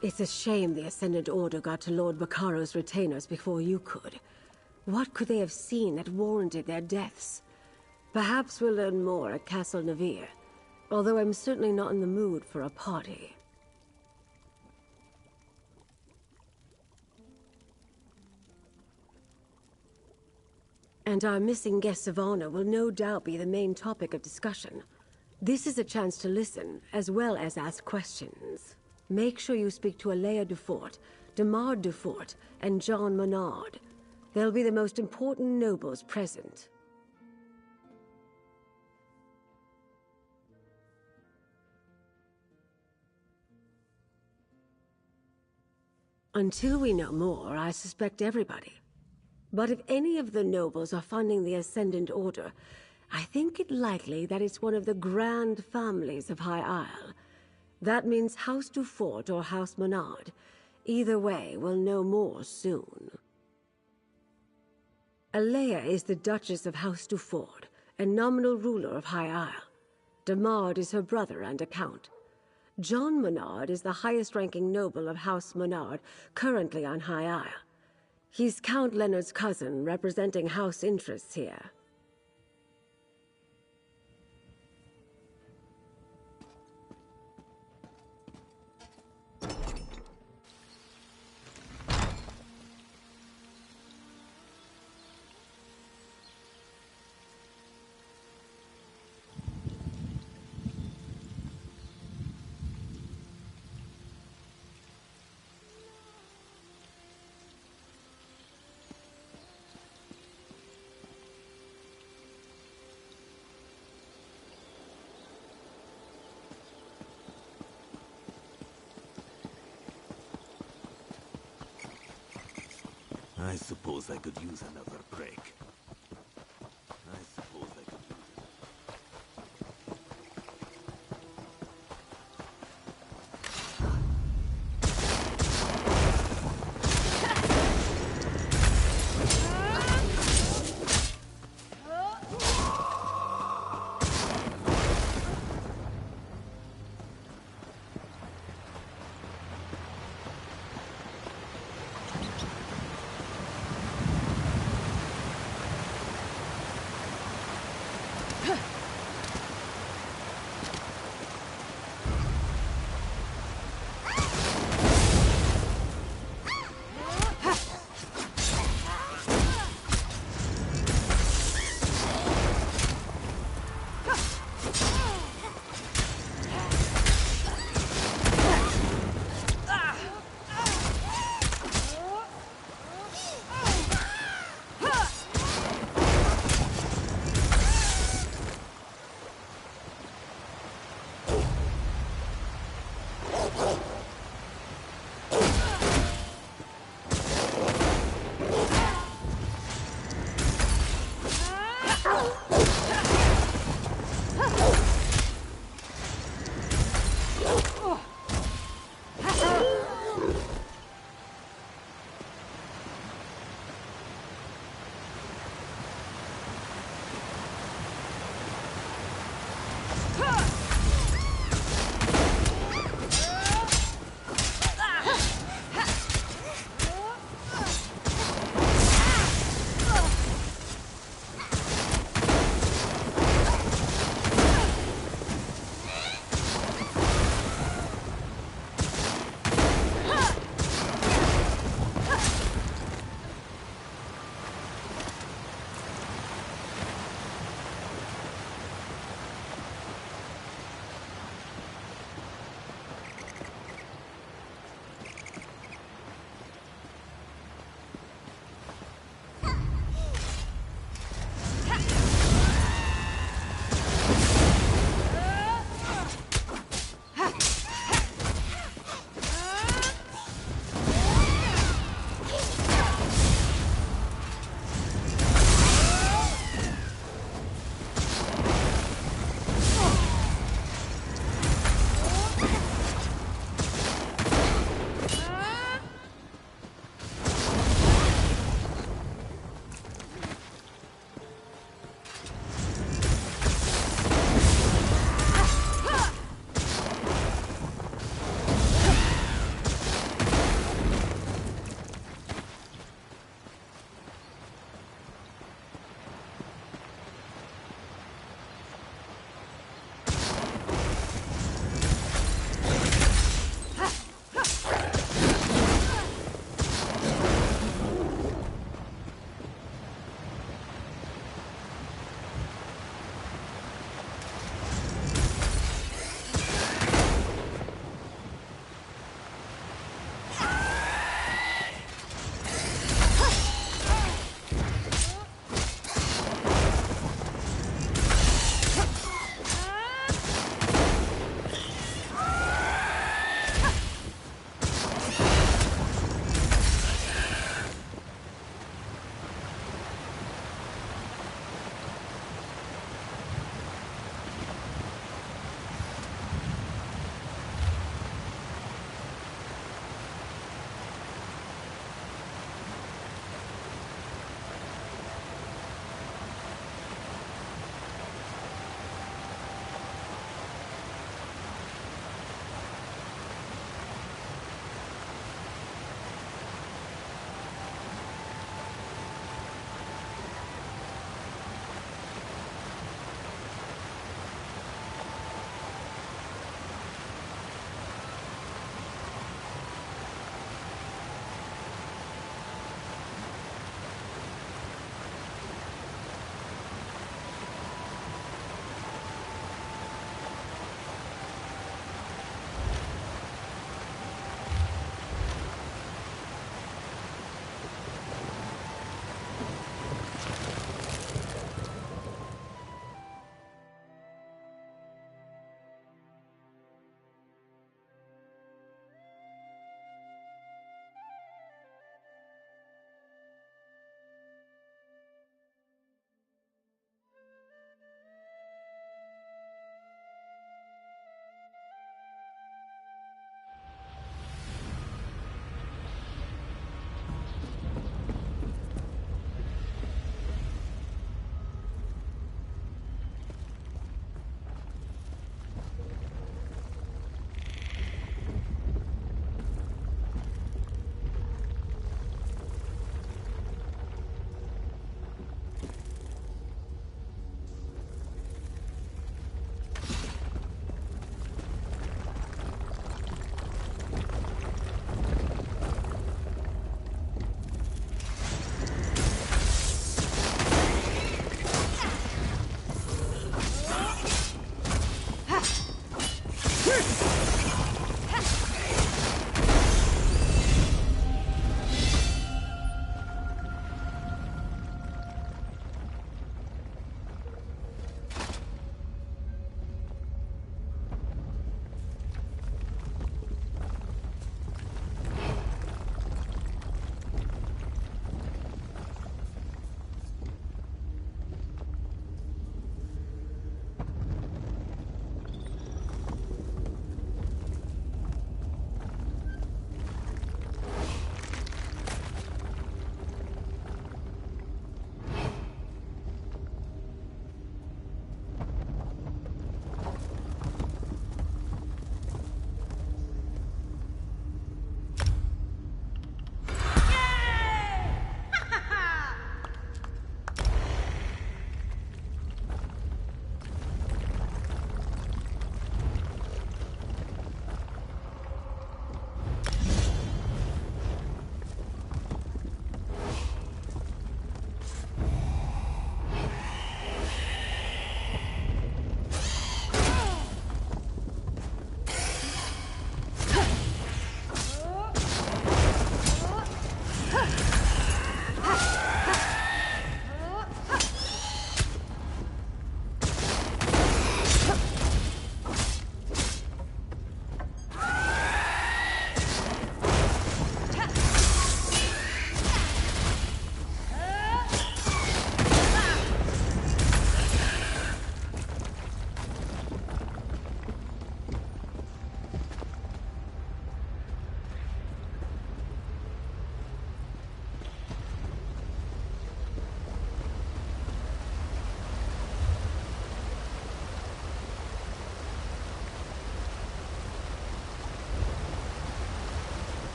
It's a shame the Ascendant Order got to Lord Baccaro's retainers before you could. What could they have seen that warranted their deaths? Perhaps we'll learn more at Castle Navir, although I'm certainly not in the mood for a party. And our missing guests of honor will no doubt be the main topic of discussion. This is a chance to listen, as well as ask questions. Make sure you speak to Alea Dufort, Demard Dufort, and John Menard. They'll be the most important nobles present. Until we know more, I suspect everybody. But if any of the nobles are funding the Ascendant Order, I think it likely that it's one of the grand families of High Isle. That means House Dufort or House Menard. Either way, we'll know more soon. Alea is the Duchess of House Dufort, and nominal ruler of High Isle. Demard is her brother and a count. John Menard is the highest-ranking noble of House Menard, currently on High Isle. He's Count Leonard's cousin, representing house interests here. I suppose I could use another break. I suppose I could use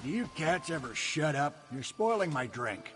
Do you cats ever shut up? You're spoiling my drink.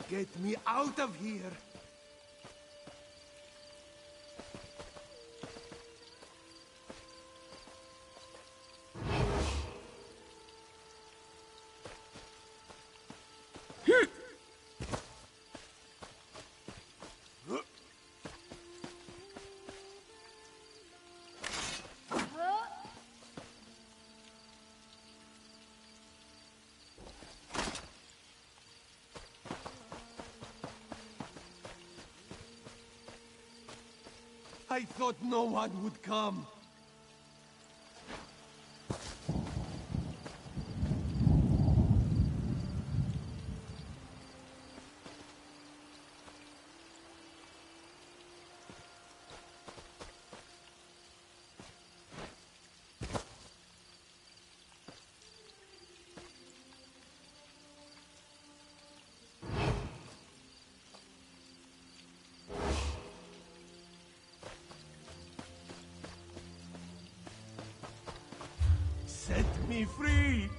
Get me out of here! I thought no one would come. Set me free!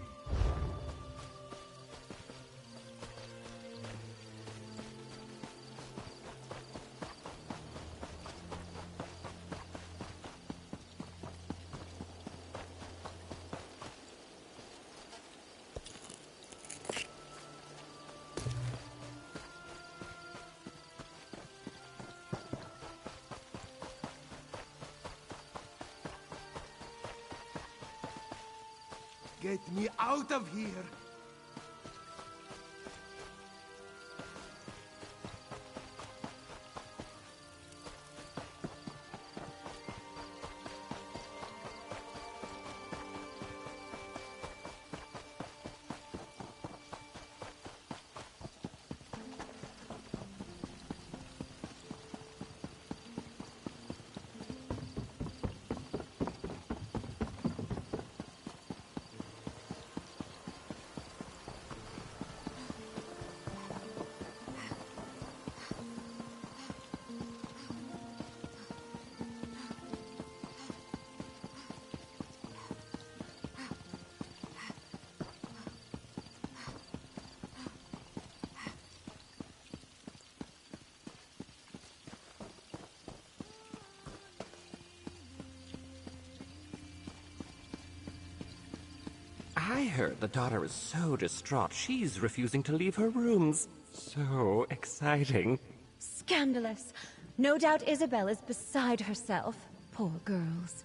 Get me out of here! I heard the daughter is so distraught she's refusing to leave her rooms. So exciting. Scandalous. No doubt Isabel is beside herself. Poor girls.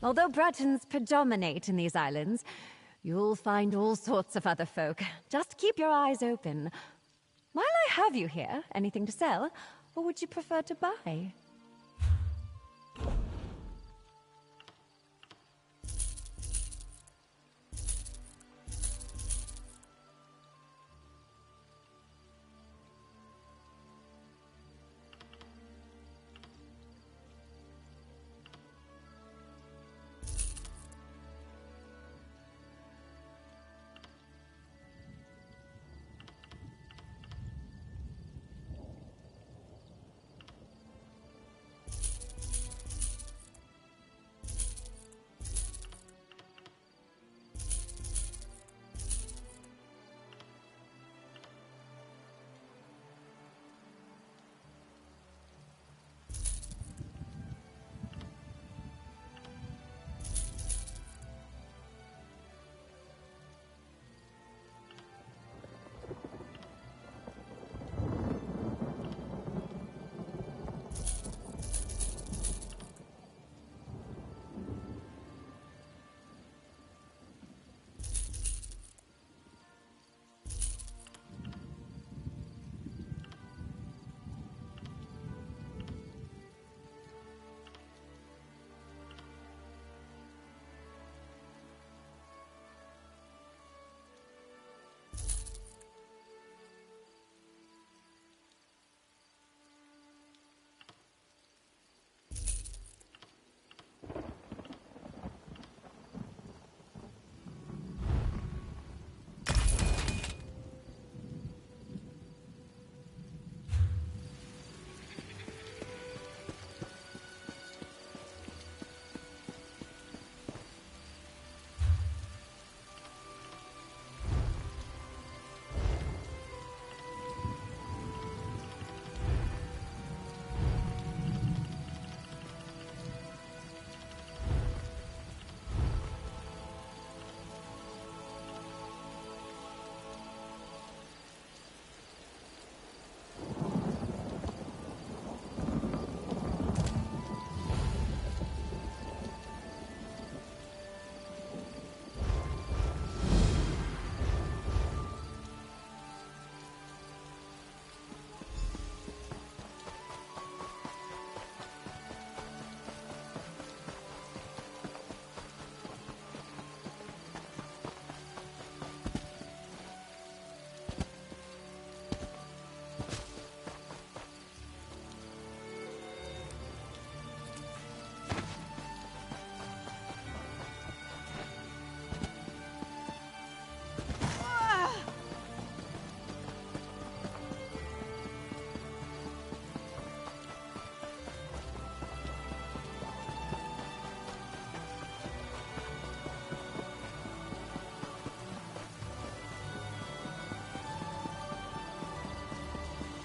Although Bretons predominate in these islands, you'll find all sorts of other folk. Just keep your eyes open. While I have you here, anything to sell? Or would you prefer to buy?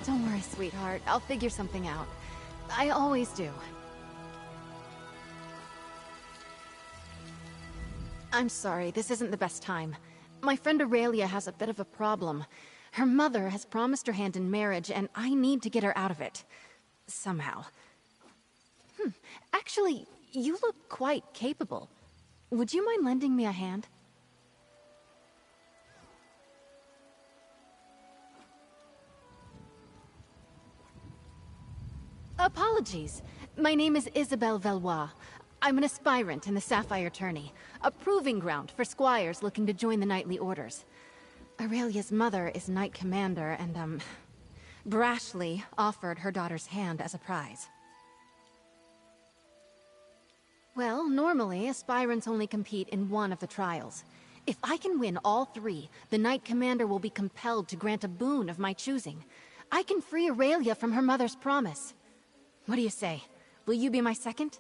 Don't worry, sweetheart. I'll figure something out. I always do. I'm sorry, this isn't the best time. My friend Aurelia has a bit of a problem. Her mother has promised her hand in marriage, and I need to get her out of it. Somehow. Actually, you look quite capable. Would you mind lending me a hand? Apologies. My name is Isabelle Valois. I'm an aspirant in the Sapphire Tourney, a proving ground for squires looking to join the knightly orders. Aurelia's mother is knight commander and, brashly offered her daughter's hand as a prize. Well, normally, aspirants only compete in one of the trials. If I can win all three, the knight commander will be compelled to grant a boon of my choosing. I can free Aurelia from her mother's promise. What do you say? Will you be my second?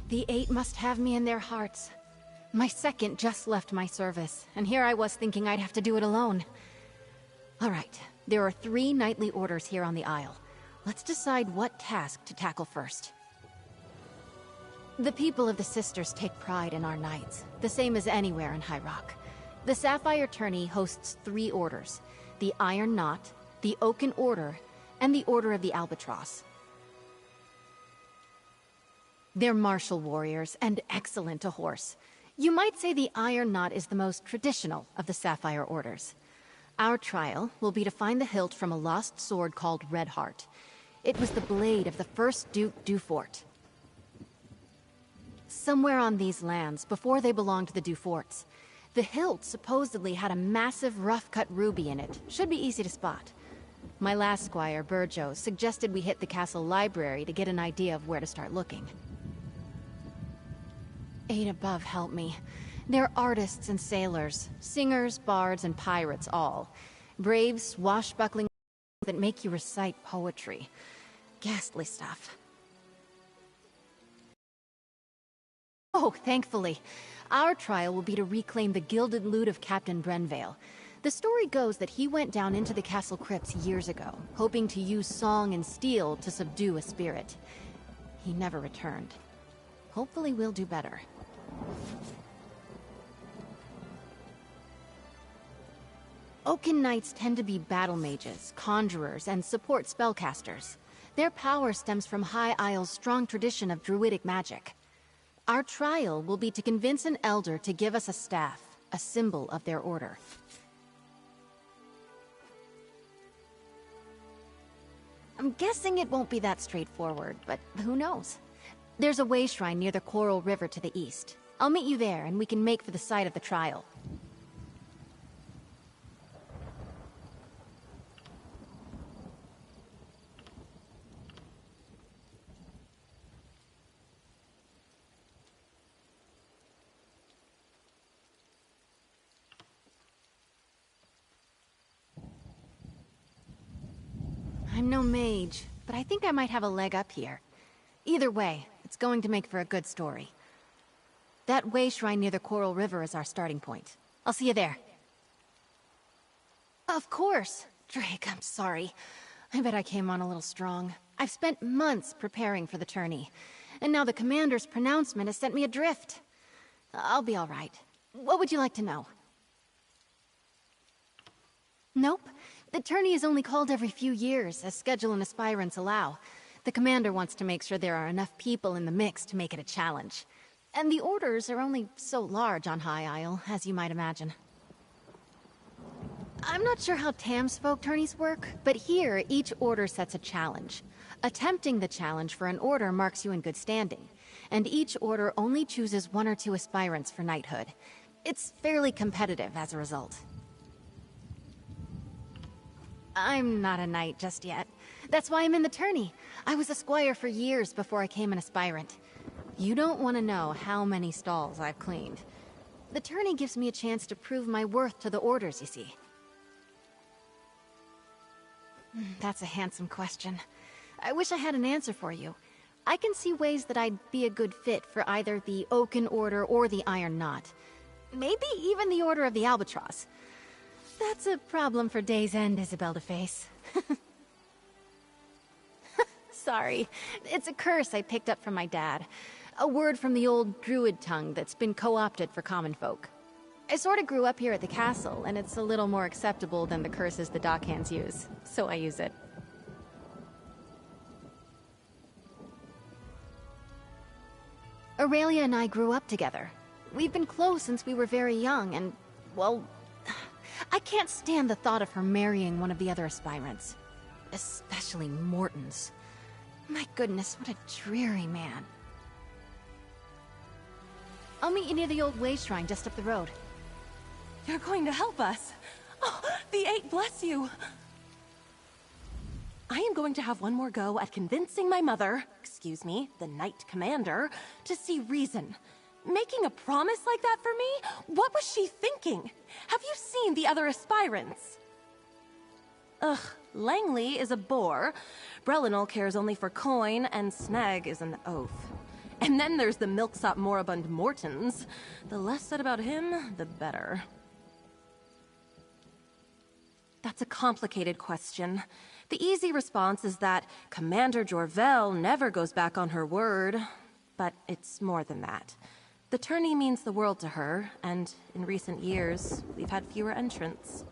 The 8 must have me in their hearts. My second just left my service, and here I was thinking I'd have to do it alone. All right, there are 3 knightly orders here on the Isle. Let's decide what task to tackle first. The people of the Sisters take pride in our knights, the same as anywhere in High Rock. The Sapphire Tourney hosts 3 orders: the Iron Knot, the Oaken Order, and the Order of the Albatross. They're martial warriors, and excellent to horse. You might say the Iron Knot is the most traditional of the Sapphire Orders. Our trial will be to find the hilt from a lost sword called Redheart. It was the blade of the first Duke Dufort. Somewhere on these lands, before they belonged to the Duforts, the hilt supposedly had a massive rough-cut ruby in it. Should be easy to spot. My last squire, Burjo, suggested we hit the castle library to get an idea of where to start looking. Eight above help me. They're artists and sailors, singers, bards, and pirates all. Brave, swashbuckling that make you recite poetry. Ghastly stuff. Oh, thankfully. Our trial will be to reclaim the gilded loot of Captain Brenvale. The story goes that he went down into the castle crypts years ago, hoping to use song and steel to subdue a spirit. He never returned. Hopefully we'll do better. Oaken Knights tend to be battle mages, conjurers, and support spellcasters. Their power stems from High Isle's strong tradition of druidic magic. Our trial will be to convince an elder to give us a staff, a symbol of their order. I'm guessing it won't be that straightforward, but who knows? There's a way shrine near the Coral River to the east. I'll meet you there, and we can make for the site of the trial. I'm no mage, but I think I might have a leg up here. Either way, it's going to make for a good story. That way shrine near the Coral River is our starting point. I'll see you there. Of course. Drake, I'm sorry. I bet I came on a little strong. I've spent months preparing for the tourney, and now the commander's pronouncement has sent me adrift. I'll be all right. What would you like to know? Nope. The tourney is only called every few years, as schedule and aspirants allow. The commander wants to make sure there are enough people in the mix to make it a challenge. And the orders are only so large on High Isle, as you might imagine. I'm not sure how Tamsfolk tourneys work, but here, each order sets a challenge. Attempting the challenge for an order marks you in good standing, and each order only chooses 1 or 2 aspirants for knighthood. It's fairly competitive as a result. I'm not a knight just yet. That's why I'm in the tourney. I was a squire for years before I came an aspirant. You don't want to know how many stalls I've cleaned. The tourney gives me a chance to prove my worth to the orders, you see. That's a handsome question. I wish I had an answer for you. I can see ways that I'd be a good fit for either the Oaken Order or the Iron Knot. Maybe even the Order of the Albatross. That's a problem for Day's End, Isabel to face. Sorry. It's a curse I picked up from my dad. A word from the old druid tongue that's been co-opted for common folk. I sort of grew up here at the castle, and it's a little more acceptable than the curses the dockhands use, so I use it. Aurelia and I grew up together. We've been close since we were very young, and, well, I can't stand the thought of her marrying one of the other aspirants. Especially Morton's. My goodness, what a dreary man. I'll meet you near the old way shrine just up the road. You're going to help us. Oh, the Eight bless you. I am going to have one more go at convincing my mother, excuse me, the Knight Commander, to see reason. Making a promise like that for me? What was she thinking? Have you seen the other aspirants? Ugh, Langley is a bore. Brelinol cares only for coin, and Snag is an oaf. And then there's the milksop moribund Mortons. The less said about him, the better. That's a complicated question. The easy response is that Commander Jorvel never goes back on her word. But it's more than that. The tourney means the world to her, and in recent years, we've had fewer entrants.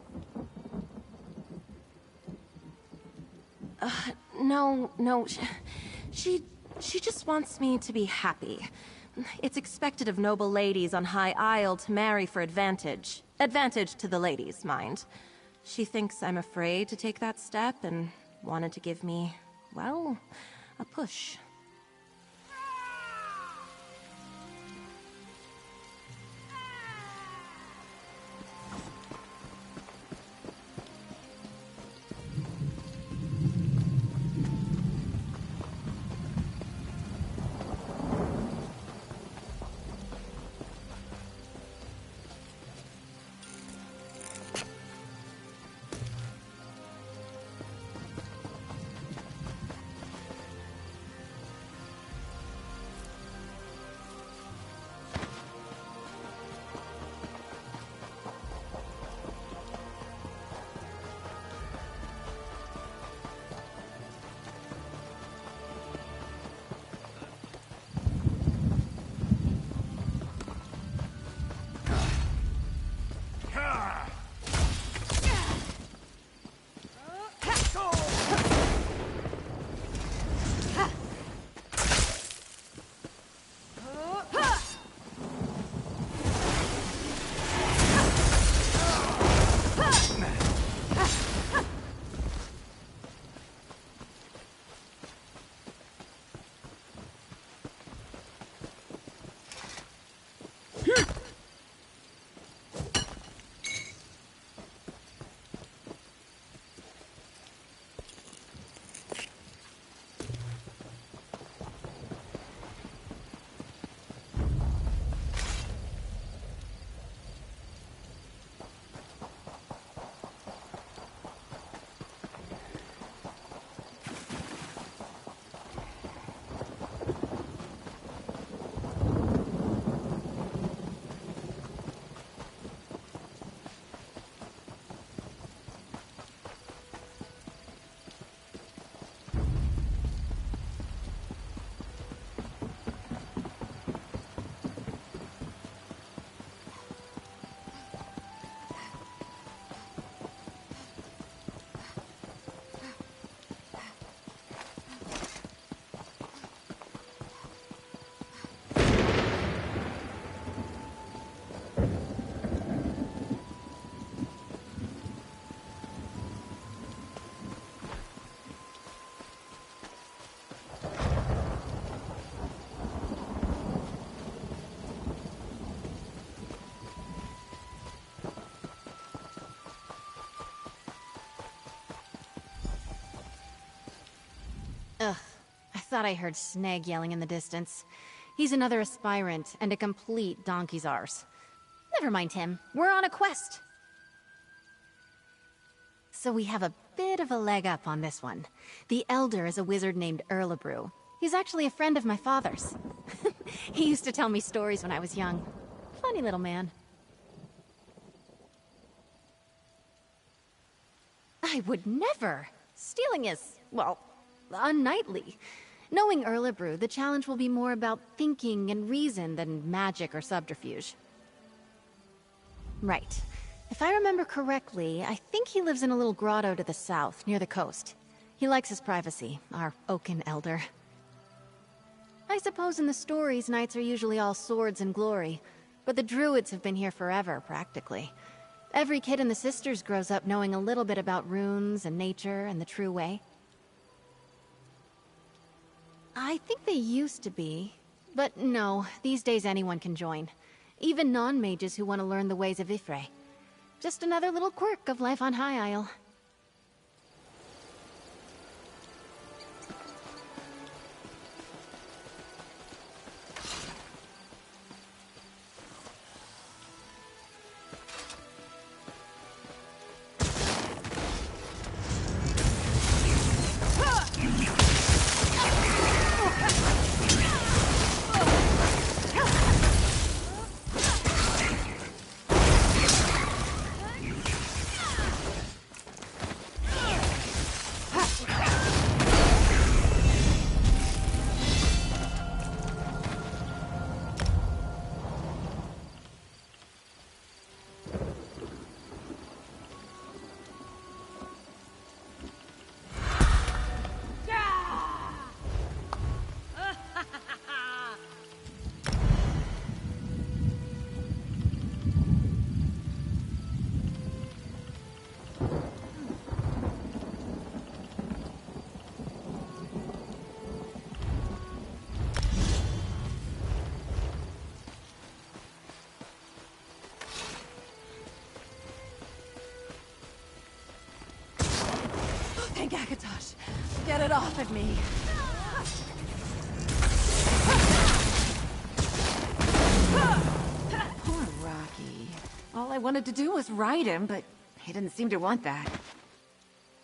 No, she She just wants me to be happy. It's expected of noble ladies on High Isle to marry for advantage. Advantage to the ladies, mind. She thinks I'm afraid to take that step and wanted to give me, well, a push. Ugh, I thought I heard Snag yelling in the distance. He's another aspirant and a complete donkey's arse. Never mind him. We're on a quest. So we have a bit of a leg up on this one. The Elder is a wizard named Erlebrew. He's actually a friend of my father's. He used to tell me stories when I was young. Funny little man. I would never! Stealing is, well, unknightly. Knowing Erlebrew, the challenge will be more about thinking and reason than magic or subterfuge. Right. If I remember correctly, I think he lives in a little grotto to the south, near the coast. He likes his privacy, our Oaken Elder. I suppose in the stories, knights are usually all swords and glory, but the druids have been here forever, practically. Every kid in the Sisters grows up knowing a little bit about runes and nature and the true way. I think they used to be, but no, these days anyone can join. Even non-mages who want to learn the ways of Ifre. Just another little quirk of life on High Isle. it off at me. Poor Rocky. All I wanted to do was ride him, but he didn't seem to want that.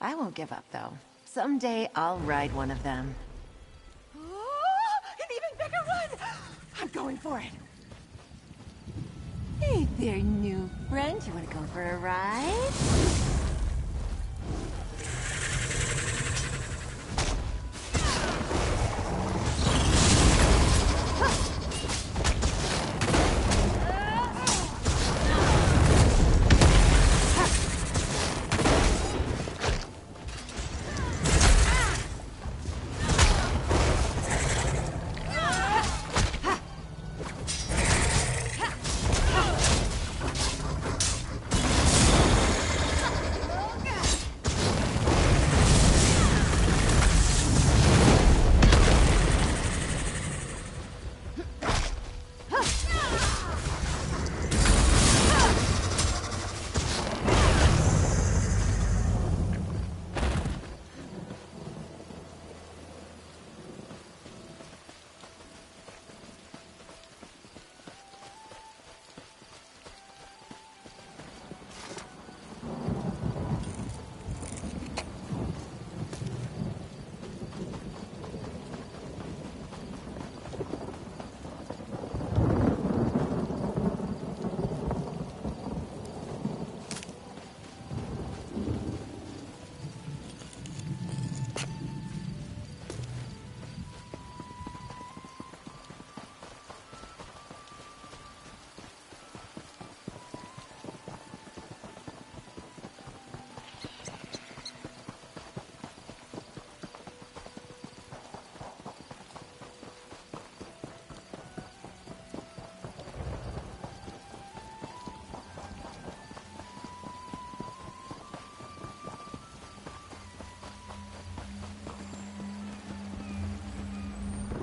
I won't give up, though. Someday I'll ride one of them. An even bigger one! I'm going for it. Hey there, new friend. You want to go for a ride?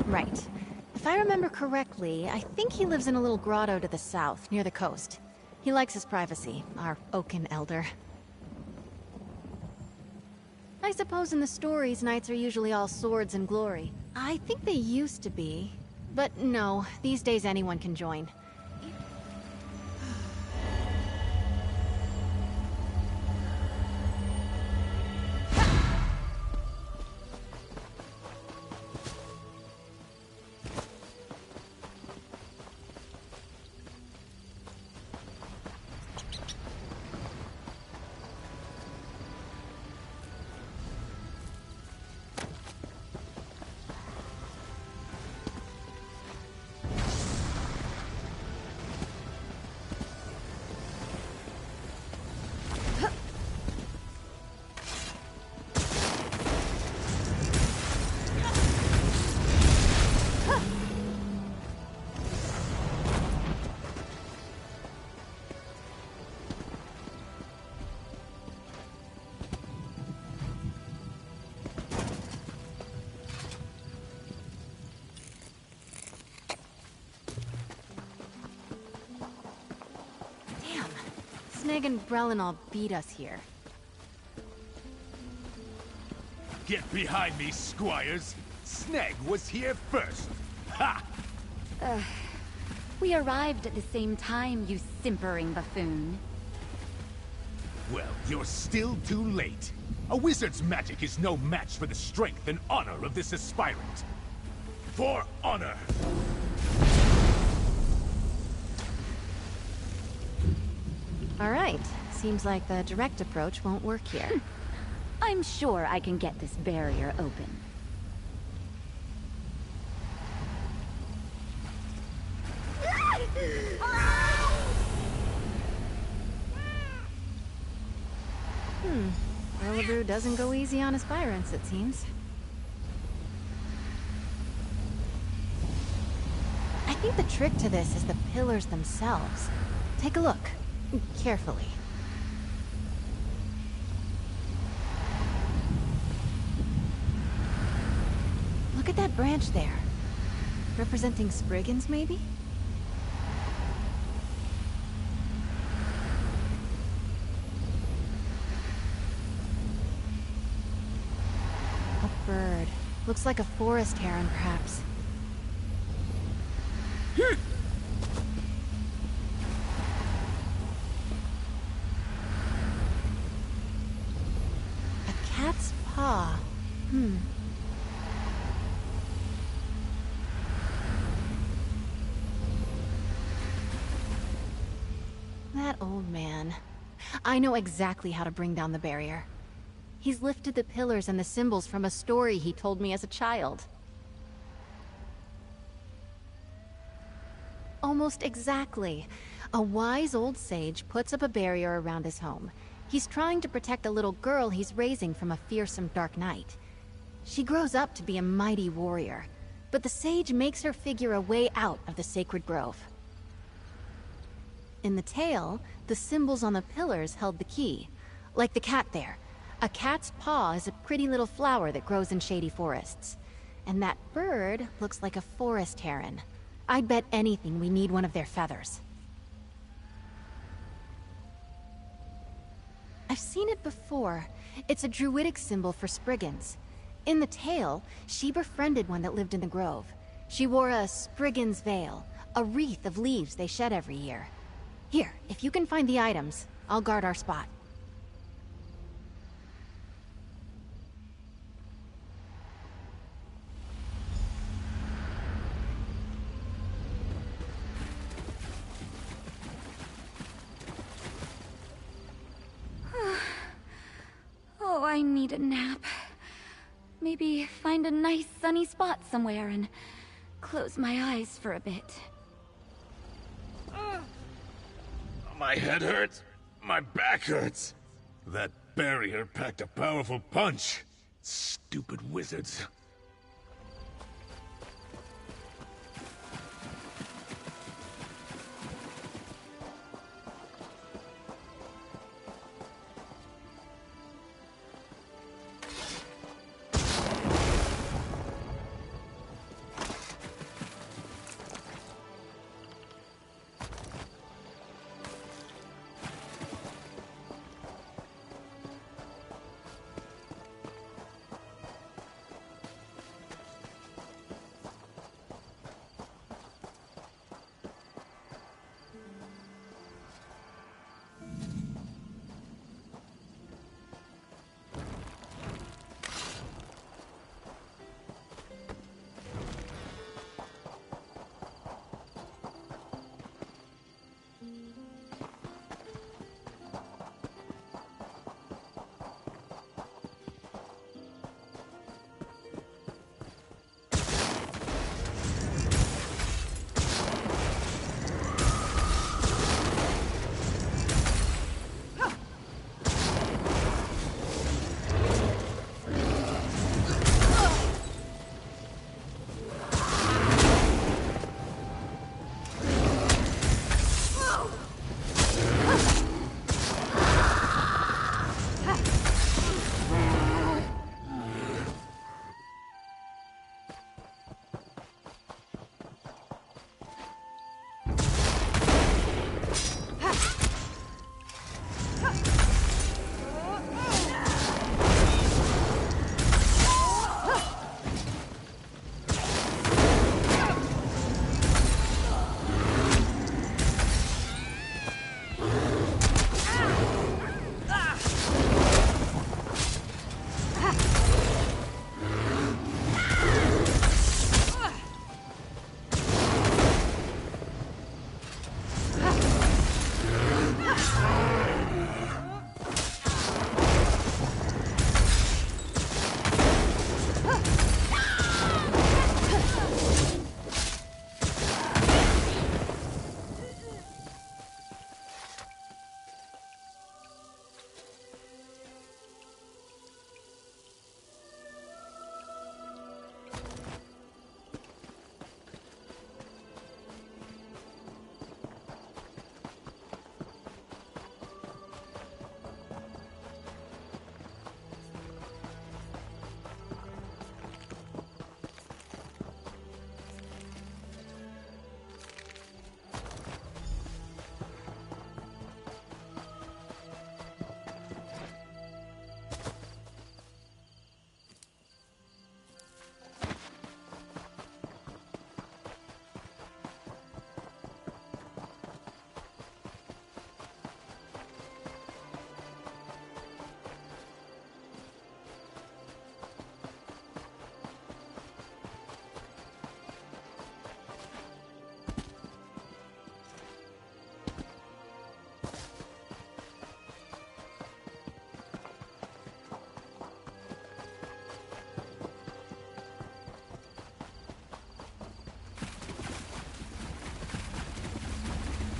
Right. If I remember correctly, I think he lives in a little grotto to the south, near the coast. He likes his privacy, our oaken elder. I suppose in the stories, knights are usually all swords and glory. I think they used to be. But no, these days anyone can join. Sneg and Brelin all beat us here. Get behind me, squires! Sneg was here first! Ha! We arrived at the same time, you simpering buffoon. Well, you're still too late. A wizard's magic is no match for the strength and honor of this aspirant. For honor! All right. Seems like the direct approach won't work here. I'm sure I can get this barrier open. Brew doesn't go easy on aspirants, it seems. I think the trick to this is the pillars themselves. Take a look. Carefully. Look at that branch there. Representing Spriggans, maybe? Upper Looks like a forest heron, perhaps. A cat's paw. That old man. I know exactly how to bring down the barrier. He's lifted the pillars and the symbols from a story he told me as a child. Almost exactly. A wise old sage puts up a barrier around his home. He's trying to protect a little girl he's raising from a fearsome dark knight. She grows up to be a mighty warrior, but the sage makes her figure a way out of the sacred grove. In the tale, the symbols on the pillars held the key. Like the cat there. A cat's paw is a pretty little flower that grows in shady forests. And that bird looks like a forest heron. I'd bet anything we need one of their feathers. I've seen it before. It's a druidic symbol for Spriggans. In the tale, she befriended one that lived in the grove. She wore a Spriggan's veil, a wreath of leaves they shed every year. Here, if you can find the items, I'll guard our spot. Oh, I need a nap. Maybe find a nice sunny spot somewhere and close my eyes for a bit. My head hurts. My back hurts. That barrier packed a powerful punch. Stupid wizards.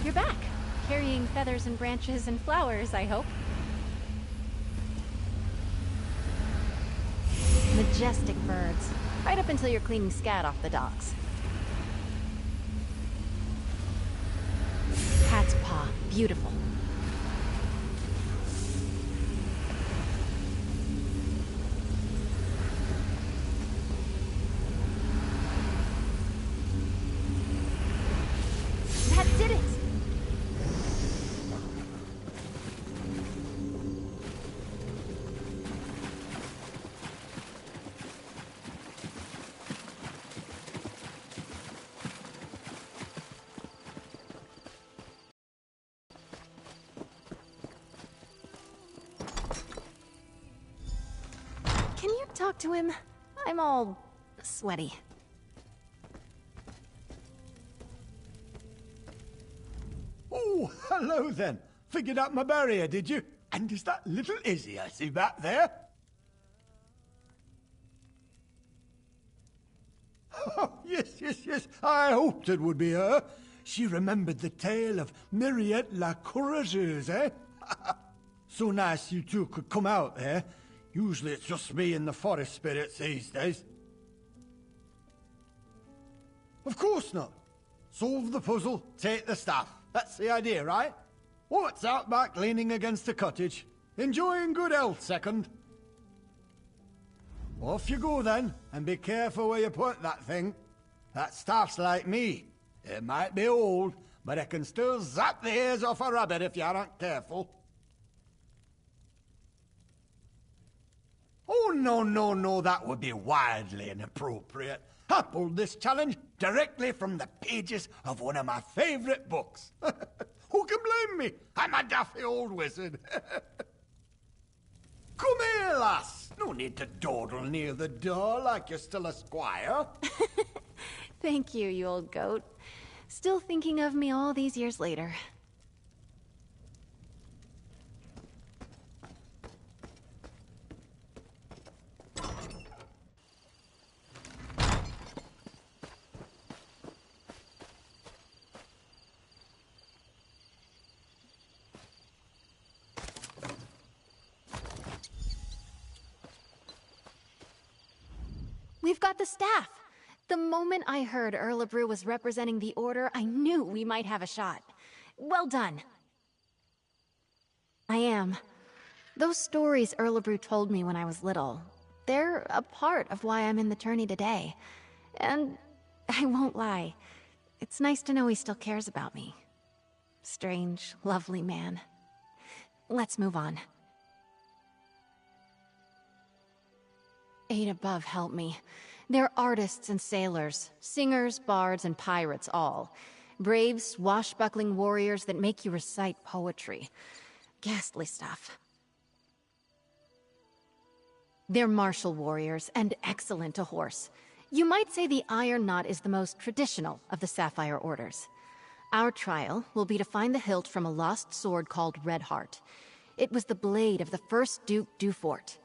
You're back, carrying feathers and branches and flowers, I hope. Majestic birds. Right up until you're cleaning scat off the docks. Cat's paw. Beautiful. That did it! Can you talk to him? I'm all sweaty. Oh, hello then. Figured out my barrier, did you? And is that little Izzy I see back there? Oh, yes. I hoped it would be her. She remembered the tale of Myriette la Courageuse, eh? So nice you two could come out, eh? Usually it's just me and the forest spirits these days. Of course not. Solve the puzzle, take the staff. That's the idea, right? What's out back leaning against the cottage? Enjoying good health, second. Off you go then, and be careful where you put that thing. That staff's like me. It might be old, but it can still zap the ears off a rabbit if you aren't careful. Oh, no, that would be wildly inappropriate. I pulled this challenge directly from the pages of one of my favorite books. Who can blame me? I'm a daffy old wizard. Come here, lass. No need to dawdle near the door like you're still a squire. Thank you, you old goat. Still thinking of me all these years later. We've got the staff! The moment I heard Erlebrew was representing the Order, I knew we might have a shot. Well done. I am. Those stories Erlebrew told me when I was little, they're a part of why I'm in the tourney today. And I won't lie, it's nice to know he still cares about me. Strange, lovely man. Let's move on. Eight above help me. They're artists and sailors, singers, bards, and pirates all. Brave, swashbuckling warriors that make you recite poetry. Ghastly stuff. They're martial warriors, and excellent to horse. You might say the Iron Knot is the most traditional of the Sapphire Orders. Our trial will be to find the hilt from a lost sword called Red Heart. It was the blade of the first Duke Dufort.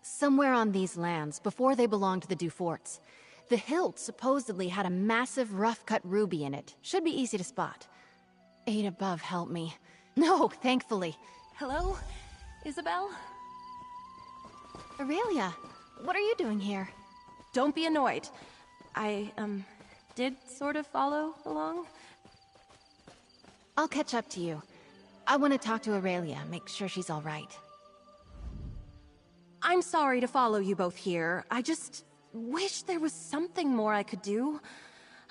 Somewhere on these lands, before they belonged to the Duforts, the hilt supposedly had a massive rough-cut ruby in it. Should be easy to spot. Eight above help me. No, thankfully. Hello? Isabel? Aurelia, what are you doing here? Don't be annoyed. I, did sort of follow along. I'll catch up to you. I want to talk to Aurelia, make sure she's all right. I'm sorry to follow you both here. I just wish there was something more I could do.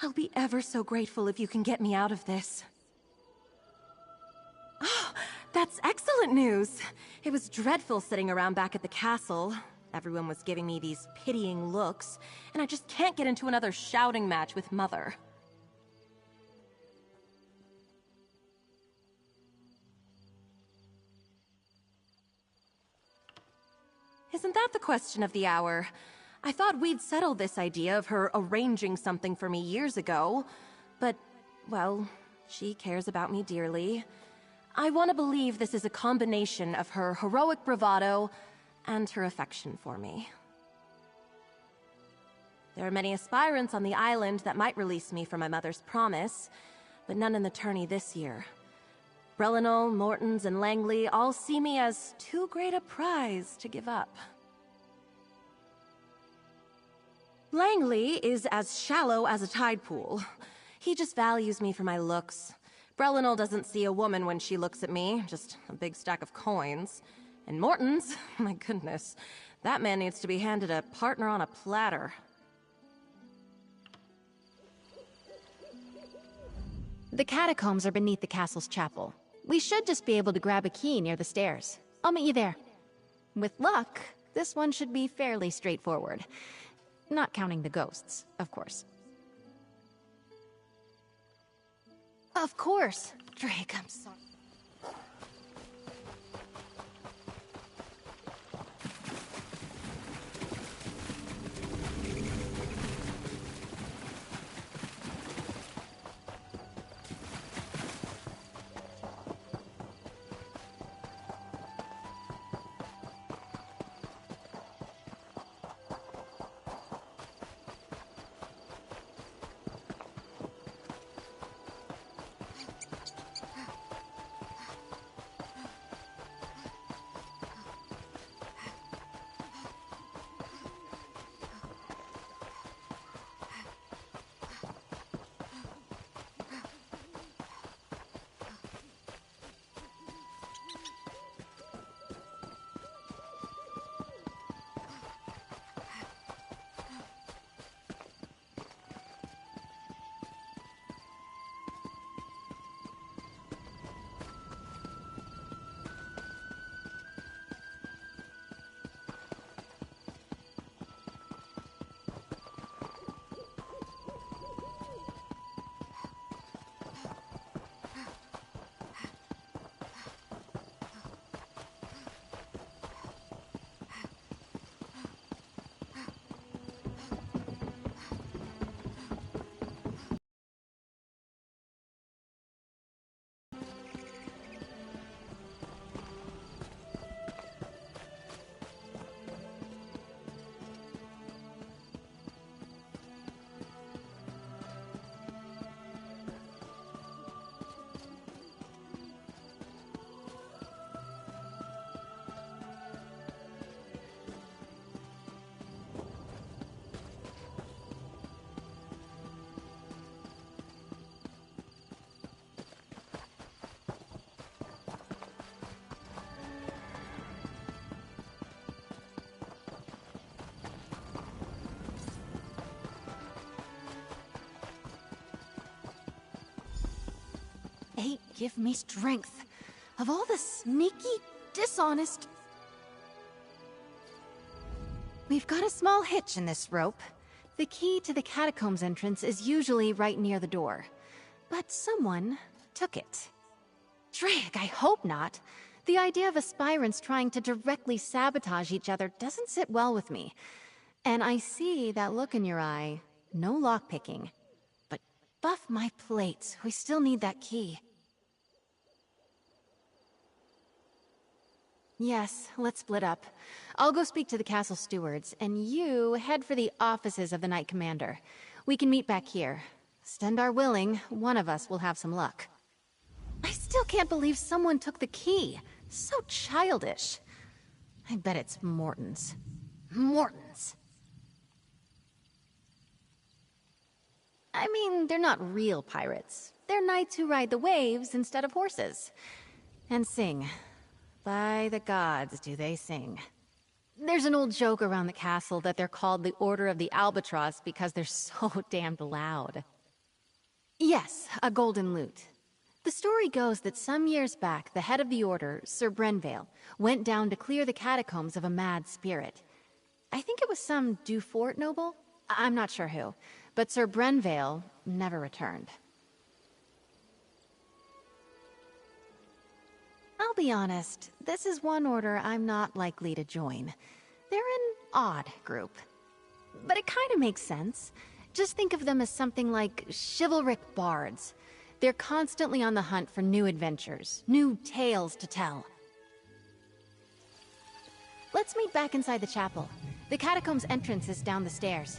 I'll be ever so grateful if you can get me out of this. Oh, that's excellent news! It was dreadful sitting around back at the castle. Everyone was giving me these pitying looks, and I just can't get into another shouting match with Mother. Isn't that the question of the hour? I thought we'd settled this idea of her arranging something for me years ago, but, well, she cares about me dearly. I want to believe this is a combination of her heroic bravado and her affection for me. There are many aspirants on the island that might release me from my mother's promise, but none in the tourney this year. Brelinol, Mortons, and Langley all see me as too great a prize to give up. Langley is as shallow as a tide pool. He just values me for my looks. Brelinol doesn't see a woman when she looks at me, just a big stack of coins. And Morton's, my goodness, that man needs to be handed a partner on a platter. The catacombs are beneath the castle's chapel. We should just be able to grab a key near the stairs. I'll meet you there. With luck, this one should be fairly straightforward. Not counting the ghosts, of course. Of course. Drake, I'm sorry. Eight give me strength. Of all the sneaky, dishonest... We've got a small hitch in this rope. The key to the catacombs entrance is usually right near the door. But someone took it. Drake, I hope not. The idea of aspirants trying to directly sabotage each other doesn't sit well with me. And I see that look in your eye. No lockpicking. But buff my plates, we still need that key. Yes, let's split up. I'll go speak to the castle stewards, and you head for the offices of the Knight Commander. We can meet back here. Stendar willing, one of us will have some luck. I still can't believe someone took the key. So childish. I bet it's Morton's. Morton's. I mean, they're not real pirates. They're knights who ride the waves instead of horses. And sing. By the gods, do they sing. There's an old joke around the castle that they're called the Order of the Albatross because they're so damned loud. Yes, a golden lute. The story goes that some years back, the head of the order, Sir Brenvale, went down to clear the catacombs of a mad spirit. I think it was some Dufort noble? I'm not sure who, but Sir Brenvale never returned. I'll be honest, this is one order I'm not likely to join. They're an odd group. But it kind of makes sense. Just think of them as something like chivalric bards. They're constantly on the hunt for new adventures, new tales to tell. Let's meet back inside the chapel. The catacombs entrance is down the stairs.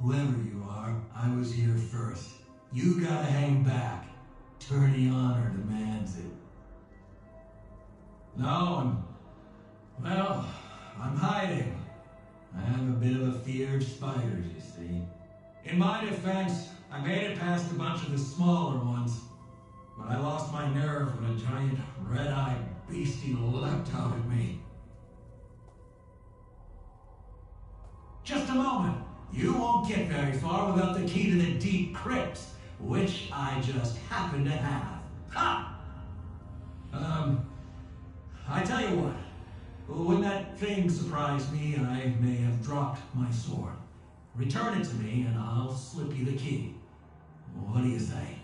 Whoever you are, I was here first. You gotta hang back. Tourney honor demands it. No, I'm hiding. I have a bit of a fear of spiders, you see. In my defense, I made it past a bunch of the smaller ones, but I lost my nerve when a giant red-eyed beastie leapt out at me. Just a moment. You won't get very far without the key to the deep crypts, which I just happen to have. Ha! I tell you what. When that thing surprised me, I may have dropped my sword. Return it to me, and I'll slip you the key. What do you say?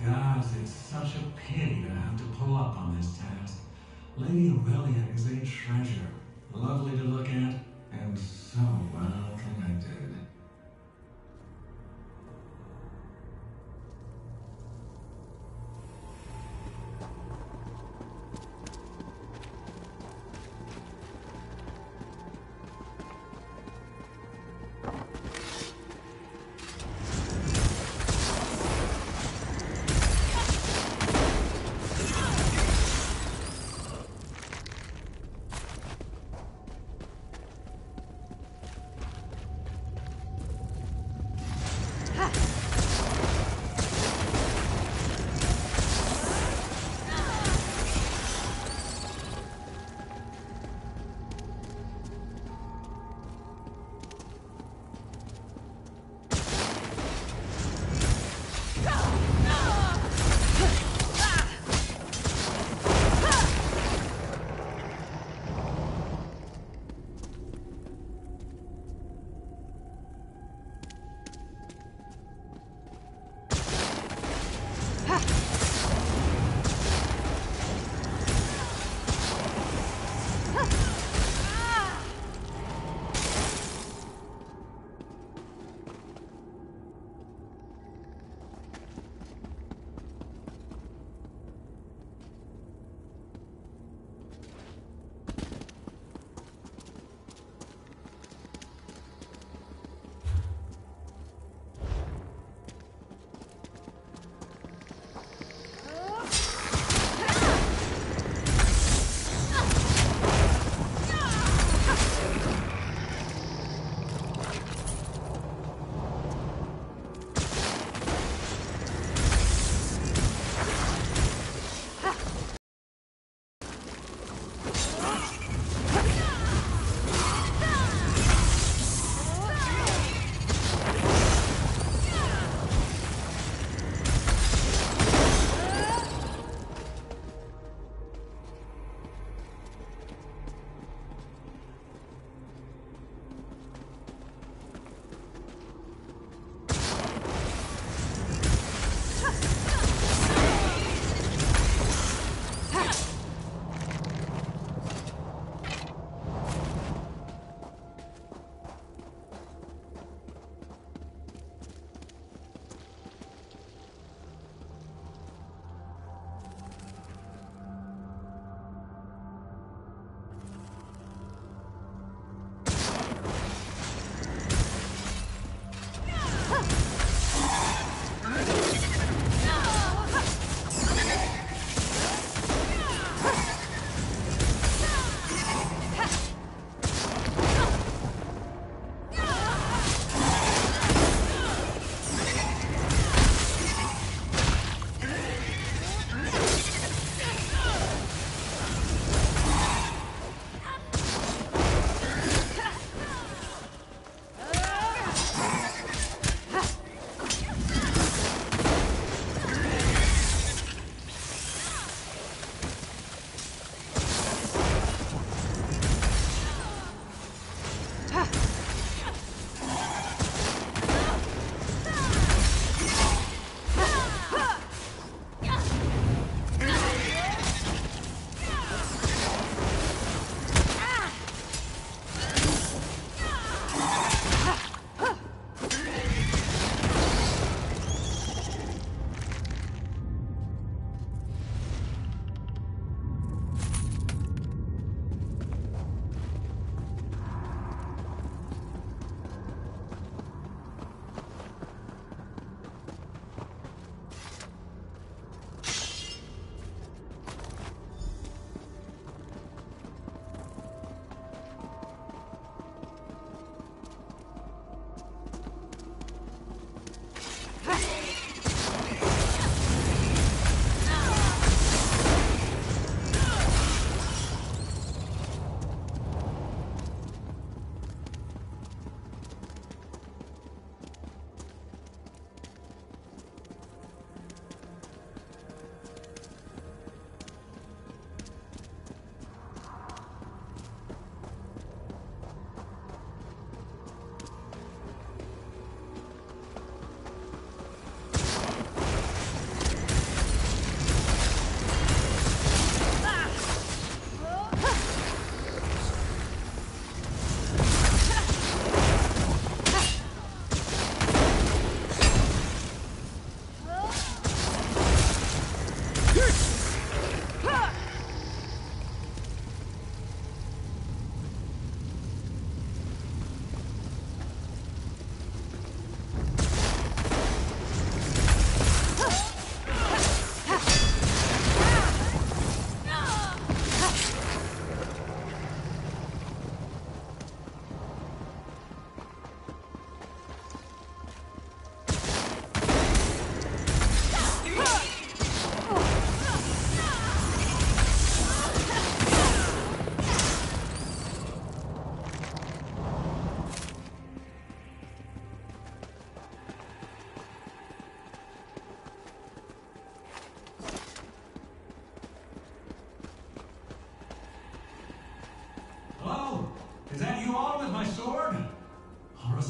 Gods, it's such a pity to have to pull up on this task. Lady Aurelia is a treasure. Lovely to look at, and so well connected.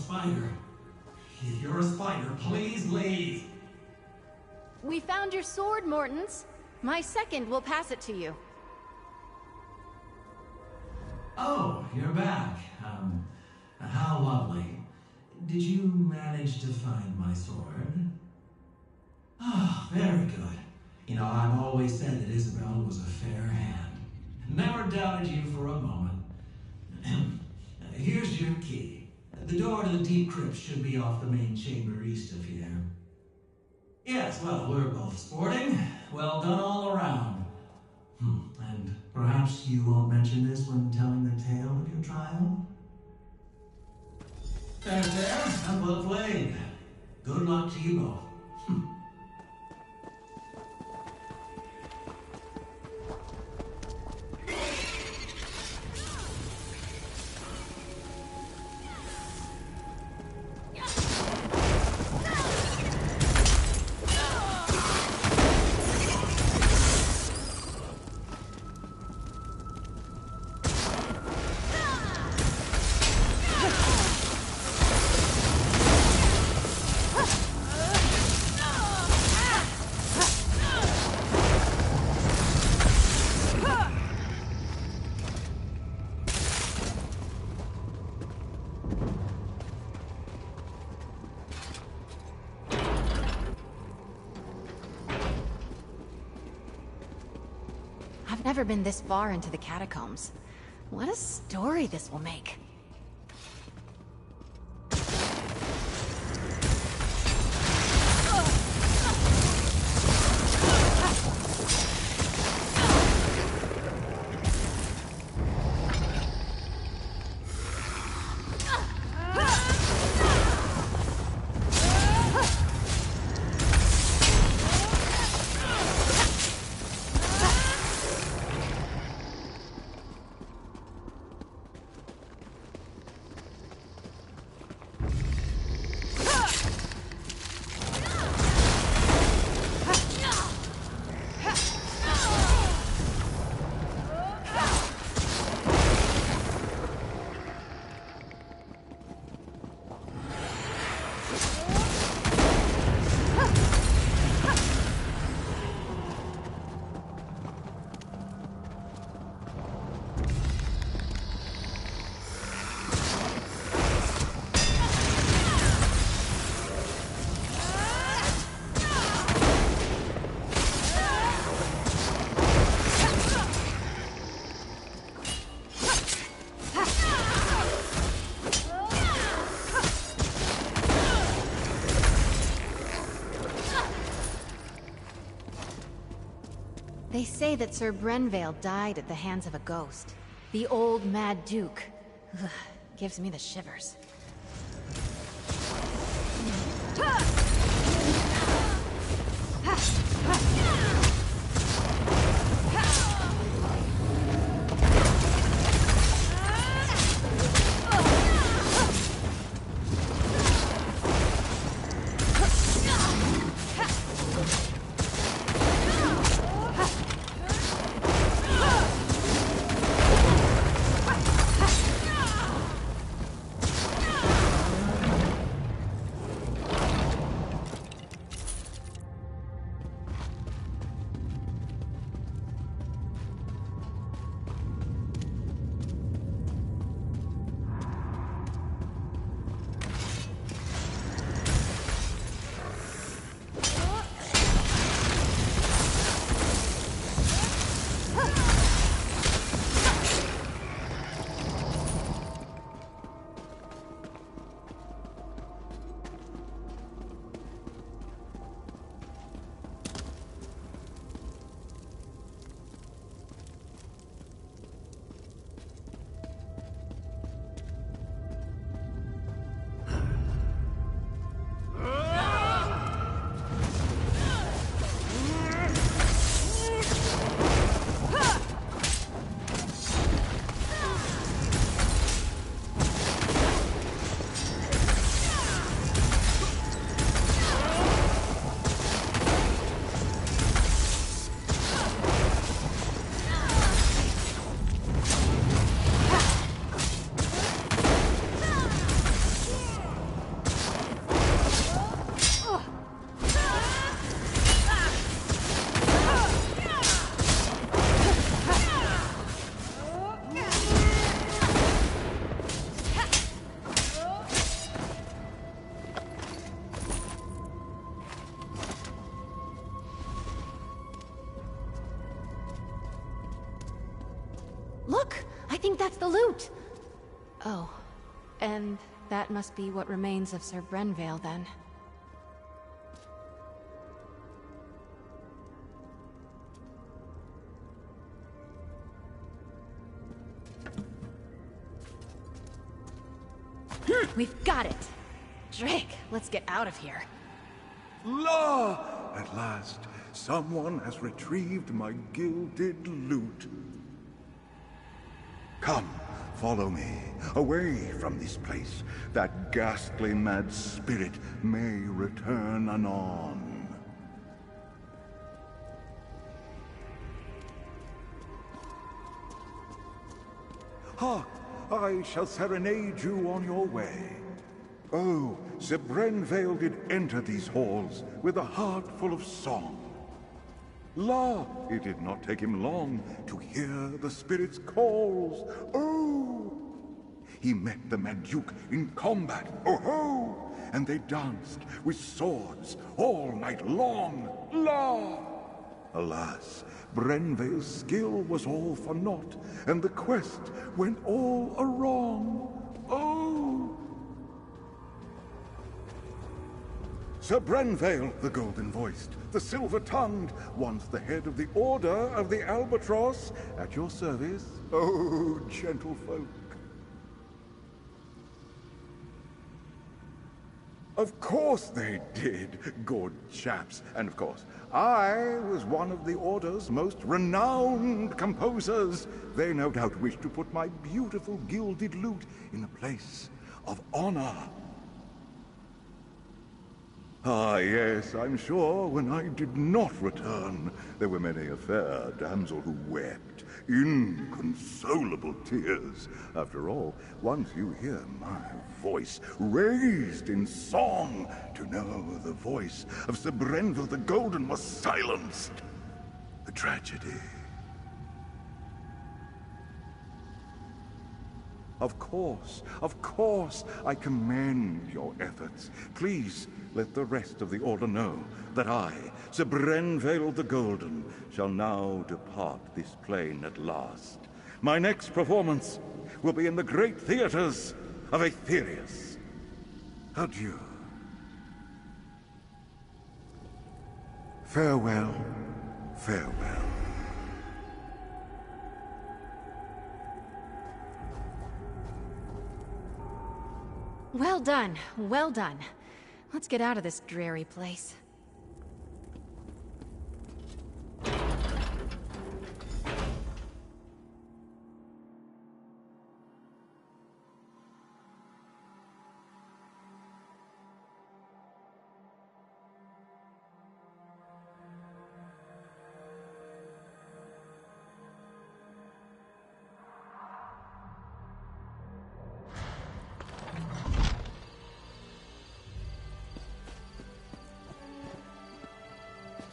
spider. If you're a spider, please leave. We found your sword, Mortons. My second will pass it to you. Oh, you're back. How lovely. Did you manage to find my sword? Ah, very good. You know, I've always said that Isabel was a fair hand. Never doubted you for a moment. Here's your key. The door to the deep crypt should be off the main chamber east of here. Yes, well, we're both sporting. Well done all around. And perhaps you won't mention this when telling the tale of your trial? There, and well played. Good luck to you both. I've never been this far into the catacombs. What a story this will make. They say that Sir Brenvale died at the hands of a ghost. The old Mad Duke. Ugh, gives me the shivers. Look! I think that's the loot! Oh. And that must be what remains of Sir Brenvale, then. We've got it! Drake, let's get out of here. La! At last, someone has retrieved my gilded loot. Come, follow me, away from this place. That ghastly mad spirit may return anon. Hark! I shall serenade you on your way. Oh, Sir Brenvale did enter these halls with a heart full of song. La, it did not take him long to hear the spirit's calls. Oh! He met the Mad Duke in combat, oh-ho! And they danced with swords all night long. La! Alas, Brenvale's skill was all for naught, and the quest went all awrong. Oh! Sir Brenvale, the golden-voiced, the silver-tongued, once the head of the Order of the Albatross, at your service, oh, gentlefolk. Of course they did, good chaps. And of course, I was one of the Order's most renowned composers. They no doubt wish to put my beautiful gilded lute in a place of honor. Ah, yes, I'm sure when I did not return, there were many a fair damsel who wept inconsolable tears. After all, once you hear my voice raised in song, to know the voice of Sir Brenvale the Golden was silenced. The tragedy. Of course, I commend your efforts. Please, let the rest of the Order know that I, Sir Brenvale the Golden, shall now depart this plane at last. My next performance will be in the great theaters of Aetherius. Adieu. Farewell, farewell. Well done, well done. Let's get out of this dreary place.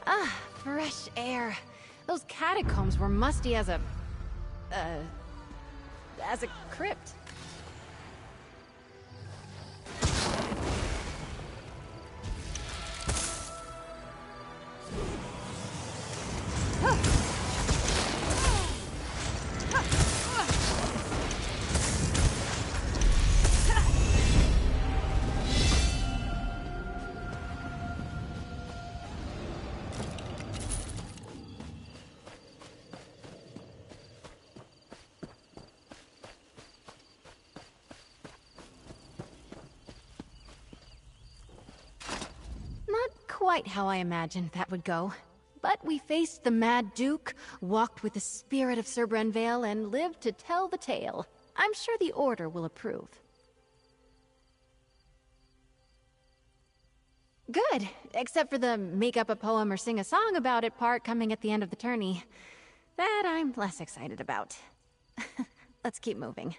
Ah, fresh air. Those catacombs were musty as a crypt. Quite how I imagined that would go. But we faced the Mad Duke, walked with the spirit of Sir Brenvale, and lived to tell the tale. I'm sure the Order will approve. Good, except for the make up a poem or sing a song about it part coming at the end of the tourney. That I'm less excited about. Let's keep moving.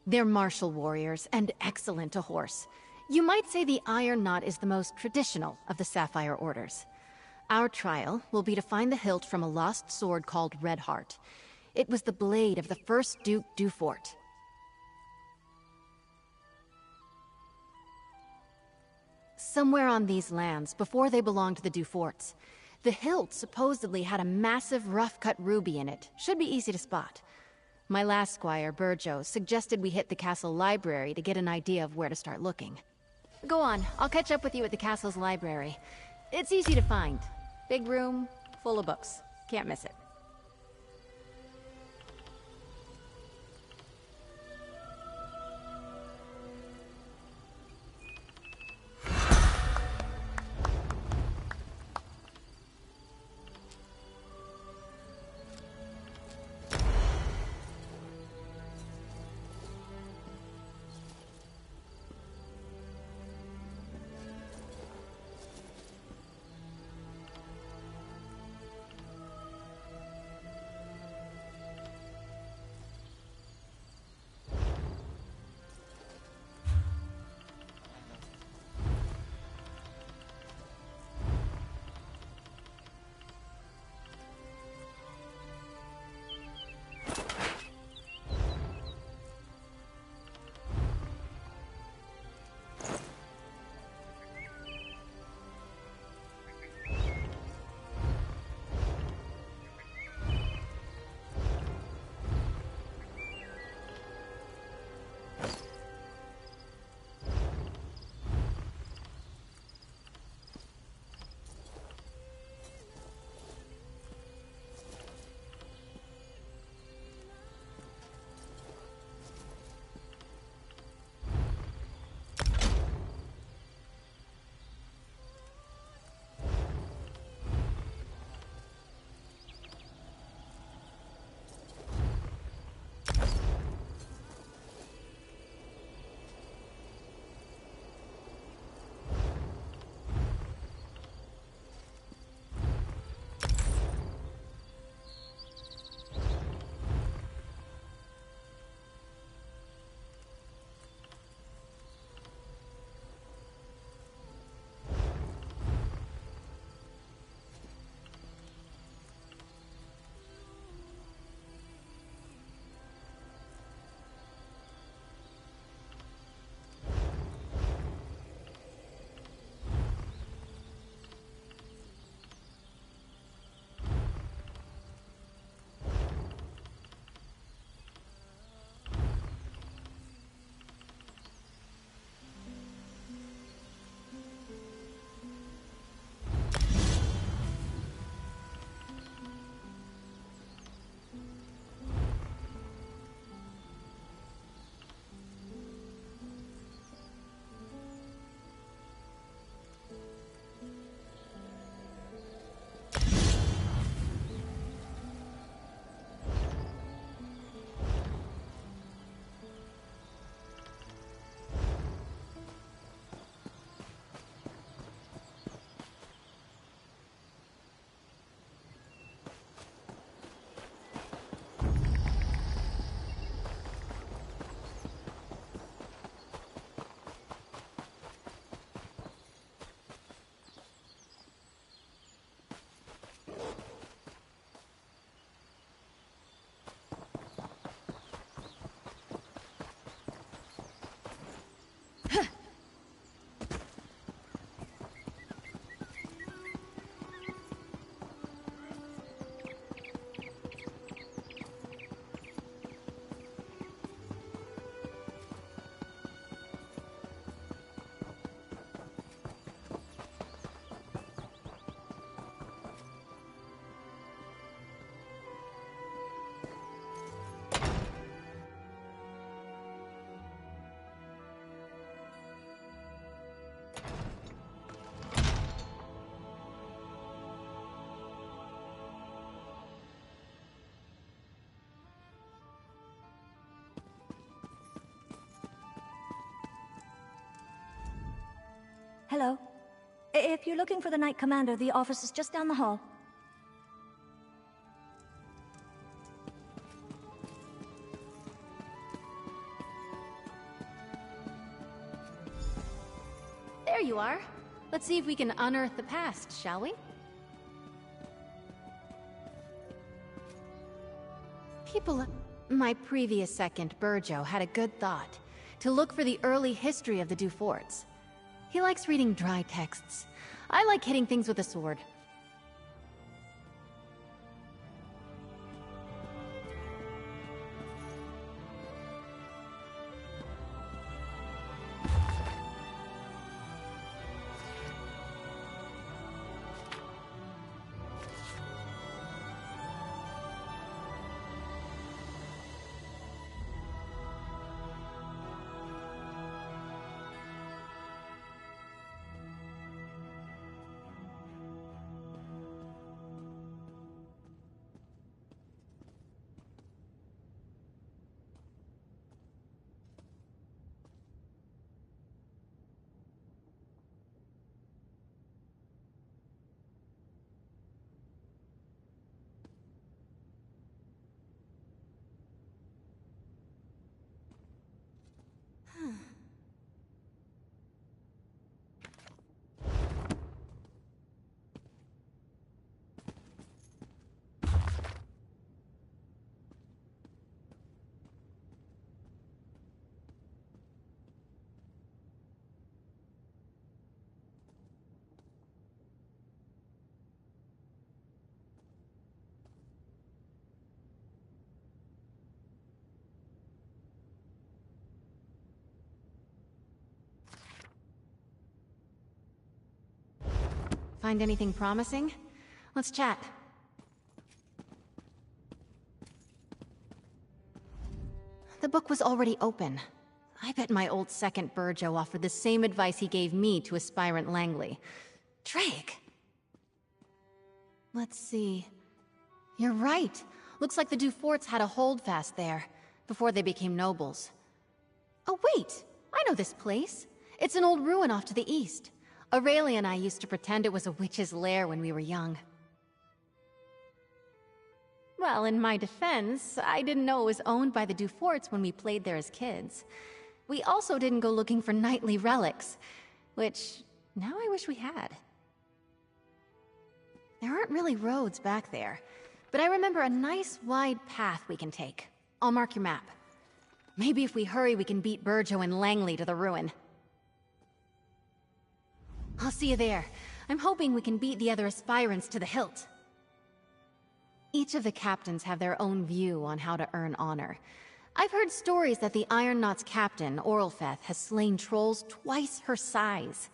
They're martial warriors, and excellent to horse. You might say the Iron Knot is the most traditional of the Sapphire Orders. Our trial will be to find the hilt from a lost sword called Red Heart. It was the blade of the first Duke Dufort. Somewhere on these lands, before they belonged to the Duforts, the hilt supposedly had a massive rough-cut ruby in it. Should be easy to spot. My last squire, Burjo, suggested we hit the castle library to get an idea of where to start looking. Go on, I'll catch up with you at the castle's library. It's easy to find. Big room, full of books. Can't miss it. Hello. If you're looking for the Knight Commander, the office is just down the hall. There you are. Let's see if we can unearth the past, shall we? My previous second, Burjo, had a good thought. To look for the early history of the Duforts. He likes reading dry texts. I like hitting things with a sword. Find anything promising? Let's chat. The book was already open. I bet my old second Burjo offered the same advice he gave me to aspirant Langley. Drake! Let's see. You're right. Looks like the Duforts had a holdfast there, before they became nobles. Oh wait! I know this place. It's an old ruin off to the east. Aurelia and I used to pretend it was a witch's lair when we were young. Well, in my defense, I didn't know it was owned by the Duforts when we played there as kids. We also didn't go looking for knightly relics, which now I wish we had. There aren't really roads back there, but I remember a nice wide path we can take. I'll mark your map. Maybe if we hurry, we can beat Burjo and Langley to the ruin. I'll see you there. I'm hoping we can beat the other aspirants to the hilt. Each of the captains have their own view on how to earn honor. I've heard stories that the Iron Knot's captain, Orlfeth, has slain trolls twice her size.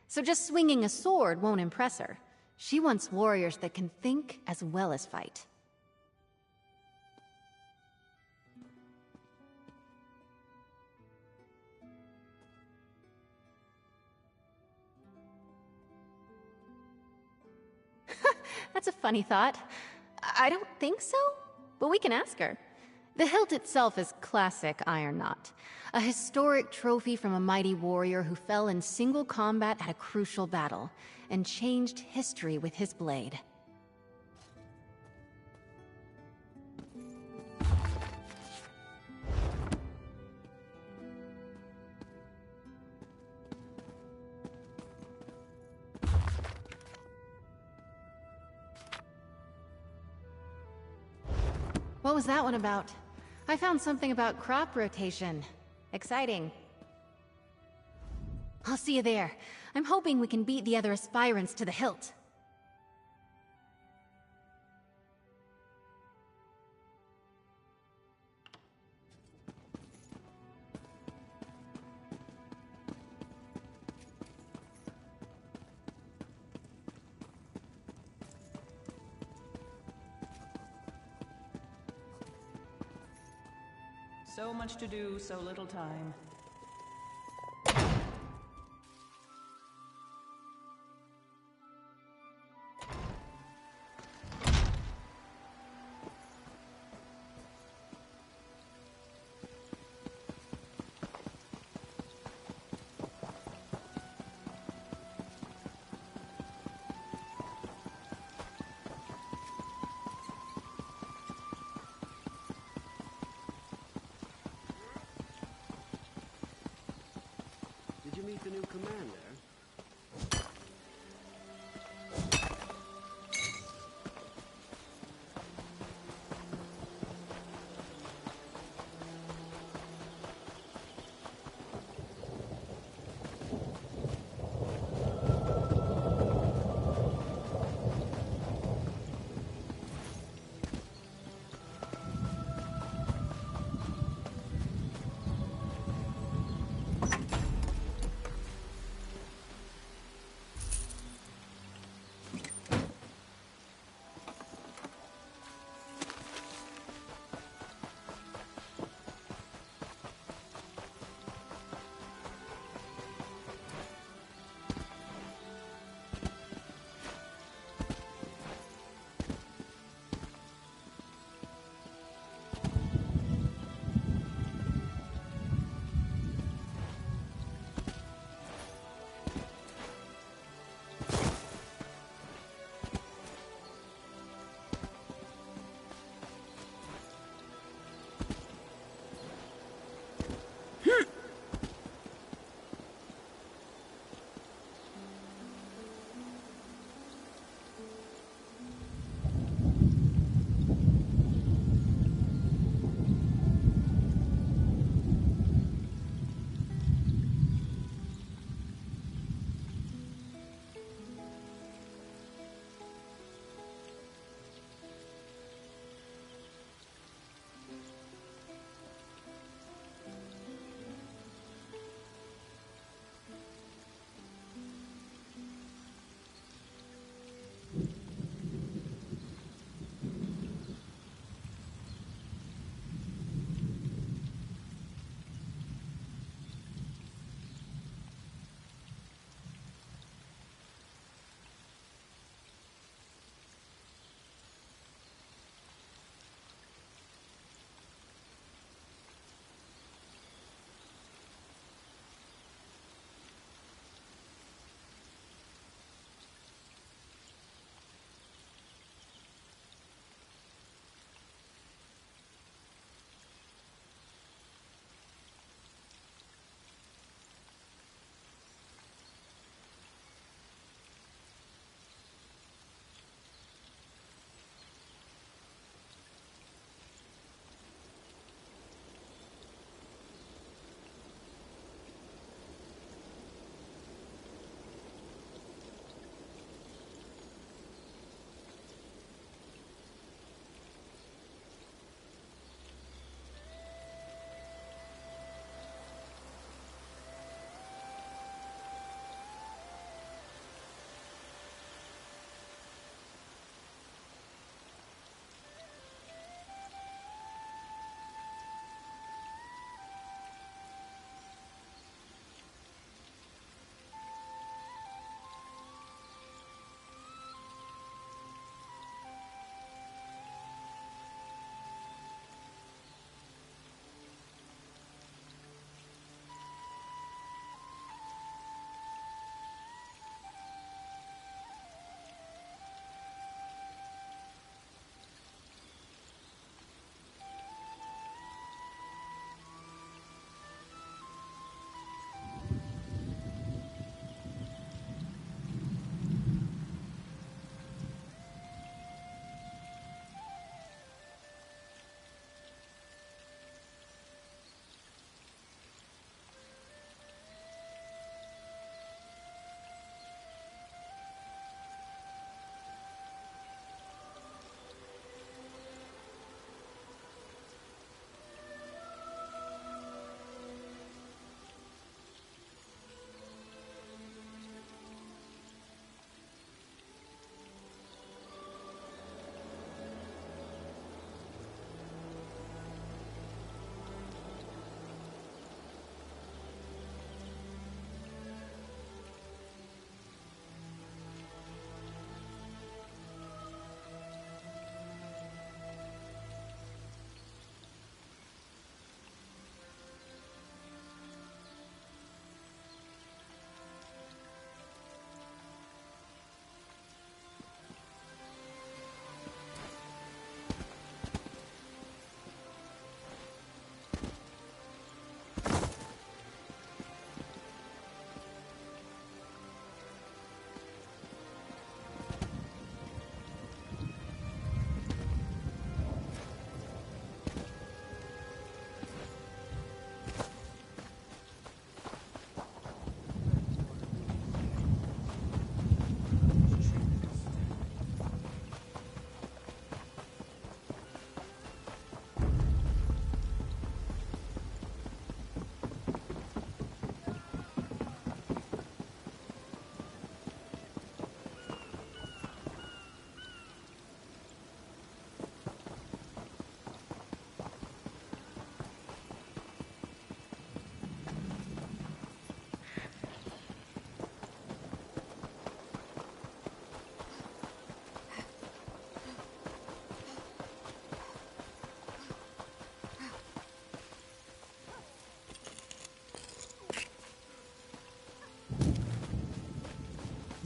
So just swinging a sword won't impress her. She wants warriors that can think as well as fight. That's a funny thought. I don't think so, but we can ask her. The hilt itself is classic Iron Knot, a historic trophy from a mighty warrior who fell in single combat at a crucial battle, and changed history with his blade. What was that one about? I found something about crop rotation. Exciting. I'll see you there. I'm hoping we can beat the other aspirants to the hilt. So much to do, so little time. to meet the new commander?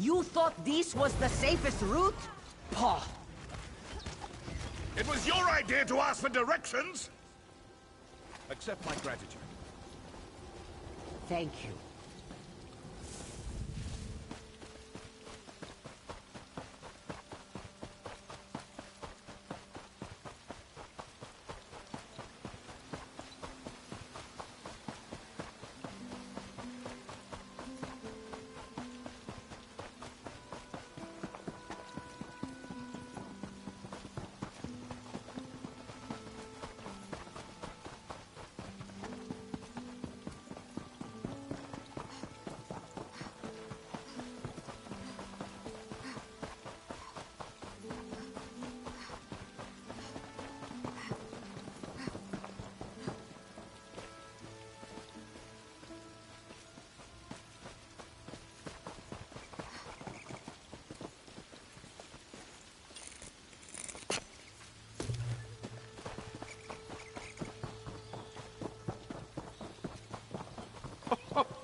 You thought this was the safest route? Paw. It was your idea to ask for directions! Accept my gratitude. Thank you.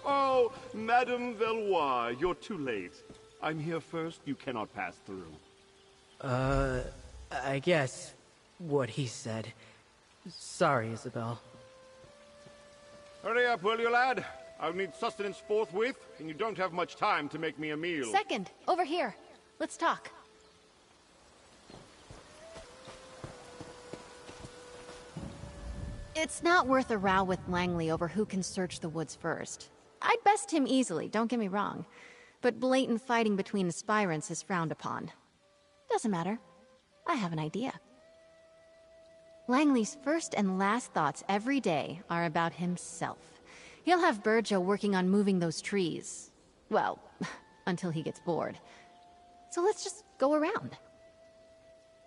Oh, Madame Valois, you're too late. I'm here first, you cannot pass through. I guess what he said. Sorry, Isabel. Hurry up, will you, lad? I'll need sustenance forthwith, and you don't have much time to make me a meal. Second, over here. Let's talk. It's not worth a row with Langley over who can search the woods first. I'd best him easily, don't get me wrong. But blatant fighting between aspirants is frowned upon. Doesn't matter. I have an idea. Langley's first and last thoughts every day are about himself. He'll have Burjo working on moving those trees. Well, until he gets bored. So let's just go around.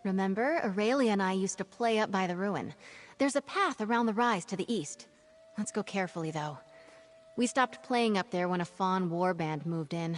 Remember, Aurelia and I used to play up by the ruin. There's a path around the rise to the east. Let's go carefully, though. We stopped playing up there when a Fawn warband moved in.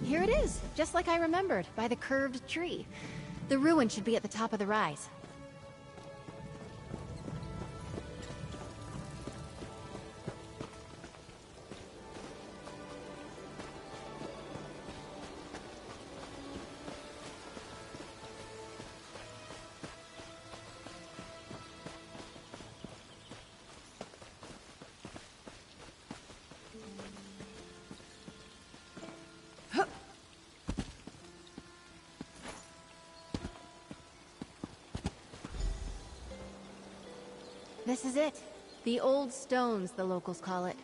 Here it is, just like I remembered, by the curved tree. The ruin should be at the top of the rise. This is it. The old stones, the locals call it.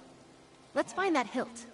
Let's find that hilt.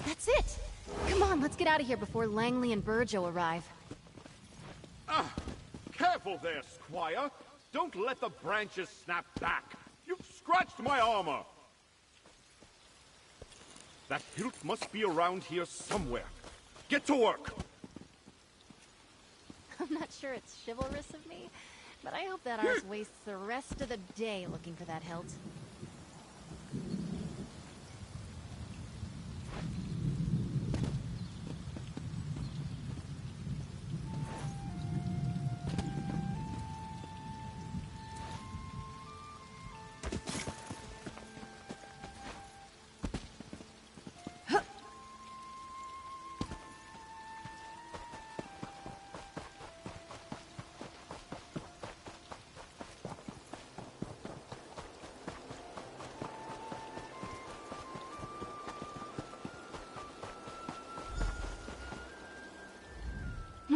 That's it! Come on, let's get out of here before Langley and Burjo arrive. Ah! Careful there, Squire! Don't let the branches snap back! You've scratched my armor! That hilt must be around here somewhere. Get to work! I'm not sure it's chivalrous of me, but I hope that ours wastes the rest of the day looking for that hilt.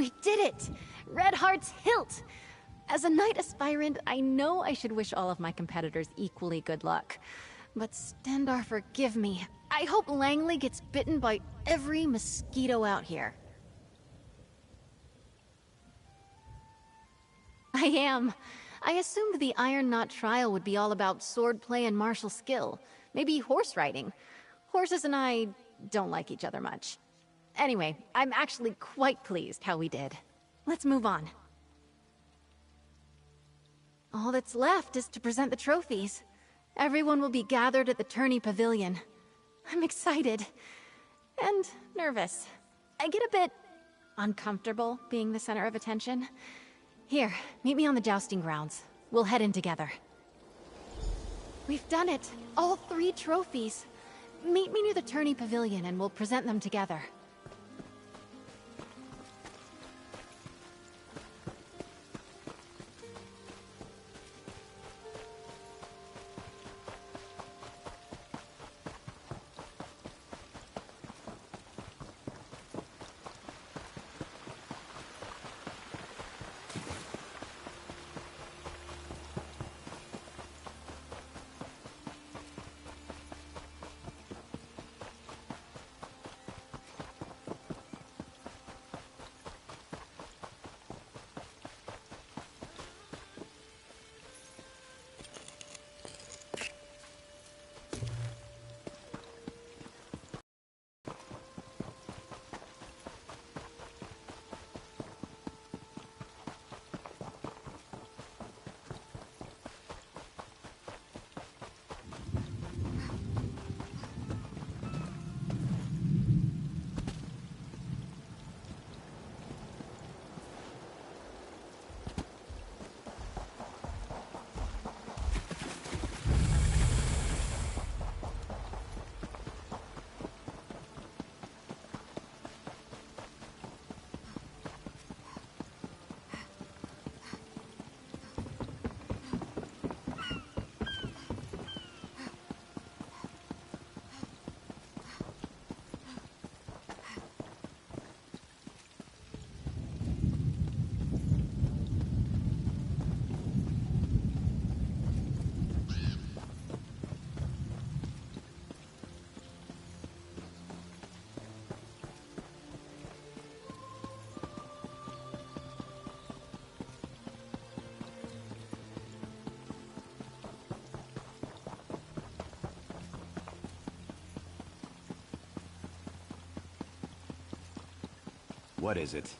We did it! Red Heart's hilt! As a knight aspirant, I know I should wish all of my competitors equally good luck. But Stendarr, forgive me. I hope Langley gets bitten by every mosquito out here. I am. I assumed the Iron Knot trial would be all about swordplay and martial skill. Maybe horse riding. Horses and I don't like each other much. Anyway, I'm actually quite pleased how we did. Let's move on. All that's left is to present the trophies. Everyone will be gathered at the tourney pavilion. I'm excited. And nervous. I get a bit uncomfortable being the center of attention. Here, meet me on the jousting grounds. We'll head in together. We've done it! All 3 trophies! Meet me near the tourney pavilion and we'll present them together. What is it?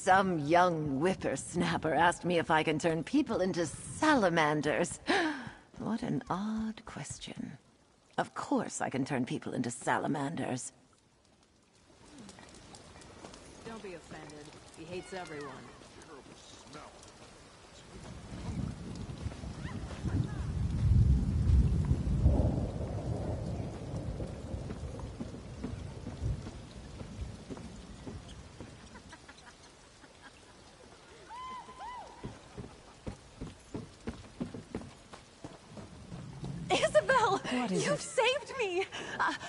Some young whippersnapper asked me if I can turn people into salamanders. What an odd question. Of course I can turn people into salamanders. Don't be offended. He hates everyone. Isabel! What is You've saved me!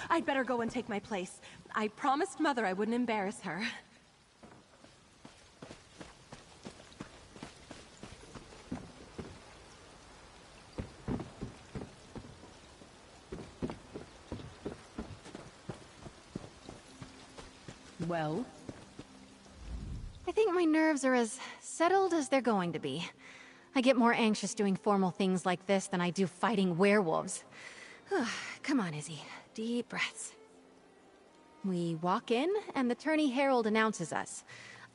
I'd better go and take my place. I promised Mother I wouldn't embarrass her. well? I think my nerves are as settled as they're going to be. I get more anxious doing formal things like this than I do fighting werewolves. Come on, Izzy. Deep breaths. We walk in, and the tourney herald announces us.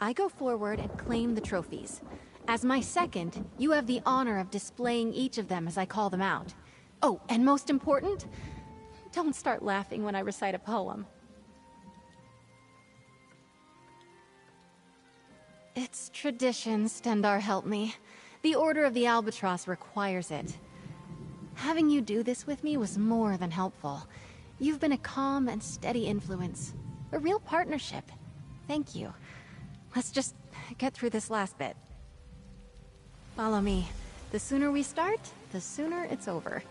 I go forward and claim the trophies. As my second, you have the honor of displaying each of them as I call them out. Oh, and most important, don't start laughing when I recite a poem. It's tradition, Stendar help me. The Order of the Albatross requires it. Having you do this with me was more than helpful. You've been a calm and steady influence. A real partnership. Thank you. Let's just get through this last bit. Follow me. The sooner we start, the sooner it's over.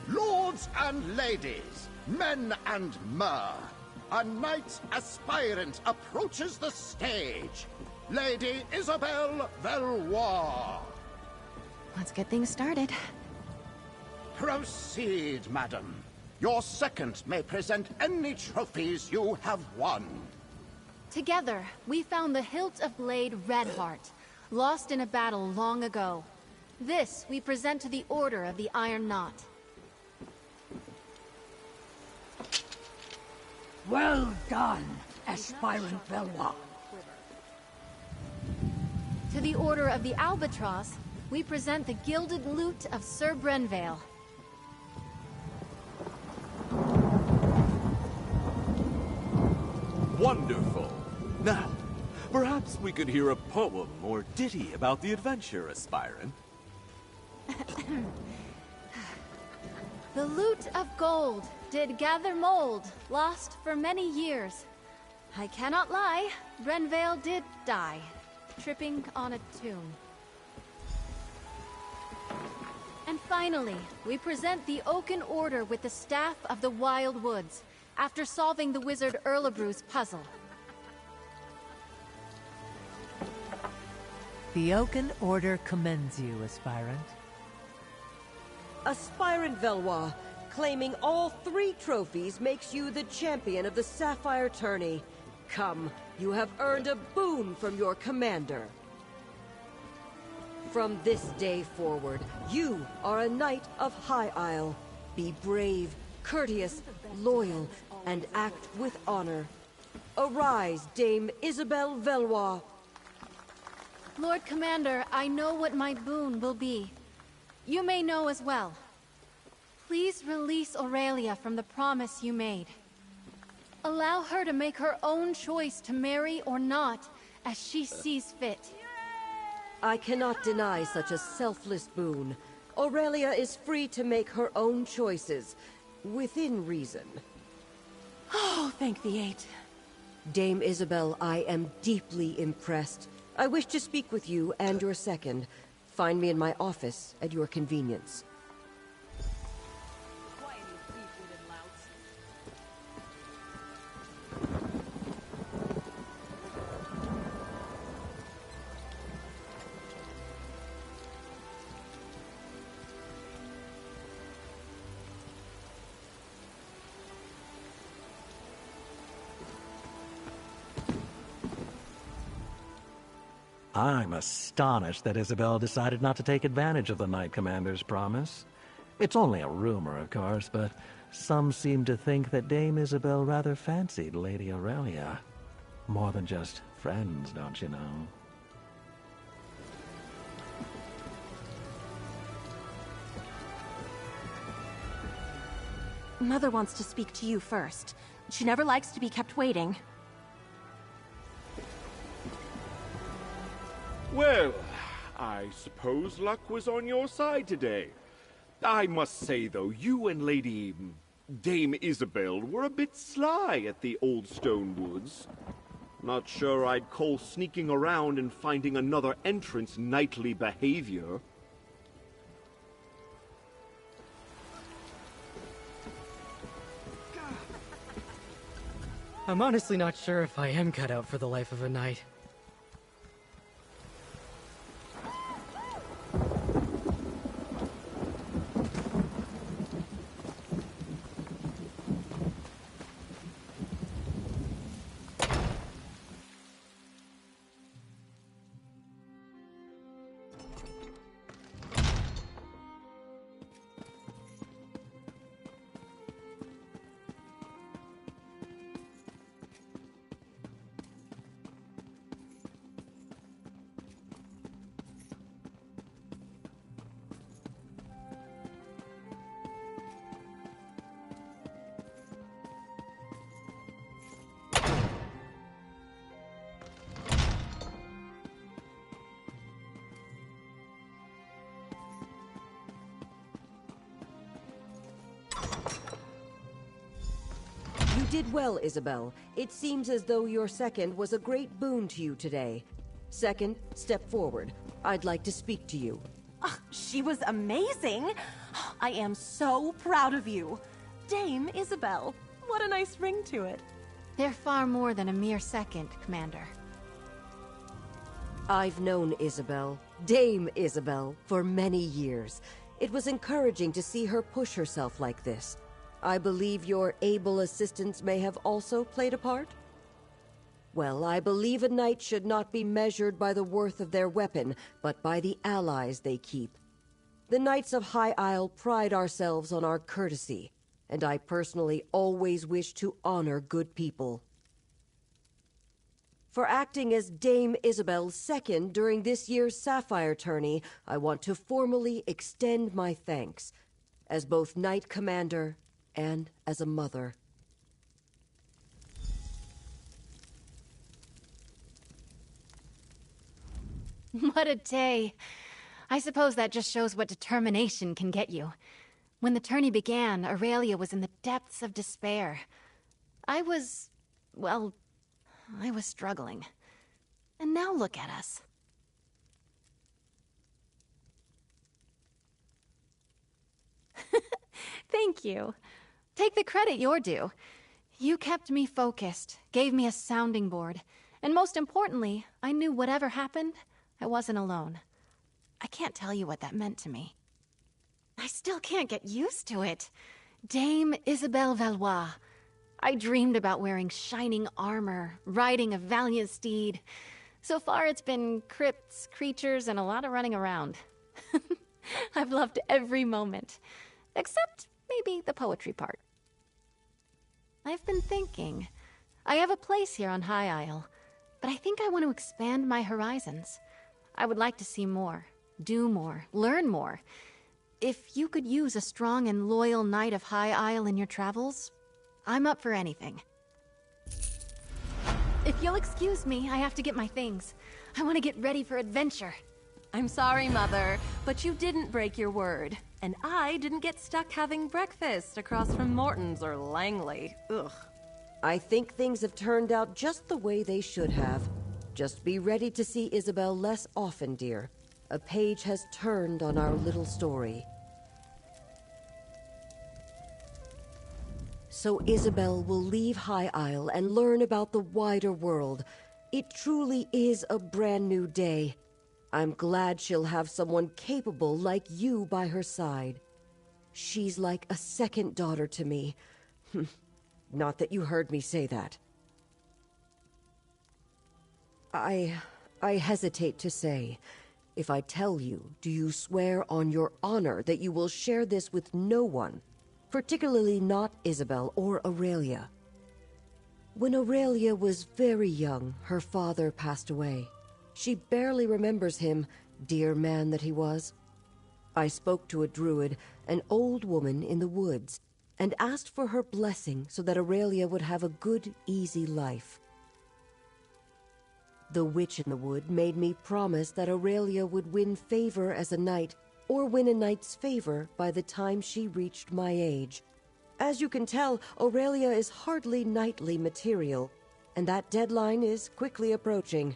Lords and ladies, men and mer, a knight aspirant approaches the stage. Lady Isabelle Valois. Let's get things started. Proceed, madam. Your second may present any trophies you have won. Together, we found the hilt of blade Redheart, lost in a battle long ago. This we present to the Order of the Iron Knot. Well done, aspirant Valois. To the Order of the Albatross, we present the gilded lute of Sir Brenvale. Wonderful. Now, perhaps we could hear a poem or ditty about the adventure, aspirant. The lute of gold did gather mold, lost for many years. I cannot lie, Brenvale did die, tripping on a tomb. And finally, we present the Oaken Order with the Staff of the Wild Woods, after solving the wizard Erlebru's puzzle. The Oaken Order commends you, aspirant. Aspirant Valois, claiming all 3 trophies makes you the champion of the Sapphire Tourney. Come, you have earned a boon from your commander. From this day forward, you are a knight of High Isle. Be brave, courteous, loyal, and act with honor. Arise, Dame Isabelle Valois. Lord Commander, I know what my boon will be. You may know as well. Please release Aurelia from the promise you made. Allow her to make her own choice to marry or not, as she sees fit. I cannot deny such a selfless boon. Aurelia is free to make her own choices, within reason. Oh, thank the 8. Dame Isabelle, I am deeply impressed. I wish to speak with you and your second. Find me in my office at your convenience. I'm astonished that Isabelle decided not to take advantage of the Knight Commander's promise. It's only a rumor, of course, but some seem to think that Dame Isabelle rather fancied Lady Aurelia. More than just friends, don't you know? Mother wants to speak to you first. She never likes to be kept waiting. Well, I suppose luck was on your side today. I must say, though, you and Lady Dame Isabelle were a bit sly at the Old Stone Woods. Not sure I'd call sneaking around and finding another entrance knightly behavior. I'm honestly not sure if I am cut out for the life of a knight. did well, Isabel. It seems as though your second was a great boon to you today. Second, step forward. I'd like to speak to you. Oh, she was amazing. I am so proud of you. Dame Isabel. What a nice ring to it. They're far more than a mere second, Commander. I've known Isabel, Dame Isabel, for many years. It was encouraging to see her push herself like this. I believe your able assistance may have also played a part? Well, I believe a knight should not be measured by the worth of their weapon, but by the allies they keep. The Knights of High Isle pride ourselves on our courtesy, and I personally always wish to honor good people. For acting as Dame Isabel's second during this year's Sapphire tourney, I want to formally extend my thanks, as both Knight Commander and as a mother. What a day. I suppose that just shows what determination can get you. When the tourney began, Aurelia was in the depths of despair. I was struggling. And now look at us. Thank you. Take the credit you're due. You kept me focused, gave me a sounding board, and most importantly, I knew whatever happened, I wasn't alone. I can't tell you what that meant to me. I still can't get used to it. Dame Isabelle Valois. I dreamed about wearing shining armor, riding a valiant steed. So far it's been crypts, creatures, and a lot of running around. I've loved every moment. Except maybe the poetry part. I've been thinking. I have a place here on High Isle, but I think I want to expand my horizons. I would like to see more, do more, learn more. If you could use a strong and loyal knight of High Isle in your travels, I'm up for anything. If you'll excuse me, I have to get my things. I want to get ready for adventure. I'm sorry, Mother, but you didn't break your word. And I didn't get stuck having breakfast across from Morton's or Langley. Ugh. I think things have turned out just the way they should have. Just be ready to see Isabel less often, dear. A page has turned on our little story. So Isabel will leave High Isle and learn about the wider world. It truly is a brand new day. I'm glad she'll have someone capable like you by her side. She's like a second daughter to me. Not that you heard me say that. I hesitate to say. If I tell you, do you swear on your honor that you will share this with no one? Particularly not Isabel or Aurelia. When Aurelia was very young, her father passed away. She barely remembers him, dear man that he was. I spoke to a druid, an old woman in the woods, and asked for her blessing so that Aurelia would have a good, easy life. The witch in the wood made me promise that Aurelia would win favor as a knight, or win a knight's favor by the time she reached my age. As you can tell, Aurelia is hardly knightly material, and that deadline is quickly approaching.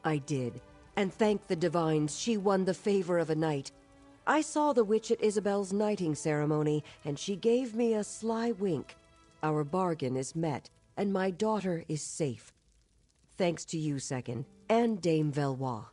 I did, and thank the divines she won the favor of a knight. I saw the witch at Isabel's knighting ceremony, and she gave me a sly wink. Our bargain is met, and my daughter is safe. Thanks to you, Second, and Dame Valois.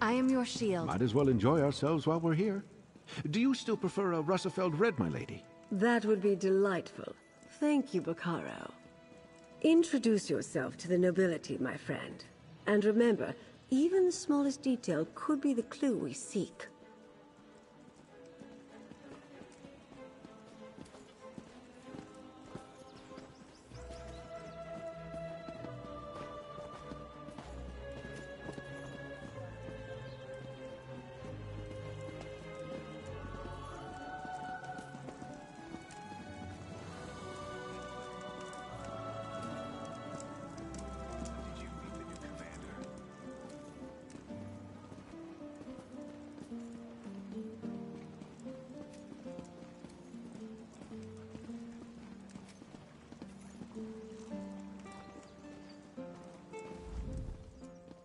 I am your shield. Might as well enjoy ourselves while we're here. Do you still prefer a Russafeld red, my lady? That would be delightful. Thank you, Bacaro. Introduce yourself to the nobility, my friend. And remember, even the smallest detail could be the clue we seek.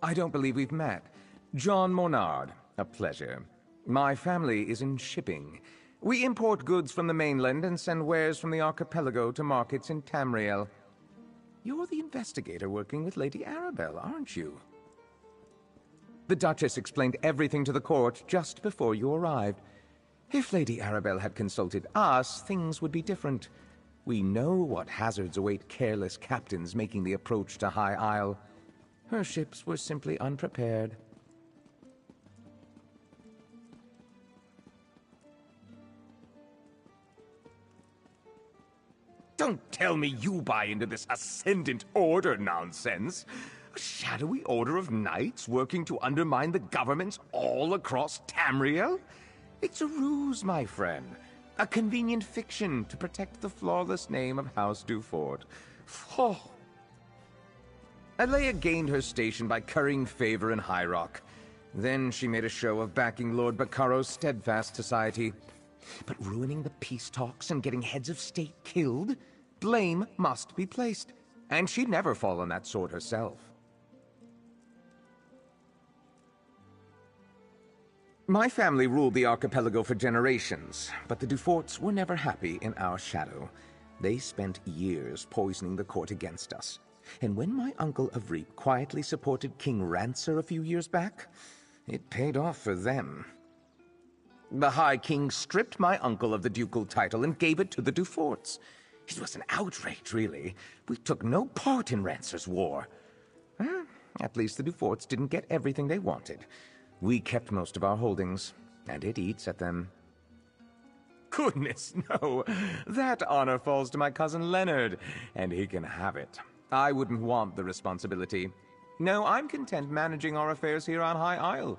I don't believe we've met. John Monard, a pleasure. My family is in shipping. We import goods from the mainland and send wares from the archipelago to markets in Tamriel. You're the investigator working with Lady Arabelle, aren't you? The Duchess explained everything to the court just before you arrived. If Lady Arabelle had consulted us, things would be different. We know what hazards await careless captains making the approach to High Isle. Her ships were simply unprepared. Don't tell me you buy into this Ascendant Order nonsense. A shadowy order of knights working to undermine the governments all across Tamriel? It's a ruse, my friend. A convenient fiction to protect the flawless name of House Dufort. Oh. Alea gained her station by currying favor in High Rock. Then she made a show of backing Lord Bacaro's steadfast society. But ruining the peace talks and getting heads of state killed? Blame must be placed. And she'd never fall on that sword herself. My family ruled the archipelago for generations, but the Duforts were never happy in our shadow. They spent years poisoning the court against us. And when my uncle Avreep quietly supported King Rancer a few years back, it paid off for them. The High King stripped my uncle of the ducal title and gave it to the Duforts. It was an outrage, really. We took no part in Rancer's war. At least the Duforts didn't get everything they wanted. We kept most of our holdings, and it eats at them. Goodness, no. That honor falls to my cousin Leonard, and he can have it. I wouldn't want the responsibility. No, I'm content managing our affairs here on High Isle.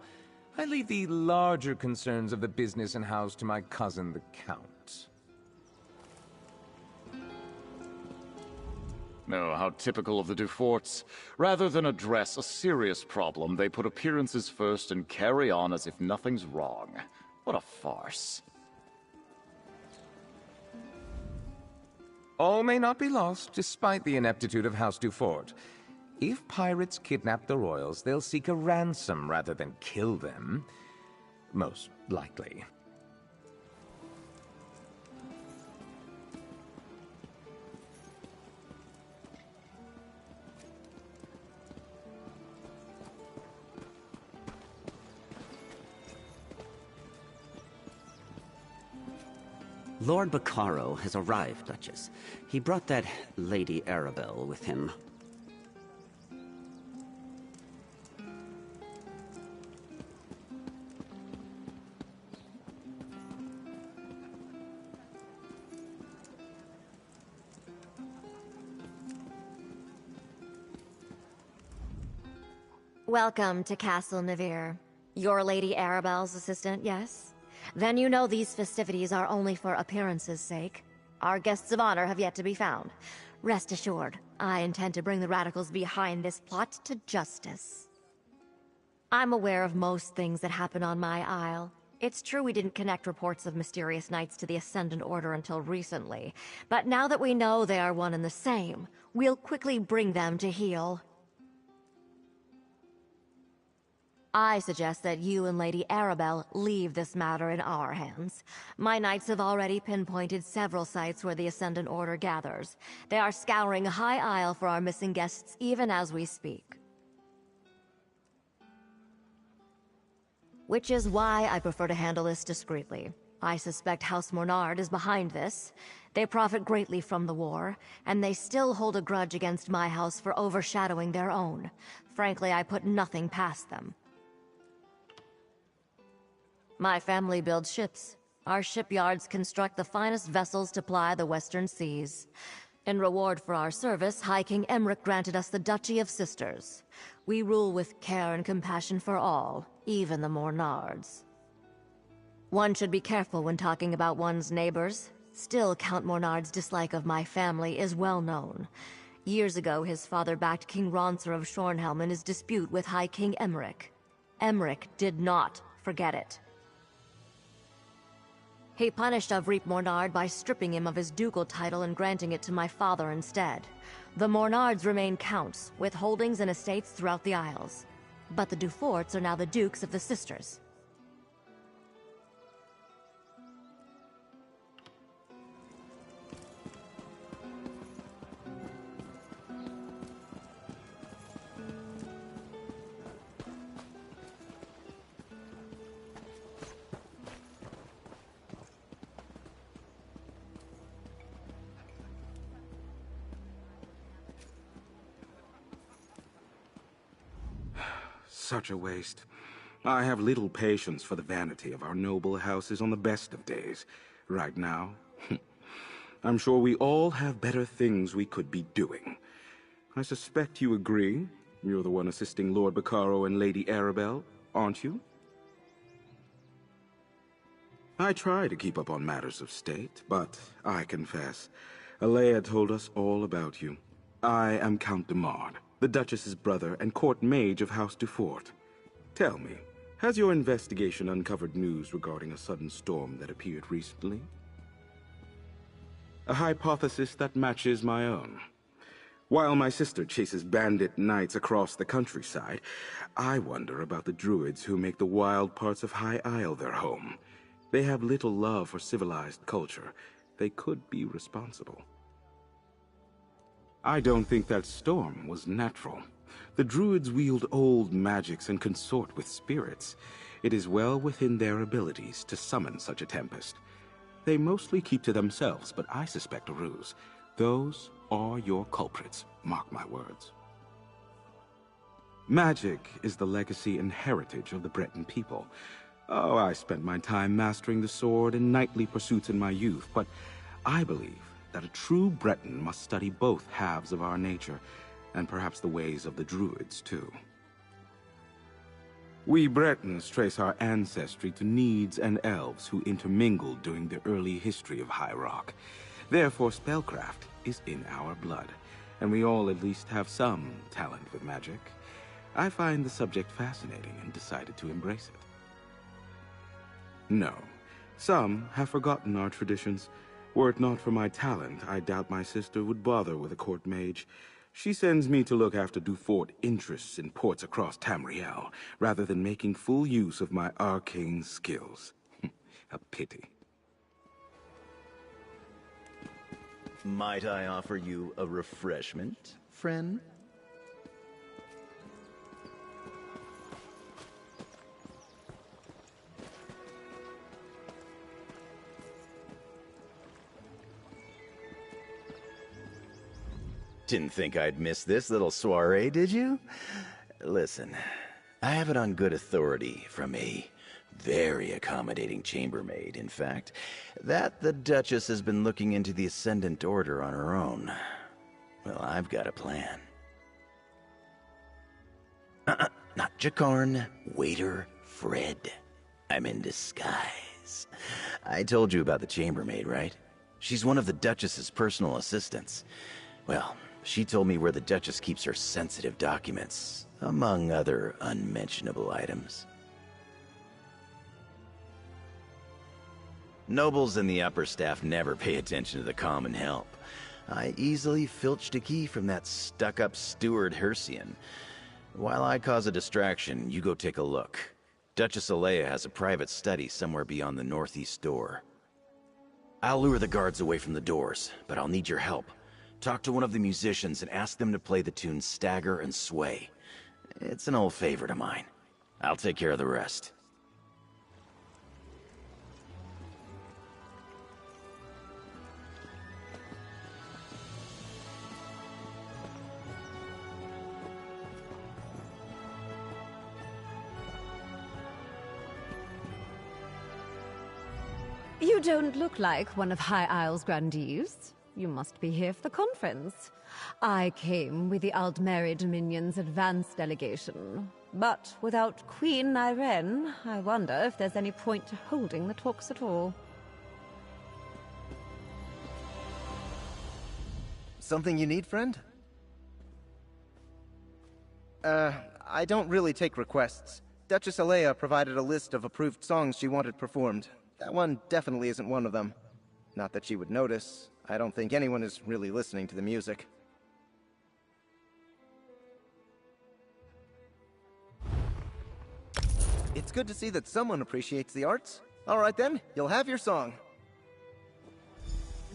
I leave the larger concerns of the business and house to my cousin, the Count. Oh, how typical of the Duforts. Rather than address a serious problem, they put appearances first and carry on as if nothing's wrong. What a farce. All may not be lost, despite the ineptitude of House Dufort. If pirates kidnap the royals, they'll seek a ransom rather than kill them. Most likely. Lord Bacaro has arrived, Duchess. He brought that Lady Arabelle with him. Welcome to Castle Navir. You're Lady Arabelle's assistant, yes? Then you know these festivities are only for appearances' sake. Our guests of honor have yet to be found. Rest assured, I intend to bring the radicals behind this plot to justice. I'm aware of most things that happen on my isle. It's true we didn't connect reports of mysterious knights to the Ascendant Order until recently, but now that we know they are one and the same, we'll quickly bring them to heel. I suggest that you and Lady Arabelle leave this matter in our hands. My knights have already pinpointed several sites where the Ascendant Order gathers. They are scouring High Isle for our missing guests even as we speak. Which is why I prefer to handle this discreetly. I suspect House Mornard is behind this. They profit greatly from the war, and they still hold a grudge against my house for overshadowing their own. Frankly, I put nothing past them. My family builds ships. Our shipyards construct the finest vessels to ply the western seas. In reward for our service, High King Emmerich granted us the Duchy of Sisters. We rule with care and compassion for all, even the Mornards. One should be careful when talking about one's neighbors. Still, Count Mornard's dislike of my family is well known. Years ago, his father backed King Ronser of Schornhelm in his dispute with High King Emmerich. Emmerich did not forget it. He punished Avric Mornard by stripping him of his ducal title and granting it to my father instead. The Mornards remain counts, with holdings and estates throughout the Isles. But the Duforts are now the Dukes of the Sisters. Such a waste. I have little patience for the vanity of our noble houses on the best of days. Right now, I'm sure we all have better things we could be doing. I suspect you agree. You're the one assisting Lord Bacaro and Lady Arabelle, aren't you? I try to keep up on matters of state, but I confess, Alea told us all about you. I am Count de Mard, the Duchess's brother and court mage of House Dufort. Tell me, has your investigation uncovered news regarding a sudden storm that appeared recently? A hypothesis that matches my own. While my sister chases bandit knights across the countryside, I wonder about the druids who make the wild parts of High Isle their home. They have little love for civilized culture. They could be responsible. I don't think that storm was natural. The druids wield old magics and consort with spirits. It is well within their abilities to summon such a tempest. They mostly keep to themselves, but I suspect a ruse. Those are your culprits, mark my words. Magic is the legacy and heritage of the Breton people. Oh, I spent my time mastering the sword and knightly pursuits in my youth, but I believe that a true Breton must study both halves of our nature, and perhaps the ways of the druids, too. We Bretons trace our ancestry to Needs and Elves who intermingled during the early history of High Rock. Therefore, spellcraft is in our blood, and we all at least have some talent with magic. I find the subject fascinating and decided to embrace it. No, some have forgotten our traditions. Were it not for my talent, I doubt my sister would bother with a court mage. She sends me to look after Dufort interests in ports across Tamriel, rather than making full use of my arcane skills. A pity. Might I offer you a refreshment, friend? Didn't think I'd miss this little soiree, did you? Listen, I have it on good authority from a very accommodating chambermaid, in fact, that the Duchess has been looking into the Ascendant Order on her own. Well, I've got a plan. Not Jakarn, waiter Fred. I'm in disguise. I told you about the chambermaid, right? She's one of the Duchess's personal assistants. Well, she told me where the Duchess keeps her sensitive documents, among other unmentionable items. Nobles and the upper staff never pay attention to the common help. I easily filched a key from that stuck-up steward Hercian. While I cause a distraction, you go take a look. Duchess Alea has a private study somewhere beyond the northeast door. I'll lure the guards away from the doors, but I'll need your help. Talk to one of the musicians and ask them to play the tune Stagger and Sway. It's an old favorite of mine. I'll take care of the rest. You don't look like one of High Isle's grandees. You must be here for the conference. I came with the Aldmeri Dominion's advance delegation. But without Queen Irene, I wonder if there's any point to holding the talks at all. Something you need, friend? I don't really take requests. Duchess Alea provided a list of approved songs she wanted performed. That one definitely isn't one of them. Not that she would notice. I don't think anyone is really listening to the music. It's good to see that someone appreciates the arts. All right then, you'll have your song.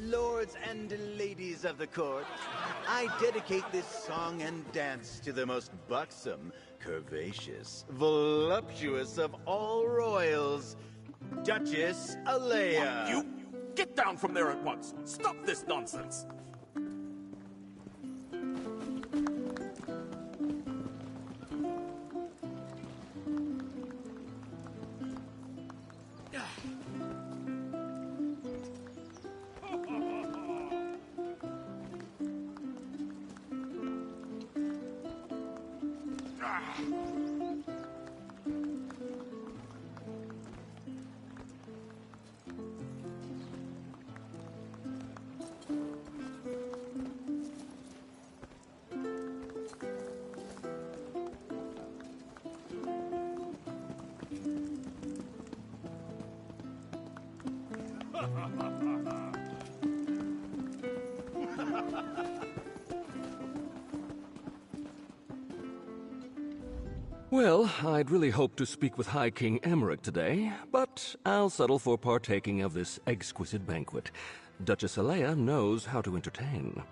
Lords and ladies of the court, I dedicate this song and dance to the most buxom, curvaceous, voluptuous of all royals, Duchess Alea. You! Get down from there at once! Stop this nonsense! Well, I'd really hoped to speak with High King Emmerich today, but I'll settle for partaking of this exquisite banquet. Duchess Alea knows how to entertain.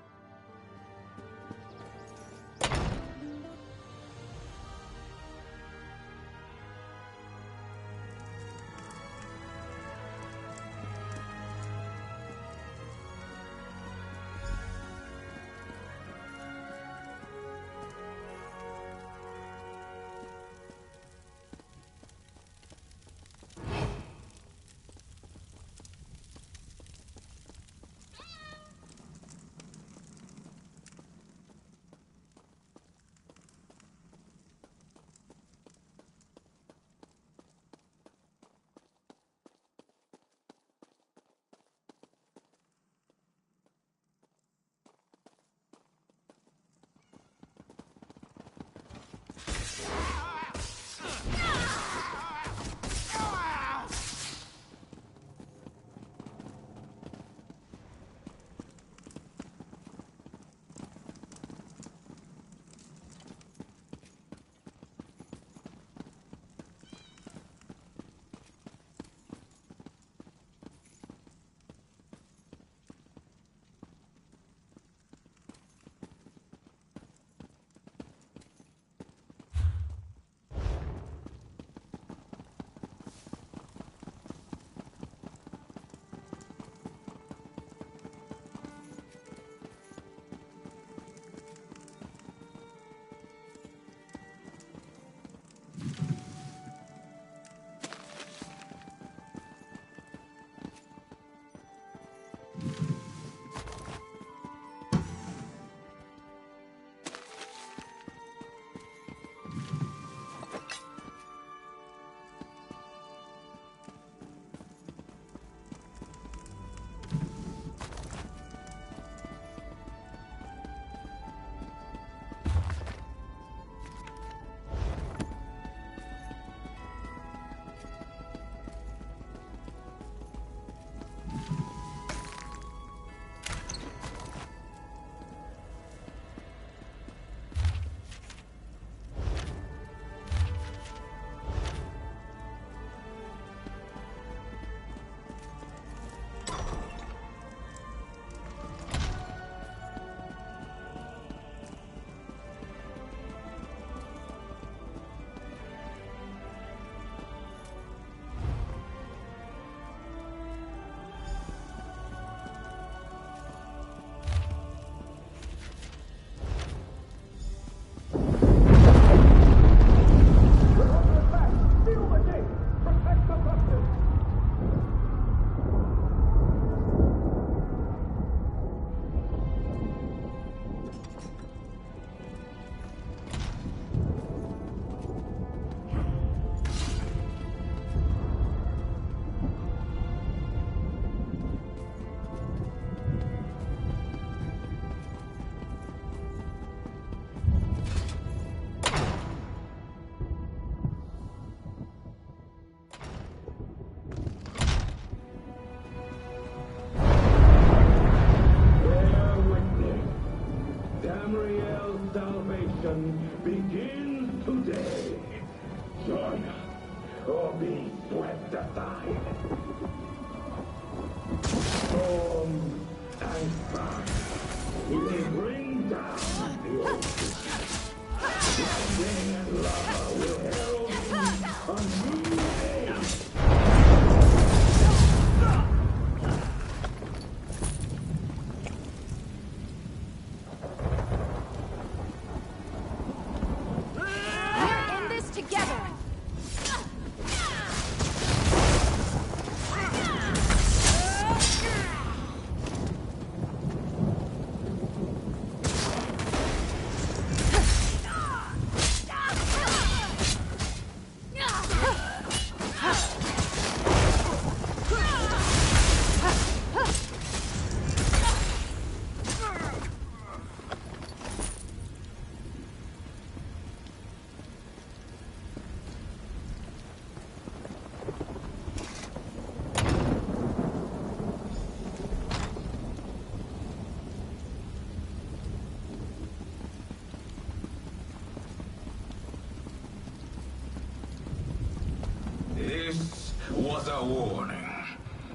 A warning.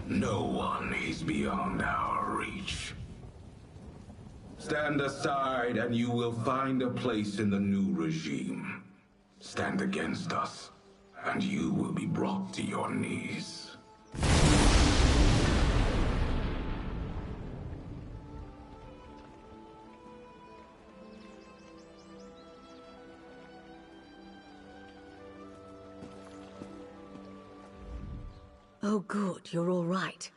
No one is beyond our reach. Stand aside and you will find a place in the new regime. Stand against us, and you will be brought to your knees. Oh good, you're all right.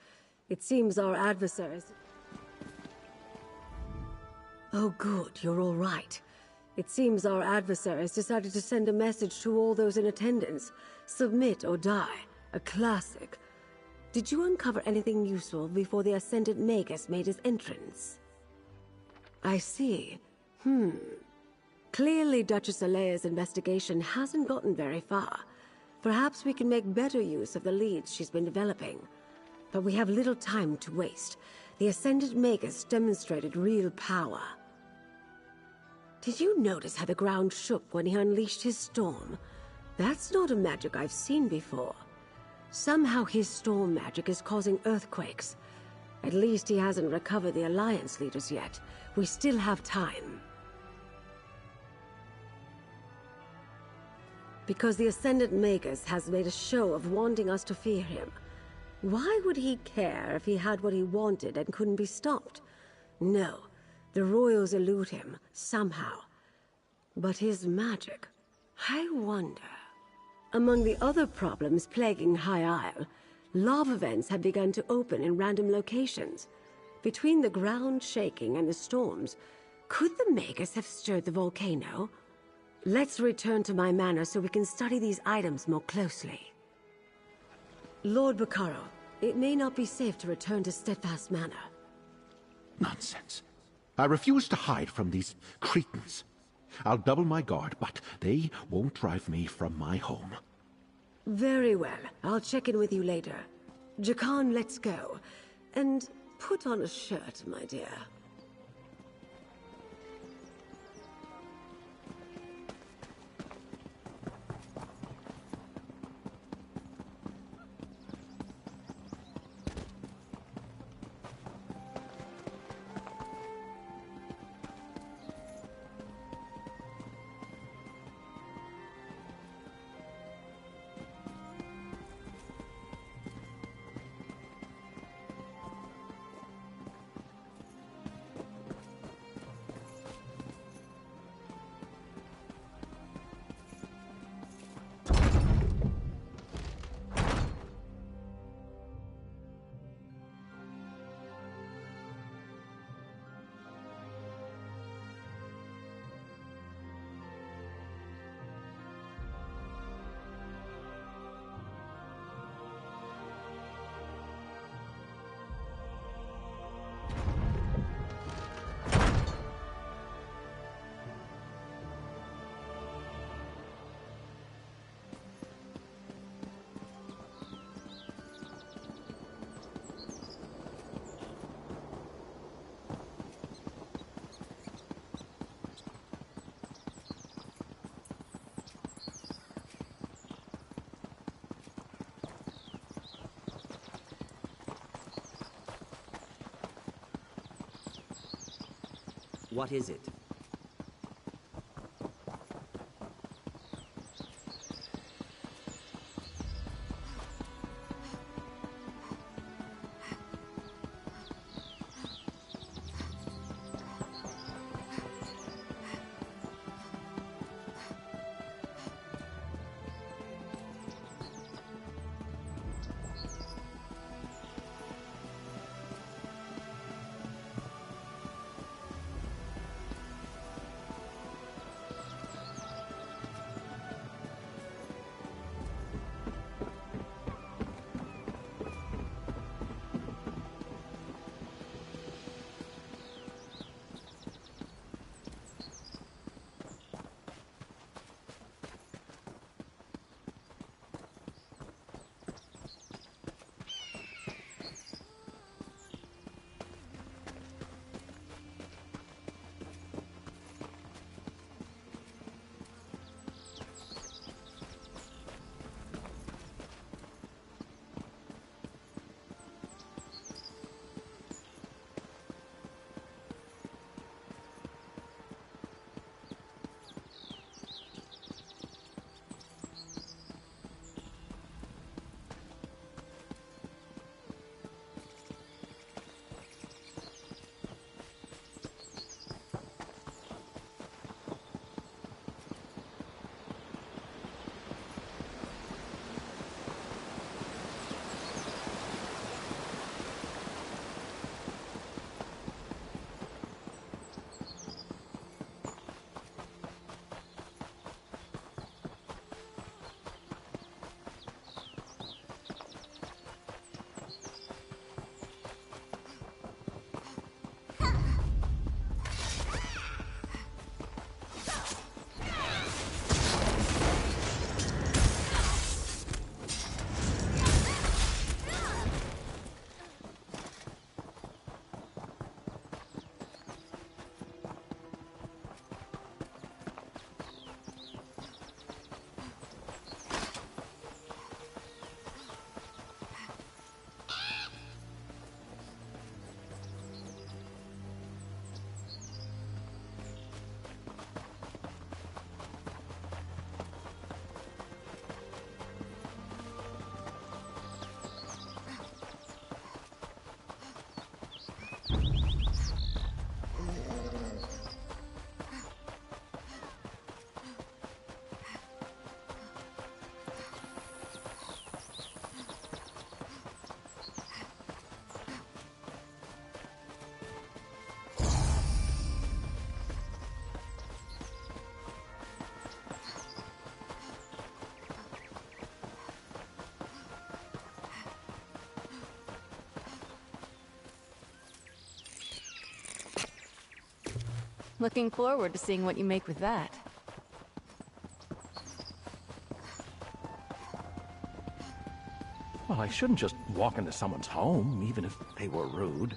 It seems our adversaries... Oh good, you're all right. It seems our adversaries decided to send a message to all those in attendance. Submit or die. A classic. Did you uncover anything useful before the Ascendant Magus made his entrance? I see. Clearly Duchess Alea's investigation hasn't gotten very far. Perhaps we can make better use of the leads she's been developing. But we have little time to waste. The Ascendant Magus demonstrated real power. Did you notice how the ground shook when he unleashed his storm? That's not a magic I've seen before. Somehow his storm magic is causing earthquakes. At least he hasn't recovered the Alliance leaders yet. We still have time. Because the Ascendant Magus has made a show of wanting us to fear him. Why would he care if he had what he wanted and couldn't be stopped? No. The royals elude him, somehow. But his magic... I wonder... Among the other problems plaguing High Isle, lava vents have begun to open in random locations. Between the ground shaking and the storms, could the Magus have stirred the volcano? Let's return to my manor so we can study these items more closely. Lord Bacaro, it may not be safe to return to Steadfast Manor. Nonsense. I refuse to hide from these cretins. I'll double my guard, but they won't drive me from my home. Very well. I'll check in with you later. Jakan, let's go. And put on a shirt, my dear. What is it? Looking forward to seeing what you make with that. Well, I shouldn't just walk into someone's home, even if they were rude.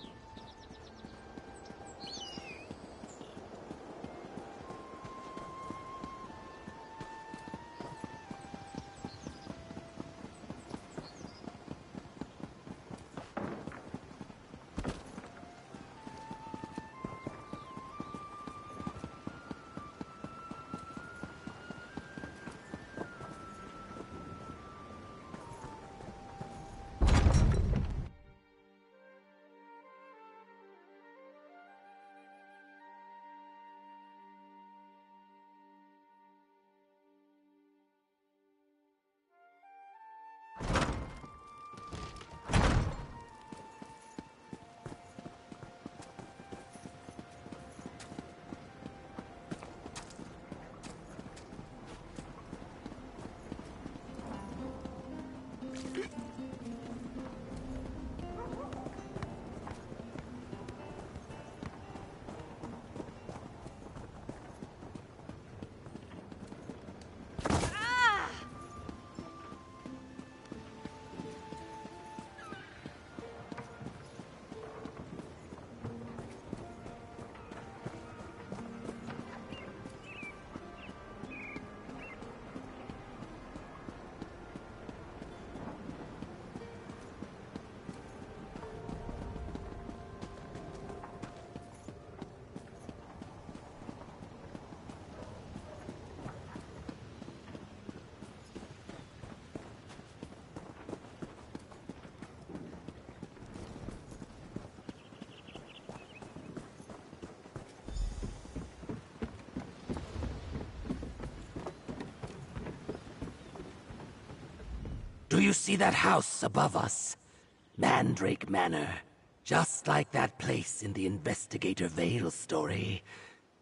Do you see that house above us? Mandrake Manor. Just like that place in the Investigator Vale story.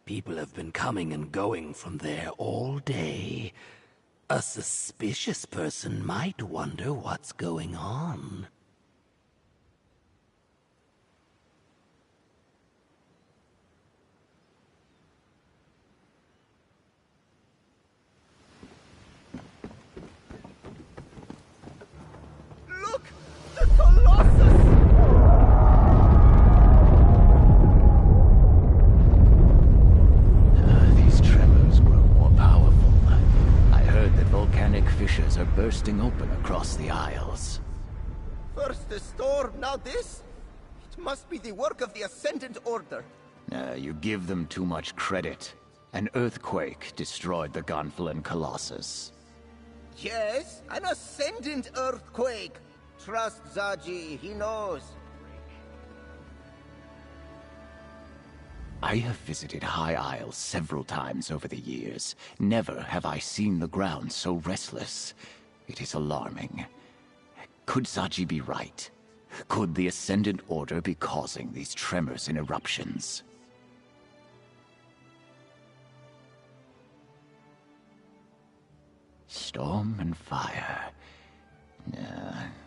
People have been coming and going from there all day. A suspicious person might wonder what's going on. Look! The Colossus! These tremors grow more powerful. I heard that volcanic fissures are bursting open across the Isles. First the storm, now this? It must be the work of the Ascendant Order. You give them too much credit. An earthquake destroyed the Gonfalon Colossus. Yes, an Ascendant Earthquake. Trust Zaji, he knows. I have visited High Isle several times over the years. Never have I seen the ground so restless. It is alarming. Could Zaji be right? Could the Ascendant Order be causing these tremors and eruptions? Storm and fire.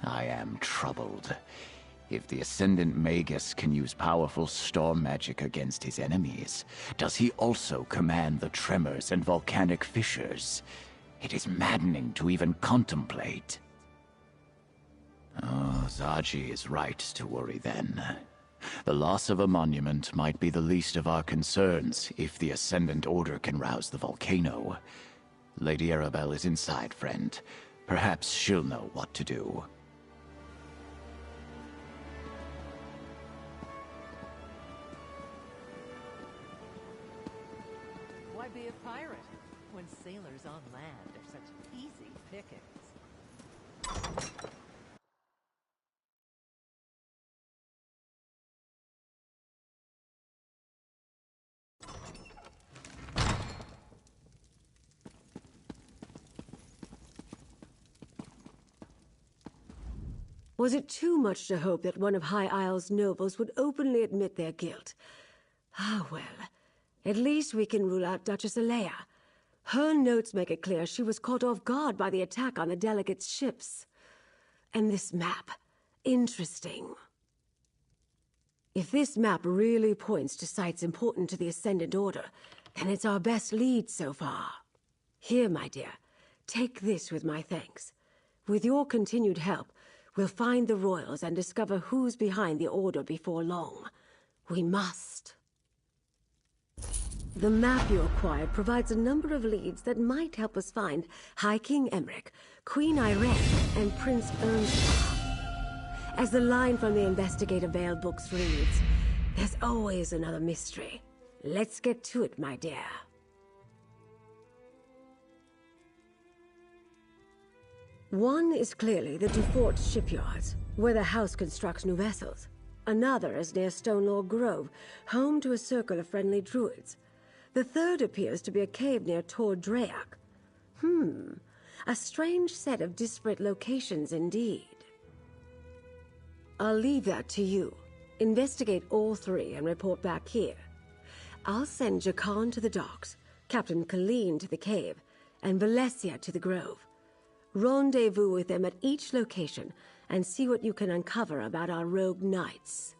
I am troubled. If the Ascendant Magus can use powerful storm magic against his enemies, does he also command the tremors and volcanic fissures? It is maddening to even contemplate. Oh, Zaji is right to worry then. The loss of a monument might be the least of our concerns if the Ascendant Order can rouse the volcano. Lady Arabelle is inside, friend. Perhaps she'll know what to do. Why be a pirate when sailors on land are such easy pickings? Was it too much to hope that one of High Isle's nobles would openly admit their guilt? Ah, well, at least we can rule out Duchess Alea. Her notes make it clear she was caught off guard by the attack on the delegates' ships. And this map. Interesting. If this map really points to sites important to the Ascendant Order, then it's our best lead so far. Here, my dear, take this with my thanks. With your continued help, we'll find the royals and discover who's behind the Order before long. We must. The map you acquired provides a number of leads that might help us find High King Emmerich, Queen Irene, and Prince Ernst. As the line from the Investigator Veil books reads, there's always another mystery. Let's get to it, my dear. One is clearly the Dufort shipyards, where the house constructs new vessels. Another is near Stonelaw Grove, home to a circle of friendly druids. The third appears to be a cave near Tor Dreak. A strange set of disparate locations indeed. I'll leave that to you. Investigate all three and report back here. I'll send Jakan to the docks, Captain Colleen to the cave, and Valencia to the grove. Rendezvous with them at each location and see what you can uncover about our rogue knights.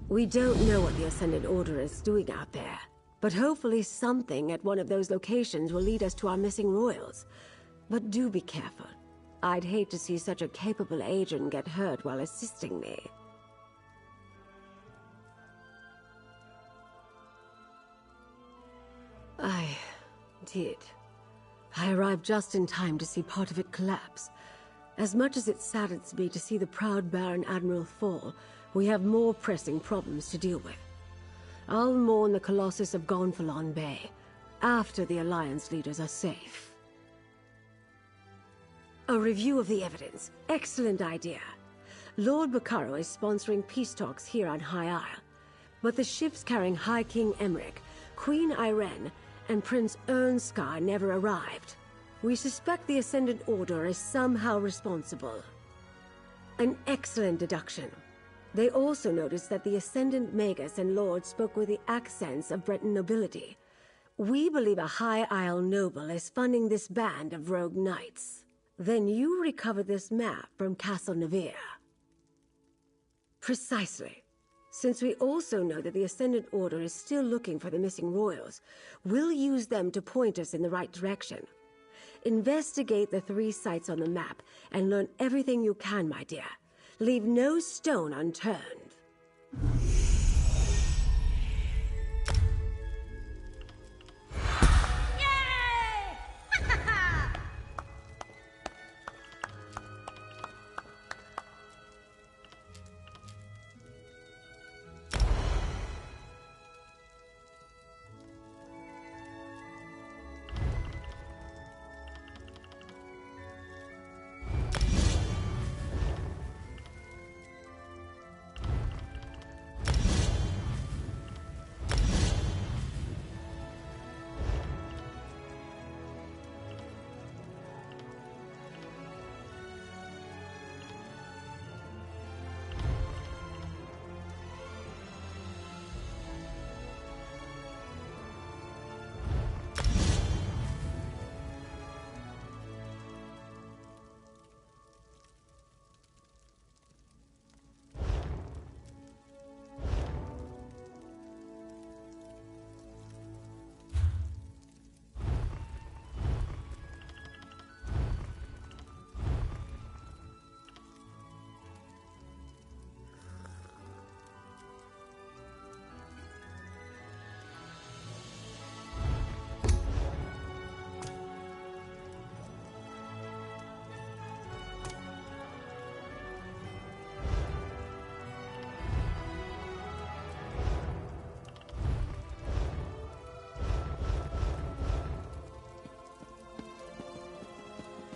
We don't know what the Ascendant Order is doing out there, but hopefully something at one of those locations will lead us to our missing royals. But do be careful. I'd hate to see such a capable agent get hurt while assisting me. I did. I arrived just in time to see part of it collapse. As much as it saddens me to see the proud Baron Admiral fall, we have more pressing problems to deal with. I'll mourn the Colossus of Gonfalon Bay, after the Alliance leaders are safe. A review of the evidence. Excellent idea. Lord Bacaro is sponsoring peace talks here on High Isle, but the ships carrying High King Emmerich, Queen Irene, and Prince Ernskar never arrived. We suspect the Ascendant Order is somehow responsible. An excellent deduction. They also noticed that the Ascendant Magus and Lords spoke with the accents of Breton nobility. We believe a High Isle noble is funding this band of rogue knights. Then you recovered this map from Castle Nevere. Precisely. Since we also know that the Ascendant Order is still looking for the missing royals, we'll use them to point us in the right direction. Investigate the 3 sites on the map and learn everything you can, my dear. Leave no stone unturned.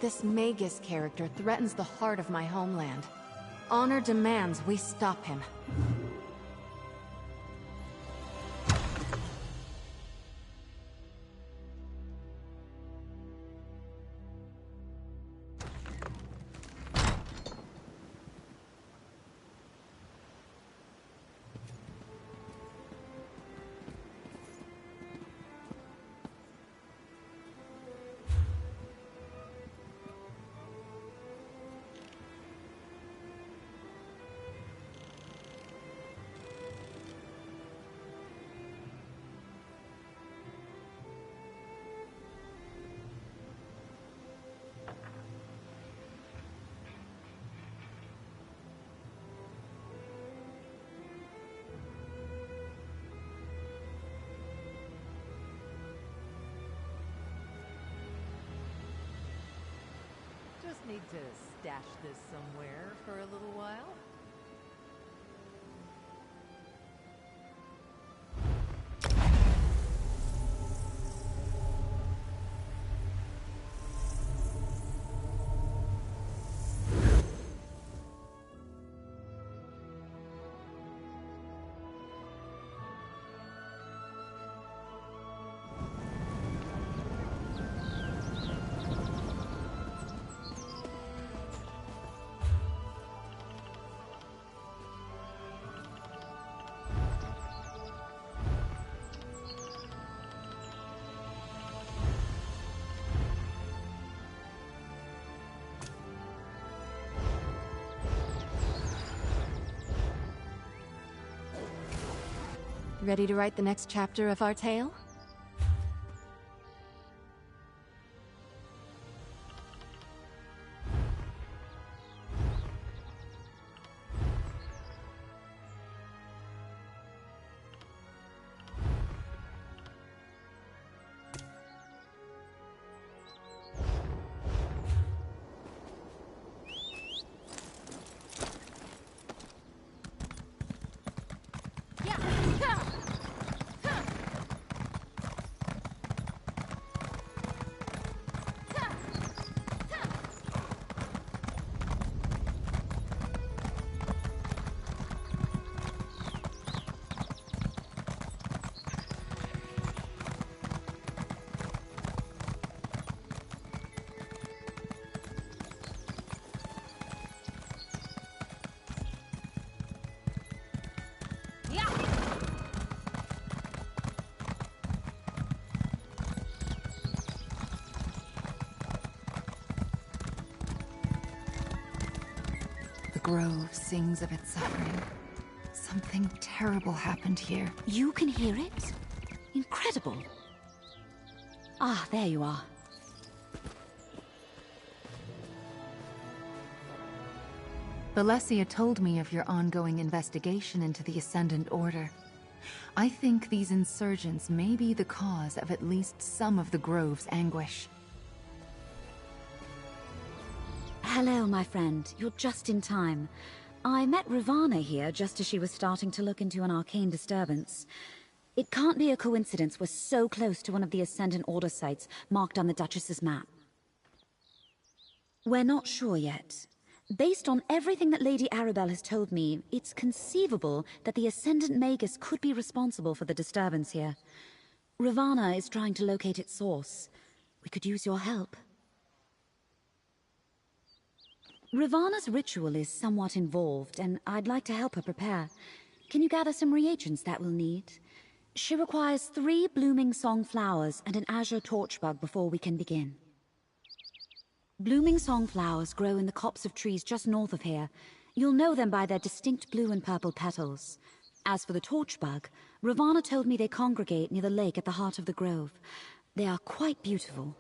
This Magus character threatens the heart of my homeland. Honor demands we stop him. Need to stash this somewhere for a little while? Ready to write the next chapter of our tale? The grove sings of its suffering. Something terrible happened here. You can hear it? Incredible. Ah, there you are. Valencia told me of your ongoing investigation into the Ascendant Order. I think these insurgents may be the cause of at least some of the Grove's anguish. Hello, my friend. You're just in time. I met Ravana here just as she was starting to look into an arcane disturbance. It can't be a coincidence we're so close to one of the Ascendant Order sites marked on the Duchess's map. We're not sure yet. Based on everything that Lady Arabelle has told me, it's conceivable that the Ascendant Magus could be responsible for the disturbance here. Ravana is trying to locate its source. We could use your help. Ravana's ritual is somewhat involved, and I'd like to help her prepare. Can you gather some reagents that we'll need? She requires 3 blooming song flowers and an azure torchbug before we can begin. Blooming song flowers grow in the copse of trees just north of here. You'll know them by their distinct blue and purple petals. As for the torchbug, Ravana told me they congregate near the lake at the heart of the grove. They are quite beautiful.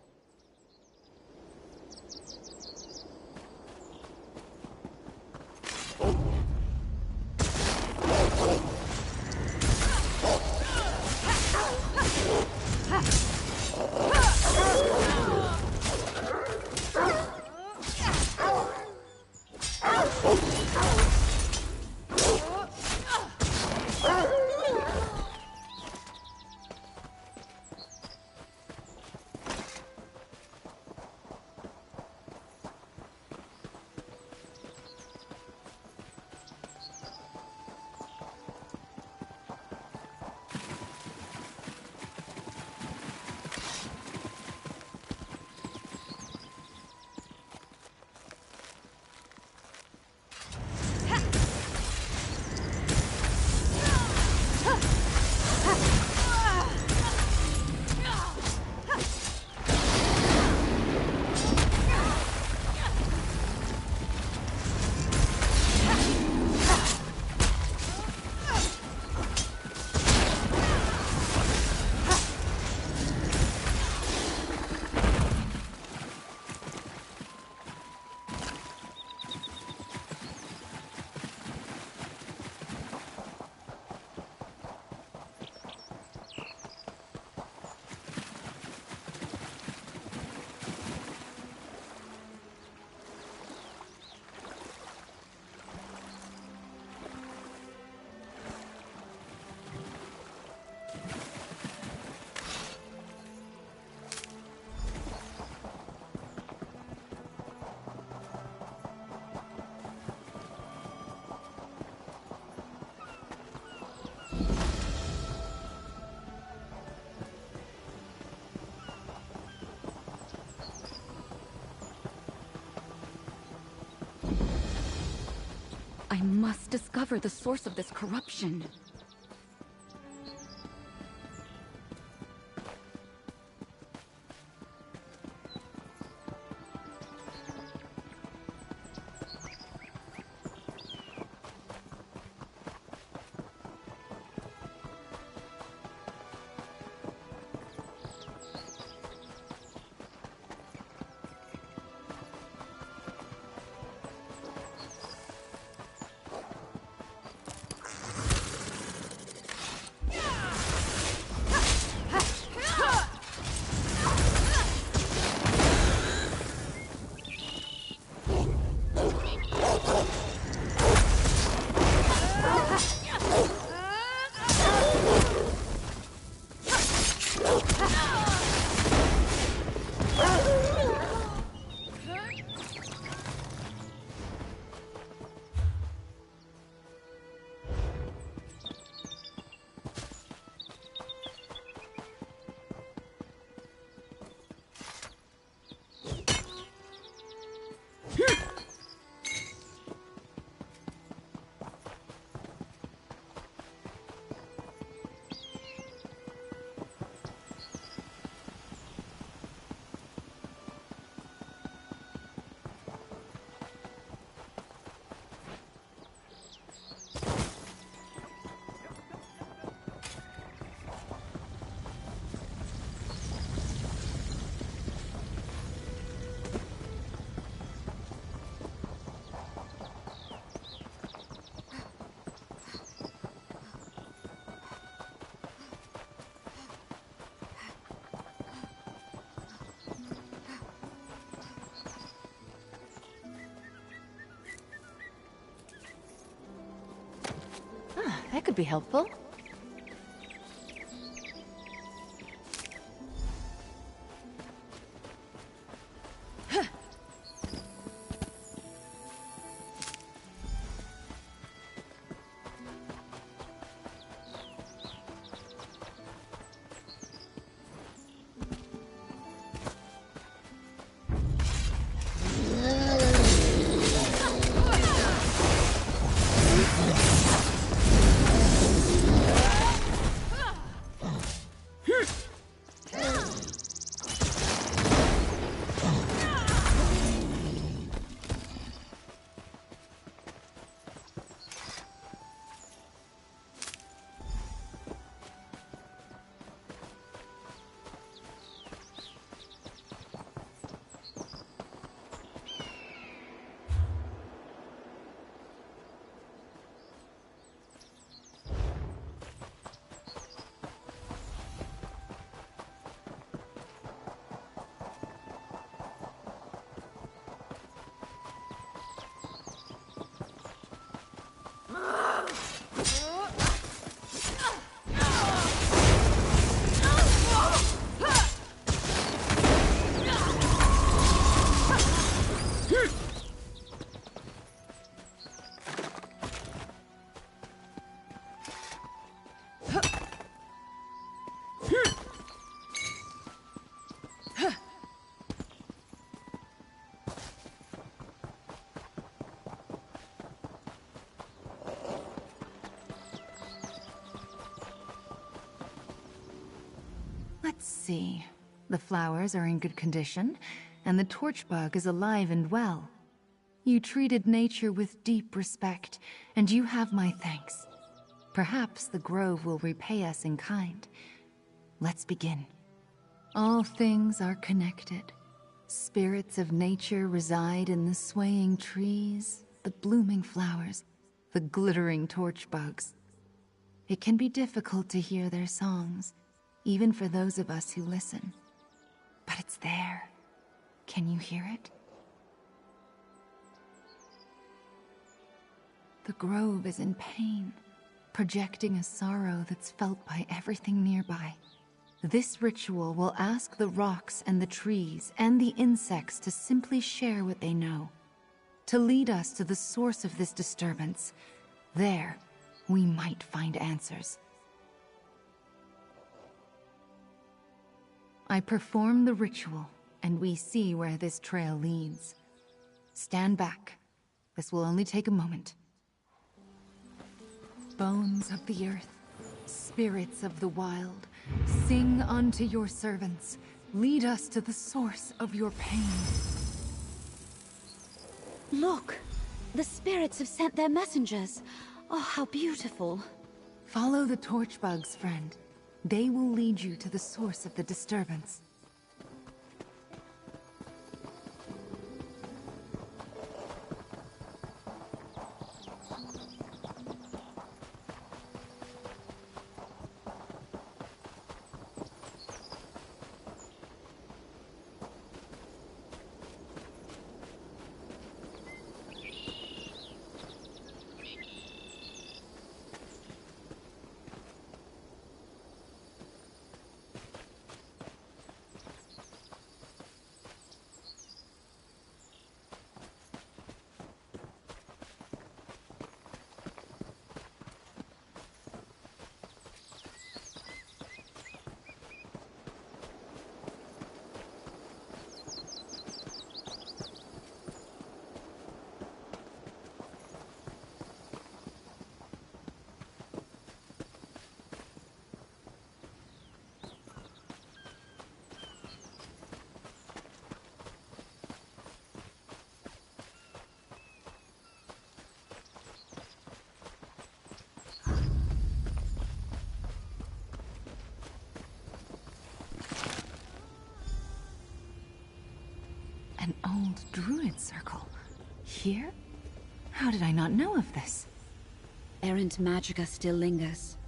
must discover the source of this corruption. That could be helpful. Let's see. The flowers are in good condition, and the torch bug is alive and well. You treated nature with deep respect, and you have my thanks. Perhaps the grove will repay us in kind. Let's begin. All things are connected. Spirits of nature reside in the swaying trees, the blooming flowers, the glittering torch bugs. It can be difficult to hear their songs, even for those of us who listen. But it's there. Can you hear it? The grove is in pain, projecting a sorrow that's felt by everything nearby. This ritual will ask the rocks and the trees and the insects to simply share what they know, to lead us to the source of this disturbance. There, we might find answers. I perform the ritual, and we see where this trail leads. Stand back. This will only take a moment. bones of the earth, spirits of the wild, sing unto your servants. Lead us to the source of your pain. Look! The spirits have sent their messengers. Oh, how beautiful. Follow the torch bugs, friend. They will lead you to the source of the disturbance. An old druid circle. Here? How did I not know of this? Errant magicka still lingers.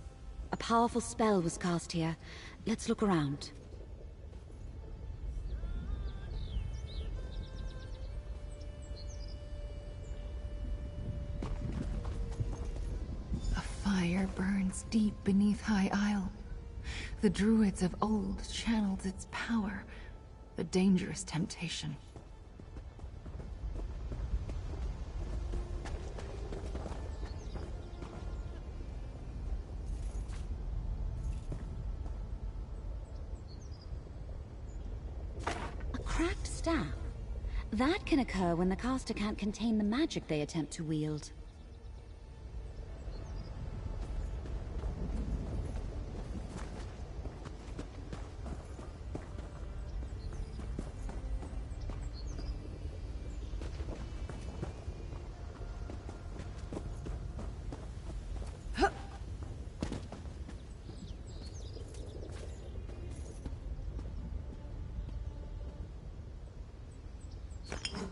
A powerful spell was cast here. Let's look around. A fire burns deep beneath High Isle. The druids of old channeled its power. A dangerous temptation. Cracked staff? That can occur when the caster can't contain the magic they attempt to wield.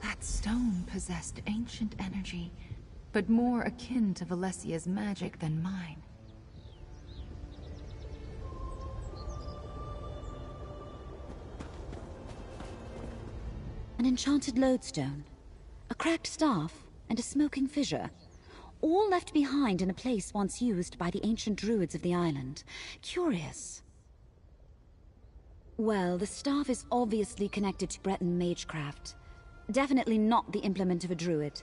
That stone possessed ancient energy, but more akin to Valerica's magic than mine. An enchanted lodestone, a cracked staff, and a smoking fissure. All left behind in a place once used by the ancient druids of the island. Curious. Well, the staff is obviously connected to Breton magecraft. Definitely not the implement of a druid.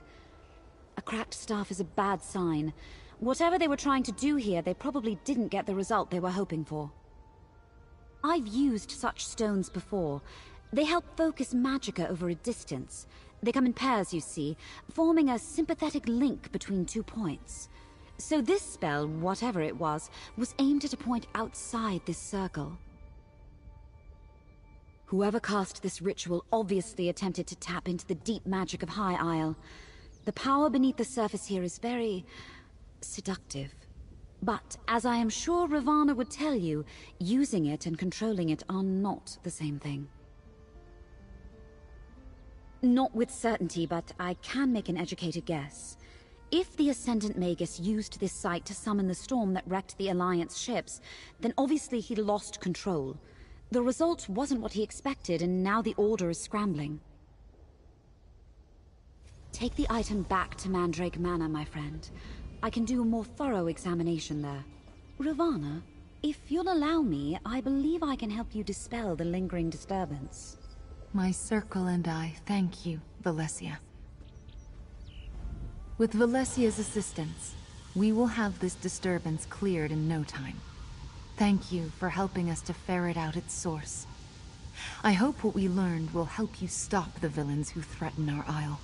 A cracked staff is a bad sign. Whatever they were trying to do here, they probably didn't get the result they were hoping for. I've used such stones before. They help focus magicka over a distance. They come in pairs, you see, forming a sympathetic link between 2 points. So this spell, whatever it was aimed at a point outside this circle. Whoever cast this ritual obviously attempted to tap into the deep magic of High Isle. The power beneath the surface here is very seductive. But, as I am sure Ravana would tell you, using it and controlling it are not the same thing. Not with certainty, but I can make an educated guess. If the Ascendant Magus used this site to summon the storm that wrecked the Alliance ships, then obviously he lost control. The result wasn't what he expected, and now the Order is scrambling. Take the item back to Mandrake Manor, my friend. I can do a more thorough examination there. Ravana, if you'll allow me, I believe I can help you dispel the lingering disturbance. My circle and I thank you, Valerica. With Valerica's assistance, we will have this disturbance cleared in no time. Thank you for helping us to ferret out its source. I hope what we learned will help you stop the villains who threaten our isle.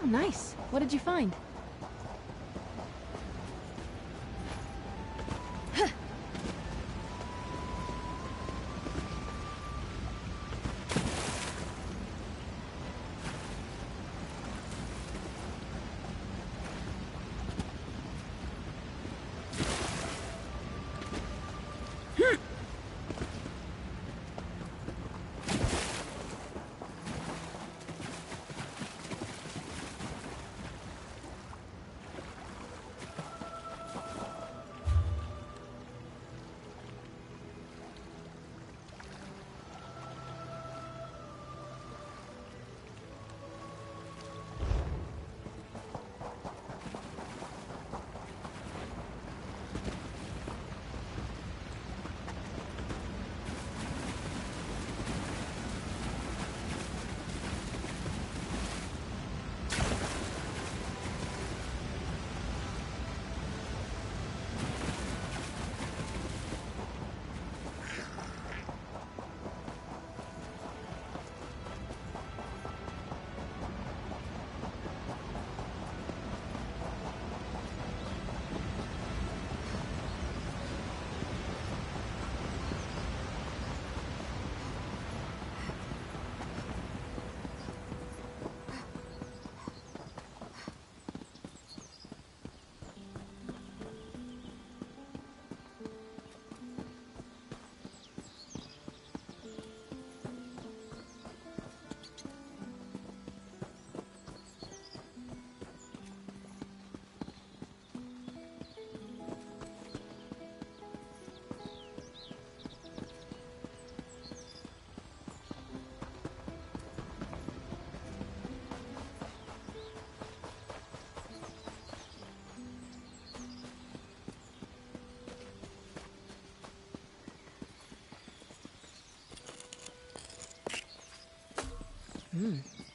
nice. What did you find?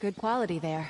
Good quality there.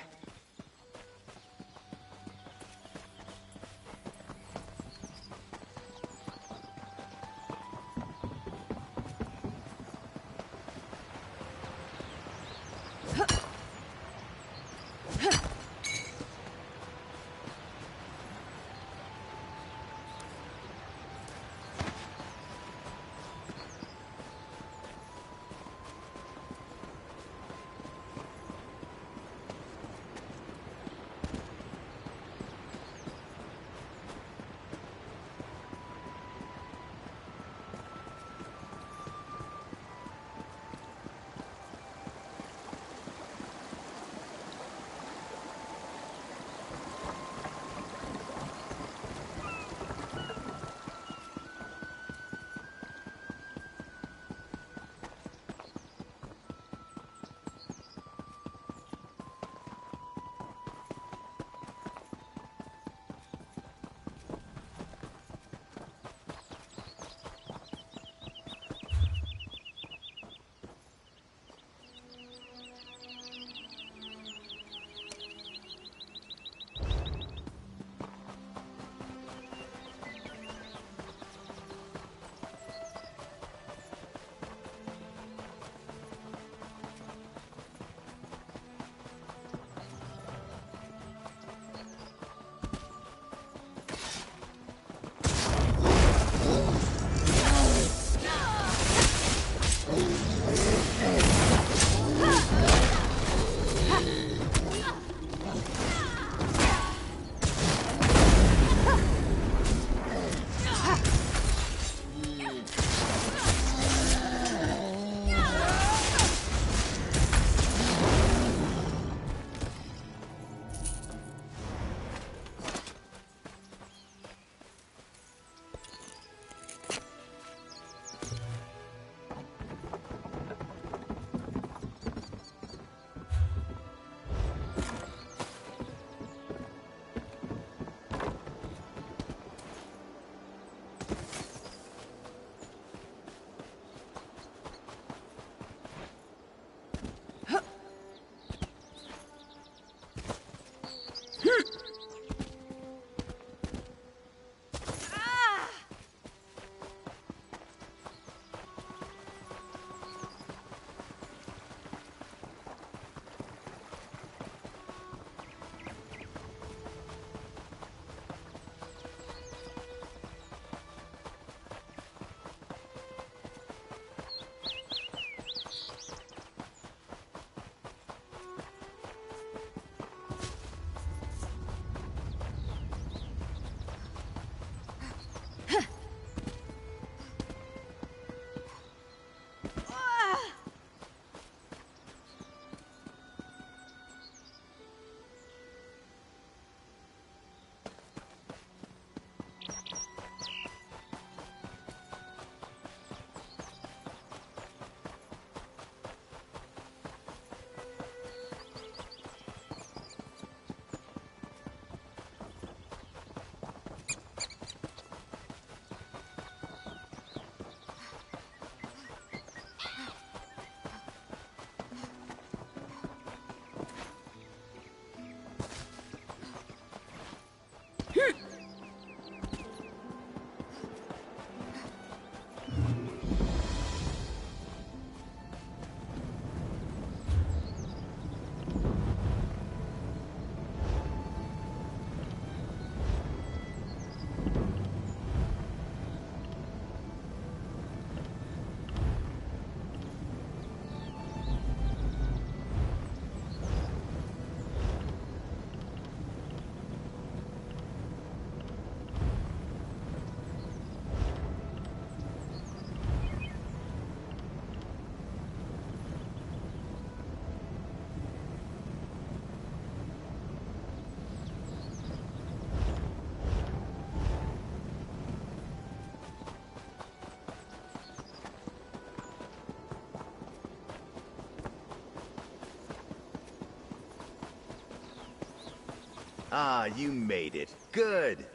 Ah, you made it. Good.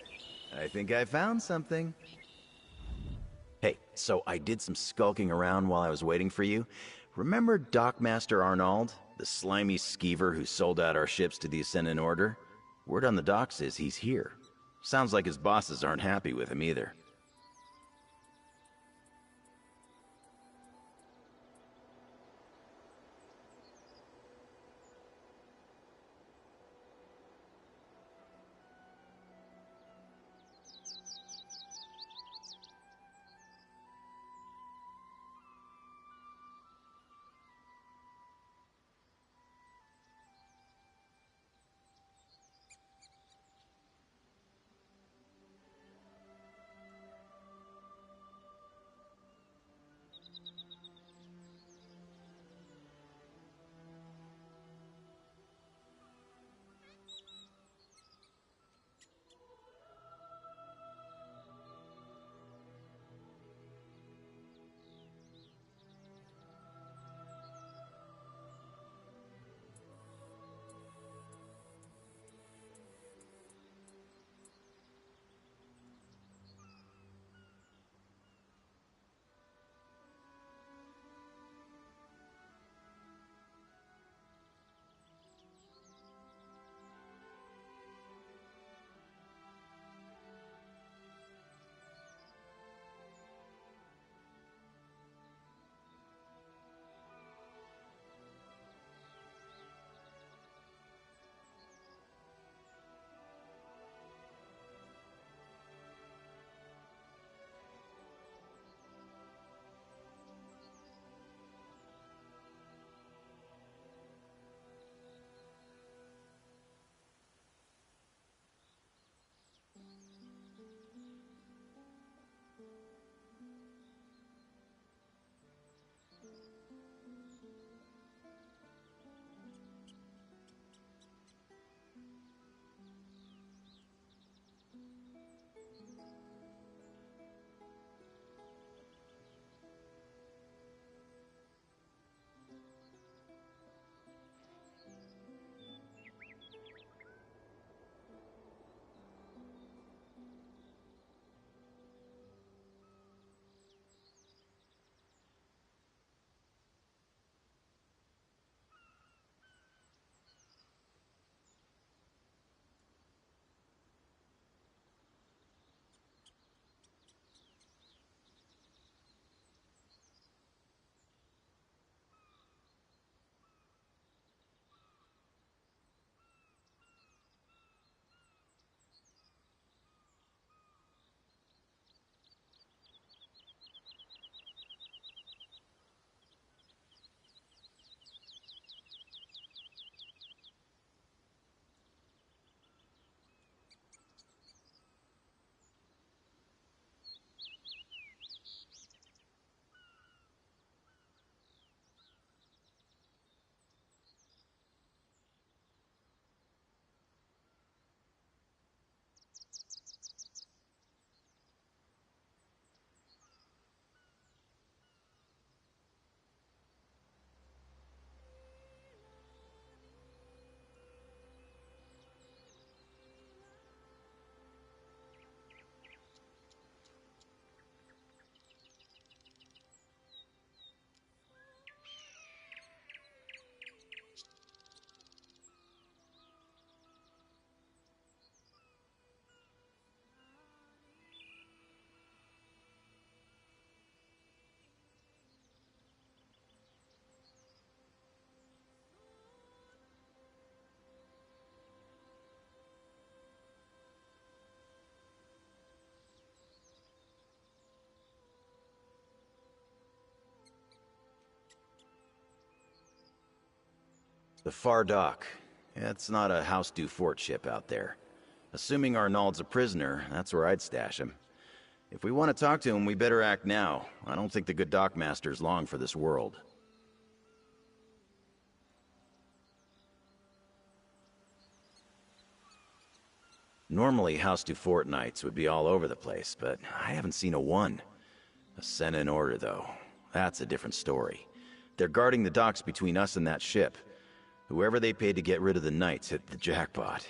I think I found something. Hey, so I did some skulking around while I was waiting for you. Remember Dockmaster Arnold, the slimy skeever who sold out our ships to the Ascendant Order? Word on the docks is he's here. Sounds like his bosses aren't happy with him either. The Far Dock. It's not a House du Fort ship out there. Assuming Arnold's a prisoner, that's where I'd stash him. If we want to talk to him, we better act now. I don't think the good dockmaster's long for this world. Normally, House du Fort nights would be all over the place, but I haven't seen a one. Ascendant Order, though. That's a different story. They're guarding the docks between us and that ship. Whoever they paid to get rid of the knights hit the jackpot.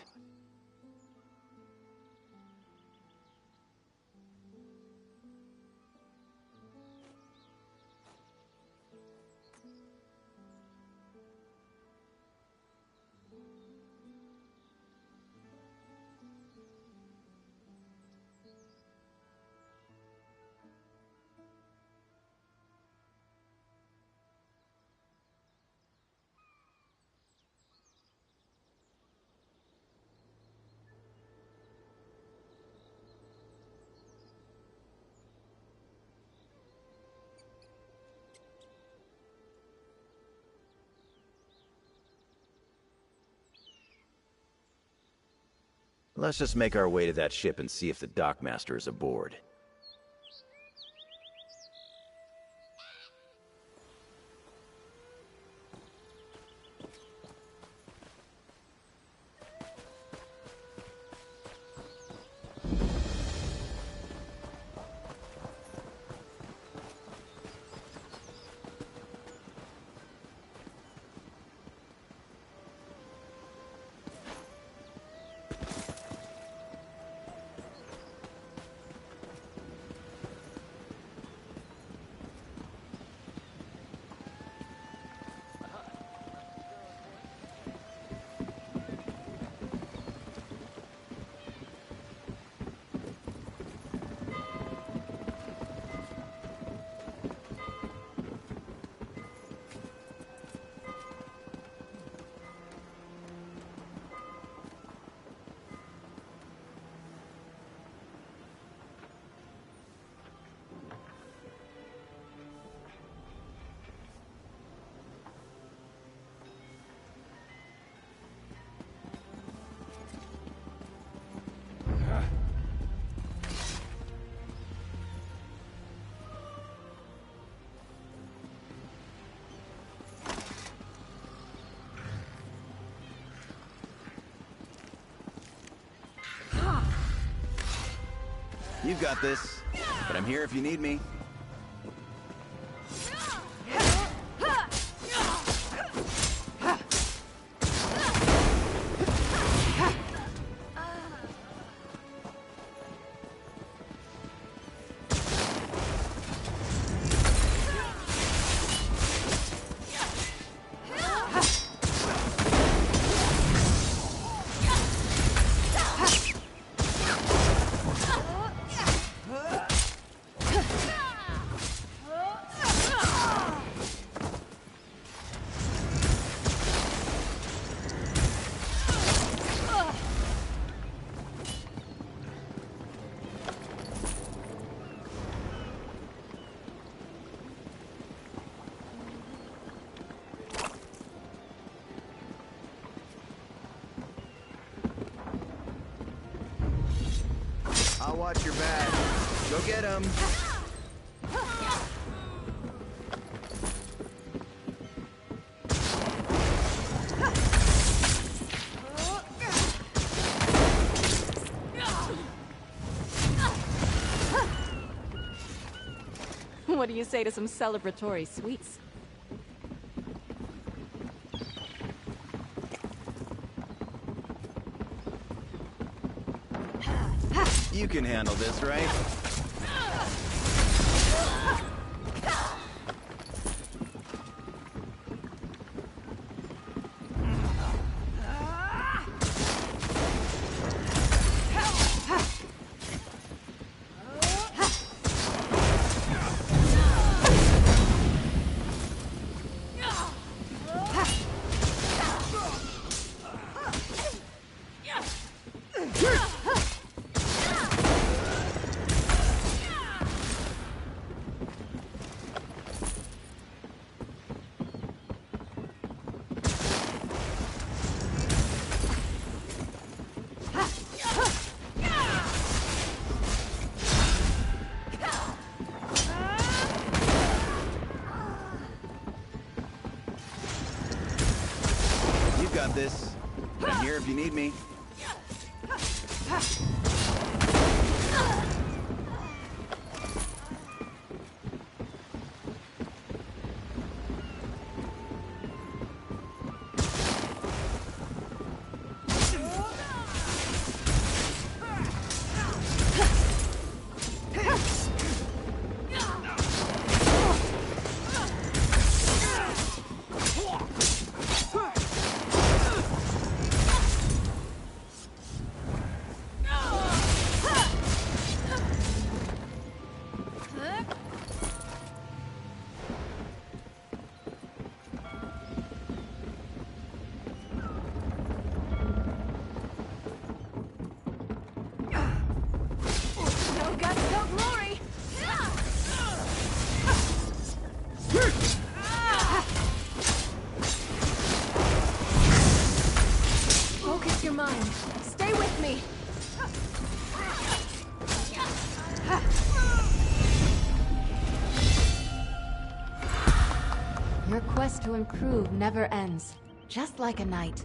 Let's just make our way to that ship and see if the dockmaster is aboard. You've got this, but I'm here if you need me. I'll watch your back. Go get him. What do you say to some celebratory sweets? You can handle this, right? Got this. I'm here if you need me. Your quest to improve never ends, just like a knight.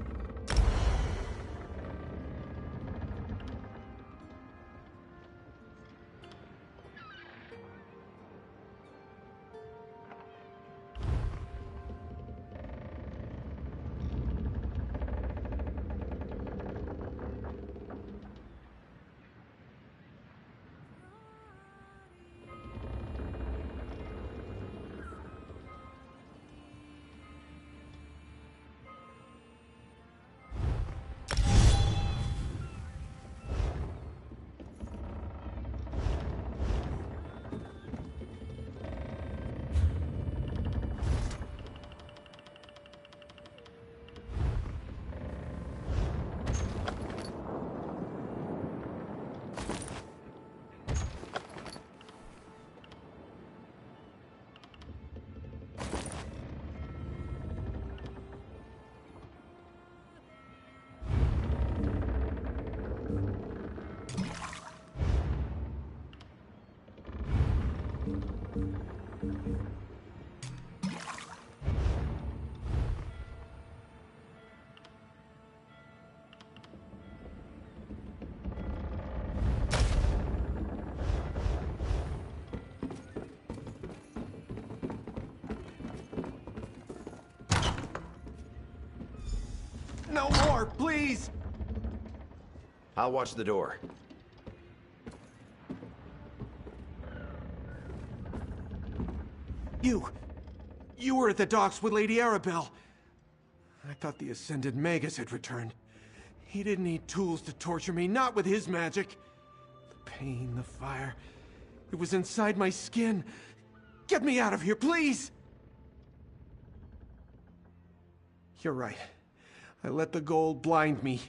No more, please! I'll watch the door. You were at the docks with Lady Arabelle. I thought the Ascended Magus had returned. He didn't need tools to torture me, not with his magic. The pain, the fire, it was inside my skin. Get me out of here, please! You're right. I let the gold blind me.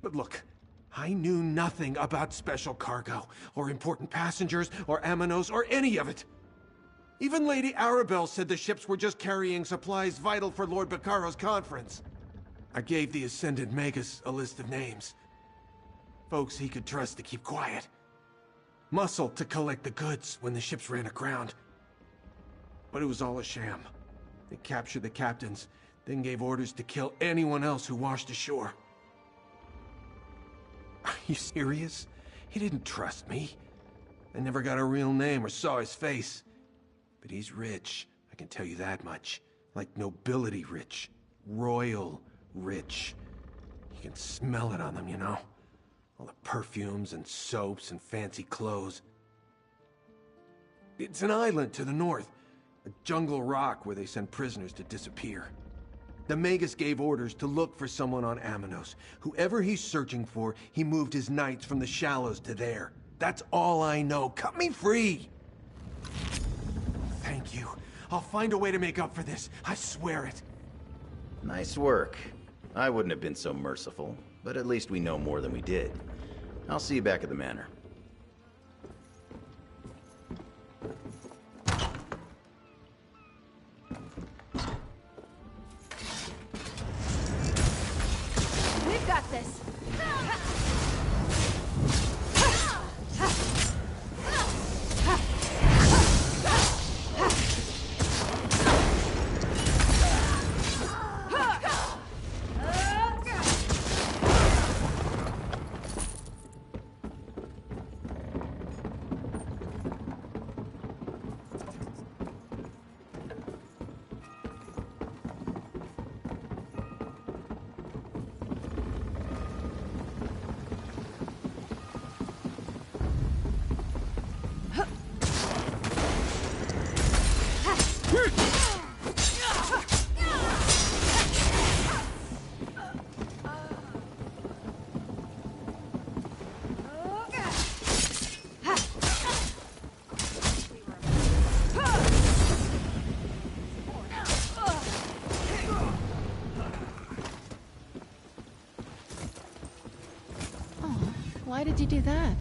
But look, I knew nothing about special cargo, or important passengers, or Amanos, or any of it. Even Lady Arabelle said the ships were just carrying supplies vital for Lord Baccaro's conference. I gave the Ascended Magus a list of names. Folks he could trust to keep quiet. Muscle to collect the goods when the ships ran aground. But it was all a sham. They captured the captains, then gave orders to kill anyone else who washed ashore. Are you serious? He didn't trust me. I never got a real name or saw his face. But he's rich, I can tell you that much. Like nobility rich. Royal rich. You can smell it on them, you know? All the perfumes and soaps and fancy clothes. It's an island to the north. A jungle rock where they send prisoners to disappear. The Magus gave orders to look for someone on Amanos. Whoever he's searching for, he moved his knights from the shallows to there. That's all I know. Cut me free! Thank you. I'll find a way to make up for this. I swear it. Nice work. I wouldn't have been so merciful, but at least we know more than we did. I'll see you back at the manor. We've got this. Why did you do that?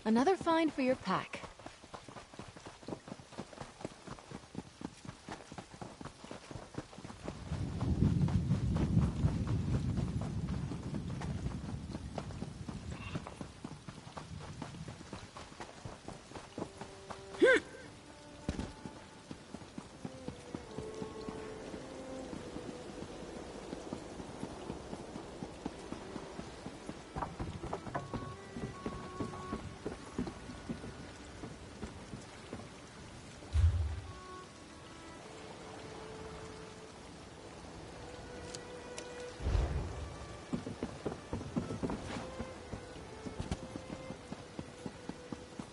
Another find for your pack.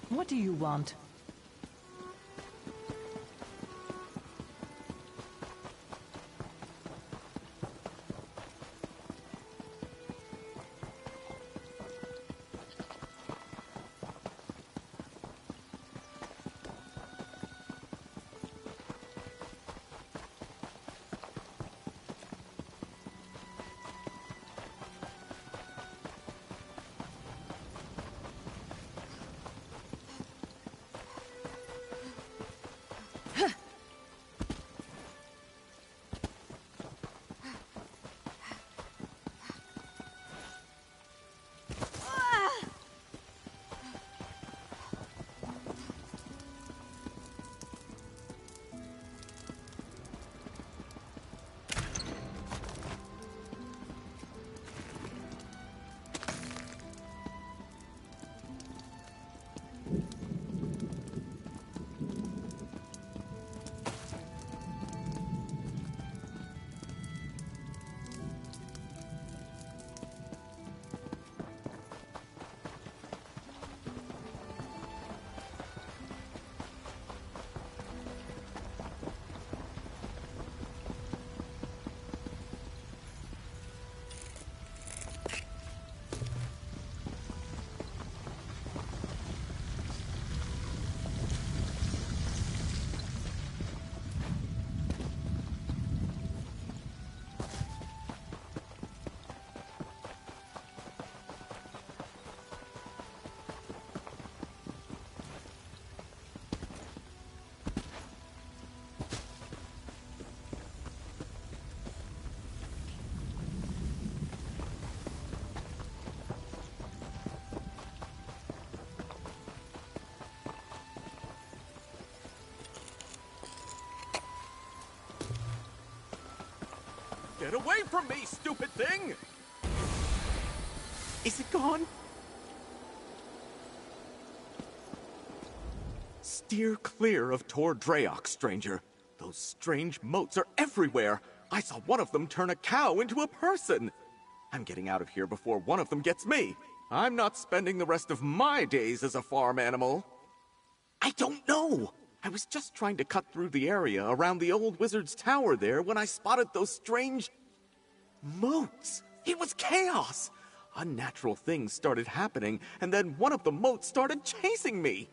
What do you want? Get away from me, stupid thing! Is it gone? Steer clear of Tor Draok, stranger. Those strange moats are everywhere. I saw one of them turn a cow into a person. I'm getting out of here before one of them gets me. I'm not spending the rest of my days as a farm animal. I don't know. I was just trying to cut through the area around the old wizard's tower there when I spotted those strange moats. It was chaos. Unnatural things started happening, and then one of the moats started chasing me.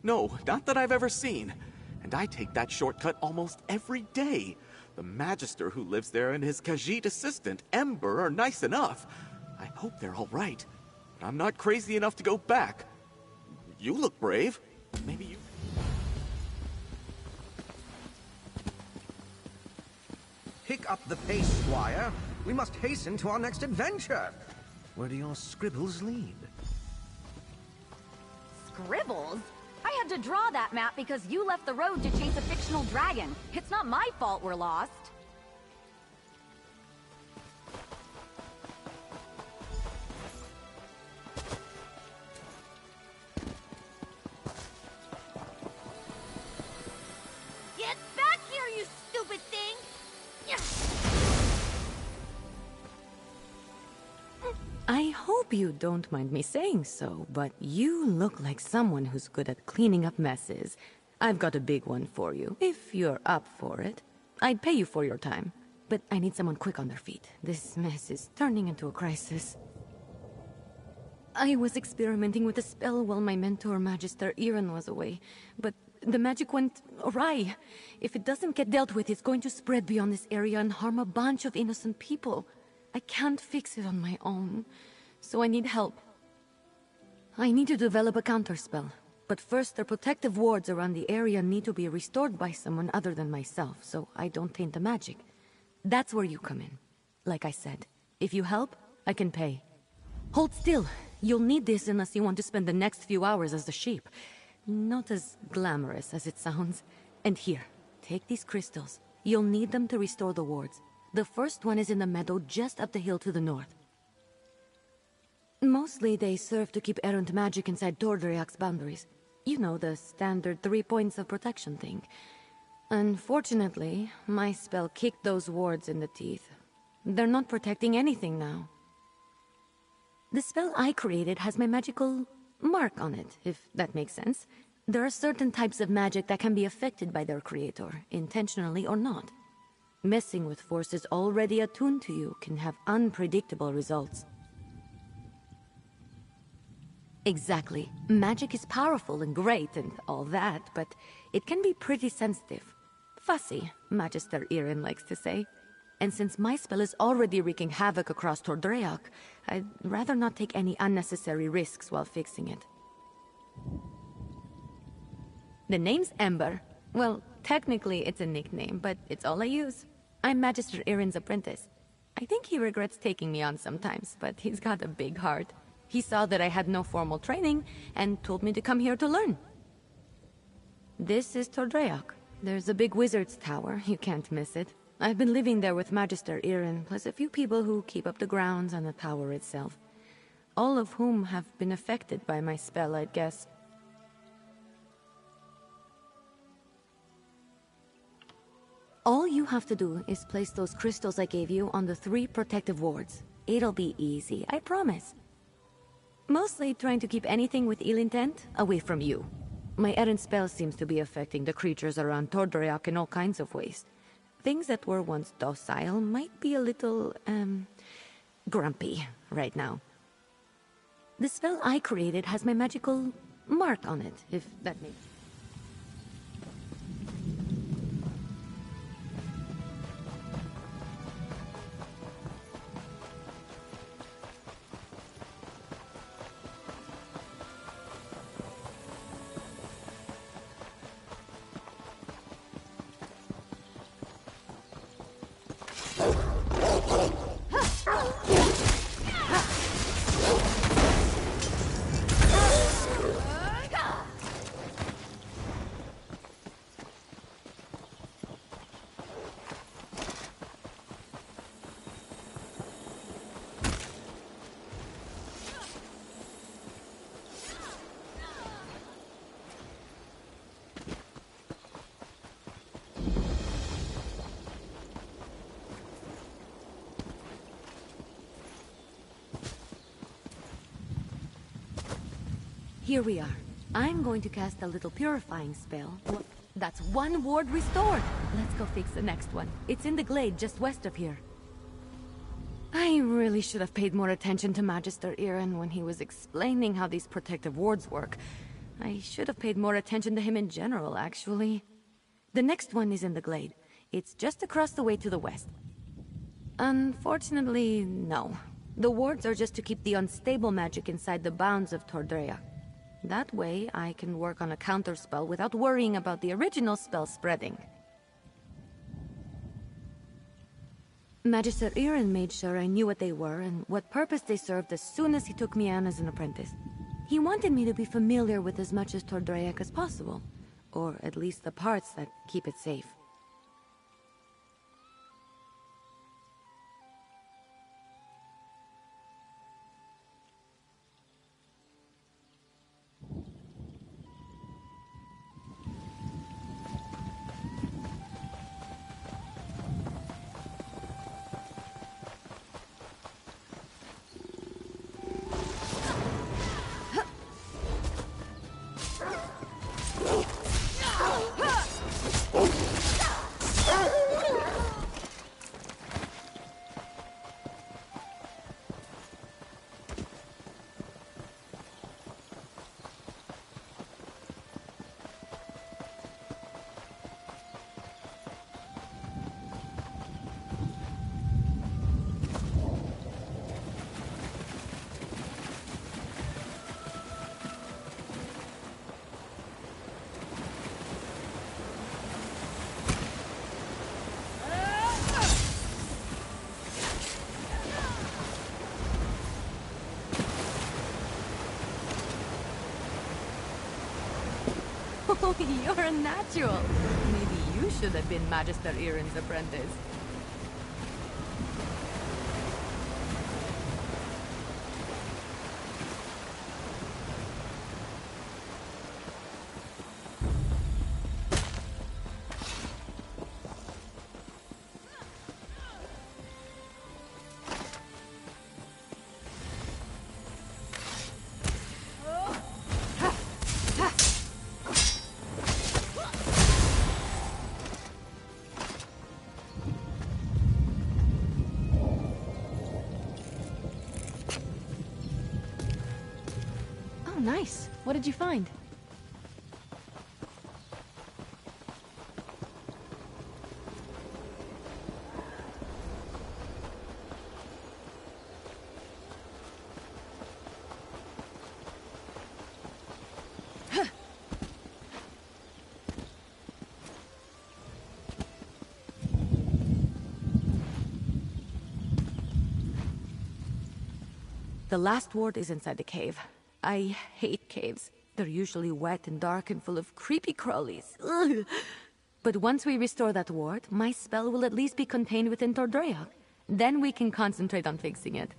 No, not that I've ever seen. And I take that shortcut almost every day. The Magister who lives there and his Khajiit assistant, Ember, are nice enough. I hope they're all right. But I'm not crazy enough to go back. You look brave. Maybe you... Pick up the pace, Squire. We must hasten to our next adventure. Where do your scribbles lead? Scribbles? I had to draw that map because you left the road to chase a fictional dragon. It's not my fault we're lost. Get back here, you stupid thing! I hope you don't mind me saying so, but you look like someone who's good at cleaning up messes. I've got a big one for you, if you're up for it. I'd pay you for your time, but I need someone quick on their feet. This mess is turning into a crisis. I was experimenting with a spell while my mentor, Magister Iran, was away, but the magic went awry. If it doesn't get dealt with, it's going to spread beyond this area and harm a bunch of innocent people. I can't fix it on my own, so I need help. I need to develop a counterspell, but first their protective wards around the area need to be restored by someone other than myself, so I don't taint the magic. That's where you come in. Like I said, if you help, I can pay. Hold still. You'll need this unless you want to spend the next few hours as a sheep. Not as glamorous as it sounds. And here, take these crystals. You'll need them to restore the wards. The first one is in the meadow just up the hill to the north. Mostly they serve to keep errant magic inside Tordriak's boundaries. You know, the standard 3 points of protection thing. Unfortunately, my spell kicked those wards in the teeth. They're not protecting anything now. The spell I created has my magical mark on it, if that makes sense. There are certain types of magic that can be affected by their creator, intentionally or not. Messing with forces already attuned to you can have unpredictable results. Exactly. Magic is powerful and great and all that, but it can be pretty sensitive. Fussy, Magister Irin likes to say. And since my spell is already wreaking havoc across Tordreak, I'd rather not take any unnecessary risks while fixing it. The name's Ember. Well, technically it's a nickname, but it's all I use. I'm Magister Irin's apprentice. I think he regrets taking me on sometimes, but he's got a big heart. He saw that I had no formal training and told me to come here to learn. This is Tordreak. There's a big wizard's tower, you can't miss it. I've been living there with Magister Irin, plus a few people who keep up the grounds and the tower itself. All of whom have been affected by my spell, I'd guess. All you have to do is place those crystals I gave you on the 3 protective wards. It'll be easy, I promise. Mostly trying to keep anything with ill intent away from you. My errant spell seems to be affecting the creatures around Tordreak in all kinds of ways. Things that were once docile might be a little, grumpy right now. The spell I created has my magical mark on it, if that makes sense. Here we are. I'm going to cast a little purifying spell. That's 1 ward restored. Let's go fix the next one. It's in the glade just west of here. I really should have paid more attention to Magister Irin when he was explaining how these protective wards work. I should have paid more attention to him in general, actually. The next one is in the glade. It's just across the way to the west. Unfortunately, no. The wards are just to keep the unstable magic inside the bounds of Tordrea. That way, I can work on a counterspell without worrying about the original spell spreading. Magister Irin made sure I knew what they were and what purpose they served as soon as he took me on as an apprentice. He wanted me to be familiar with as much as Tordreak as possible, or at least the parts that keep it safe. Oh, you're a natural. Maybe you should have been Magister Irin's apprentice. Nice. What did you find? The last ward is inside the cave. I hate caves. They're usually wet and dark and full of creepy crawlies. Ugh. But once we restore that ward, my spell will at least be contained within Tordreok. Then we can concentrate on fixing it.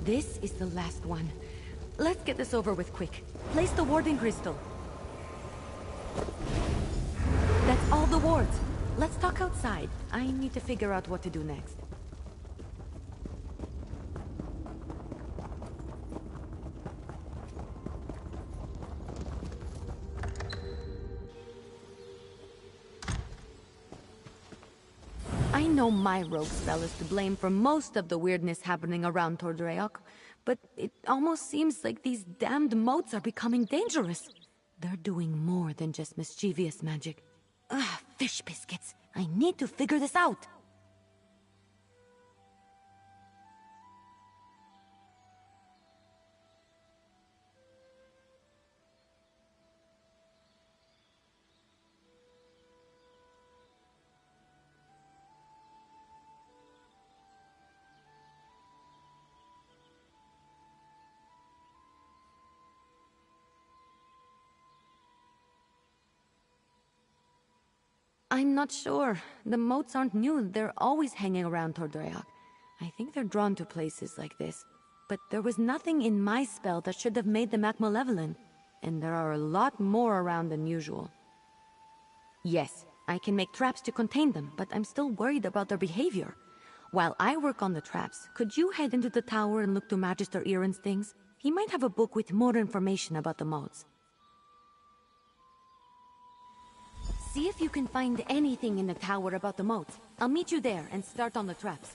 This is the last one. Let's get this over with quick. Place the warding crystal. That's all the wards. Let's talk outside. I need to figure out what to do next. I know my rogue spell is to blame for most of the weirdness happening around Tordreok, but it almost seems like these damned moats are becoming dangerous. They're doing more than just mischievous magic. Ugh, fish biscuits. I need to figure this out. I'm not sure. The moats aren't new. They're always hanging around Tordreok. I think they're drawn to places like this. But there was nothing in my spell that should have made them act malevolent. And there are a lot more around than usual. Yes, I can make traps to contain them, but I'm still worried about their behavior. While I work on the traps, could you head into the tower and look to Magister Iren's things? He might have a book with more information about the moats. See if you can find anything in the tower about the moats. I'll meet you there and start on the traps.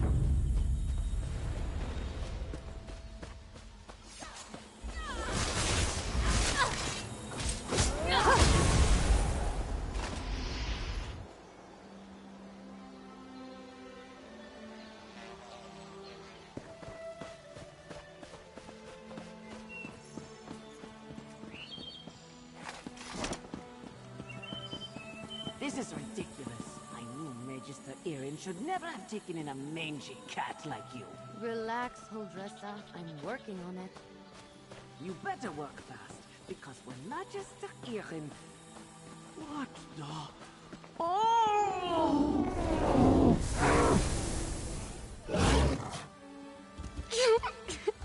This is ridiculous. I knew Magister Iren should never have taken in a mangy cat like you. Relax, Huldressa. I'm working on it. You better work fast, because when Magister Iren... What the... Oh!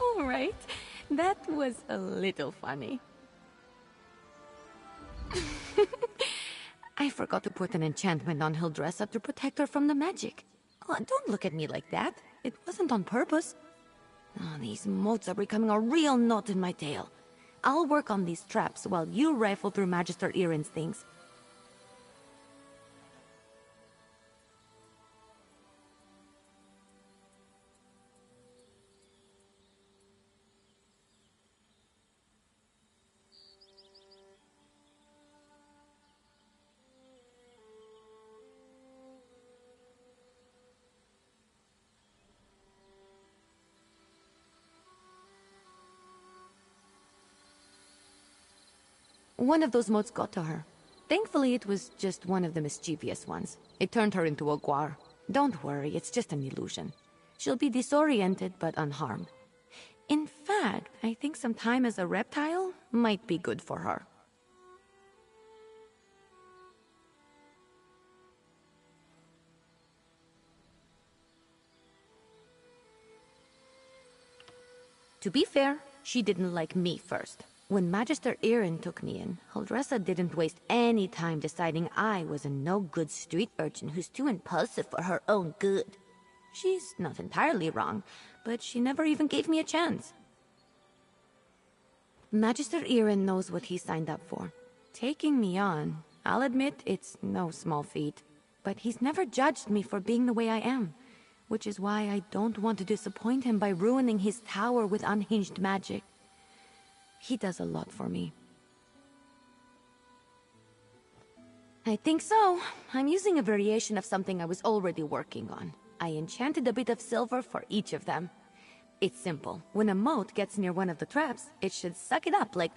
All right. That was a little funny. I forgot to put an enchantment on Huldressa to protect her from the magic. Oh, don't look at me like that. It wasn't on purpose. Oh, these moats are becoming a real knot in my tail. I'll work on these traps while you rifle through Magister Iren's things. One of those motes got to her. Thankfully, it was just one of the mischievous ones. It turned her into a guar. Don't worry, it's just an illusion. She'll be disoriented, but unharmed. In fact, I think some time as a reptile might be good for her. To be fair, she didn't like me first. When Magister Iren took me in, Huldressa didn't waste any time deciding I was a no-good street urchin who's too impulsive for her own good. She's not entirely wrong, but she never even gave me a chance. Magister Iren knows what he signed up for. Taking me on, I'll admit it's no small feat, but he's never judged me for being the way I am, which is why I don't want to disappoint him by ruining his tower with unhinged magic. He does a lot for me. I think so. I'm using a variation of something I was already working on. I enchanted a bit of silver for each of them. It's simple. When a mote gets near one of the traps, it should suck it up like...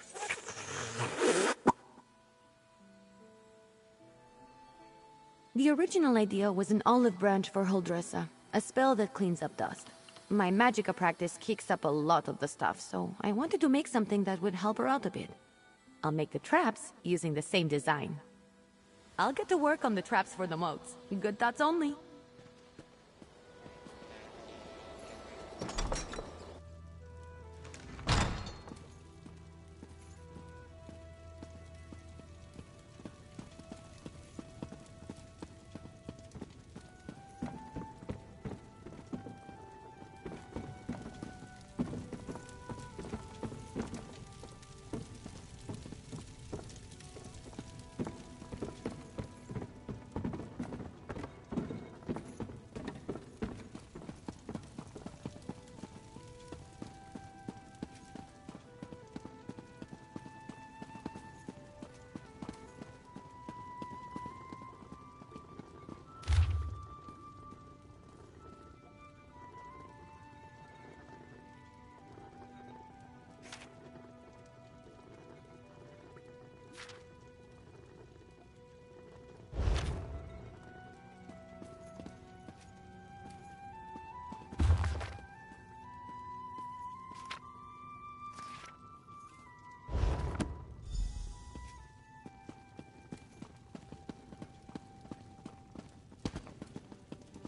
The original idea was an olive branch for Huldressa, a spell that cleans up dust. My magicka practice kicks up a lot of the stuff, so I wanted to make something that would help her out a bit. I'll make the traps using the same design. I'll get to work on the traps for the motes. Good thoughts only.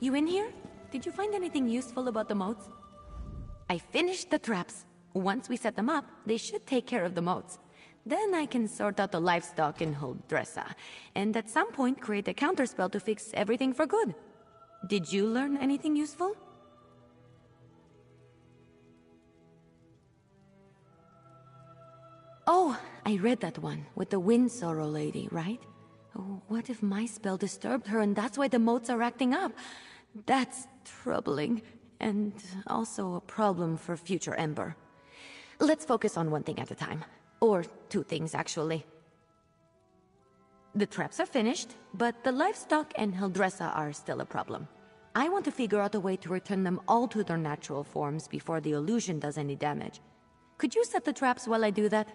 You in here? Did you find anything useful about the moats? I finished the traps. Once we set them up, they should take care of the moats. Then I can sort out the livestock in Huldressa, and at some point create a counterspell to fix everything for good. Did you learn anything useful? Oh, I read that one, with the Wind Sorrow lady, right? Oh, what if my spell disturbed her and that's why the moats are acting up? That's troubling, and also a problem for future Ember. Let's focus on one thing at a time. Or two things, actually. The traps are finished, but the livestock and Huldressa are still a problem. I want to figure out a way to return them all to their natural forms before the illusion does any damage. Could you set the traps while I do that?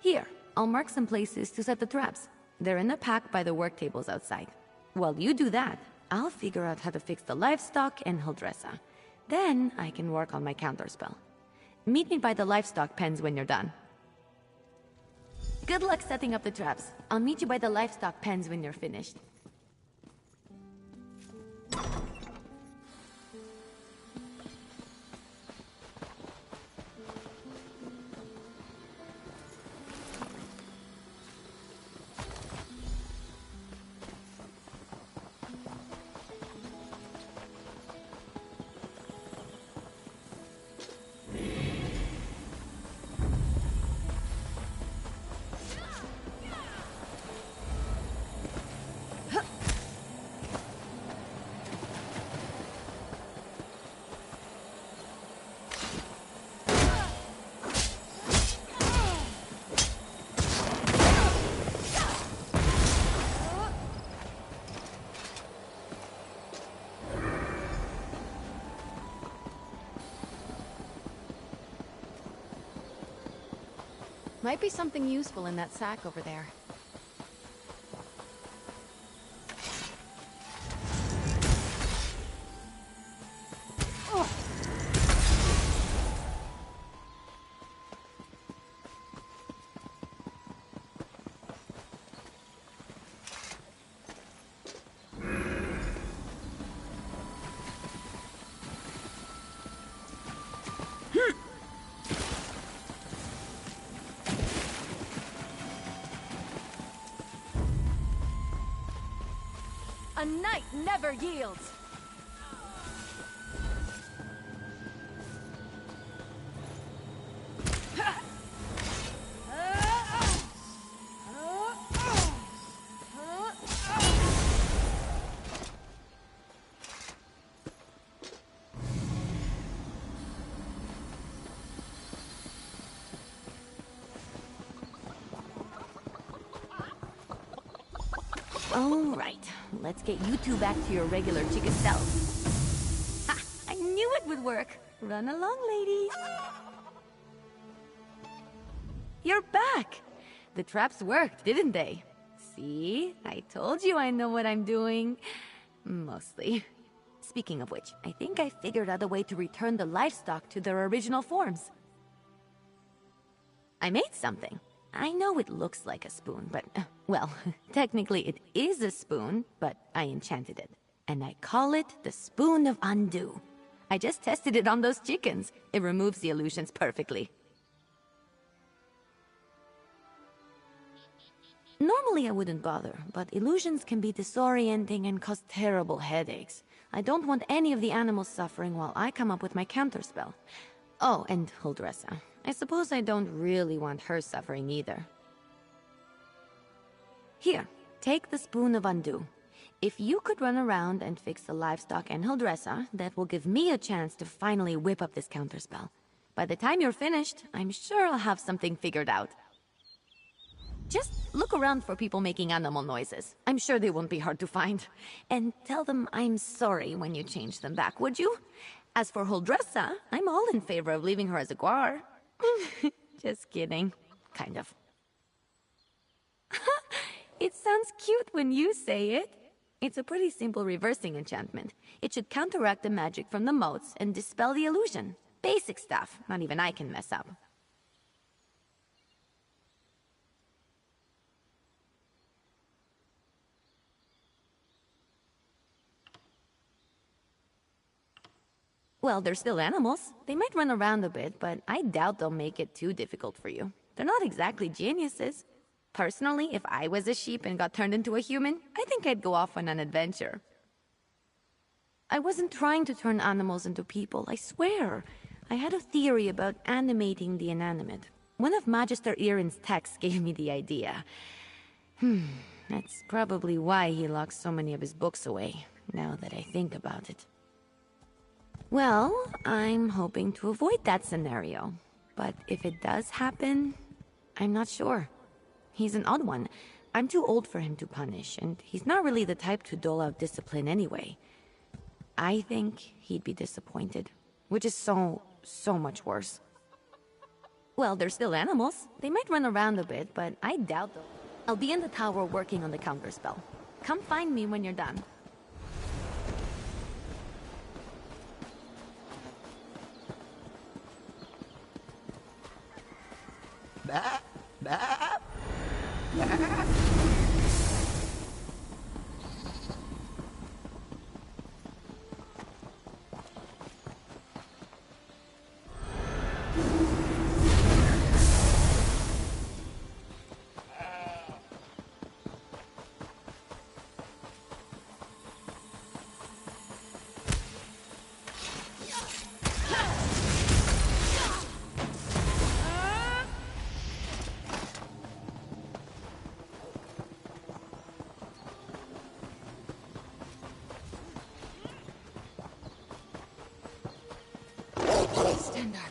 Here, I'll mark some places to set the traps. They're in a pack by the work tables outside. While you do that, I'll figure out how to fix the livestock and Huldressa. Then I can work on my counterspell. Meet me by the livestock pens when you're done. Good luck setting up the traps. I'll meet you by the livestock pens when you're finished. Might be something useful in that sack over there. A knight never yields! All right, let's get you two back to your regular chicken selves. Ha! I knew it would work. Run along, ladies. You're back. The traps worked, didn't they? See? I told you I know what I'm doing. Mostly. Speaking of which, I think I figured out a way to return the livestock to their original forms. I made something. I know it looks like a spoon, but, well, technically it is a spoon, but I enchanted it. And I call it the Spoon of Undo. I just tested it on those chickens. It removes the illusions perfectly. Normally I wouldn't bother, but illusions can be disorienting and cause terrible headaches. I don't want any of the animals suffering while I come up with my counterspell. Oh, and Huldressa. I suppose I don't really want her suffering either. Here, take the Spoon of Undo. If you could run around and fix the livestock and Huldressa, that will give me a chance to finally whip up this counterspell. By the time you're finished, I'm sure I'll have something figured out. Just look around for people making animal noises. I'm sure they won't be hard to find. And tell them I'm sorry when you change them back, would you? As for Huldressa, I'm all in favor of leaving her as a guar. Just kidding. Kind of. It sounds cute when you say it. It's a pretty simple reversing enchantment. It should counteract the magic from the moats and dispel the illusion. Basic stuff. Not even I can mess up. Well, they're still animals. They might run around a bit, but I doubt they'll make it too difficult for you. They're not exactly geniuses. Personally, if I was a sheep and got turned into a human, I think I'd go off on an adventure. I wasn't trying to turn animals into people, I swear. I had a theory about animating the inanimate. One of Magister Irin's texts gave me the idea. That's probably why he locks so many of his books away, now that I think about it. Well, I'm hoping to avoid that scenario. But if it does happen, I'm not sure. He's an odd one. I'm too old for him to punish, and he's not really the type to dole out discipline anyway. I think he'd be disappointed, which is so much worse. Well, they're still animals. They might run around a bit, but I doubt they'll... I'll be in the tower working on the counterspell. Come find me when you're done.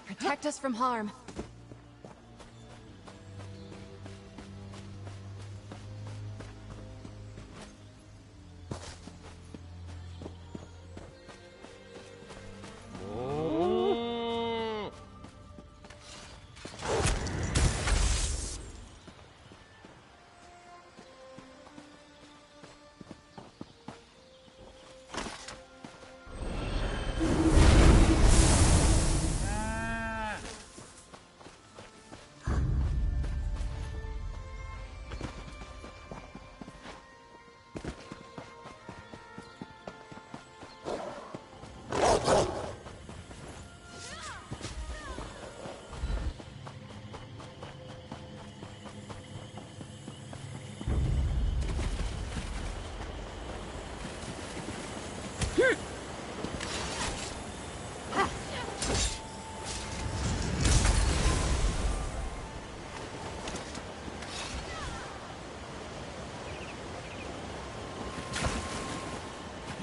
Protect us from harm.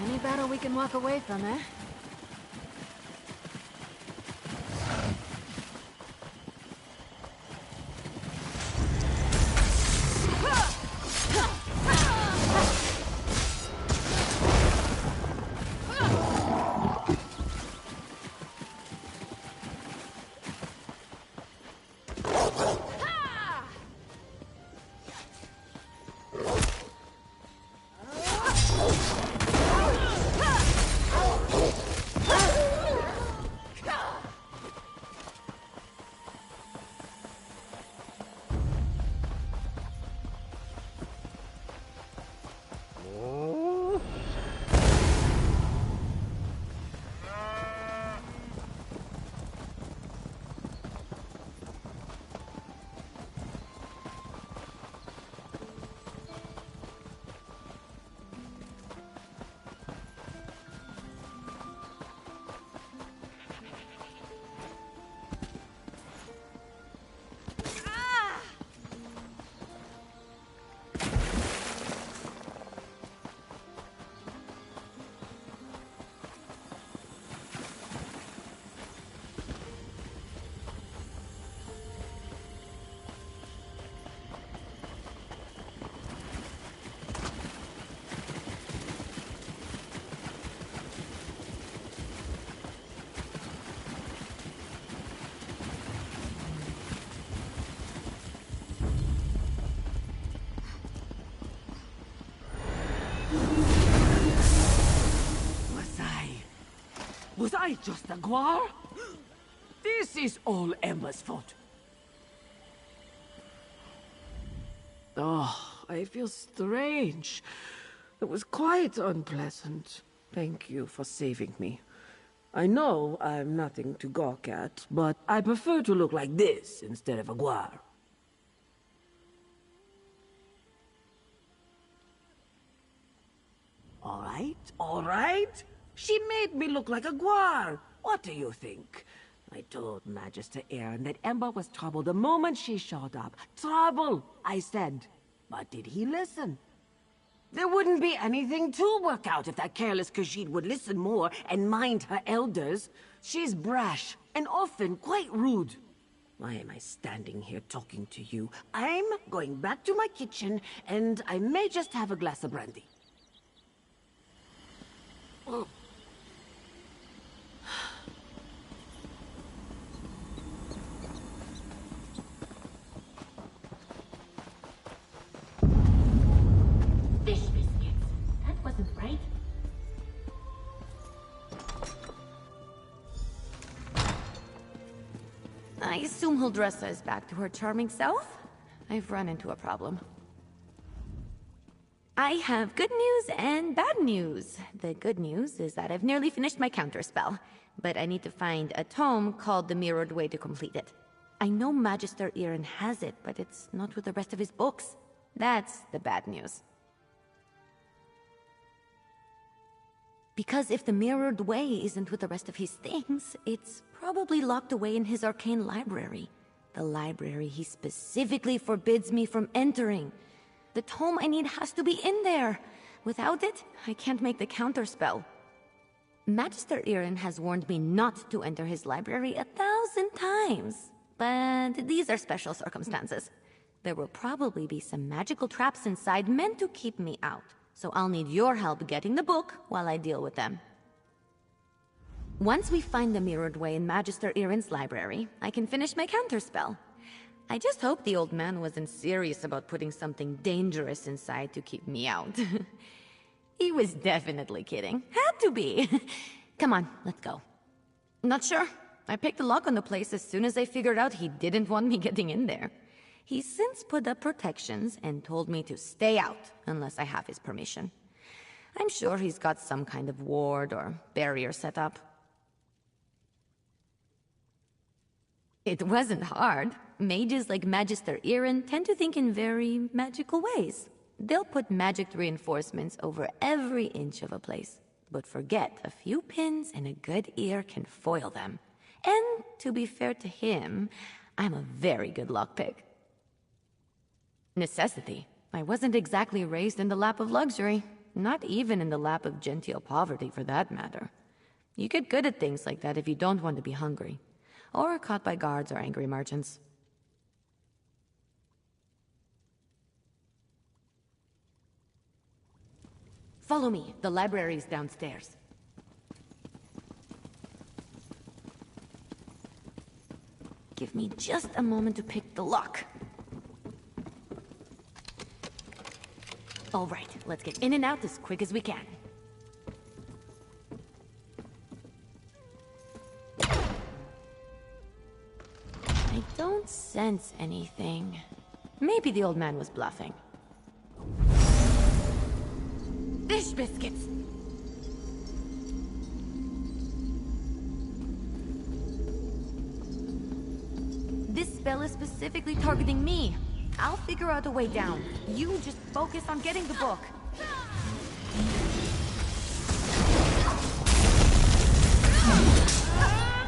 Any battle we can walk away from, eh? Was I just a guar? This is all Emma's fault. Oh, I feel strange. It was quite unpleasant. Thank you for saving me. I know I'm nothing to gawk at, but I prefer to look like this instead of a guar. All right. She made me look like a guar. What do you think? I told Magister Aaron that Ember was trouble the moment she showed up. Trouble, I said. But did he listen? There wouldn't be anything to work out if that careless Khajiit would listen more and mind her elders. She's brash and often quite rude. Why am I standing here talking to you? I'm going back to my kitchen, and I may just have a glass of brandy. Oh. Fish biscuits. That wasn't right. I assume he'll dress us back to her charming self. I've run into a problem. I have good news and bad news. The good news is that I've nearly finished my counterspell, but I need to find a tome called The Mirrored Way to complete it. I know Magister Aaron has it, but it's not with the rest of his books. That's the bad news. Because if the Mirrored Way isn't with the rest of his things, it's probably locked away in his arcane library. The library he specifically forbids me from entering. The tome I need has to be in there. Without it, I can't make the counterspell. Magister Aaron has warned me not to enter his library 1,000 times. But these are special circumstances. There will probably be some magical traps inside meant to keep me out. So I'll need your help getting the book while I deal with them. Once we find the Mirrored Way in Magister Aaron's library, I can finish my counterspell. I just hope the old man wasn't serious about putting something dangerous inside to keep me out. He was definitely kidding. Had to be. Come on, let's go. Not sure. I picked the lock on the place as soon as I figured out he didn't want me getting in there. He's since put up protections and told me to stay out unless I have his permission. I'm sure he's got some kind of ward or barrier set up. It wasn't hard. Mages like Magister Aaron tend to think in very magical ways. They'll put magic reinforcements over every inch of a place, but forget a few pins and a good ear can foil them. And to be fair to him, I'm a very good lockpick. Necessity. I wasn't exactly raised in the lap of luxury, not even in the lap of genteel poverty for that matter. You get good at things like that if you don't want to be hungry, or caught by guards or angry merchants. Follow me. The library's downstairs. Give me just a moment to pick the lock. All right, let's get in and out as quick as we can. I don't sense anything. Maybe the old man was bluffing. Fish biscuits! This spell is specifically targeting me. I'll figure out a way down. You just focus on getting the book.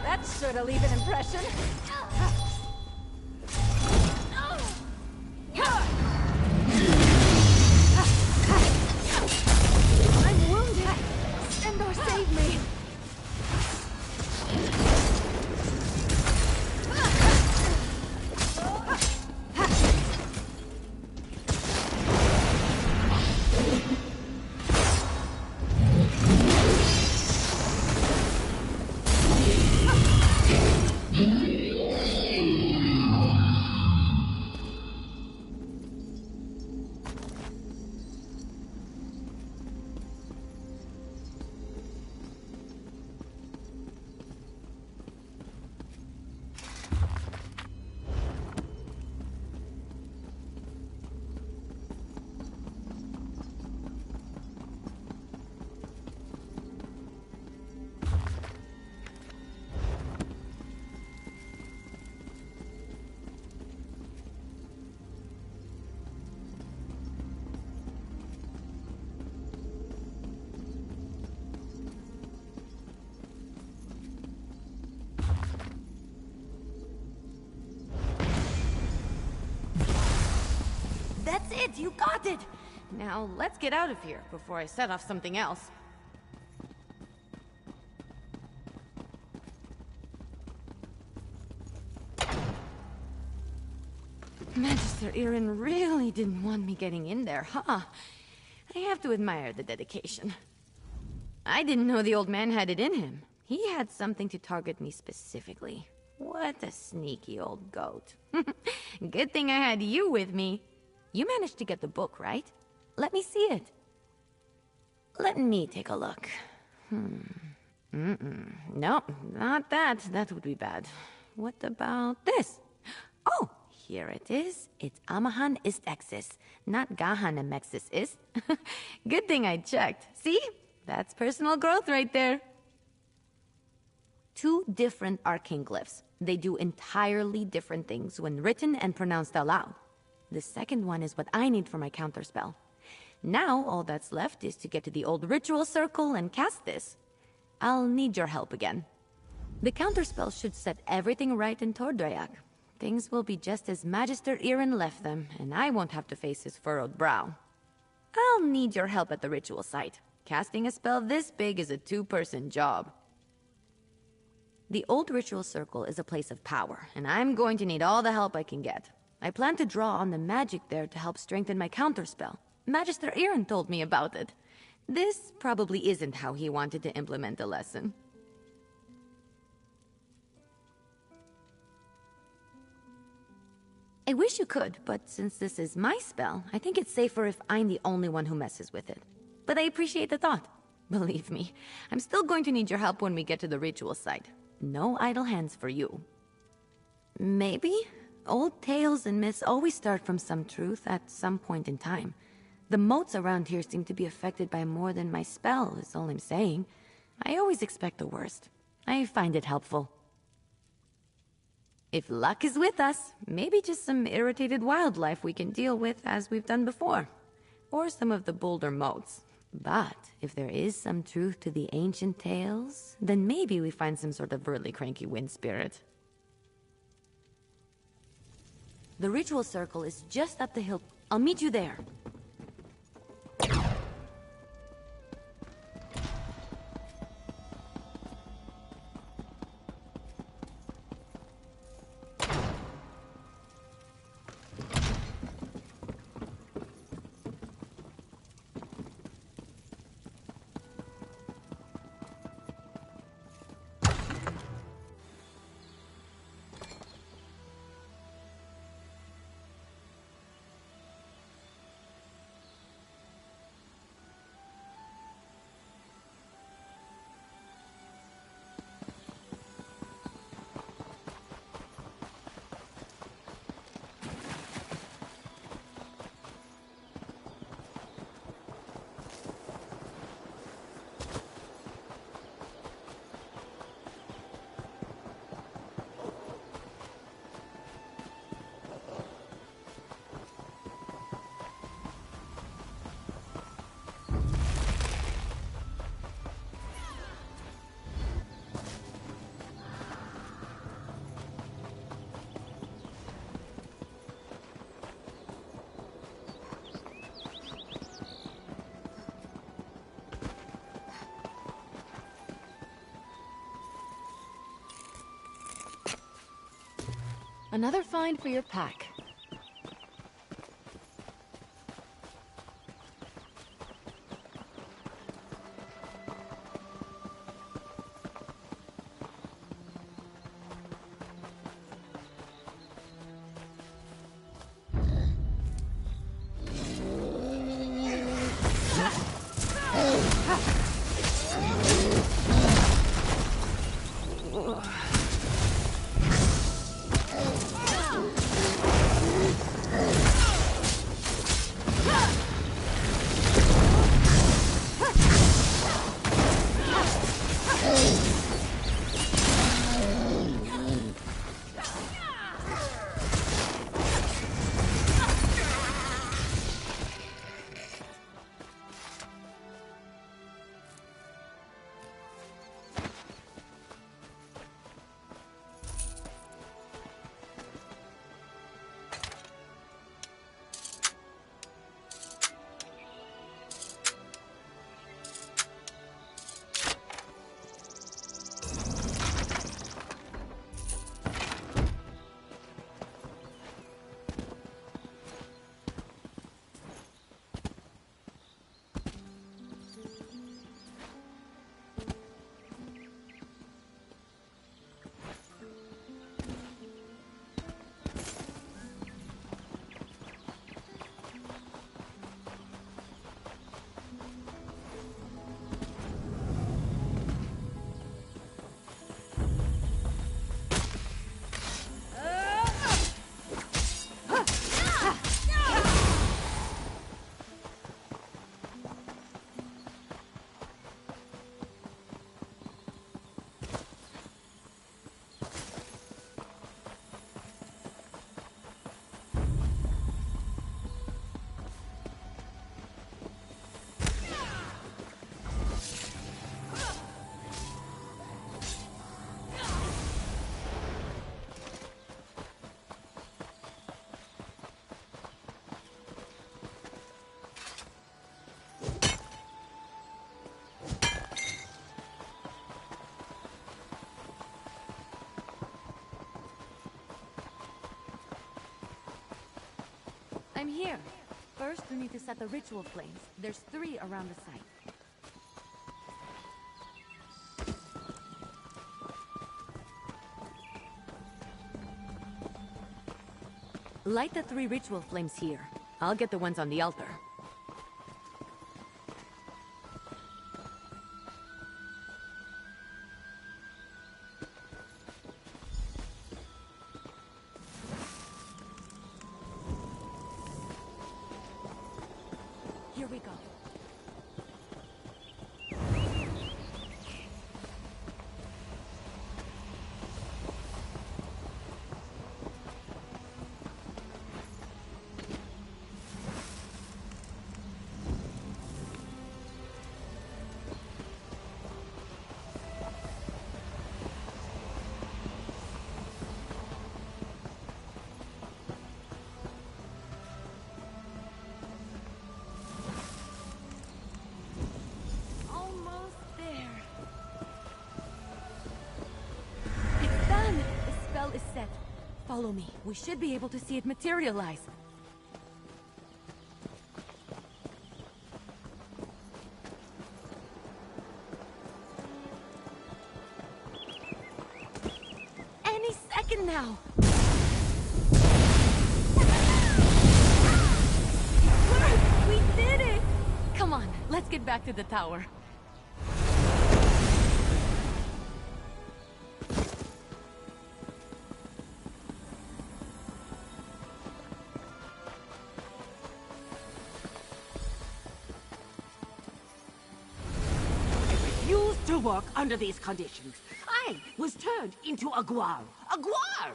That should've leave an impression. I'm wounded. Endor, save me. That's it! You got it! Now, let's get out of here before I set off something else. Magister Irin really didn't want me getting in there, huh? I have to admire the dedication. I didn't know the old man had it in him. He had something to target me specifically. What a sneaky old goat. Good thing I had you with me. You managed to get the book, right? Let me see it. Let me take a look. No, not that. That would be bad. What about this? Oh, here it is. It's Amahan ist Exis, not Gahan Amexis ist. Good thing I checked. See? That's personal growth right there. 2 different arcane glyphs. They do entirely different things when written and pronounced aloud. The second one is what I need for my counterspell. Now, all that's left is to get to the old ritual circle and cast this. I'll need your help again. The counterspell should set everything right in Tordreac. Things will be just as Magister Irin left them, and I won't have to face his furrowed brow. I'll need your help at the ritual site. Casting a spell this big is a 2-person job. The old ritual circle is a place of power, and I'm going to need all the help I can get. I plan to draw on the magic there to help strengthen my counterspell. Magister Irin told me about it. This probably isn't how he wanted to implement the lesson. I wish you could, but since this is my spell, I think it's safer if I'm the only one who messes with it. But I appreciate the thought. Believe me, I'm still going to need your help when we get to the ritual site. No idle hands for you. Maybe? Old tales and myths always start from some truth at some point in time. The moats around here seem to be affected by more than my spell, is all I'm saying. I always expect the worst. I find it helpful. If luck is with us, maybe just some irritated wildlife we can deal with as we've done before. Or some of the bolder moats. But if there is some truth to the ancient tales, then maybe we find some sort of really cranky wind spirit. The ritual circle is just up the hill. I'll meet you there. Another find for your pack. I'm here. First, we need to set the ritual flames. There's 3 around the site. Light the 3 ritual flames here. I'll get the ones on the altar. Here we go. Is set. Follow me. We should be able to see it materialize. Any second now. It worked! We did it! Come on, let's get back to the tower. To work under these conditions. I was turned into a guar. A guar!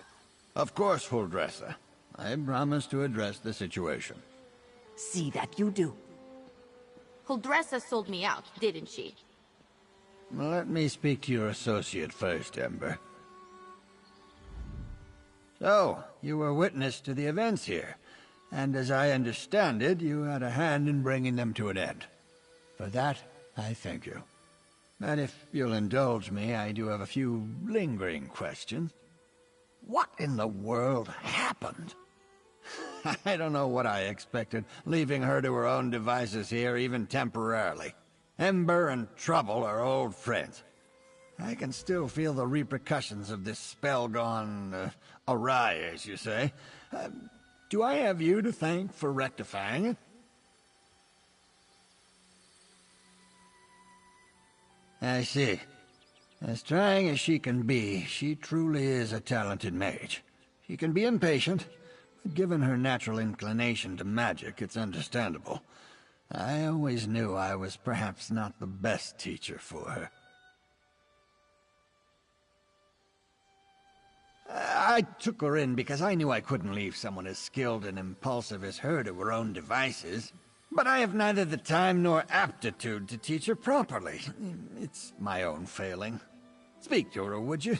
Of course, Huldressa. I promise to address the situation. See that you do. Huldressa sold me out, didn't she? Let me speak to your associate first, Ember. So, you were witness to the events here, and as I understand it, you had a hand in bringing them to an end. For that, I thank you. And if you'll indulge me, I do have a few lingering questions. What in the world happened? I don't know what I expected, leaving her to her own devices here, even temporarily. Ember and Trouble are old friends. I can still feel the repercussions of this spell gone awry, as you say. Do I have you to thank for rectifying it? I see. As trying as she can be, she truly is a talented mage. She can be impatient, but given her natural inclination to magic, it's understandable. I always knew I was perhaps not the best teacher for her. I took her in because I knew I couldn't leave someone as skilled and impulsive as her to her own devices. But I have neither the time nor aptitude to teach her properly. It's my own failing. Speak to her, would you?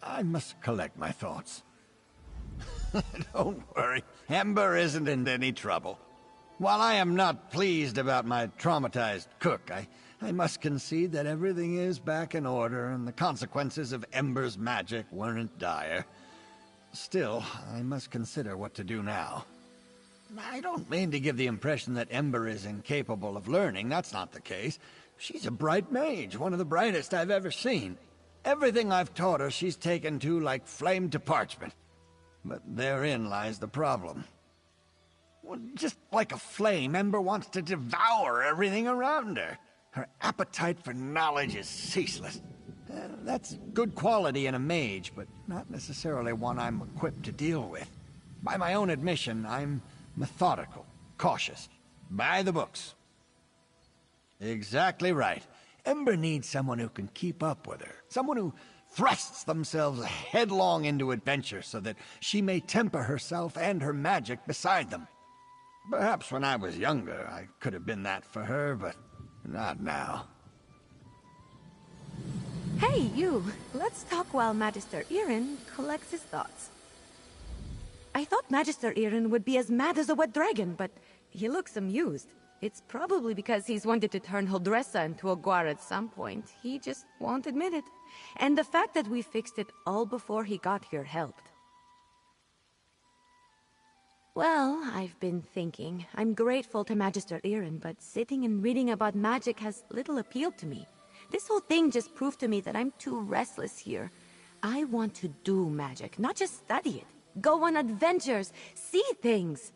I must collect my thoughts. Don't worry. Ember isn't in any trouble. While I am not pleased about my traumatized cook, I must concede that everything is back in order and the consequences of Ember's magic weren't dire. Still, I must consider what to do now. I don't mean to give the impression that Ember is incapable of learning. That's not the case. She's a bright mage, one of the brightest I've ever seen. Everything I've taught her she's taken to like flame to parchment. But therein lies the problem. Well, just like a flame, Ember wants to devour everything around her. Her appetite for knowledge is ceaseless. That's good quality in a mage, but not necessarily one I'm equipped to deal with. By my own admission, I'm methodical, cautious, by the books. Exactly right. Ember needs someone who can keep up with her. Someone who thrusts themselves headlong into adventure so that she may temper herself and her magic beside them. Perhaps when I was younger, I could have been that for her, but not now. Hey, you! Let's talk while Magister Irin collects his thoughts. I thought Magister Irin would be as mad as a wet dragon, but he looks amused. It's probably because he's wanted to turn Huldressa into a guar at some point. He just won't admit it. And the fact that we fixed it all before he got here helped. Well, I've been thinking. I'm grateful to Magister Irin, but sitting and reading about magic has little appeal to me. This whole thing just proved to me that I'm too restless here. I want to do magic, not just study it. Go on adventures, see things.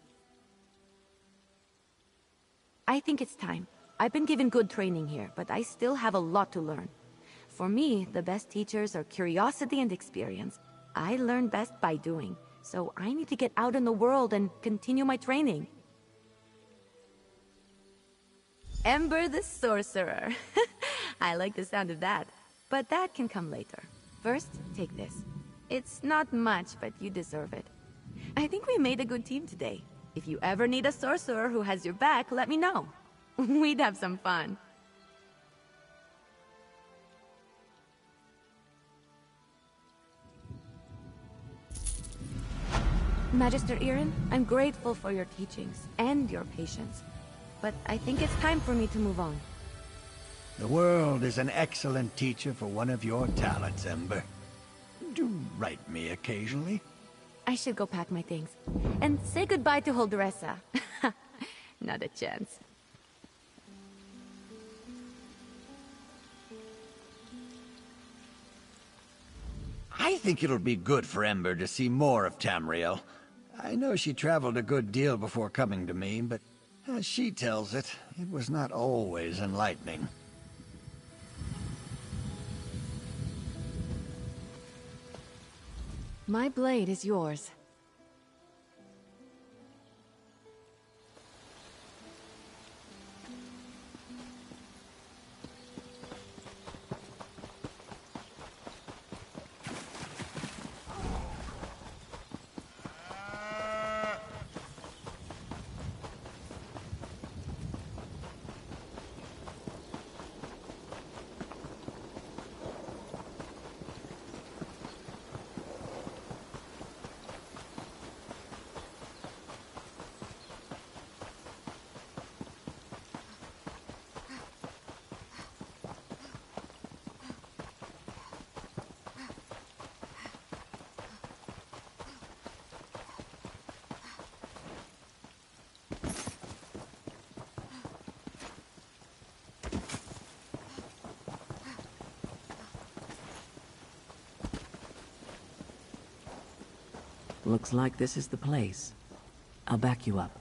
I think it's time. I've been given good training here, but I still have a lot to learn. For me, the best teachers are curiosity and experience. I learn best by doing, so I need to get out in the world and continue my training. Ember the Sorcerer. I like the sound of that, but that can come later. First, take this. It's not much, but you deserve it. I think we made a good team today. If you ever need a sorcerer who has your back, let me know. We'd have some fun. Magister Irin, I'm grateful for your teachings and your patience, but I think it's time for me to move on. The world is an excellent teacher for one of your talents, Ember. Do write me occasionally. I should go pack my things. And say goodbye to Holdressa. Not a chance. I think it'll be good for Ember to see more of Tamriel. I know she traveled a good deal before coming to me, but as she tells it, it was not always enlightening. My blade is yours. Looks like this is the place. I'll back you up.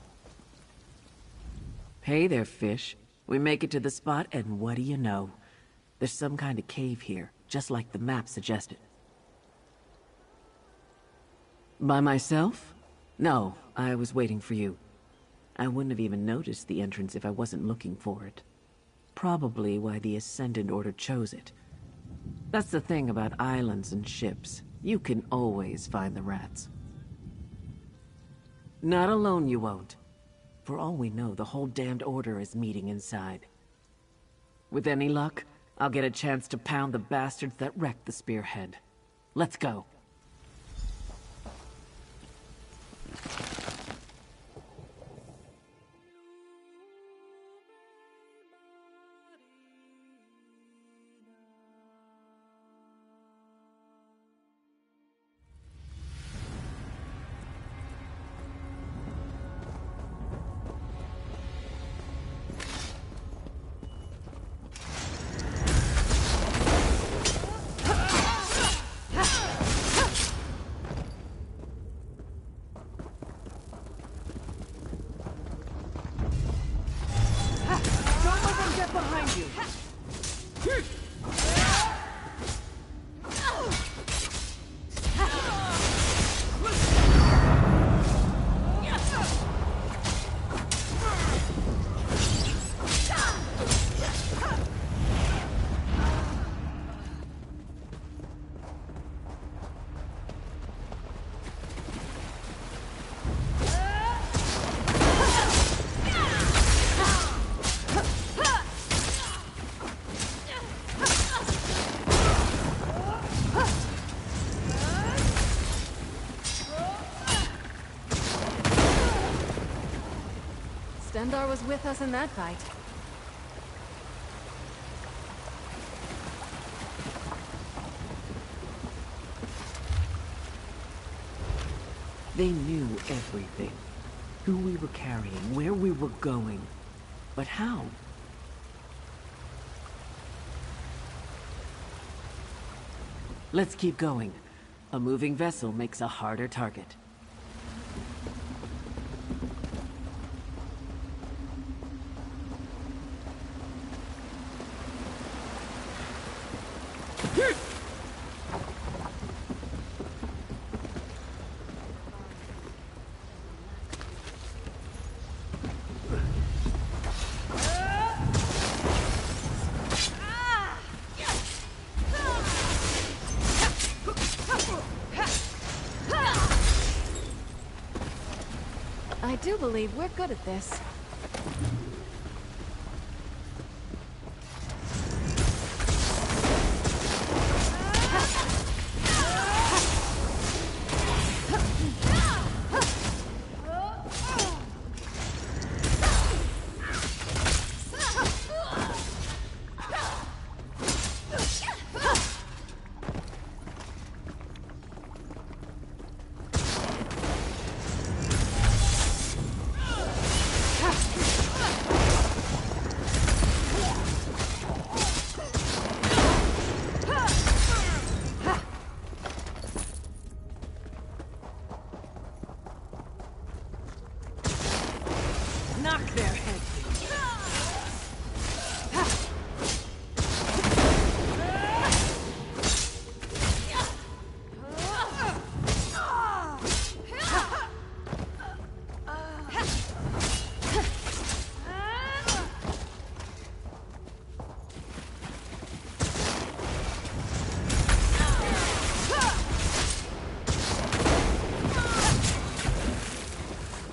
Hey there, fish. We make it to the spot, and what do you know? There's some kind of cave here, just like the map suggested. By myself? No, I was waiting for you. I wouldn't have even noticed the entrance if I wasn't looking for it. Probably why the Ascendant Order chose it. That's the thing about islands and ships. You can always find the rats. Not alone you won't. For all we know, the whole damned order is meeting inside. With any luck, I'll get a chance to pound the bastards that wrecked the spearhead. Let's go. Stendarr was with us in that fight. They knew everything. who we were carrying, where we were going. But how? Let's keep going. A moving vessel makes a harder target. I do believe we're good at this. Knock their heads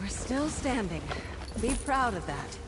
We're still standing. Be proud of that.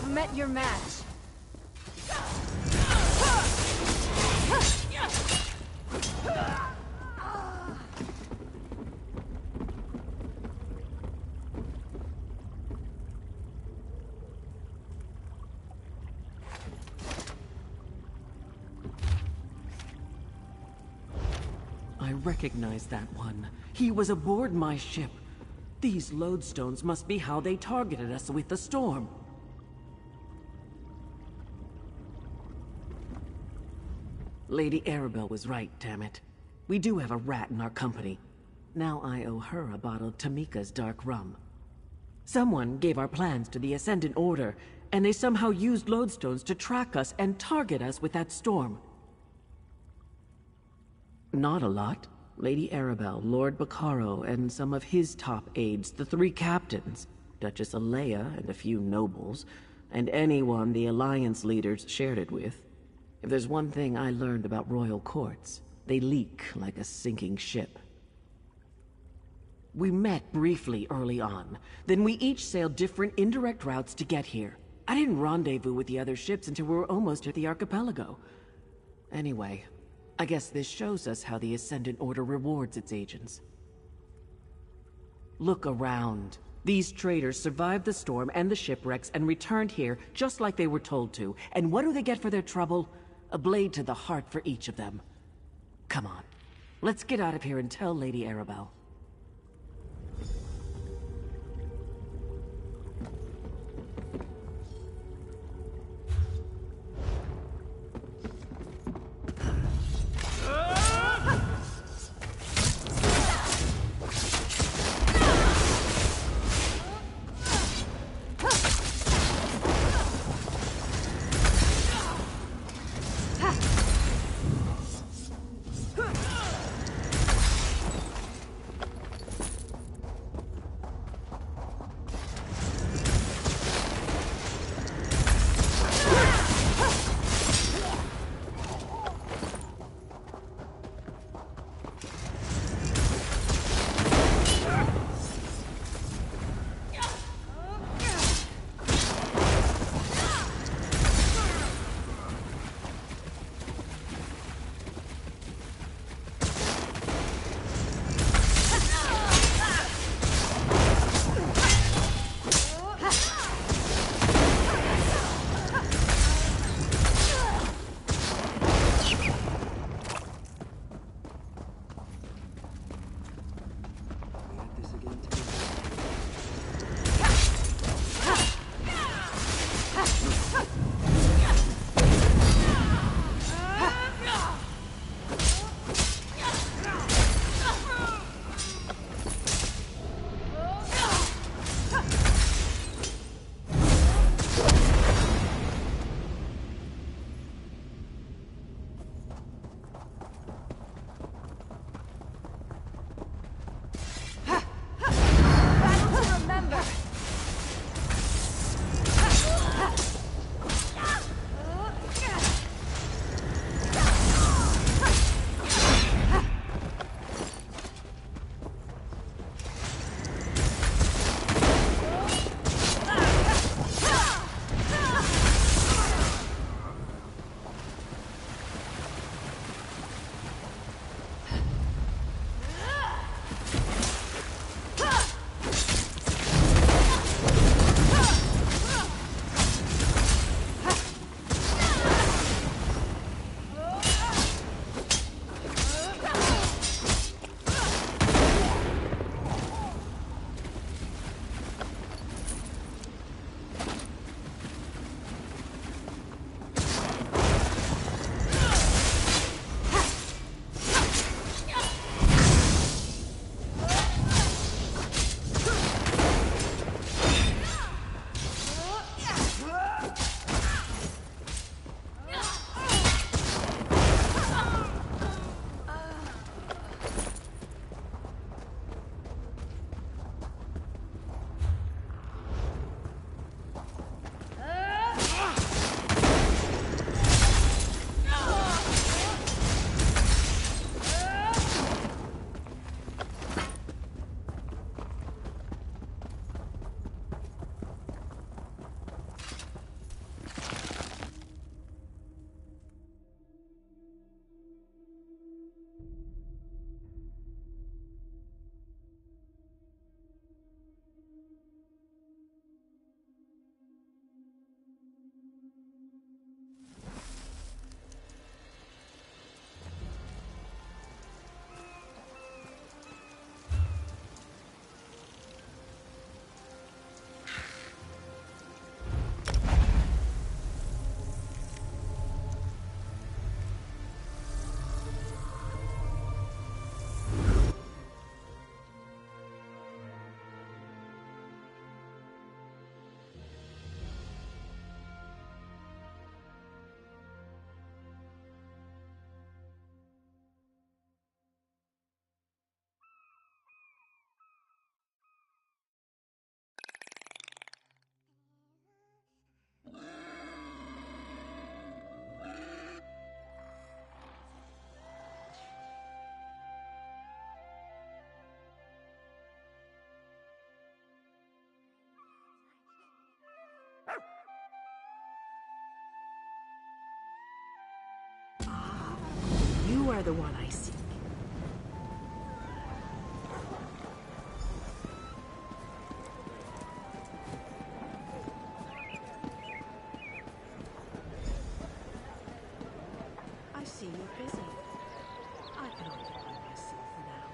Met your match. I recognize that one. He was aboard my ship. These lodestones must be how they targeted us with the storm. Lady Arabelle was right, damn it. We do have a rat in our company. Now I owe her a bottle of Tamika's dark rum. Someone gave our plans to the Ascendant Order, and they somehow used lodestones to track us and target us with that storm. Not a lot. Lady Arabelle, Lord Baccaro, and some of his top aides, the 3 captains, Duchess Alea and a few nobles, and anyone the Alliance leaders shared it with. If there's one thing I learned about royal courts, they leak like a sinking ship. We met briefly early on. Then we each sailed different indirect routes to get here. I didn't rendezvous with the other ships until we were almost at the archipelago. Anyway, I guess this shows us how the Ascendant Order rewards its agents. Look around. These traders survived the storm and the shipwrecks and returned here just like they were told to. And what do they get for their trouble? A blade to the heart for each of them. Come on. Let's get out of here and tell Lady Arabelle. are the one I seek. I see you're busy. I can occupy myself for now.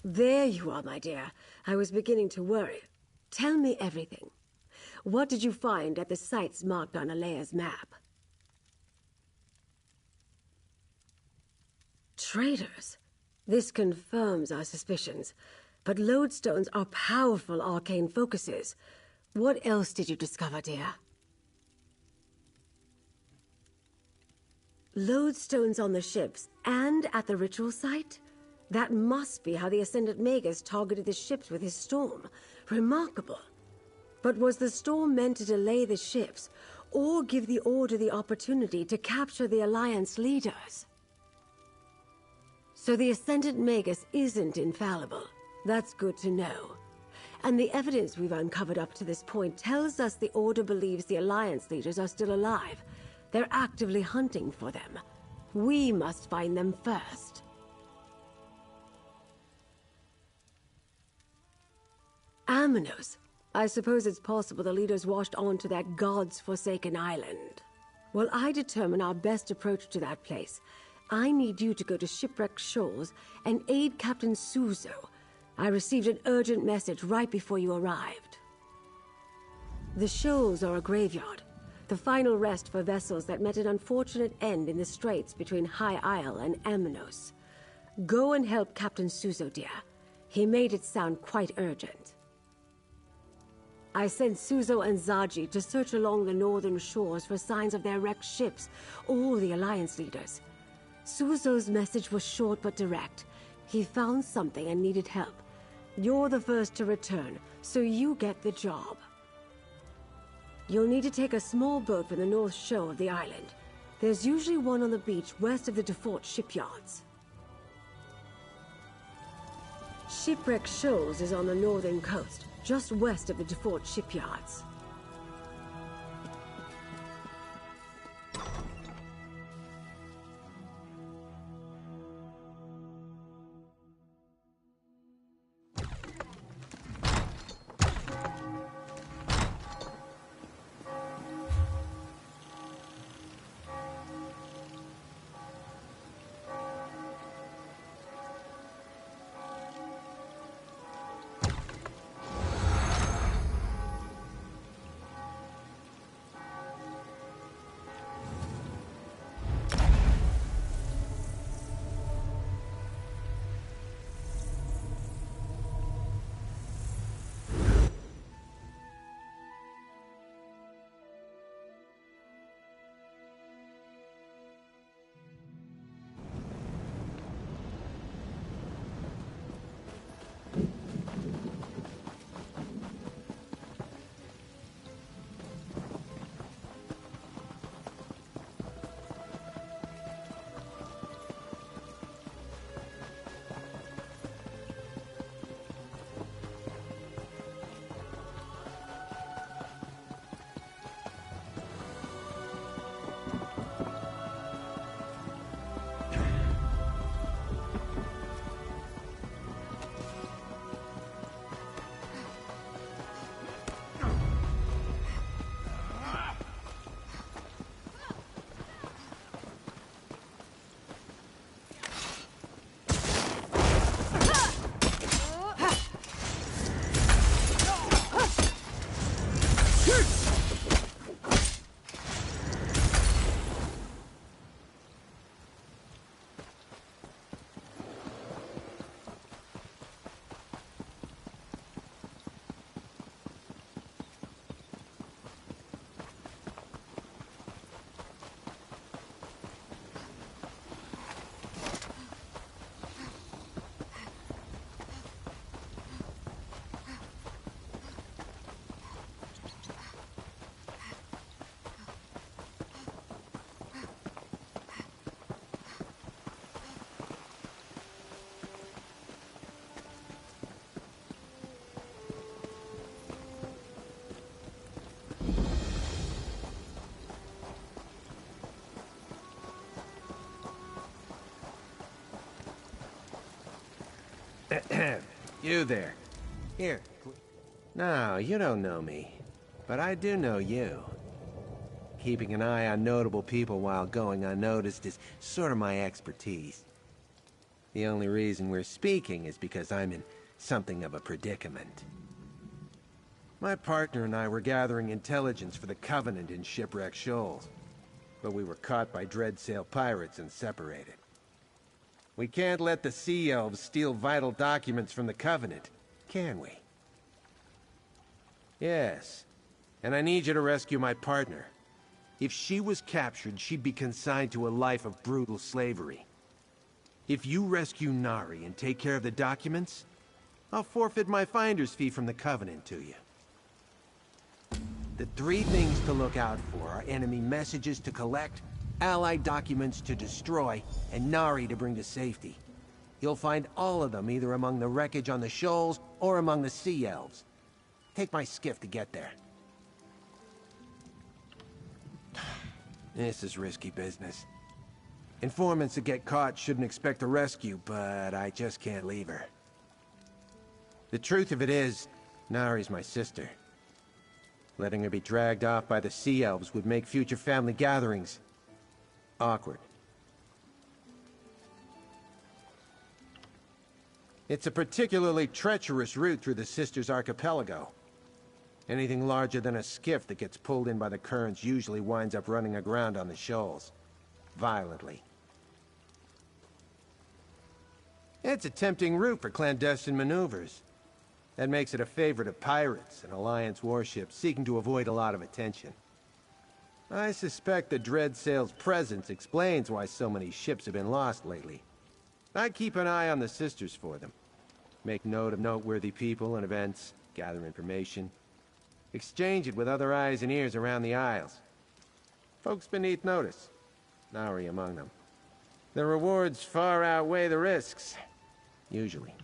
There you are, my dear. I was beginning to worry. Tell me everything. What did you find at the sites marked on Alea's map? Traitors? This confirms our suspicions. But lodestones are powerful arcane focuses. What else did you discover, dear? Lodestones on the ships and at the ritual site? That must be how the Ascendant Magus targeted the ships with his storm. Remarkable. But was the storm meant to delay the ships, or give the Order the opportunity to capture the Alliance leaders? So the Ascendant Magus isn't infallible. That's good to know. And the evidence we've uncovered up to this point tells us the Order believes the Alliance leaders are still alive. They're actively hunting for them. We must find them first. Aminos. I suppose it's possible the leaders washed on to that God's forsaken island. While I determine our best approach to that place, I need you to go to Shipwreck Shoals and aid Captain Suzo. I received an urgent message right before you arrived. The shoals are a graveyard, the final rest for vessels that met an unfortunate end in the straits between High Isle and Aminos. Go and help Captain Suzo, dear. He made it sound quite urgent. I sent Suzo and Zaji to search along the northern shores for signs of their wrecked ships or the Alliance leaders. Suzo's message was short but direct. He found something and needed help. You're the first to return, so you get the job. You'll need to take a small boat from the north shore of the island. There's usually one on the beach west of the default shipyards. Shipwreck Shoals is on the northern coast, just west of the default shipyards. You there. Here. No, you don't know me. But I do know you. Keeping an eye on notable people while going unnoticed is sort of my expertise. The only reason we're speaking is because I'm in something of a predicament. My partner and I were gathering intelligence for the Covenant in Shipwreck Shoals, but we were caught by Dreadsail pirates and separated. We can't let the Sea Elves steal vital documents from the Covenant, can we? Yes, and I need you to rescue my partner. If she was captured, she'd be consigned to a life of brutal slavery. If you rescue Nari and take care of the documents, I'll forfeit my finder's fee from the Covenant to you. The 3 things to look out for are enemy messages to collect, allied documents to destroy, and Nari to bring to safety. You'll find all of them either among the wreckage on the shoals or among the Sea Elves. Take my skiff to get there. This is risky business. Informants that get caught shouldn't expect a rescue, but I just can't leave her. The truth of it is, Nari's my sister. Letting her be dragged off by the Sea Elves would make future family gatherings awkward. It's a particularly treacherous route through the Sisters Archipelago. Anything larger than a skiff that gets pulled in by the currents usually winds up running aground on the shoals. Violently. It's a tempting route for clandestine maneuvers. That makes it a favorite of pirates and Alliance warships seeking to avoid a lot of attention. I suspect the Dreadsail's presence explains why so many ships have been lost lately. I keep an eye on the Sisters for them. Make note of noteworthy people and events, gather information, exchange it with other eyes and ears around the Isles. Folks beneath notice, Nari among them. The rewards far outweigh the risks, usually.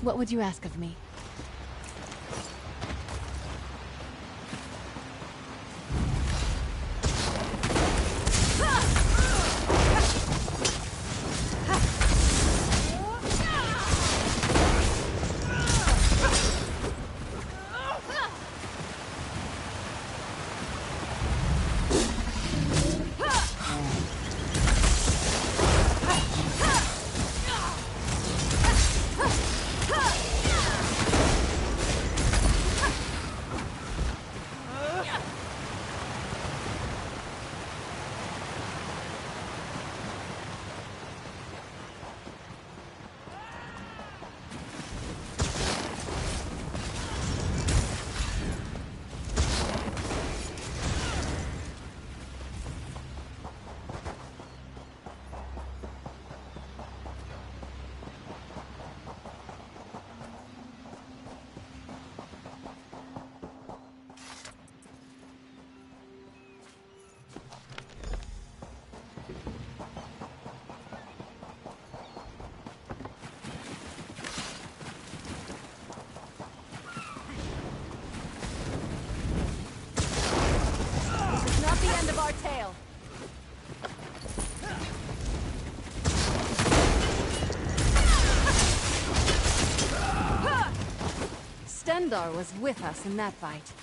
What would you ask of me? Gendar was with us in that fight.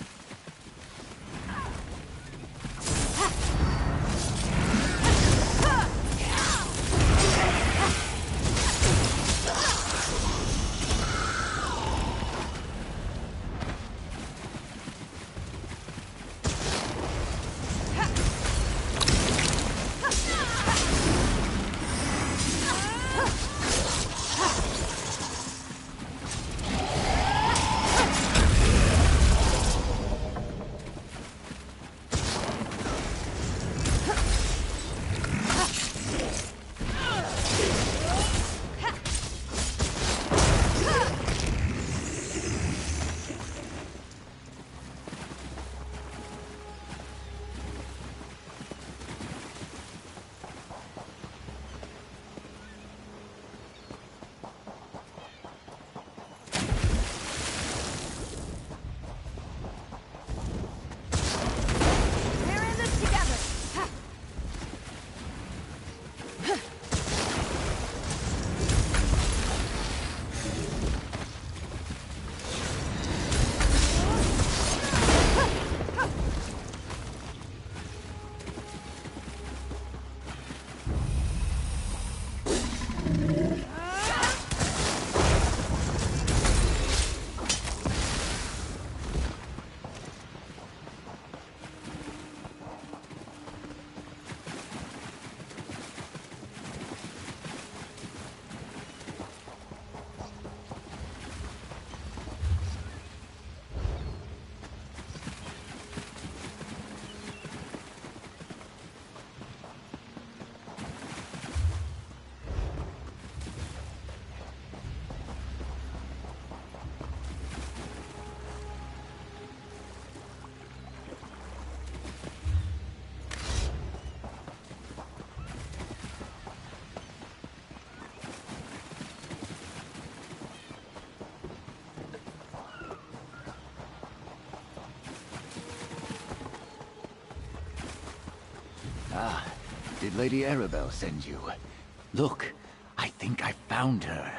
Ah, did Lady Arabelle send you? Look, I think I found her.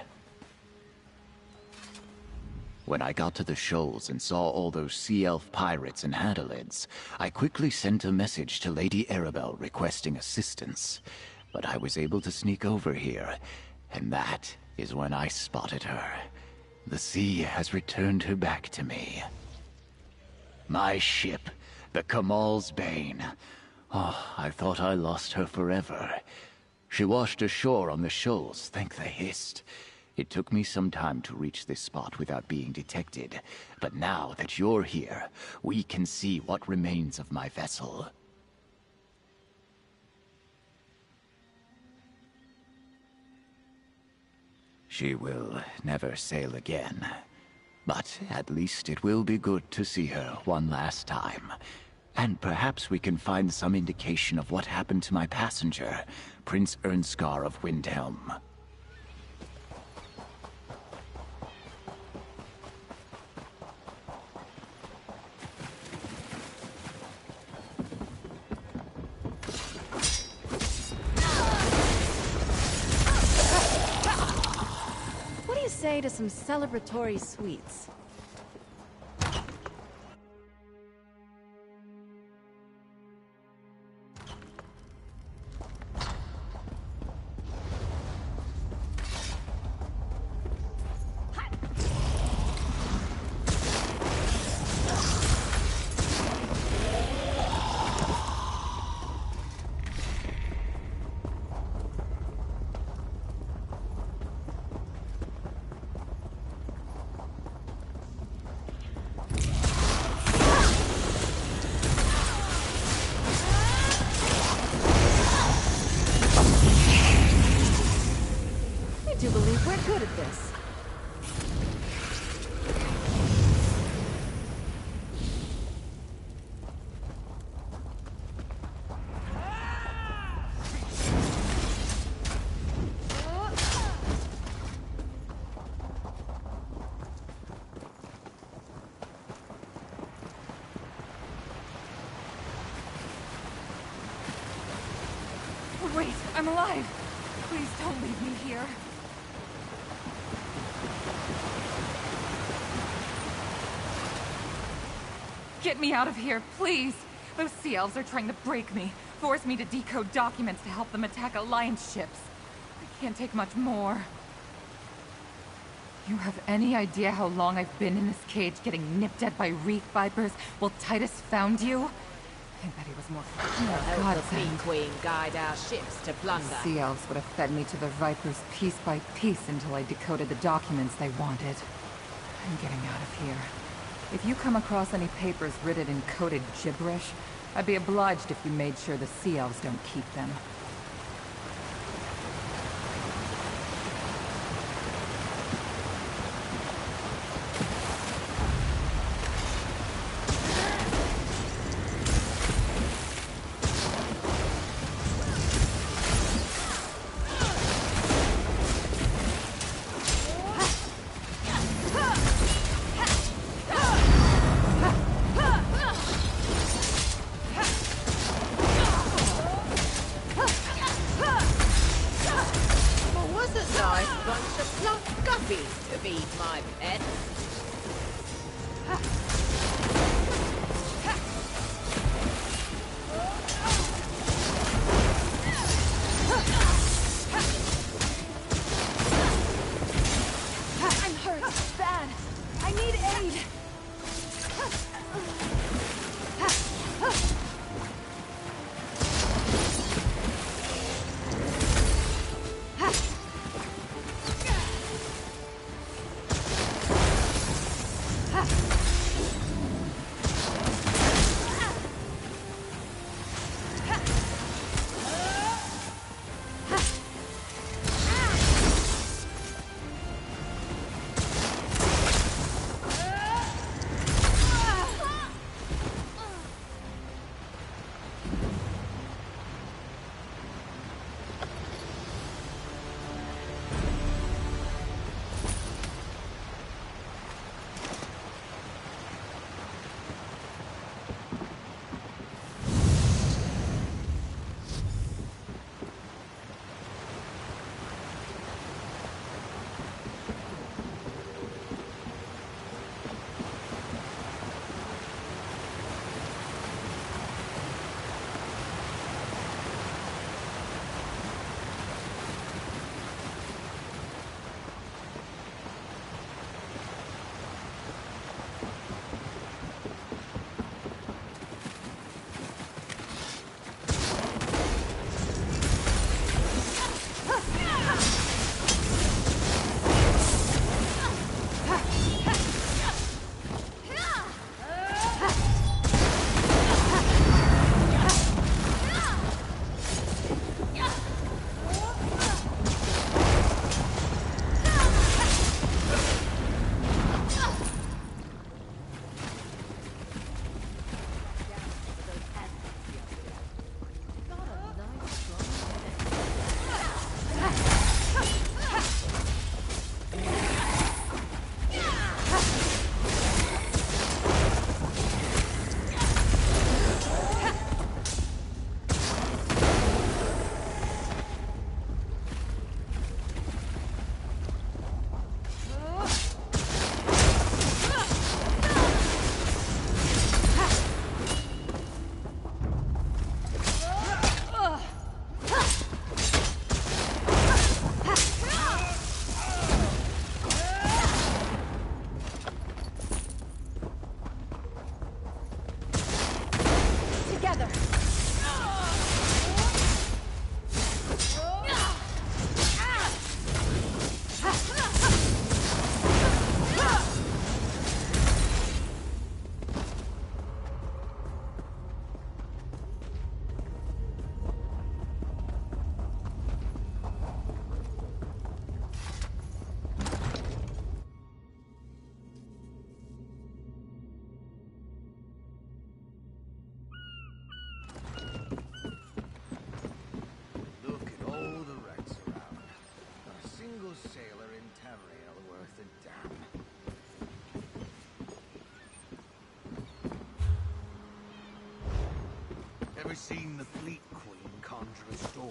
When I got to the shoals and saw all those sea elf pirates and hadalids, I quickly sent a message to Lady Arabelle requesting assistance. But I was able to sneak over here, and that is when I spotted her. The sea has returned her back to me. My ship, the Kamal's Bane. Oh, I thought I lost her forever. She washed ashore on the shoals, thank the Hist. It took me some time to reach this spot without being detected, but now that you're here, we can see what remains of my vessel. She will never sail again, but at least it will be good to see her one last time. And perhaps we can find some indication of what happened to my passenger, Prince Ernskar of Windhelm. What do you say to some celebratory sweets? I do believe we're good at this. Wait, I'm alive! Please don't leave me here. Get me out of here, please! Those sea elves are trying to break me, force me to decode documents to help them attack Alliance ships. I can't take much more. You have any idea how long I've been in this cage getting nipped at by reef vipers while Titus found you? I bet he was more Help the Sea Queen guide our ships to plunder. Sea elves would have fed me to the vipers piece by piece until I decoded the documents they wanted. I'm getting out of here. If you come across any papers written in coded gibberish, I'd be obliged if you made sure the sea elves don't keep them. Ever seen the Fleet Queen conjure a storm?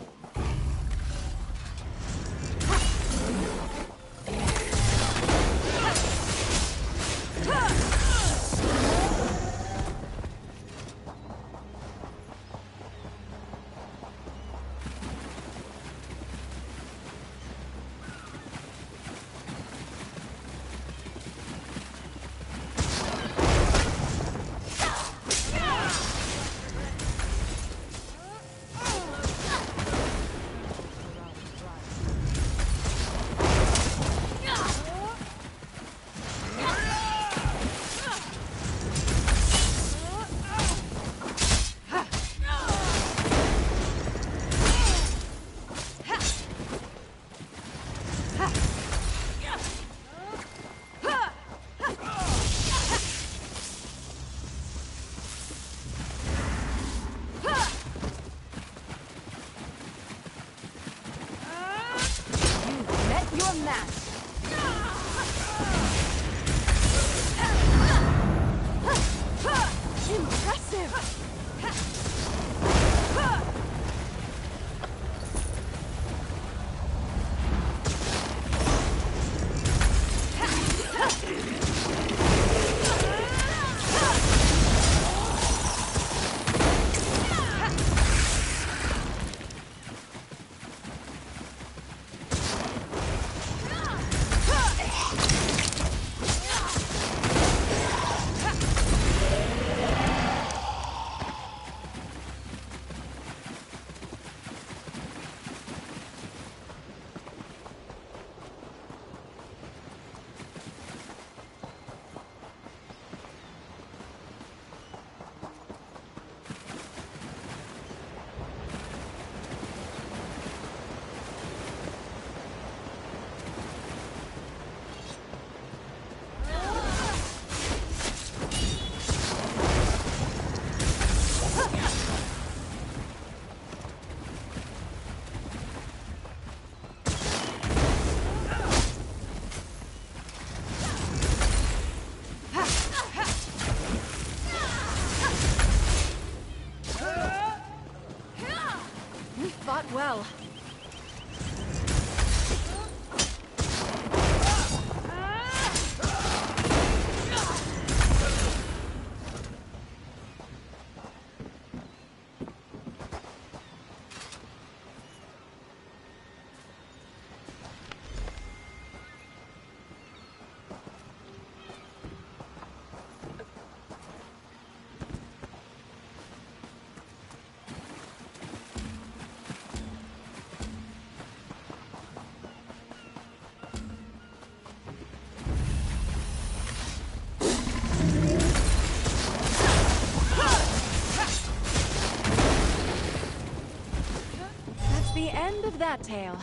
of that tale.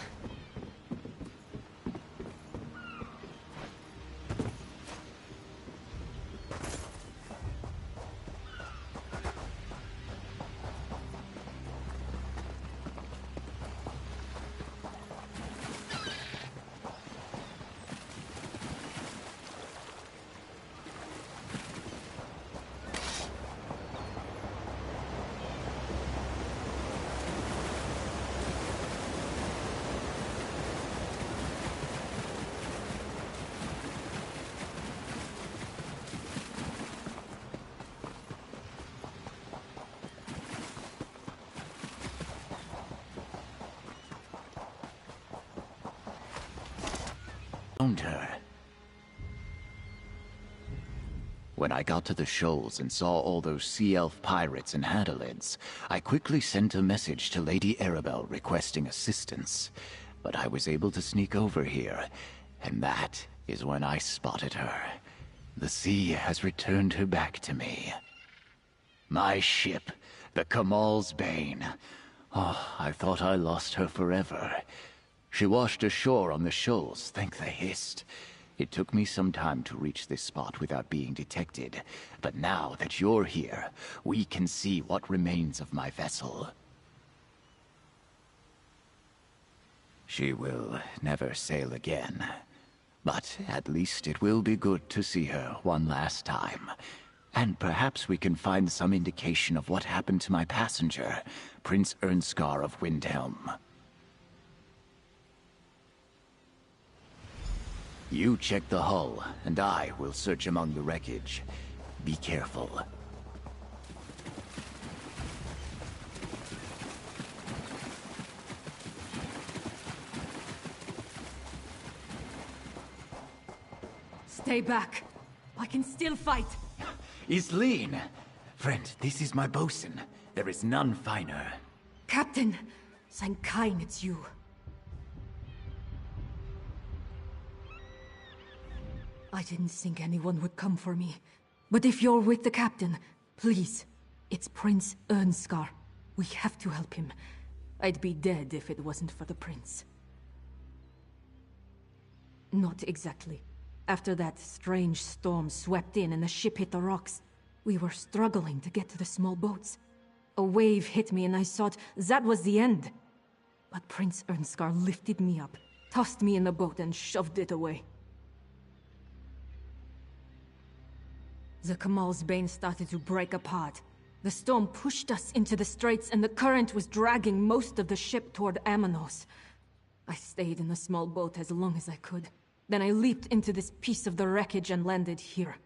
Her. When I got to the shoals and saw all those sea elf pirates and handelids, I quickly sent a message to Lady Arabelle requesting assistance. But I was able to sneak over here, and that is when I spotted her. The sea has returned her back to me. My ship, the Kamal's Bane. Oh, I thought I lost her forever. She washed ashore on the shoals, thank the Hist. It took me some time to reach this spot without being detected, but now that you're here, we can see what remains of my vessel. She will never sail again, but at least it will be good to see her one last time. And perhaps we can find some indication of what happened to my passenger, Prince Ernskar of Windhelm. You check the hull, and I will search among the wreckage. Be careful. Stay back. I can still fight. Isleen! Friend, this is my bosun. There is none finer. Captain! Sankain, it's you. I didn't think anyone would come for me. But if you're with the captain, please. It's Prince Ernskar. We have to help him. I'd be dead if it wasn't for the prince. Not exactly. After that strange storm swept in and the ship hit the rocks, we were struggling to get to the small boats. A wave hit me and I thought that was the end. But Prince Ernskar lifted me up, tossed me in the boat and shoved it away. The Kamal's Bane started to break apart. The storm pushed us into the straits and the current was dragging most of the ship toward Amanos. I stayed in the small boat as long as I could. Then I leaped into this piece of the wreckage and landed here.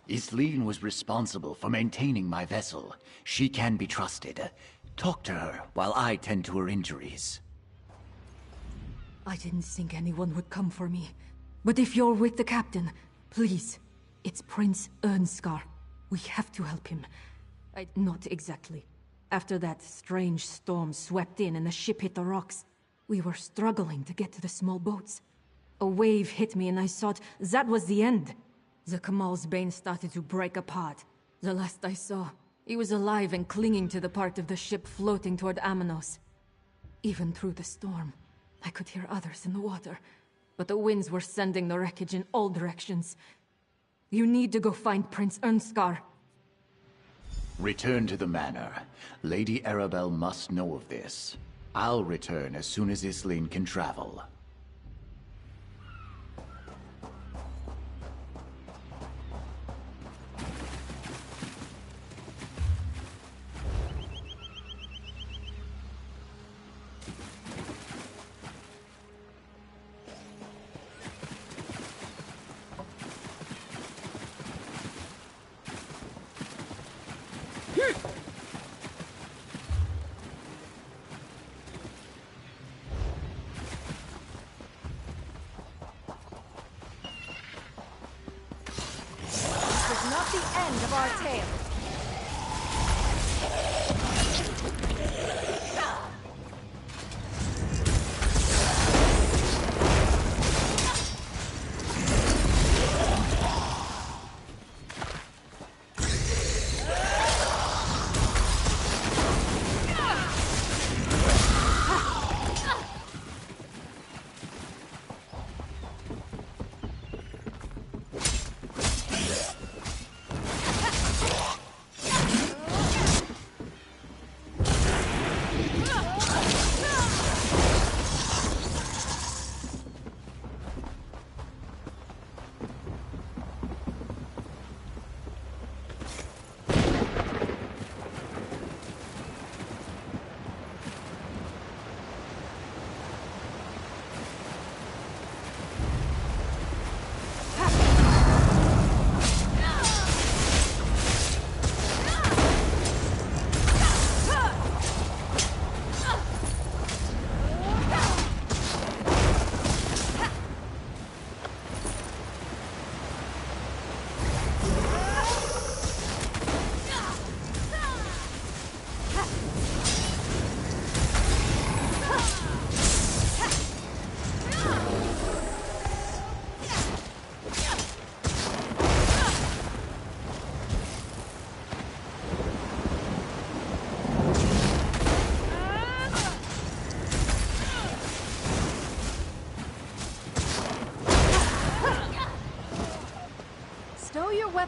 Isleen was responsible for maintaining my vessel. She can be trusted. Talk to her while I tend to her injuries. I didn't think anyone would come for me. But if you're with the captain, please. It's Prince Ernskar. We have to help him. Not exactly. After that strange storm swept in and the ship hit the rocks, we were struggling to get to the small boats. A wave hit me and I thought that was the end. The Kamal's Bane started to break apart. The last I saw, he was alive and clinging to the part of the ship floating toward Amanos. Even through the storm, I could hear others in the water, but the winds were sending the wreckage in all directions. You need to go find Prince Ernskar. Return to the manor. Lady Arabelle must know of this. I'll return as soon as Isleen can travel. Not the end of our tale.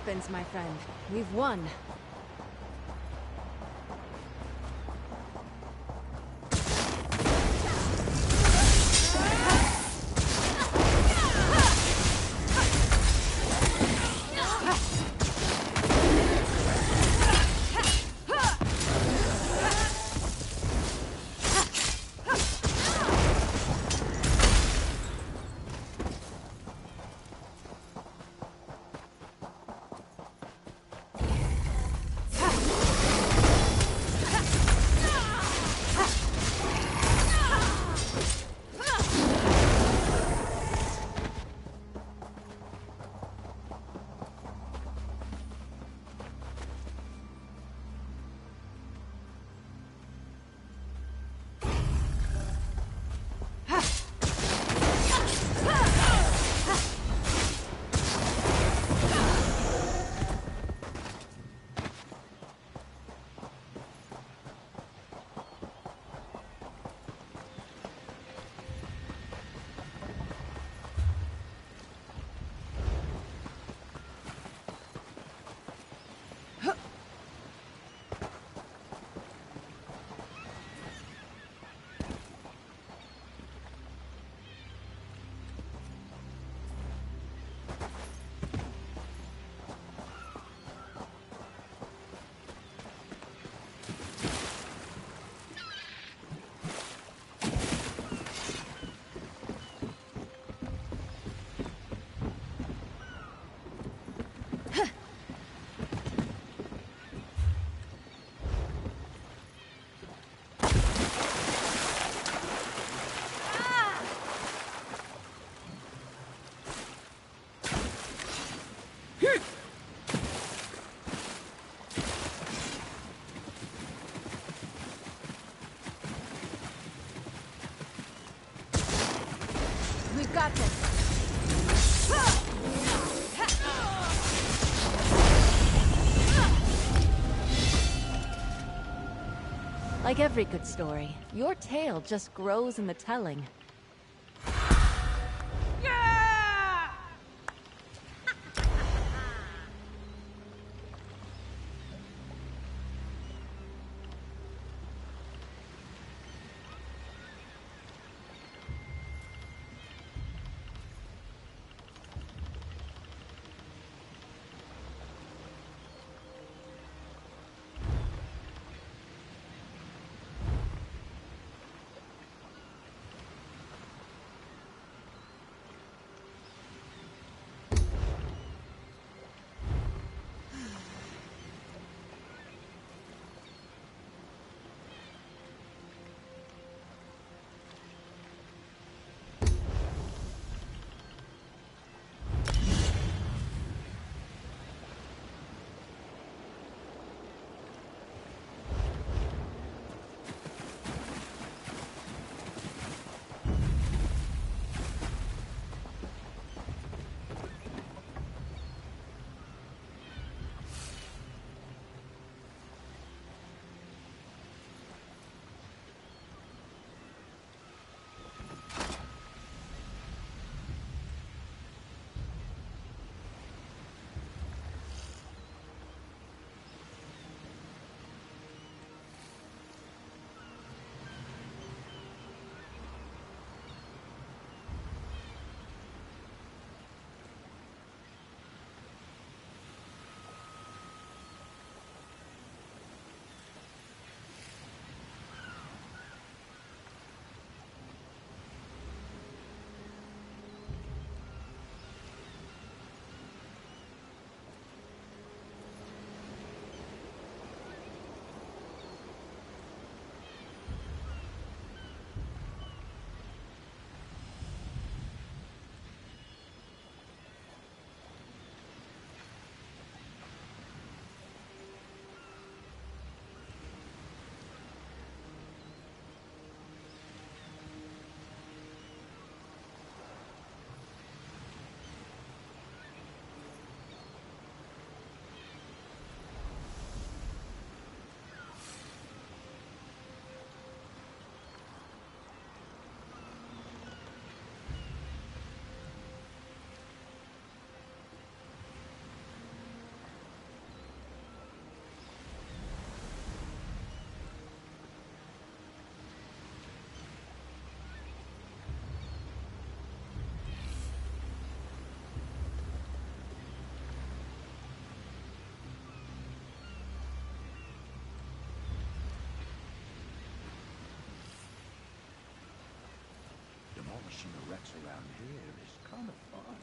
weapons, my friend. We've won. We've got this. Like every good story, your tale just grows in the telling. landmarks around here is kind of fun.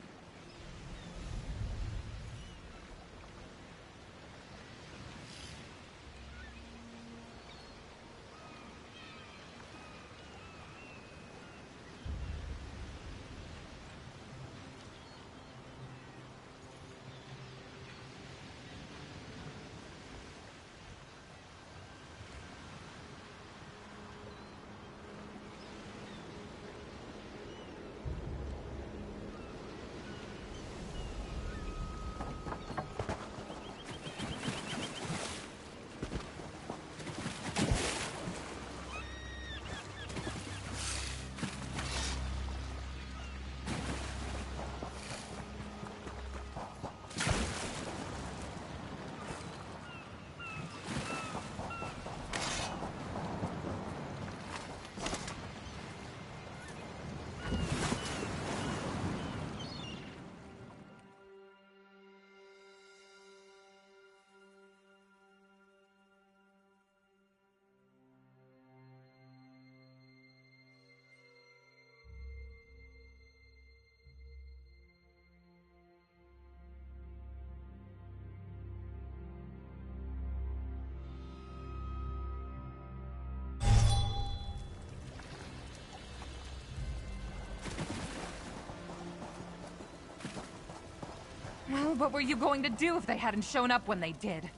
Well, what were you going to do if they hadn't shown up when they did?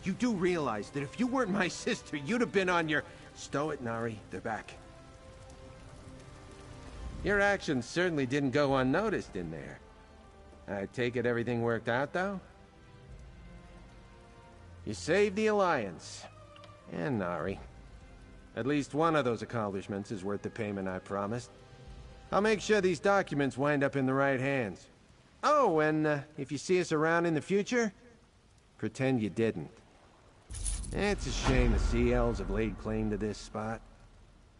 You do realize that if you weren't my sister, you'd have been on your... Stow it, Nari. They're back. Your actions certainly didn't go unnoticed in there. I take it everything worked out, though? You saved the Alliance. And Nari. At least one of those accomplishments is worth the payment I promised. I'll make sure these documents wind up in the right hands. Oh, and if you see us around in the future, pretend you didn't. It's a shame the CLs have laid claim to this spot.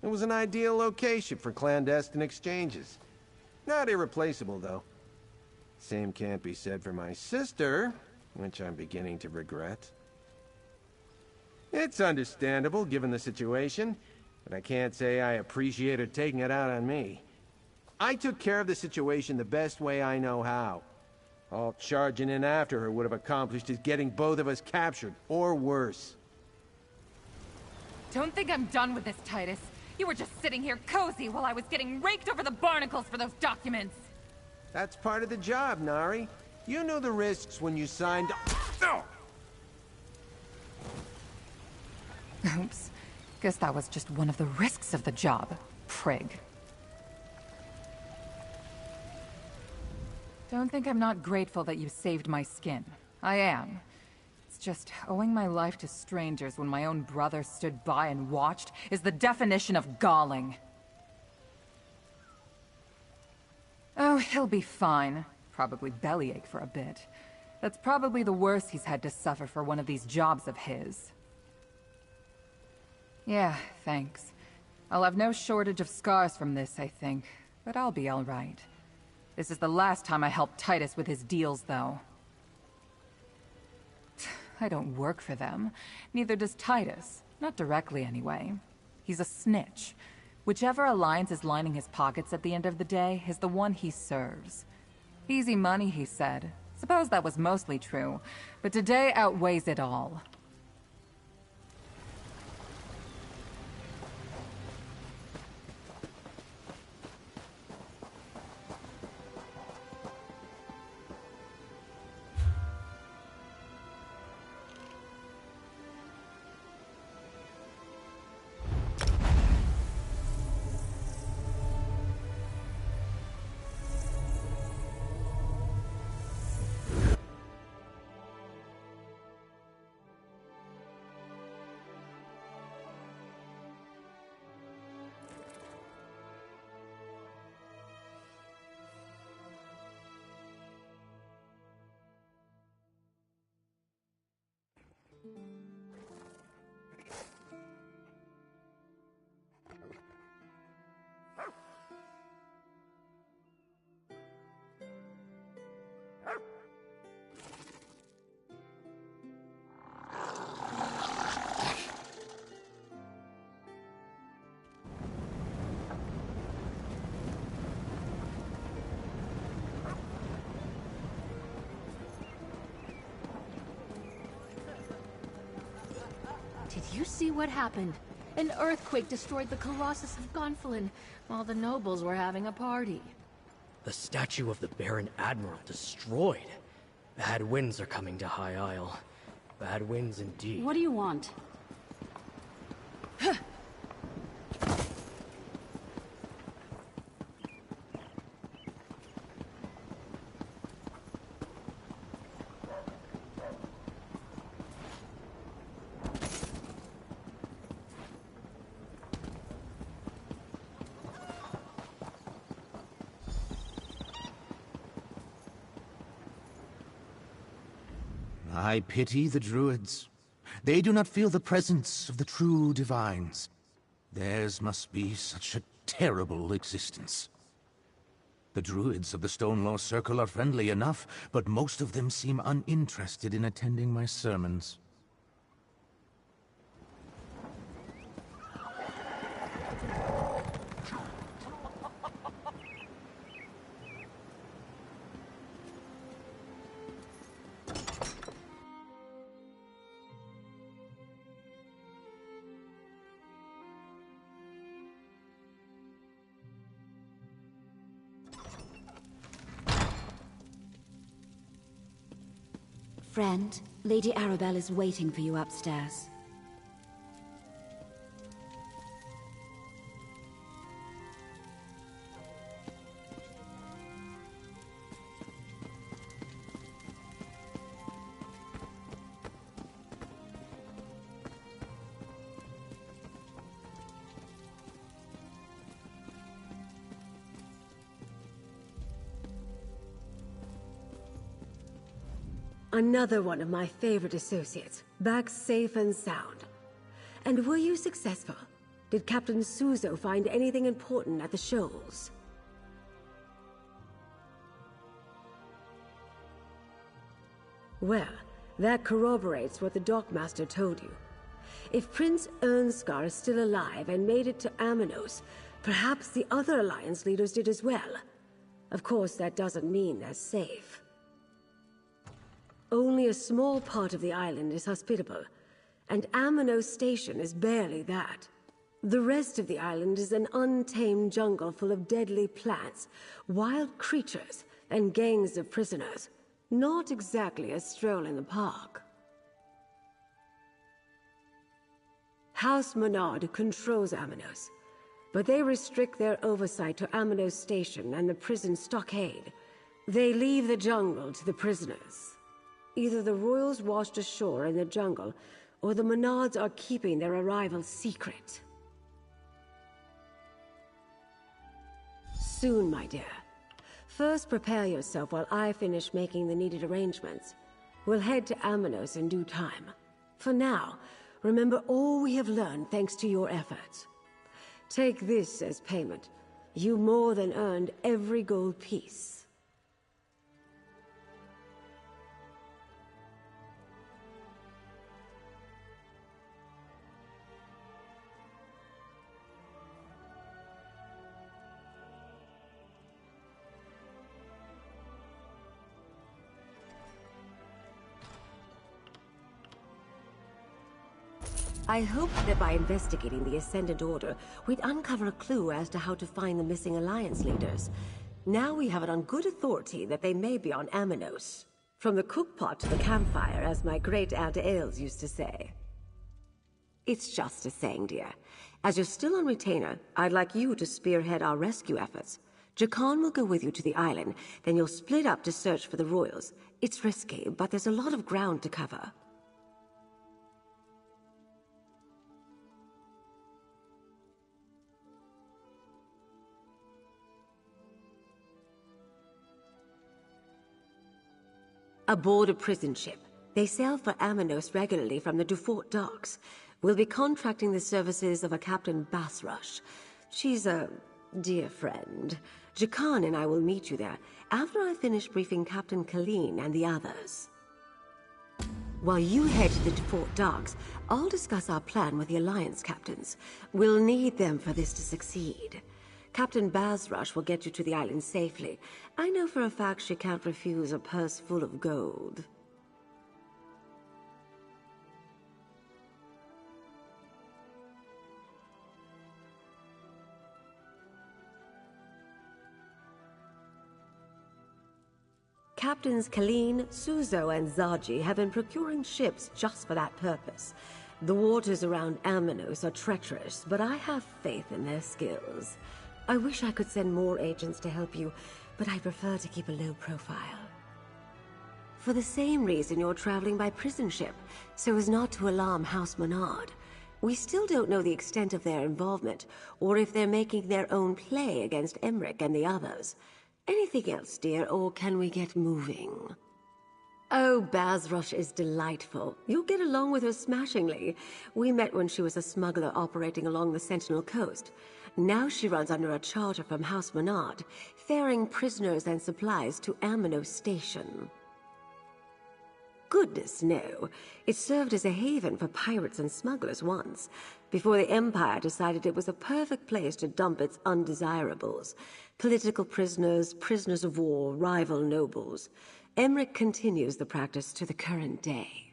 It was an ideal location for clandestine exchanges. Not irreplaceable, though. Same can't be said for my sister, which I'm beginning to regret. It's understandable, given the situation, but I can't say I appreciate her taking it out on me. I took care of the situation the best way I know how. All charging in after her would have accomplished is getting both of us captured, or worse. Don't think I'm done with this, Titus. You were just sitting here cozy while I was getting raked over the barnacles for those documents. That's part of the job, Nari. You knew the risks when you signed... Oops. Guess that was just one of the risks of the job, prig. Don't think I'm not grateful that you saved my skin. I am. It's just owing my life to strangers when my own brother stood by and watched is the definition of galling. Oh, he'll be fine. Probably bellyache for a bit. That's probably the worst he's had to suffer for one of these jobs of his. Yeah, thanks. I'll have no shortage of scars from this, I think. But I'll be all right. This is the last time I help Titus with his deals, though. I don't work for them. Neither does Titus. Not directly, anyway. He's a snitch. Whichever alliance is lining his pockets at the end of the day is the one he serves. Easy money, he said. Suppose that was mostly true, but today outweighs it all. Did you see what happened? An earthquake destroyed the Colossus of Gonfalon while the nobles were having a party. The statue of the Baron Admiral destroyed. Bad winds are coming to High Isle. Bad winds indeed. What do you want? I pity the druids. They do not feel the presence of the true divines. Theirs must be such a terrible existence. The druids of the Stonelaw Circle are friendly enough, but most of them seem uninterested in attending my sermons. Friend, Lady Arabelle is waiting for you upstairs. Another one of my favorite associates, back safe and sound. And were you successful? Did Captain Suzo find anything important at the shoals? Well, that corroborates what the dockmaster told you. If Prince Ernskar is still alive and made it to Amanos, perhaps the other Alliance leaders did as well. Of course, that doesn't mean they're safe. Only a small part of the island is hospitable, and Amanos Station is barely that. The rest of the island is an untamed jungle full of deadly plants, wild creatures, and gangs of prisoners. Not exactly a stroll in the park. House Menard controls Amanos, but they restrict their oversight to Amanos Station and the prison stockade. They leave the jungle to the prisoners. Either the royals washed ashore in the jungle, or the Menards are keeping their arrival secret. Soon, my dear. First, prepare yourself while I finish making the needed arrangements. We'll head to Amanos in due time. For now, remember all we have learned thanks to your efforts. Take this as payment. You more than earned every gold piece. I hoped that by investigating the Ascendant Order, we'd uncover a clue as to how to find the missing Alliance leaders. Now we have it on good authority that they may be on Amanos. From the cookpot to the campfire, as my great-aunt Ailes used to say. It's just a saying, dear. As you're still on retainer, I'd like you to spearhead our rescue efforts. Jakan will go with you to the island, then you'll split up to search for the royals. It's risky, but there's a lot of ground to cover. Aboard a prison ship. They sail for Amanos regularly from the Dufort docks. We'll be contracting the services of a Captain Basrush. She's a dear friend. Jakan and I will meet you there after I finish briefing Captain Colleen and the others. While you head to the Dufort docks, I'll discuss our plan with the Alliance captains. We'll need them for this to succeed. Captain Basrush will get you to the island safely. I know for a fact she can't refuse a purse full of gold. Captains Kalin, Suzo, and Zaji have been procuring ships just for that purpose. The waters around Amanos are treacherous, but I have faith in their skills. I wish I could send more agents to help you, but I prefer to keep a low profile. For the same reason you're traveling by prison ship, so as not to alarm House Menard. We still don't know the extent of their involvement, or if they're making their own play against Emmerich and the others. Anything else, dear, or can we get moving? Oh, Bazrush is delightful. You'll get along with her smashingly. We met when she was a smuggler operating along the Sentinel coast. Now she runs under a charter from House Menard, ferrying prisoners and supplies to Amanos Station. Goodness, no. It served as a haven for pirates and smugglers once, before the Empire decided it was a perfect place to dump its undesirables. Political prisoners, prisoners of war, rival nobles. Emmerich continues the practice to the current day.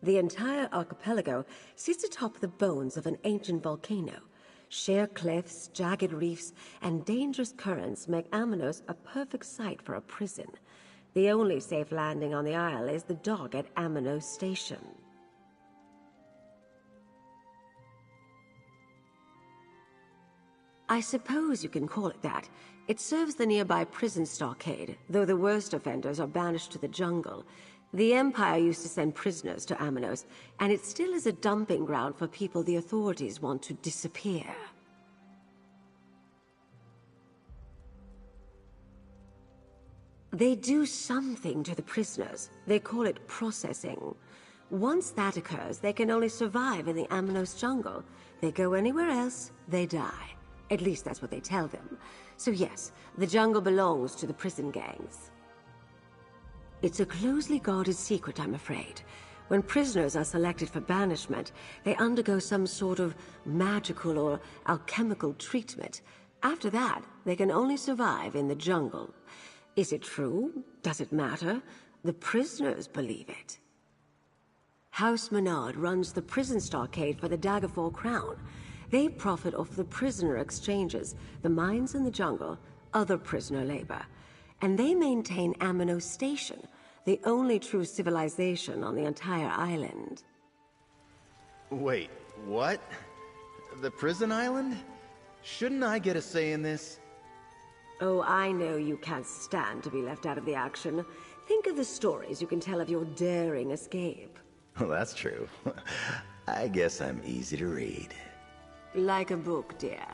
The entire archipelago sits atop the bones of an ancient volcano. Sheer cliffs, jagged reefs, and dangerous currents make Amanos a perfect site for a prison. The only safe landing on the isle is the dock at Amanos Station. I suppose you can call it that. It serves the nearby prison stockade, though the worst offenders are banished to the jungle. The Empire used to send prisoners to Amanos, and it still is a dumping ground for people the authorities want to disappear. They do something to the prisoners. They call it processing. Once that occurs, they can only survive in the Amanos jungle. They go anywhere else, they die. At least that's what they tell them. So yes, the jungle belongs to the prison gangs. It's a closely guarded secret, I'm afraid. When prisoners are selected for banishment, they undergo some sort of magical or alchemical treatment. After that, they can only survive in the jungle. Is it true? Does it matter? The prisoners believe it. House Menard runs the prison stockade for the Daggerfall Crown. They profit off the prisoner exchanges, the mines in the jungle, other prisoner labor. And they maintain Amanos Station, the only true civilization on the entire island. Wait, what? The prison island? Shouldn't I get a say in this? Oh, I know you can't stand to be left out of the action. Think of the stories you can tell of your daring escape. Well, that's true. I guess I'm easy to read. Like a book, dear.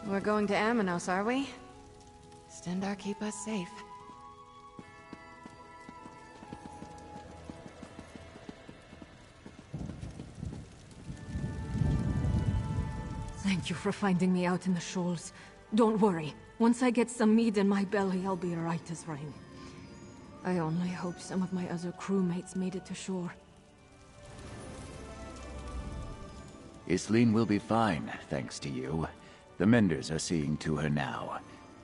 We're going to Amanos, are we? Stendarr keep us safe. Thank you for finding me out in the shoals. Don't worry. Once I get some meat in my belly, I'll be right as rain. I only hope some of my other crewmates made it to shore. Isleen will be fine, thanks to you. The Menders are seeing to her now.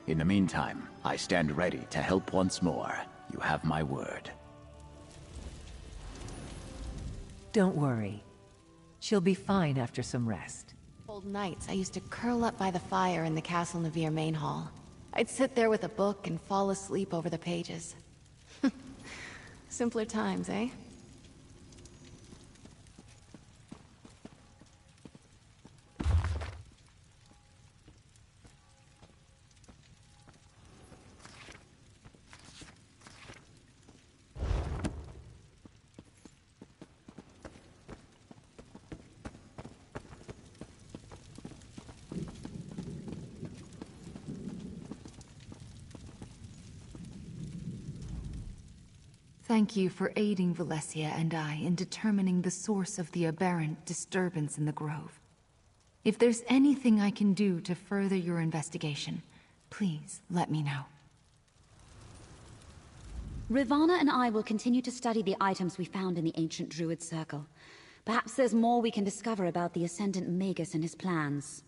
In the meantime, I stand ready to help once more. You have my word. Don't worry. She'll be fine after some rest. Old nights, I used to curl up by the fire in the Castle Navir main hall. I'd sit there with a book and fall asleep over the pages. Simpler times, eh? Thank you for aiding Valencia and I in determining the source of the aberrant disturbance in the grove. If there's anything I can do to further your investigation, please let me know. Ravana and I will continue to study the items we found in the ancient Druid Circle. Perhaps there's more we can discover about the Ascendant Magus and his plans.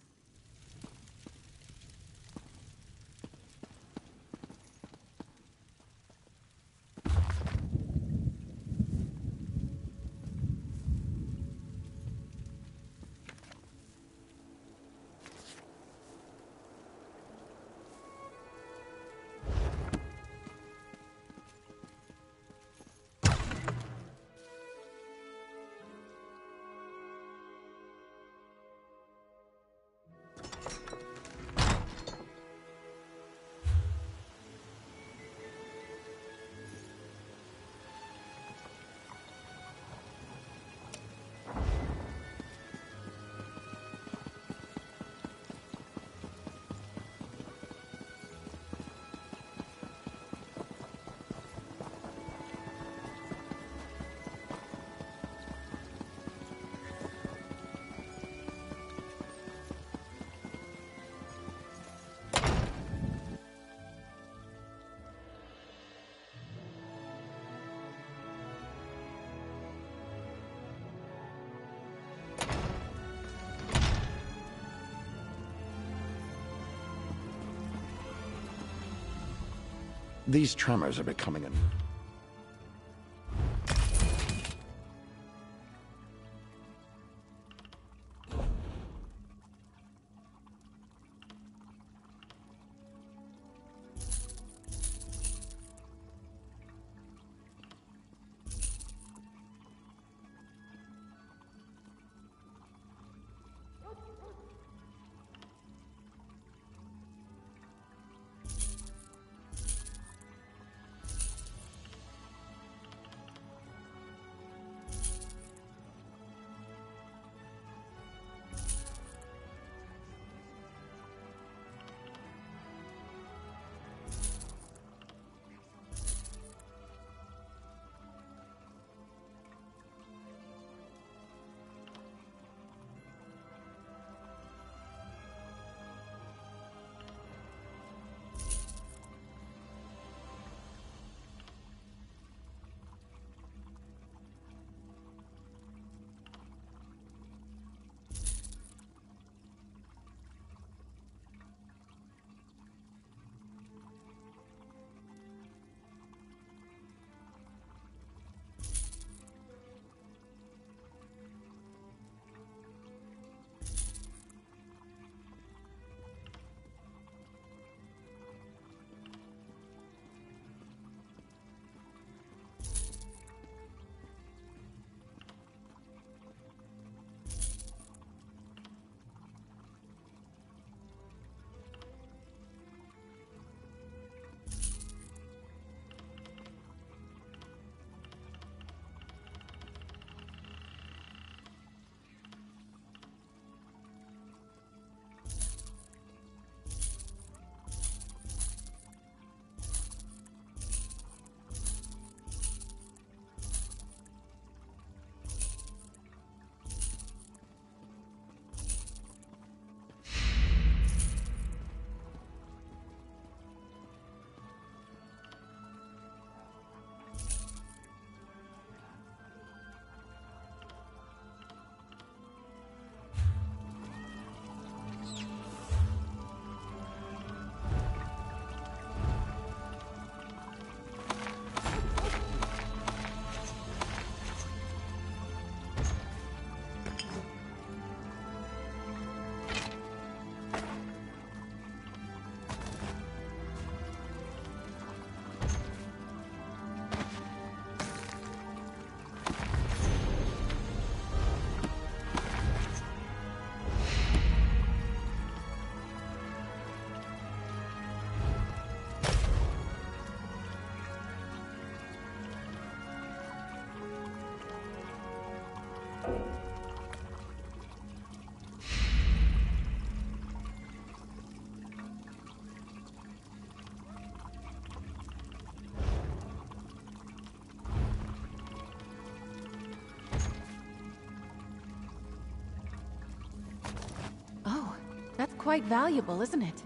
These tremors are becoming a... That's quite valuable, isn't it?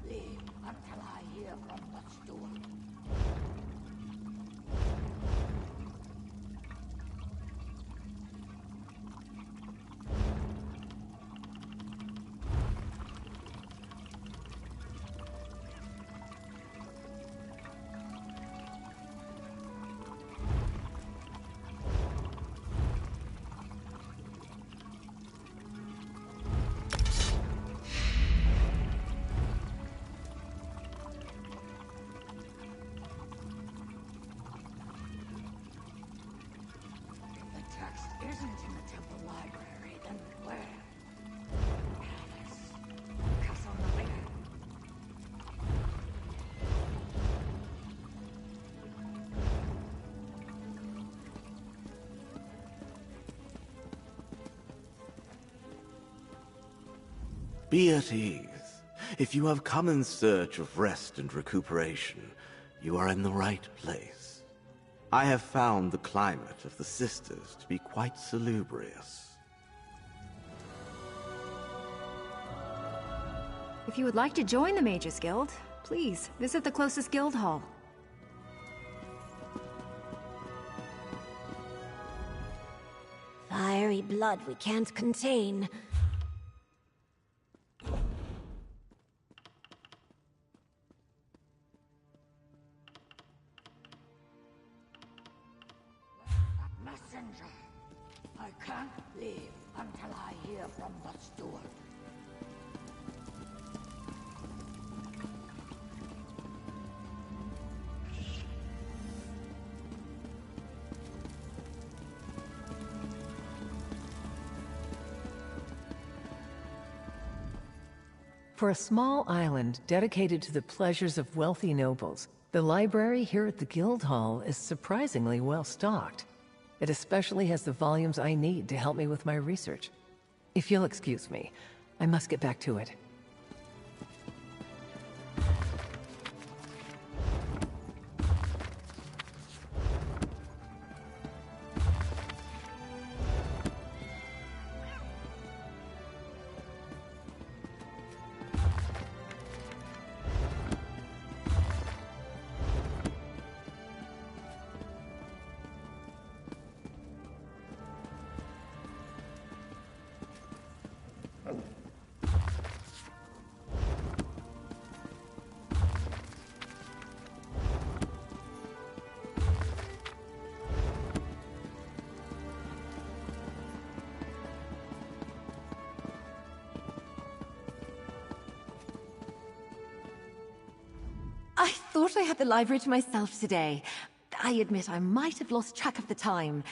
leave until I hear from the steward. Isn't in the temple library, then where? Palace. Castle Maria. Be at ease. If you have come in search of rest and recuperation, you are in the right place. I have found the climate of the Sisters to be quite salubrious. If you would like to join the Mages Guild, please visit the closest guild hall. Fiery blood we can't contain. Messenger, I can't leave until I hear from the steward. For a small island dedicated to the pleasures of wealthy nobles, the library here at the Guild Hall is surprisingly well stocked. It especially has the volumes I need to help me with my research. If you'll excuse me, I must get back to it. I thought I had the library to myself today. I admit I might have lost track of the time.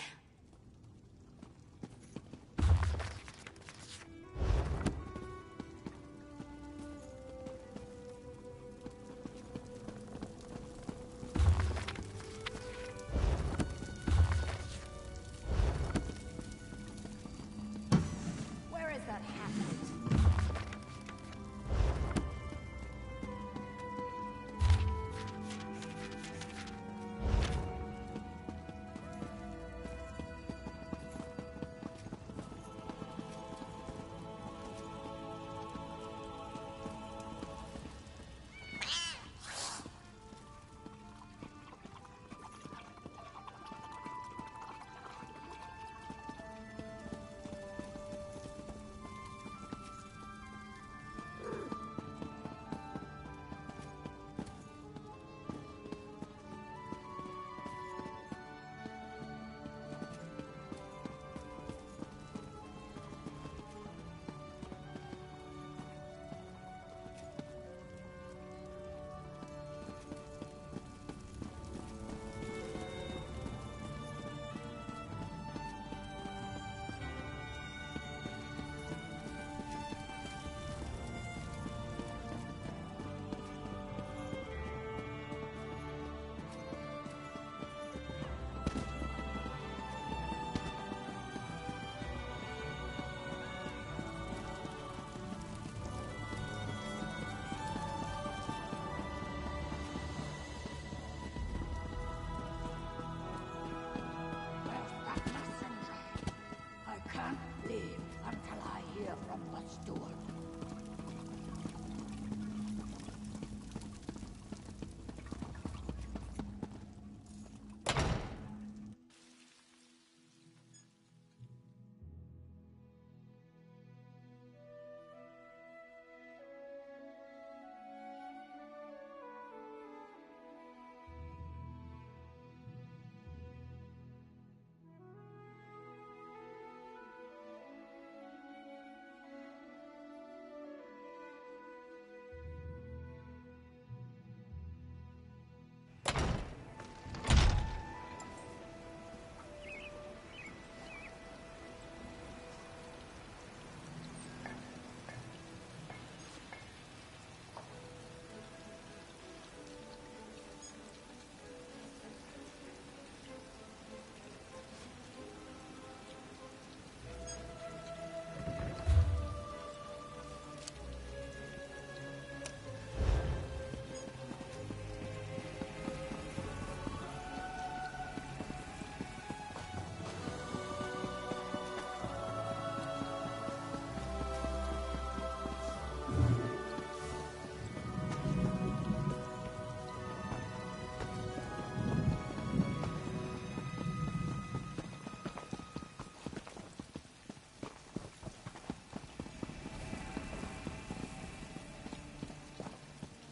Where is that hat?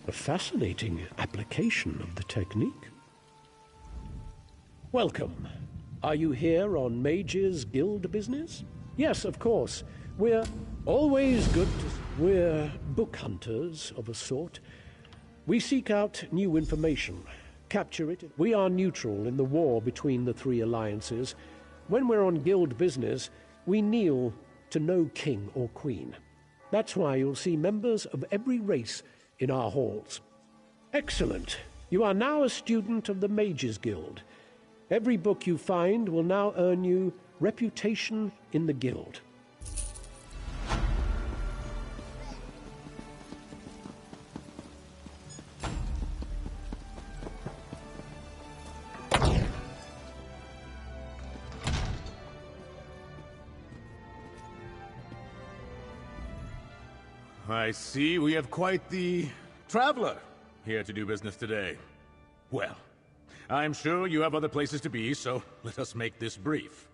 A fascinating application of the technique. Welcome. Are you here on Mage's Guild business? Yes, of course. We're always good to... We're book hunters of a sort. We seek out new information, capture it. We are neutral in the war between the three alliances. When we're on guild business, we kneel to no king or queen. That's why you'll see members of every race in our halls. Excellent. You are now a student of the Mages Guild. Every book you find will now earn you reputation in the guild. I see we have quite the traveler here to do business today. Well, I'm sure you have other places to be, so let us make this brief.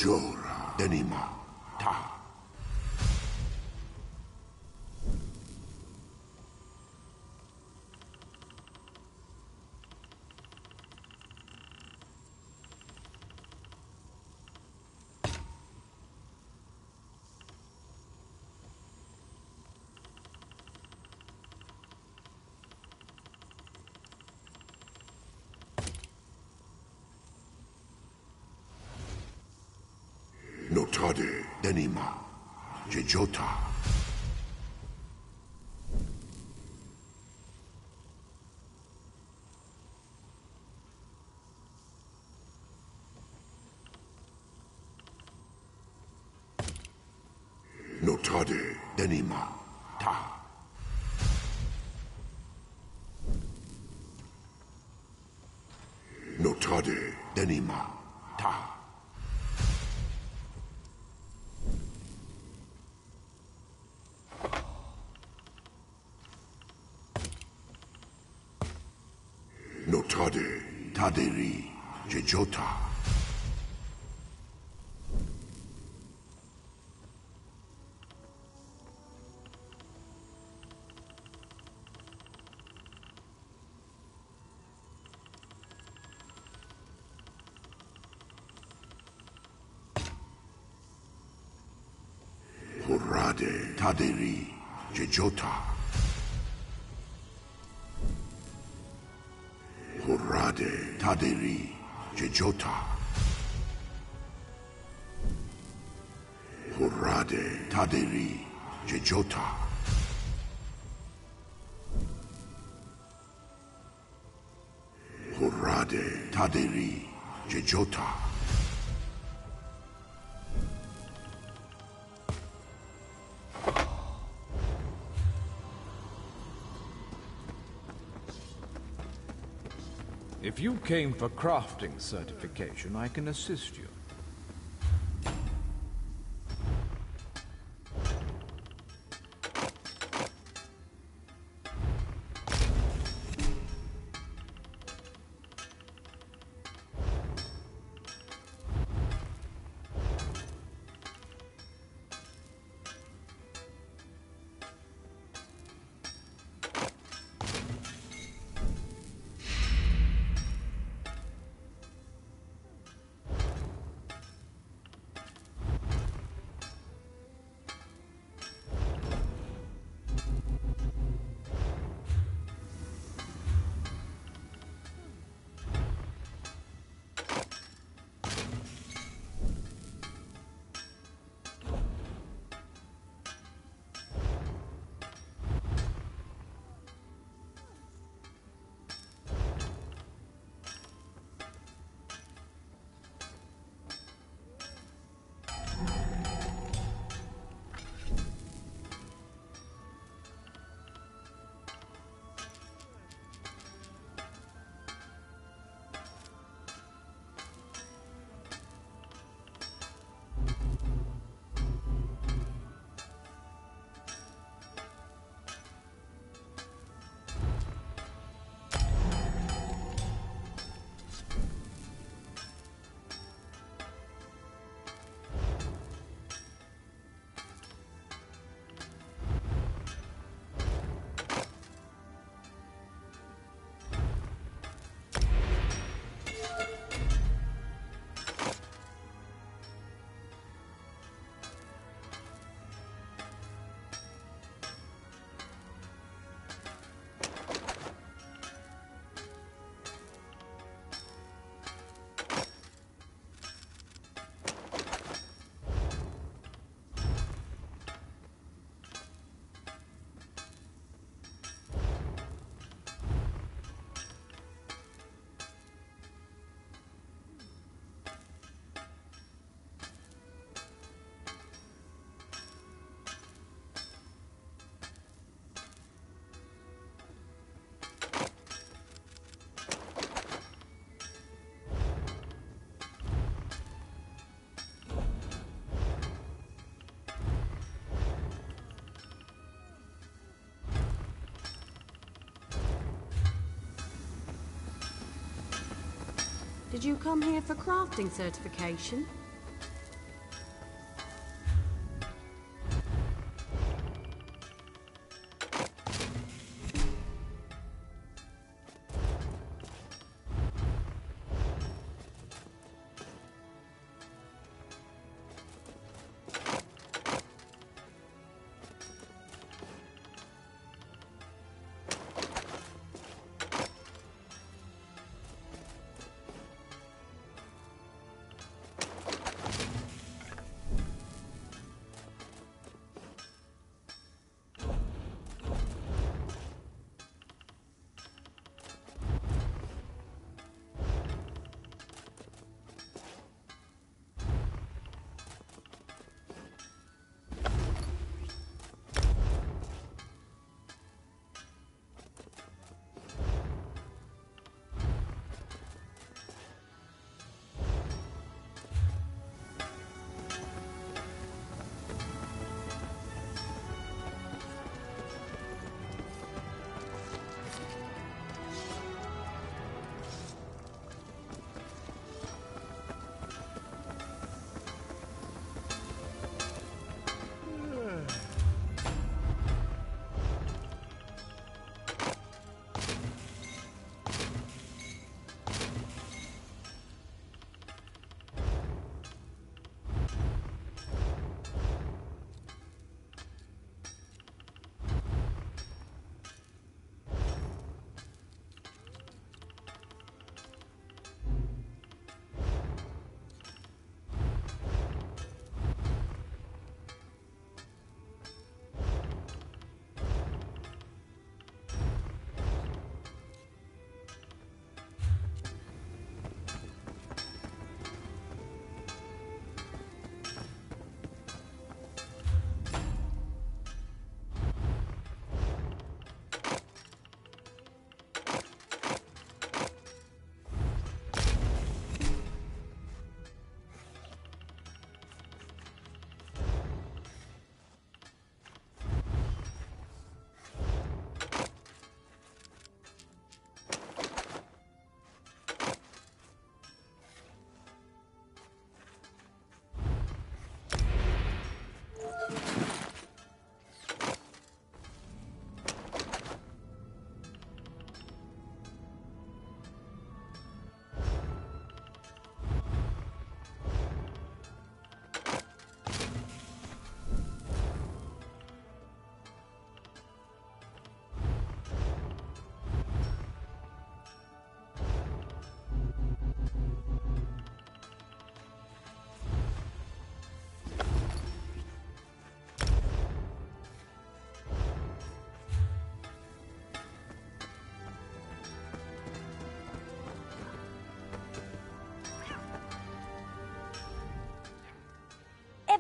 Jora Denima Ta. Notade Denima Jejota. Notade Denima Ta. Notade Denima Ta. Notade Taderi Jejota. Horade Taderi Jejota. Horade Taderi Jejota. Horade Taderi Jejota. Horade Taderi Jejota. If you came for crafting certification, I can assist you. Did you come here for crafting certification?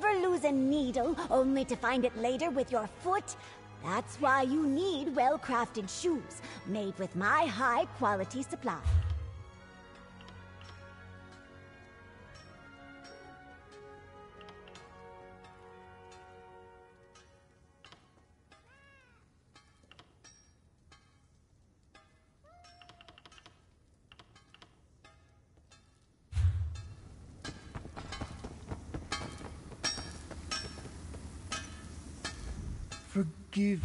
Ever lose a needle only to find it later with your foot? That's why you need well-crafted shoes, made with my high-quality supply. Forgive.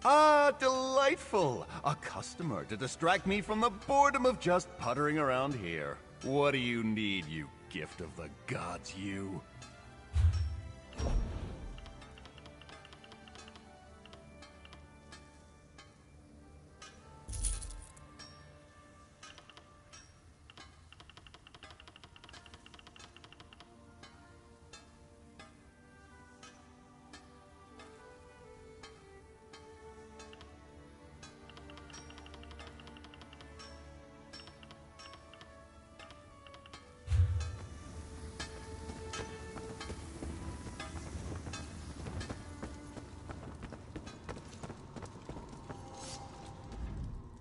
Ah, delightful! A customer to distract me from the boredom of just puttering around here. What do you need, you gift of the gods, you?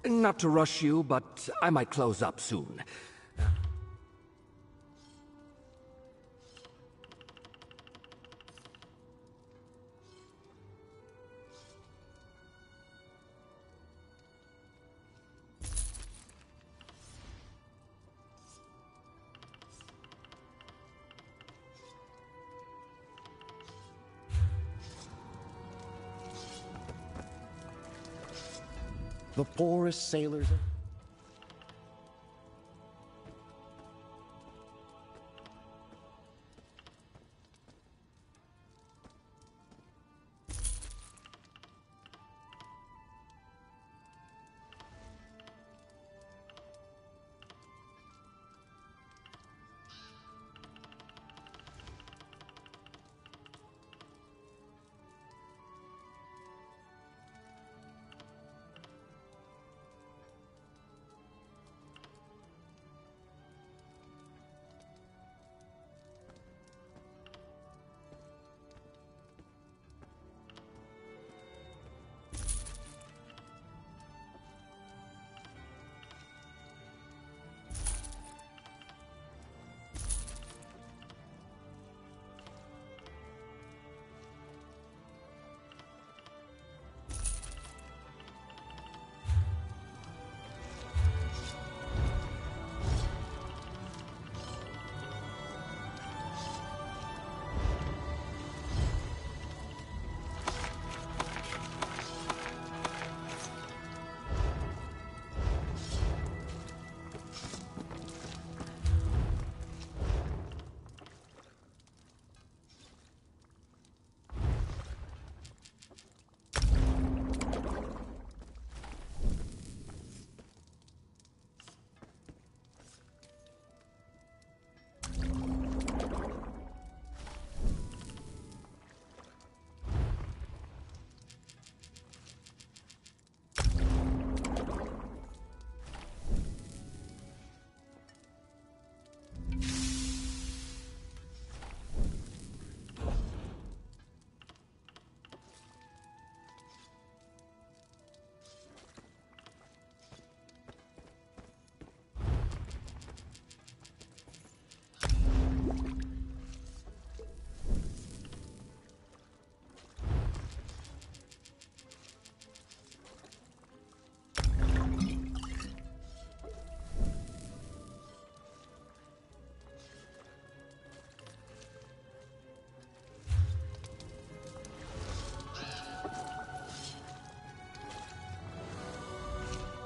Not to rush you, but I might close up soon. The poorest sailors...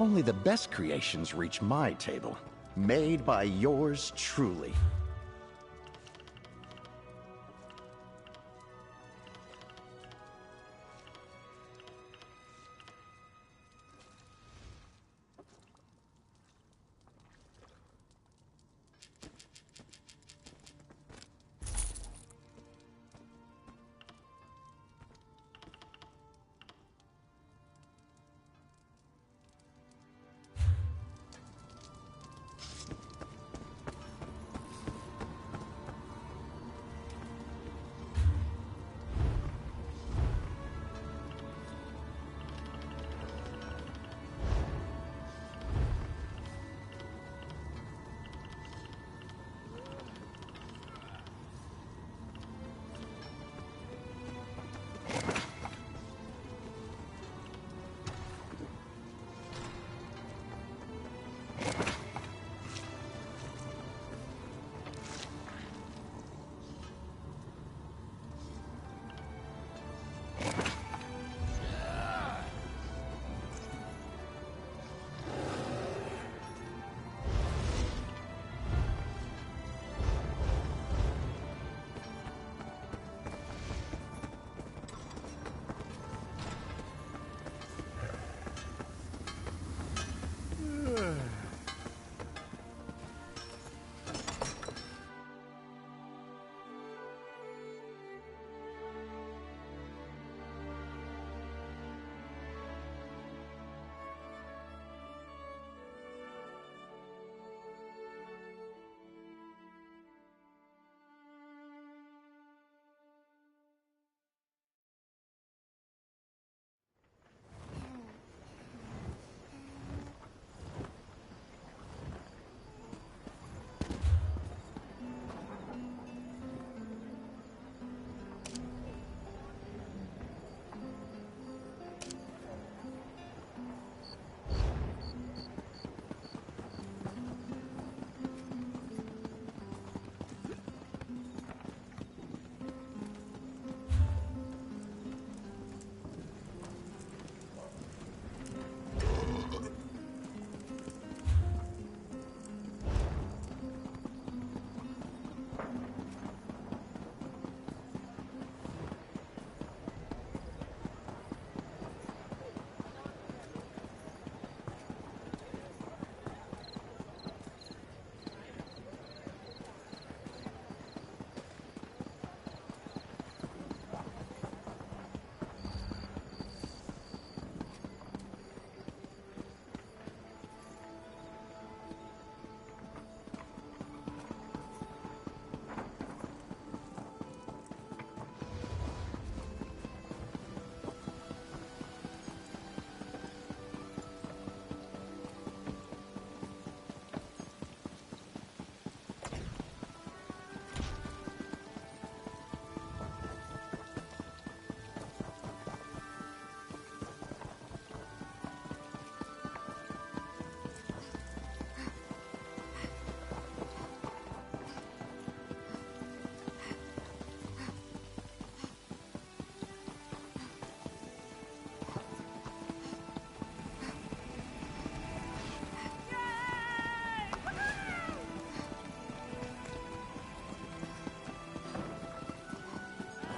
Only the best creations reach my table. Made by yours truly.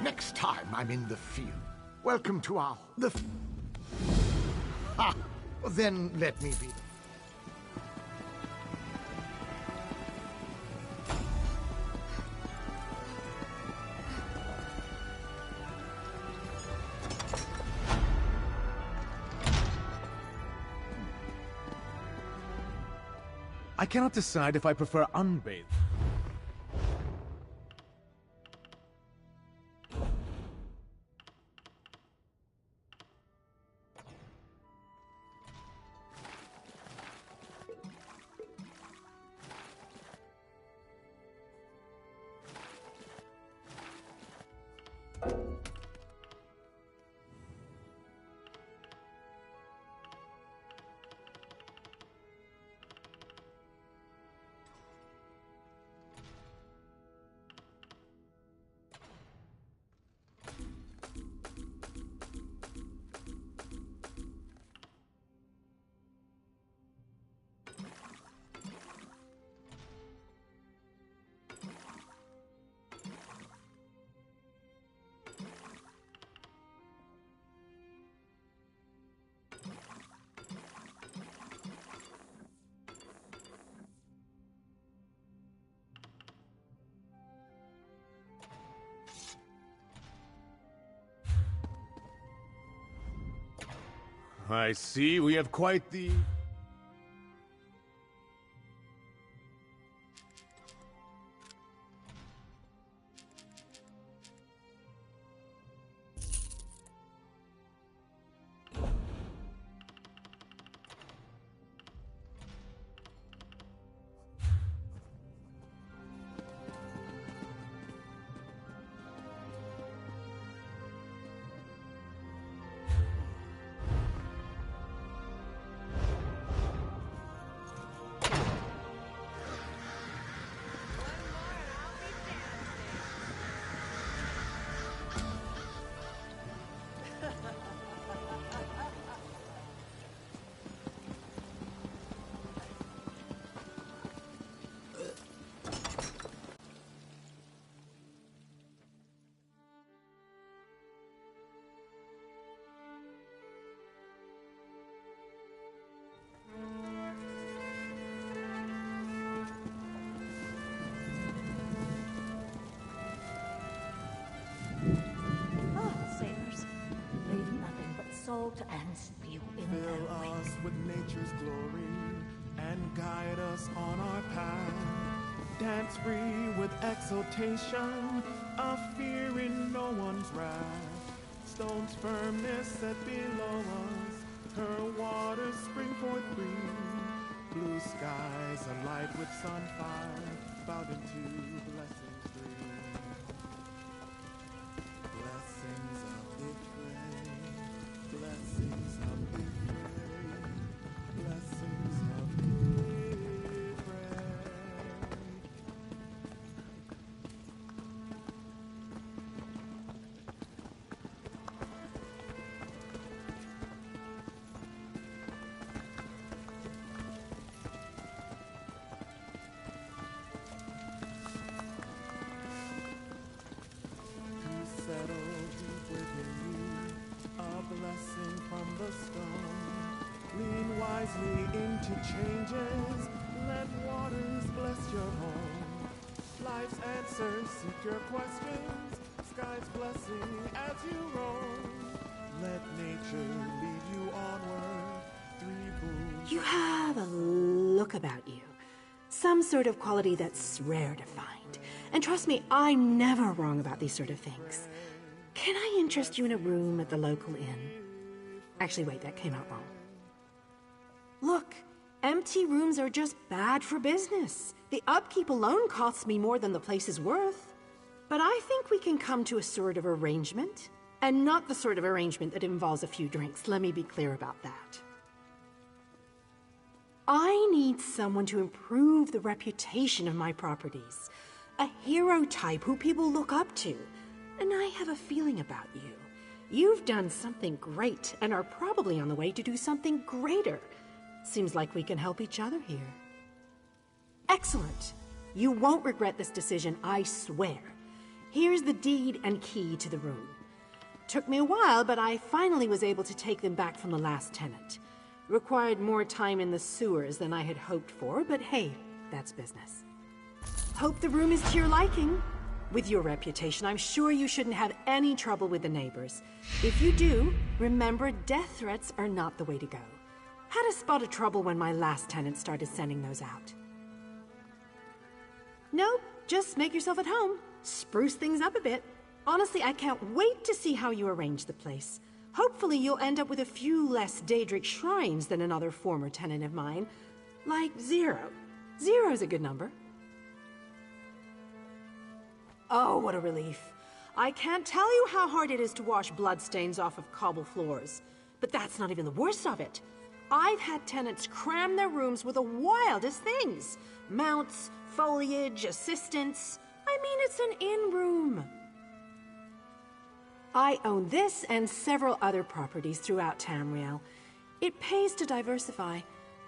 Next time I'm in the field. Welcome to our... Ha! Then let me be. I cannot decide if I prefer unbathed. I see we have quite the... Sailors, leave nothing but salt and spew in their Fill wake. us with nature's glory and guide us on our path. Dance free with exultation, a fear in no one's wrath. Stone's firmness set below us, her waters spring forth free. Blue skies alight with sunfire, bowed into blessings free. Blessings of victory, blessings of victory, blessings of victory. Settle deep within you, a blessing from the stone. Lean wisely into changes, let waters bless your home. Life's answers seek your questions, sky's blessing as you roam. Let nature lead you onward, three boons. You have a look about you. Some sort of quality that's rare to find. And trust me, I'm never wrong about these sort of things. Can I interest you in a room at the local inn? Actually, wait, that came out wrong. Look, empty rooms are just bad for business. The upkeep alone costs me more than the place is worth. But I think we can come to a sort of arrangement. And not the sort of arrangement that involves a few drinks. Let me be clear about that. I need someone to improve the reputation of my properties. A hero type who people look up to. And I have a feeling about you. You've done something great and are probably on the way to do something greater. Seems like we can help each other here. Excellent. You won't regret this decision, I swear. Here's the deed and key to the room. Took me a while, but I finally was able to take them back from the last tenant. Required more time in the sewers than I had hoped for, but hey, that's business. Hope the room is to your liking. With your reputation, I'm sure you shouldn't have any trouble with the neighbors. If you do, remember death threats are not the way to go. Had a spot of trouble when my last tenant started sending those out. Nope, just make yourself at home. Spruce things up a bit. Honestly, I can't wait to see how you arrange the place. Hopefully you'll end up with a few less Daedric shrines than another former tenant of mine. Like 0. 0's a good number. Oh, what a relief. I can't tell you how hard it is to wash bloodstains off of cobble floors. But that's not even the worst of it. I've had tenants cram their rooms with the wildest things. Mounts, foliage, assistants. I mean, it's an in-room. I own this and several other properties throughout Tamriel. It pays to diversify.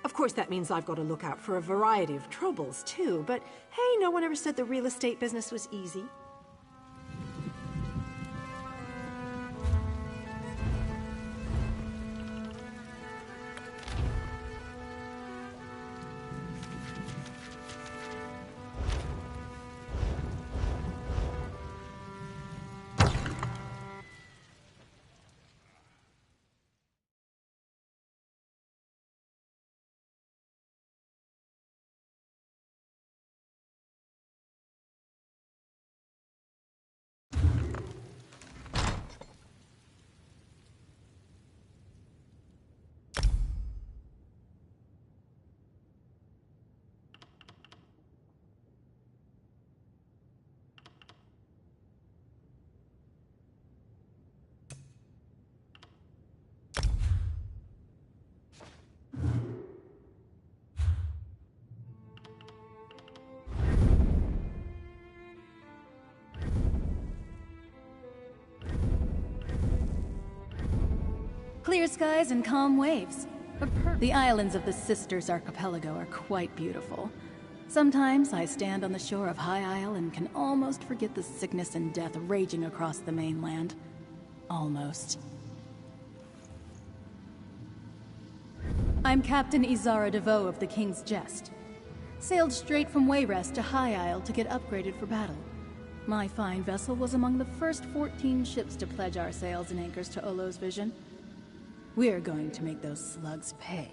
Of course, that means I've got to look out for a variety of troubles, too. But hey, no one ever said the real estate business was easy. Clear skies and calm waves. The islands of the Sisters Archipelago are quite beautiful. Sometimes I stand on the shore of High Isle and can almost forget the sickness and death raging across the mainland. Almost. I'm Captain Valerica Davaux of the King's Jest. Sailed straight from Wayrest to High Isle to get upgraded for battle. My fine vessel was among the first 14 ships to pledge our sails and anchors to Olo's vision. We're going to make those slugs pay.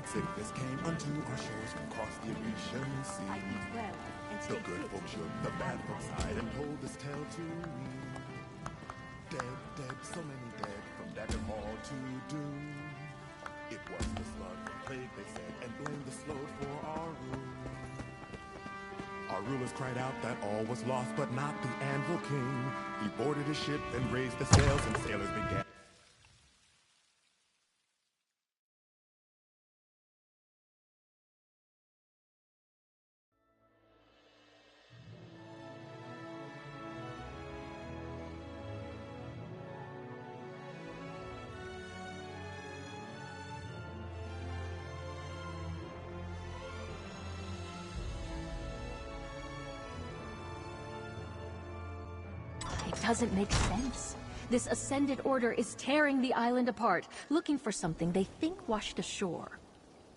that sickness came unto our shores from across the Grecian sea. I eat well and The stay good fit. folks shook the bad folks hide and told this tale to me. Dead, dead, so many dead, from Daggerfall to Doom. It was the slug plague, they said, and blamed the slow for our ruin. Our rulers cried out that all was lost, but not the Anvil King. He boarded his ship and raised the sails, and sailors began. It doesn't make sense. This Ascended Order is tearing the island apart, looking for something they think washed ashore.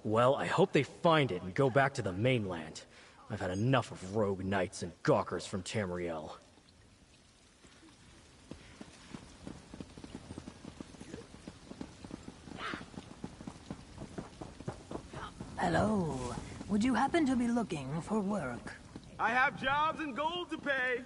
Well, I hope they find it and go back to the mainland. I've had enough of rogue knights and gawkers from Tamriel. Hello. Would you happen to be looking for work? I have jobs and gold to pay.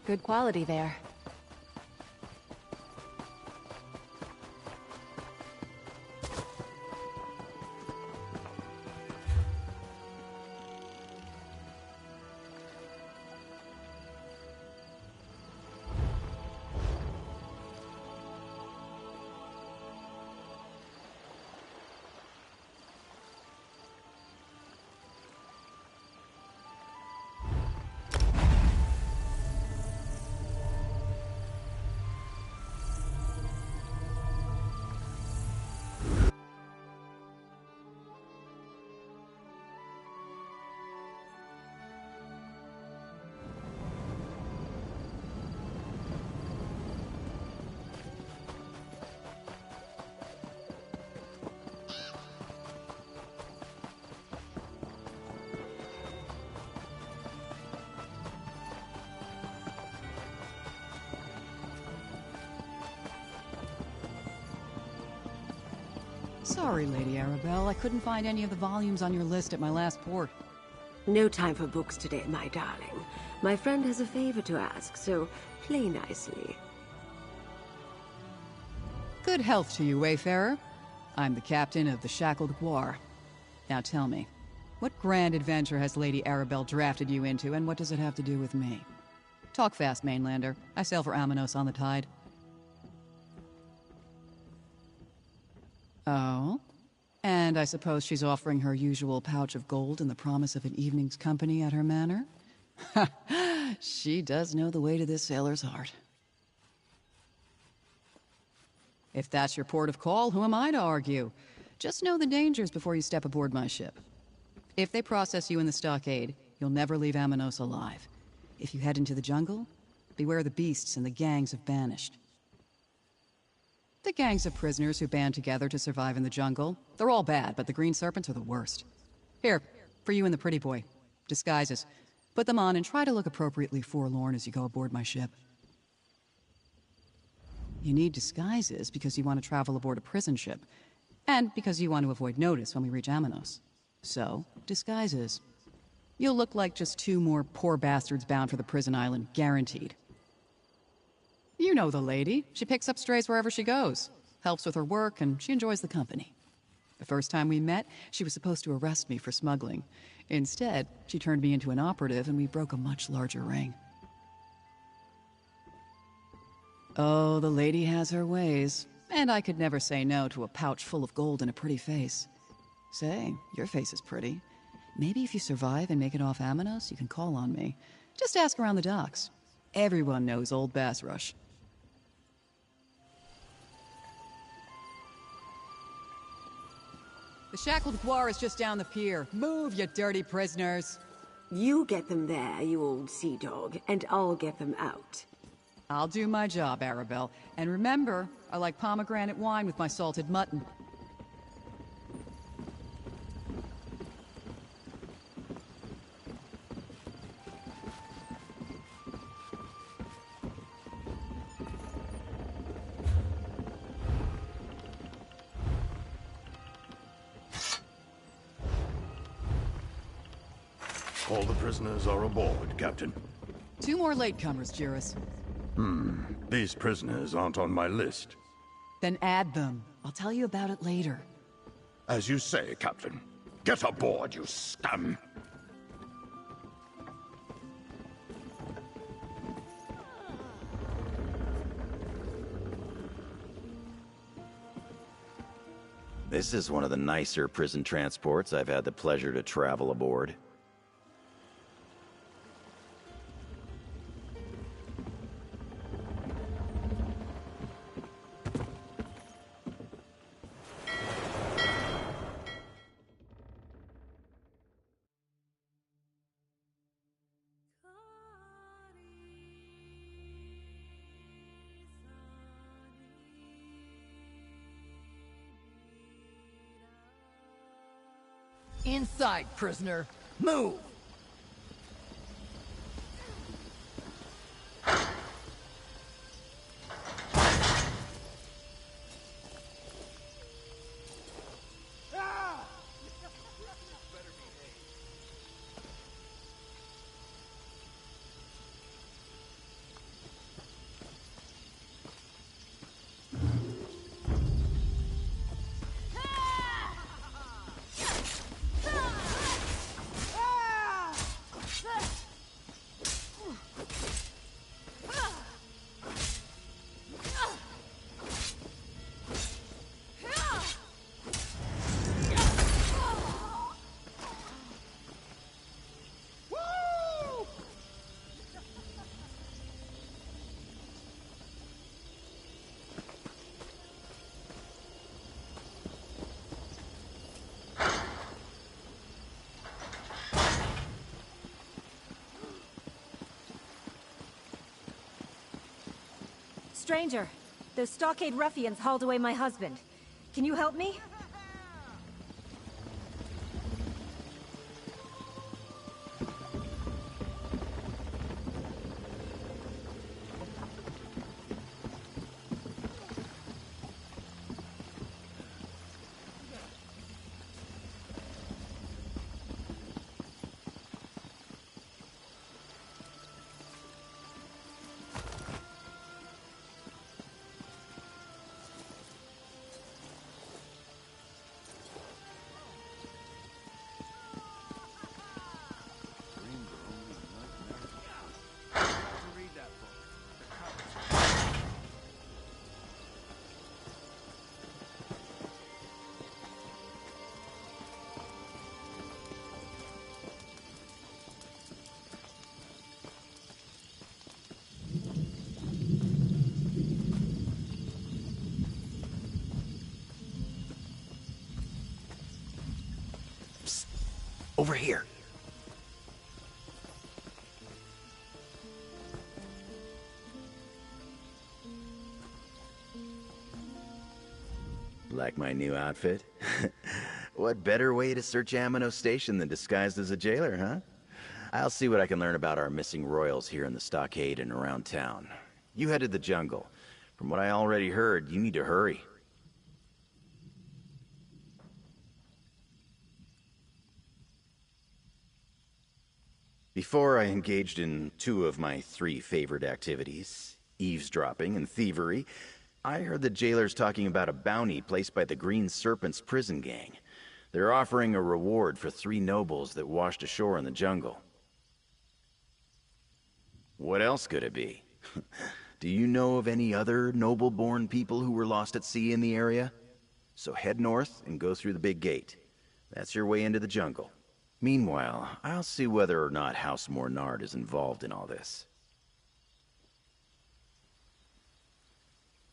Good quality there. Sorry, Lady Arabelle. I couldn't find any of the volumes on your list at my last port. No time for books today, my darling. My friend has a favor to ask, so play nicely. Good health to you, Wayfarer. I'm the captain of the Shackled Guar. Now tell me, what grand adventure has Lady Arabelle drafted you into, and what does it have to do with me? Talk fast, Mainlander. I sail for Amanos on the tide. Oh? And I suppose she's offering her usual pouch of gold and the promise of an evening's company at her manor? She does know the way to this sailor's heart. If that's your port of call, who am I to argue? Just know the dangers before you step aboard my ship. If they process you in the stockade, you'll never leave Amanos alive. If you head into the jungle, beware the beasts and the gangs of banished. The gangs of prisoners who band together to survive in the jungle. They're all bad, but the green serpents are the worst. Here, for you and the pretty boy. Disguises. Put them on and try to look appropriately forlorn as you go aboard my ship. You need disguises because you want to travel aboard a prison ship, and because you want to avoid notice when we reach Amanos. So, disguises. You'll look like just two more poor bastards bound for the prison island, guaranteed. You know the lady. She picks up strays wherever she goes. Helps with her work, and she enjoys the company. The first time we met, she was supposed to arrest me for smuggling. Instead, she turned me into an operative and we broke a much larger ring. Oh, the lady has her ways. And I could never say no to a pouch full of gold and a pretty face. Say, your face is pretty. Maybe if you survive and make it off Amanos, you can call on me. Just ask around the docks. Everyone knows Old Bass Rush. The shackled guar is just down the pier. Move, you dirty prisoners. You get them there, you old sea dog, and I'll get them out. I'll do my job, Arabelle. And remember, I like pomegranate wine with my salted mutton. All the prisoners are aboard, Captain. 2 more latecomers, Juris. These prisoners aren't on my list. Then add them. I'll tell you about it later. As you say, Captain. Get aboard, you scum! This is one of the nicer prison transports I've had the pleasure to travel aboard. Inside, prisoner. Move! Stranger, those stockade ruffians hauled away my husband. Can you help me? Over here. Like my new outfit? What better way to search Amano Station than disguised as a jailer, huh? I'll see what I can learn about our missing royals here in the stockade and around town. You head to the jungle. From what I already heard, you need to hurry. Before I engaged in 2 of my 3 favorite activities, eavesdropping and thievery, I heard the jailers talking about a bounty placed by the Green Serpent's prison gang. They're offering a reward for 3 nobles that washed ashore in the jungle. What else could it be? Do you know of any other noble-born people who were lost at sea in the area? So head north and go through the big gate. That's your way into the jungle. Meanwhile, I'll see whether or not House Mornard is involved in all this.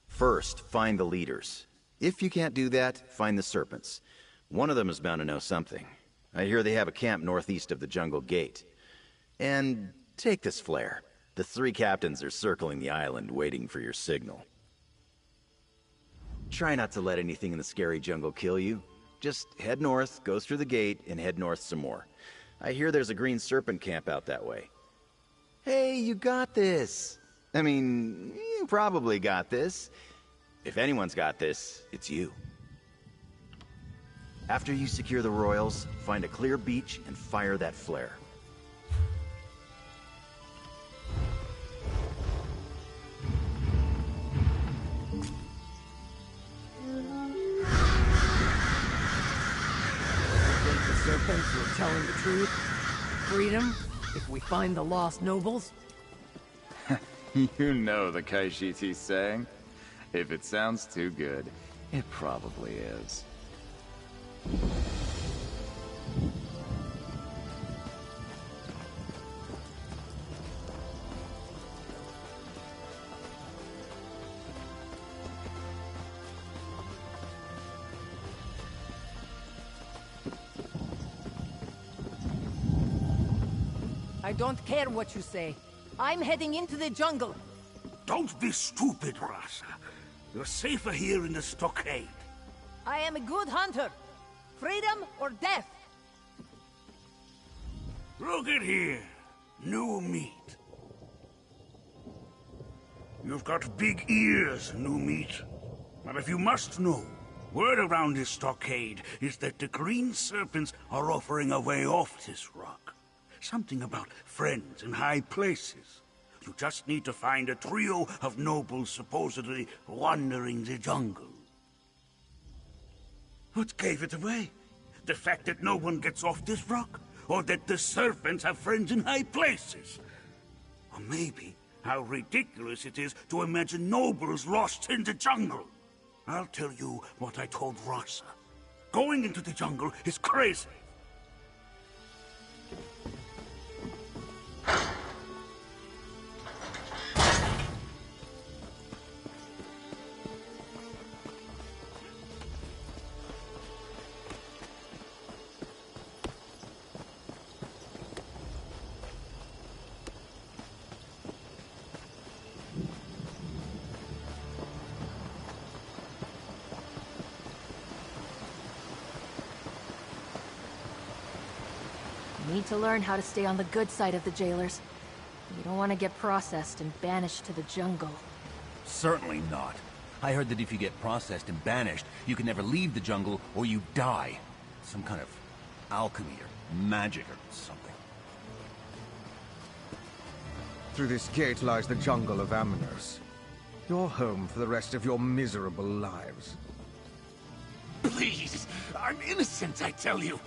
First, find the leaders. If you can't do that, find the serpents. One of them is bound to know something. I hear they have a camp northeast of the jungle gate. And take this flare. The 3 captains are circling the island waiting for your signal. Try not to let anything in the scary jungle kill you. Just head north, go through the gate, and head north some more. I hear there's a green serpent camp out that way. Hey, you got this! I mean, you probably got this. If anyone's got this, it's you. After you secure the royals, find a clear beach and fire that flare. Serpents were telling the truth? Freedom, if we find the lost nobles? You know the Kaishiti's saying. If it sounds too good, it probably is. I don't care what you say. I'm heading into the jungle. Don't be stupid, Rasa. You're safer here in the stockade. I am a good hunter. Freedom or death? Look at here. New meat. You've got big ears, new meat. But if you must know, word around this stockade is that the green serpents are offering a way off this rock. Something about friends in high places. You just need to find a trio of nobles supposedly wandering the jungle. What gave it away? The fact that no one gets off this rock? Or that the serpents have friends in high places? Or maybe how ridiculous it is to imagine nobles lost in the jungle. I'll tell you what I told Rasa. Going into the jungle is crazy. Need to learn how to stay on the good side of the jailers. You don't want to get processed and banished to the jungle. Certainly not. I heard that if you get processed and banished, you can never leave the jungle or you die. Some kind of alchemy or magic or something. Through this gate lies the jungle of Amanos. Your home for the rest of your miserable lives. Please, I'm innocent, I tell you.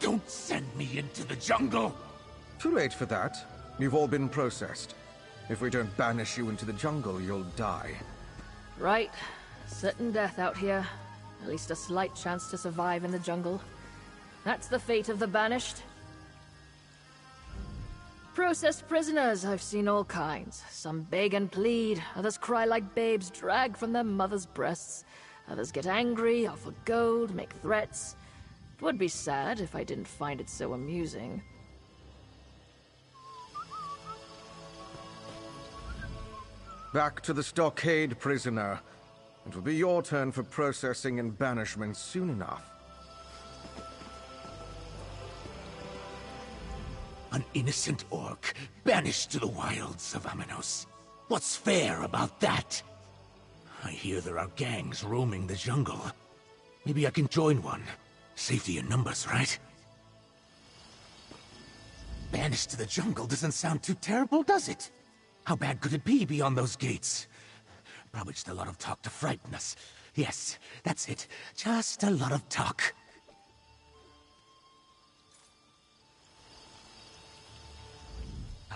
Don't send me into the jungle! Too late for that. You've all been processed. If we don't banish you into the jungle, you'll die. Right. Certain death out here. At least a slight chance to survive in the jungle. That's the fate of the banished. Processed prisoners, I've seen all kinds. Some beg and plead, others cry like babes dragged from their mothers' breasts. Others get angry, offer gold, make threats. It would be sad if I didn't find it so amusing. Back to the stockade, prisoner. It will be your turn for processing and banishment soon enough. An innocent orc, banished to the wilds of Amanos. What's fair about that? I hear there are gangs roaming the jungle. Maybe I can join one. Safety in numbers, right? Banished to the jungle doesn't sound too terrible, does it? How bad could it be beyond those gates? Probably just a lot of talk to frighten us. Yes, that's it. Just a lot of talk.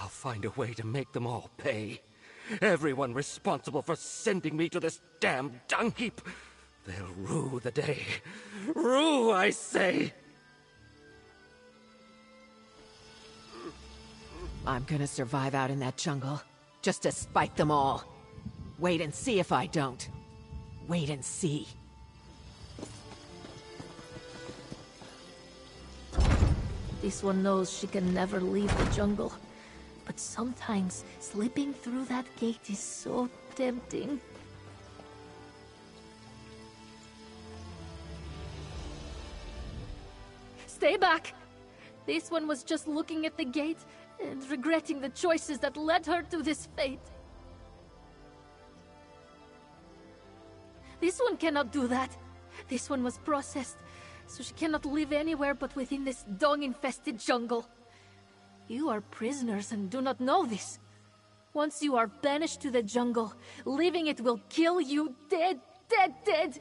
I'll find a way to make them all pay. Everyone responsible for sending me to this damn dung heap. They'll rue the day. Rue, I say! I'm gonna survive out in that jungle, just to spite them all. Wait and see if I don't. Wait and see. This one knows she can never leave the jungle. But sometimes, slipping through that gate is so tempting. Stay back! This one was just looking at the gate and regretting the choices that led her to this fate. This one cannot do that. This one was processed, so she cannot live anywhere but within this dung-infested jungle. You are prisoners and do not know this. Once you are banished to the jungle, leaving it will kill you dead, dead, dead.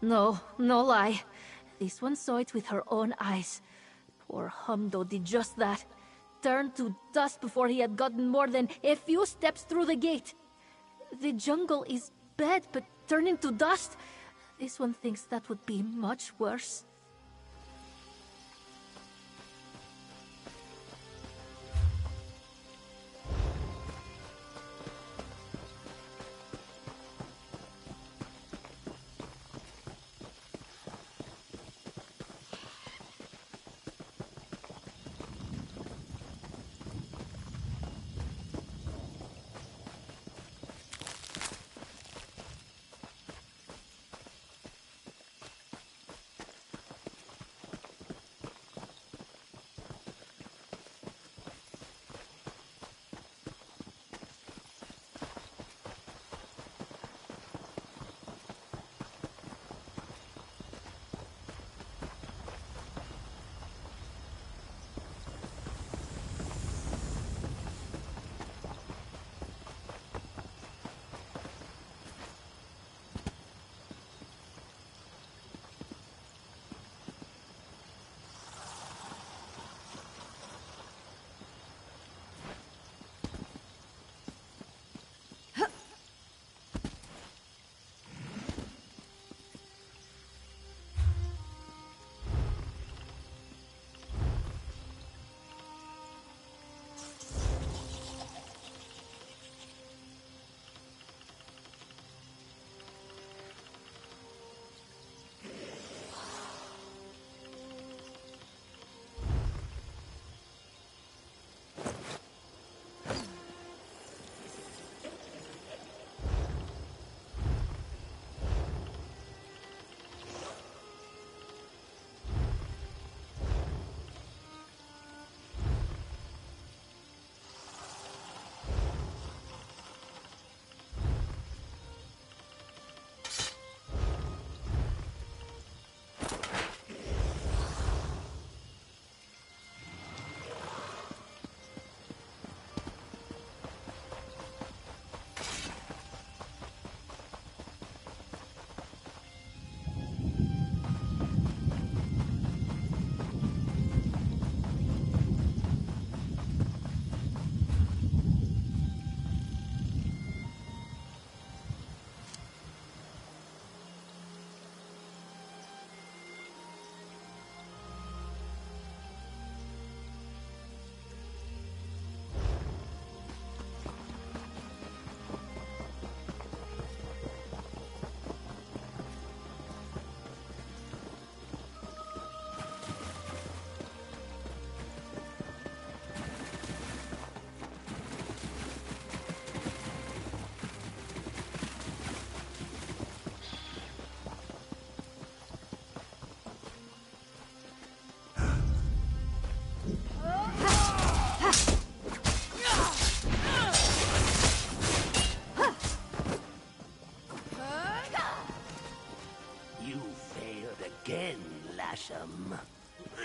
No, no lie. This one saw it with her own eyes. Poor Humdo did just that. Turned to dust before he had gotten more than a few steps through the gate. The jungle is bad, but turning to dust? This one thinks that would be much worse.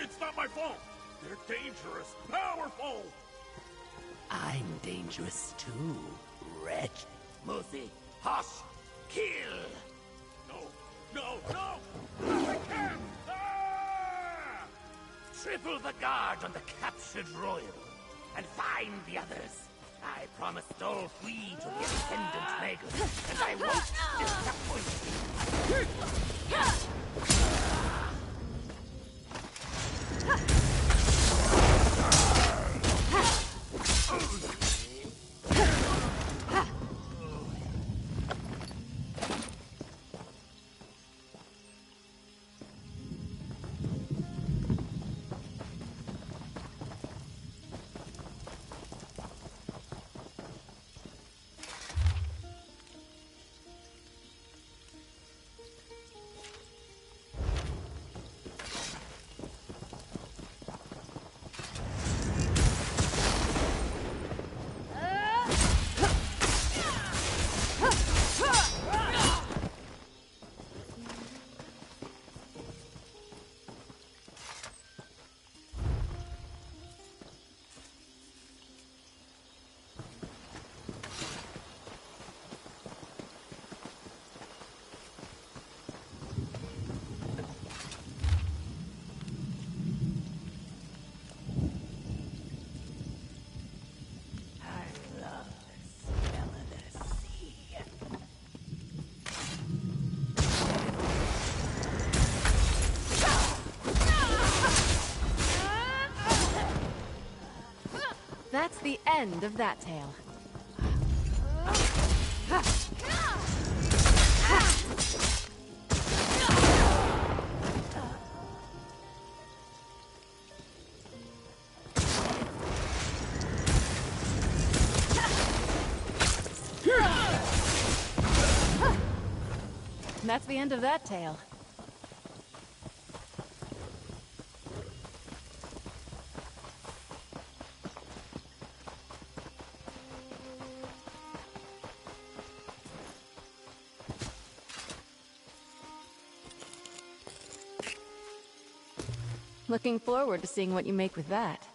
It's not my fault. They're dangerous, powerful. I'm dangerous too, wretch. Musi, hush, kill. No, no, no! I can't! Ah! Triple the guard. charge on the captured royal and find the others. I promised all three to the Ascendant Magus, and I won't disappoint That's the end of that tale. That's the end of that tale. Looking forward to seeing what you make with that.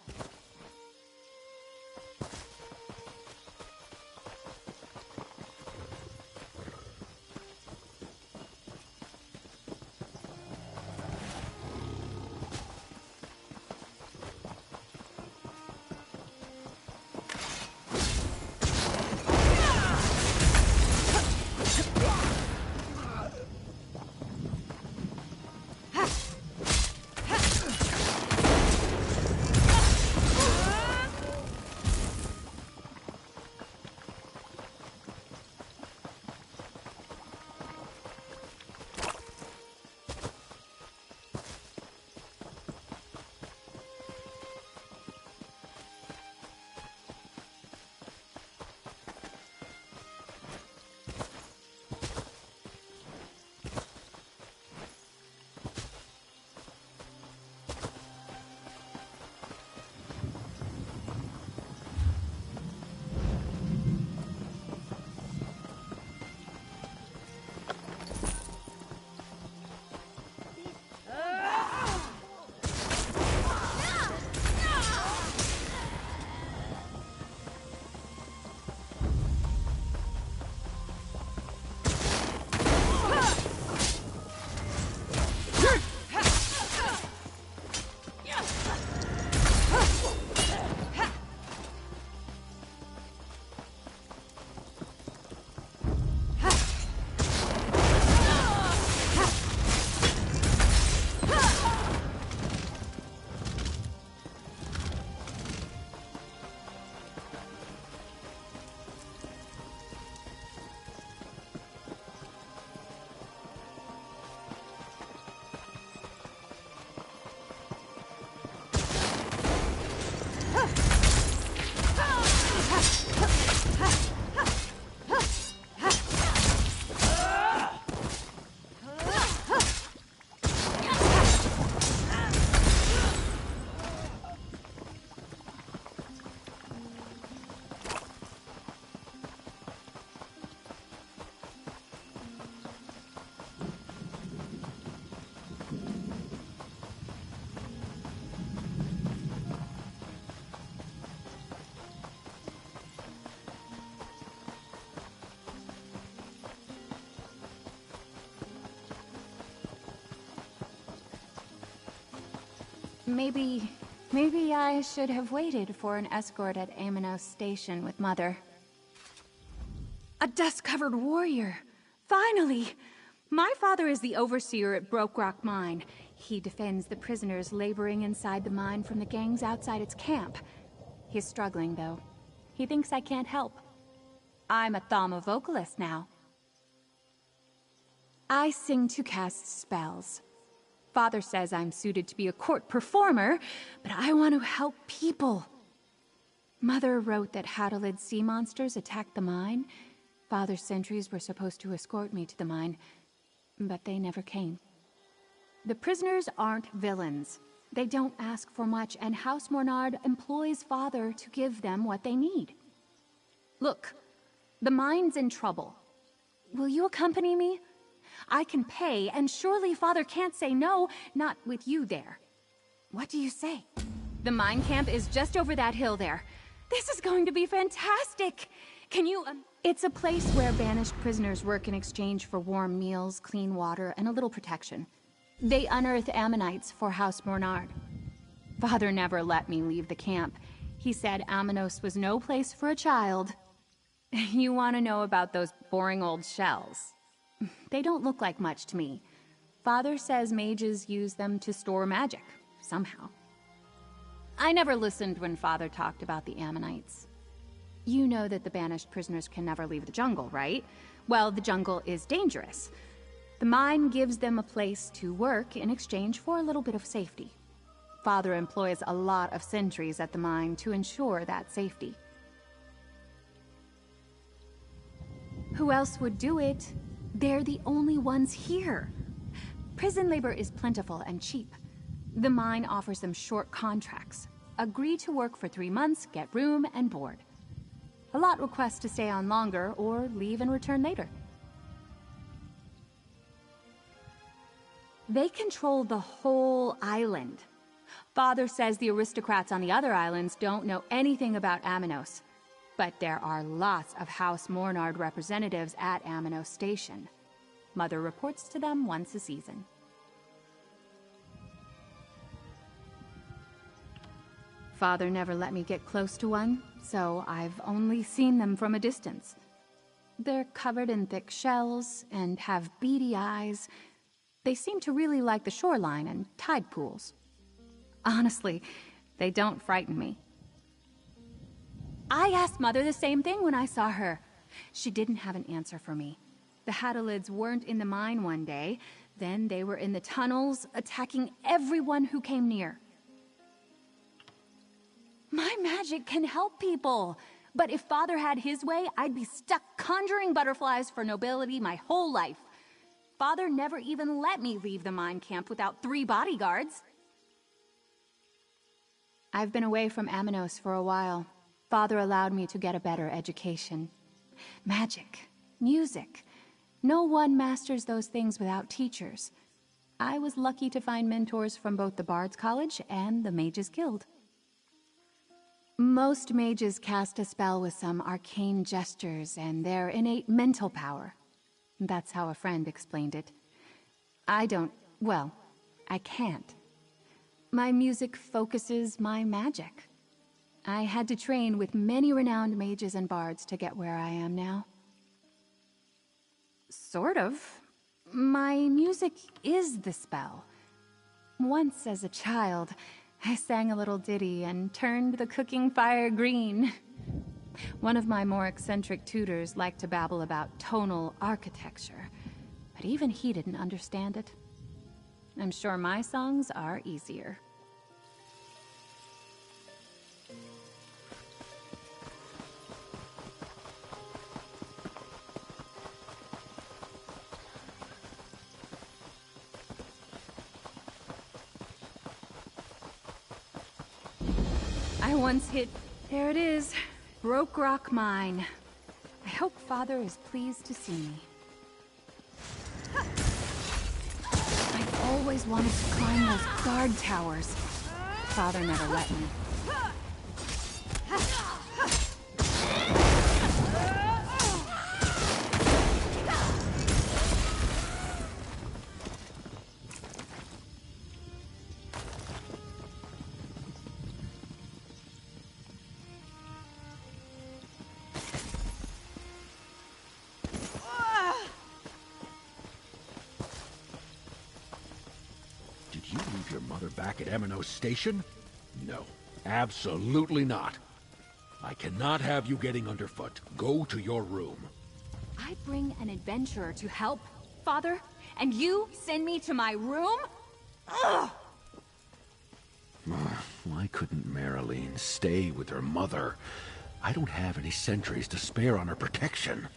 Maybe Maybe I should have waited for an escort at Amanos Station with Mother. A dust-covered warrior! Finally! My father is the overseer at Broke Rock Mine. He defends the prisoners laboring inside the mine from the gangs outside its camp. He's struggling, though. He thinks I can't help. I'm a Thama vocalist now. I sing to cast spells. Father says I'm suited to be a court performer, but I want to help people. Mother wrote that Hadalid sea monsters attacked the mine. Father's sentries were supposed to escort me to the mine, but they never came. The prisoners aren't villains. They don't ask for much, and House Mornard employs Father to give them what they need. Look, the mine's in trouble. Will you accompany me? I can pay, and surely Father can't say no, not with you there. What do you say? The mine camp is just over that hill there. This is going to be fantastic! Can you, It's a place where banished prisoners work in exchange for warm meals, clean water, and a little protection. They unearth ammonites for House Mornard. Father never let me leave the camp. He said Amanos was no place for a child. You want to know about those boring old shells? They don't look like much to me. Father says mages use them to store magic, somehow. I never listened when Father talked about the ammonites. You know that the banished prisoners can never leave the jungle, right? Well, the jungle is dangerous. The mine gives them a place to work in exchange for a little bit of safety. Father employs a lot of sentries at the mine to ensure that safety. Who else would do it? They're the only ones here. Prison labor is plentiful and cheap. The mine offers them short contracts. Agree to work for 3 months, get room and board. A lot request to stay on longer or leave and return later. They control the whole island. Father says the aristocrats on the other islands don't know anything about Amanos. But there are lots of House Mornard representatives at Amanos Station. Mother reports to them once a season. Father never let me get close to one, so I've only seen them from a distance. They're covered in thick shells and have beady eyes. They seem to really like the shoreline and tide pools. Honestly, they don't frighten me. I asked Mother the same thing when I saw her. She didn't have an answer for me. The Hadalids weren't in the mine one day. Then they were in the tunnels, attacking everyone who came near. My magic can help people. But if Father had his way, I'd be stuck conjuring butterflies for nobility my whole life. Father never even let me leave the mine camp without 3 bodyguards. I've been away from Amanos for a while. Father allowed me to get a better education. Magic, music. No one masters those things without teachers. I was lucky to find mentors from both the Bard's College and the Mages Guild. Most mages cast a spell with some arcane gestures and their innate mental power. That's how a friend explained it. I can't. My music focuses my magic. I had to train with many renowned mages and bards to get where I am now. Sort of. My music is the spell. Once as a child, I sang a little ditty and turned the cooking fire green. One of my more eccentric tutors liked to babble about tonal architecture, but even he didn't understand it. I'm sure my songs are easier. I once hit... There it is. Broke Rock Mine. I hope Father is pleased to see me. I've always wanted to climb those guard towers. Father never let me. your mother back at Amanos Station? No, absolutely not. I cannot have you getting underfoot. Go to your room. I bring an adventurer to help, Father, and you send me to my room? Ugh! Why couldn't Marilyn stay with her mother? I don't have any sentries to spare on her protection.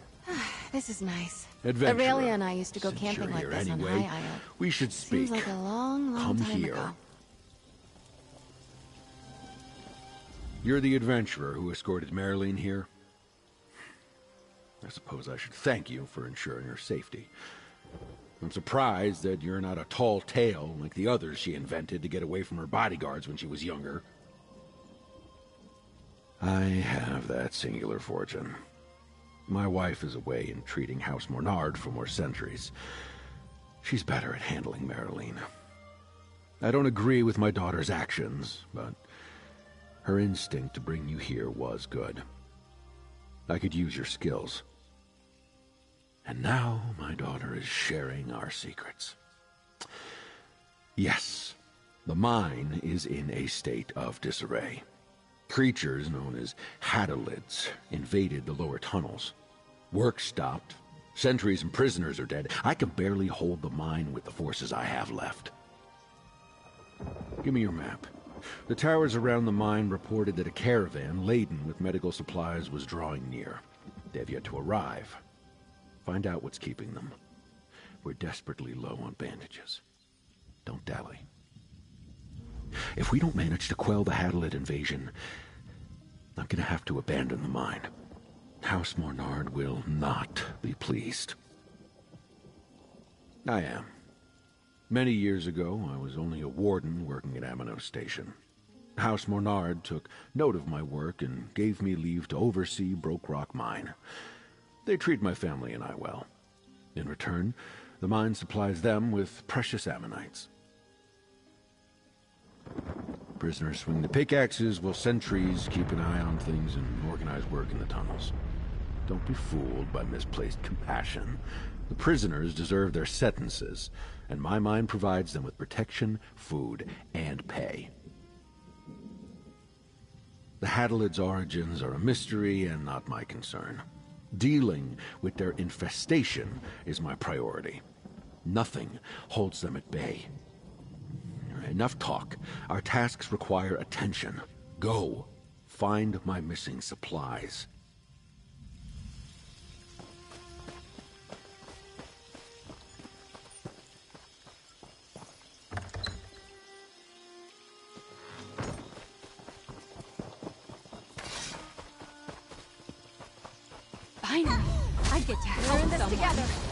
This is nice. Adventurer, Aurelia and I used to go since camping you're like here this anyway, on High Isle. we should speak. Seems like a long, long Come time here. ago. You're the adventurer who escorted Marilyn here? I suppose I should thank you for ensuring her safety. I'm surprised that you're not a tall tale like the others she invented to get away from her bodyguards when she was younger. I have that singular fortune. My wife is away and treating House Mornard for more centuries. She's better at handling Marilyn. I don't agree with my daughter's actions, but her instinct to bring you here was good. I could use your skills. And now my daughter is sharing our secrets. Yes, the mine is in a state of disarray. Creatures known as hadolids invaded the lower tunnels. Work stopped. Sentries and prisoners are dead. I can barely hold the mine with the forces I have left. Give me your map. The towers around the mine reported that a caravan laden with medical supplies was drawing near. They have yet to arrive. Find out what's keeping them. We're desperately low on bandages. Don't dally. If we don't manage to quell the Hadolid invasion, I'm gonna have to abandon the mine. House Mornard will not be pleased. I am. Many years ago, I was only a warden working at Amanos Station. House Mornard took note of my work and gave me leave to oversee Broke Rock Mine. They treat my family and I well. In return, the mine supplies them with precious ammonites. Prisoners swing the pickaxes while sentries keep an eye on things and organize work in the tunnels. Don't be fooled by misplaced compassion. The prisoners deserve their sentences, and my mine provides them with protection, food, and pay. The Hadolid's origins are a mystery and not my concern. Dealing with their infestation is my priority. Nothing holds them at bay. Enough talk. Our tasks require attention. Go. Find my missing supplies. Finally, I get to help We're in this someone. together.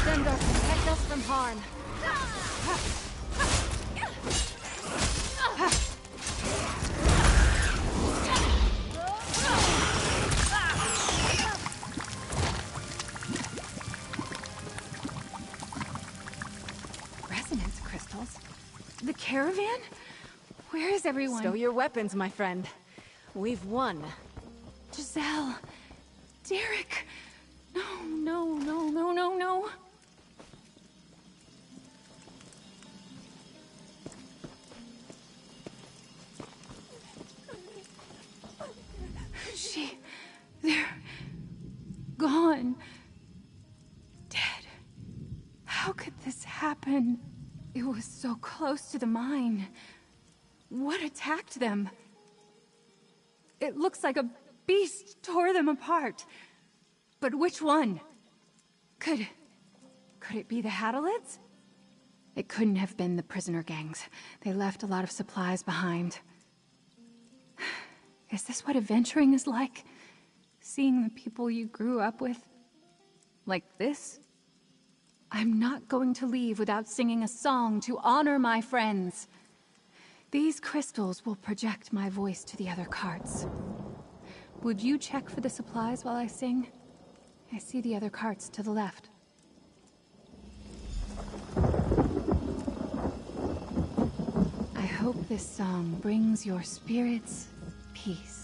Protect us from harm. Resonance crystals? The caravan? Where is everyone? Stow your weapons, my friend. We've won. Giselle. Derek. No, no, no, no, no, no. They're gone. Dead. How could this happen? It was so close to the mine. What attacked them? It looks like a beast tore them apart. But which one? Could it be the Haddalids? It couldn't have been the prisoner gangs. They left a lot of supplies behind. Is this what adventuring is like? Seeing the people you grew up with? Like this? I'm not going to leave without singing a song to honor my friends. These crystals will project my voice to the other carts. Would you check for the supplies while I sing? I see the other carts to the left. I hope this song brings your spirits peace.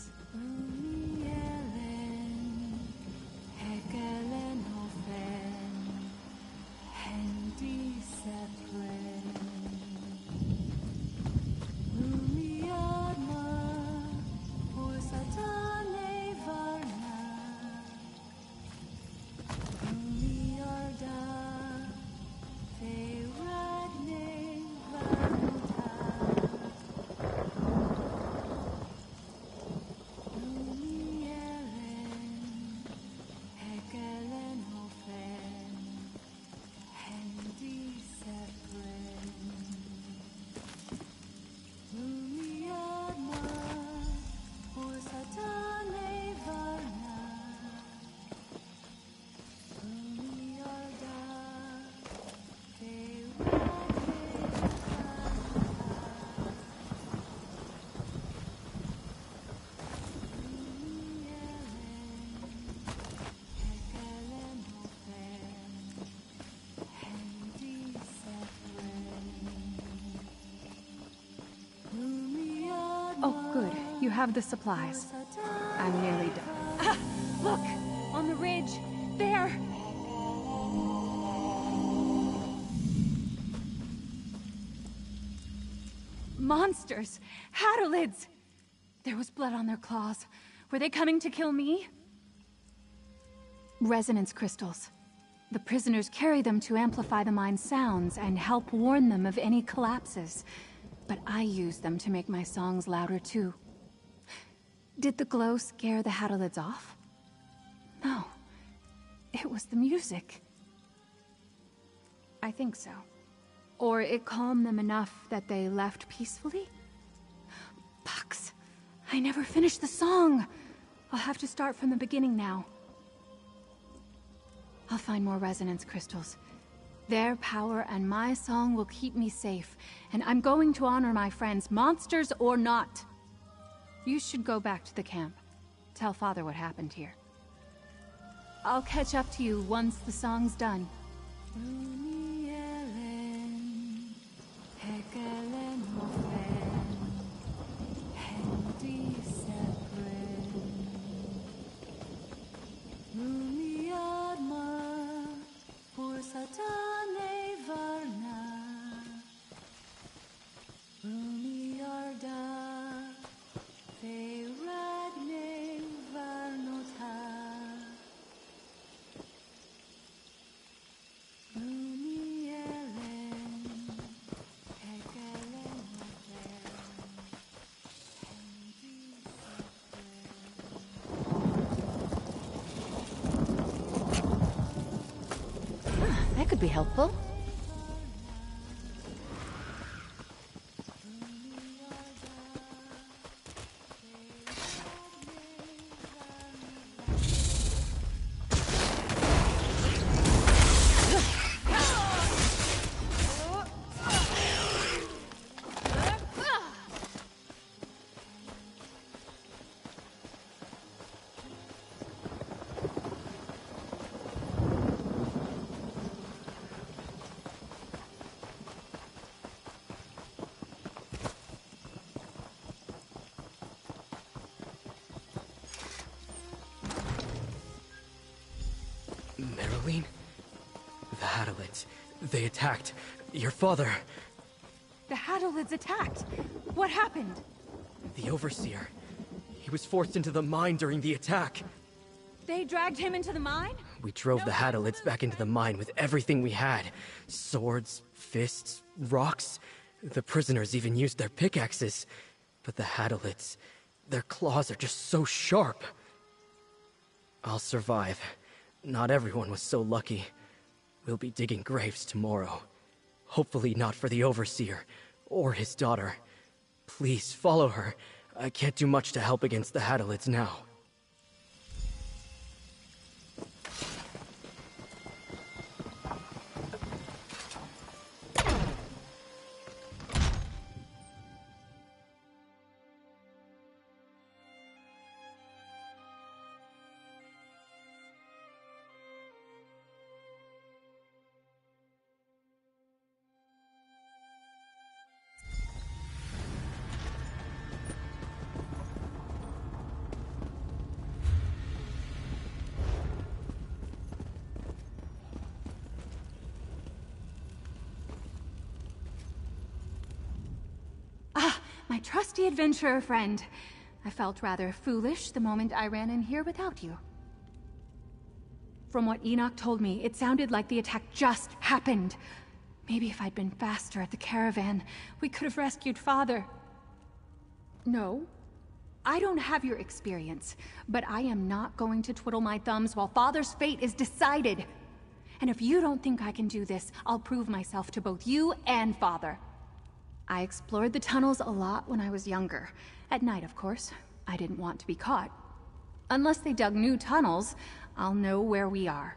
You have the supplies. I'm nearly done. Ah! Look! On the ridge! There! Monsters! Haddalids! There was blood on their claws. Were they coming to kill me? Resonance crystals. The prisoners carry them to amplify the mine's sounds and help warn them of any collapses. But I use them to make my songs louder too. Did the glow scare the Haddalids off? No. It was the music. I think so. Or it calmed them enough that they left peacefully? Pucks! I never finished the song! I'll have to start from the beginning now. I'll find more resonance crystals. Their power and my song will keep me safe, and I'm going to honor my friends, monsters or not. You should go back to the camp. Tell Father what happened here. I'll catch up to you once the song's done. That could be helpful. Marilyn? The Hadalids, they attacked your father. The Hadalids attacked. What happened? The Overseer. He was forced into the mine during the attack. They dragged him into the mine? We drove the Hadalids back into the mine with everything we had. Swords, fists, rocks. The prisoners even used their pickaxes. But the Hadalids, their claws are just so sharp. I'll survive. Not everyone was so lucky. We'll be digging graves tomorrow. Hopefully not for the Overseer, or his daughter. Please, follow her. I can't do much to help against the Hadalids now. My trusty adventurer friend. I felt rather foolish the moment I ran in here without you. From what Enoch told me, it sounded like the attack just happened. Maybe if I'd been faster at the caravan, we could have rescued Father. No, I don't have your experience, but I am not going to twiddle my thumbs while Father's fate is decided. And if you don't think I can do this, I'll prove myself to both you and Father. I explored the tunnels a lot when I was younger. At night, of course. I didn't want to be caught. Unless they dug new tunnels, I'll know where we are.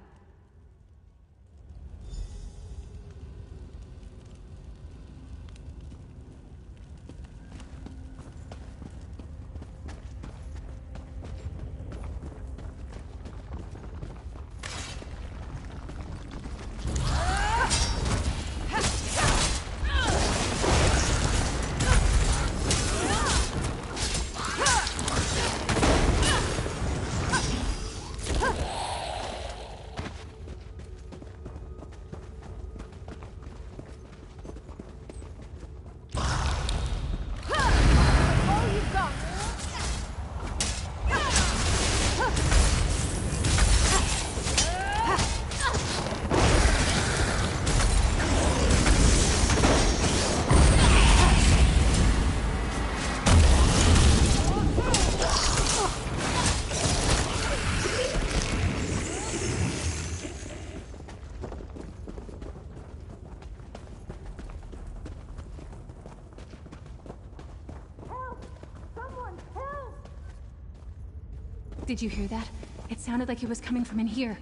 Did you hear that? It sounded like it was coming from in here.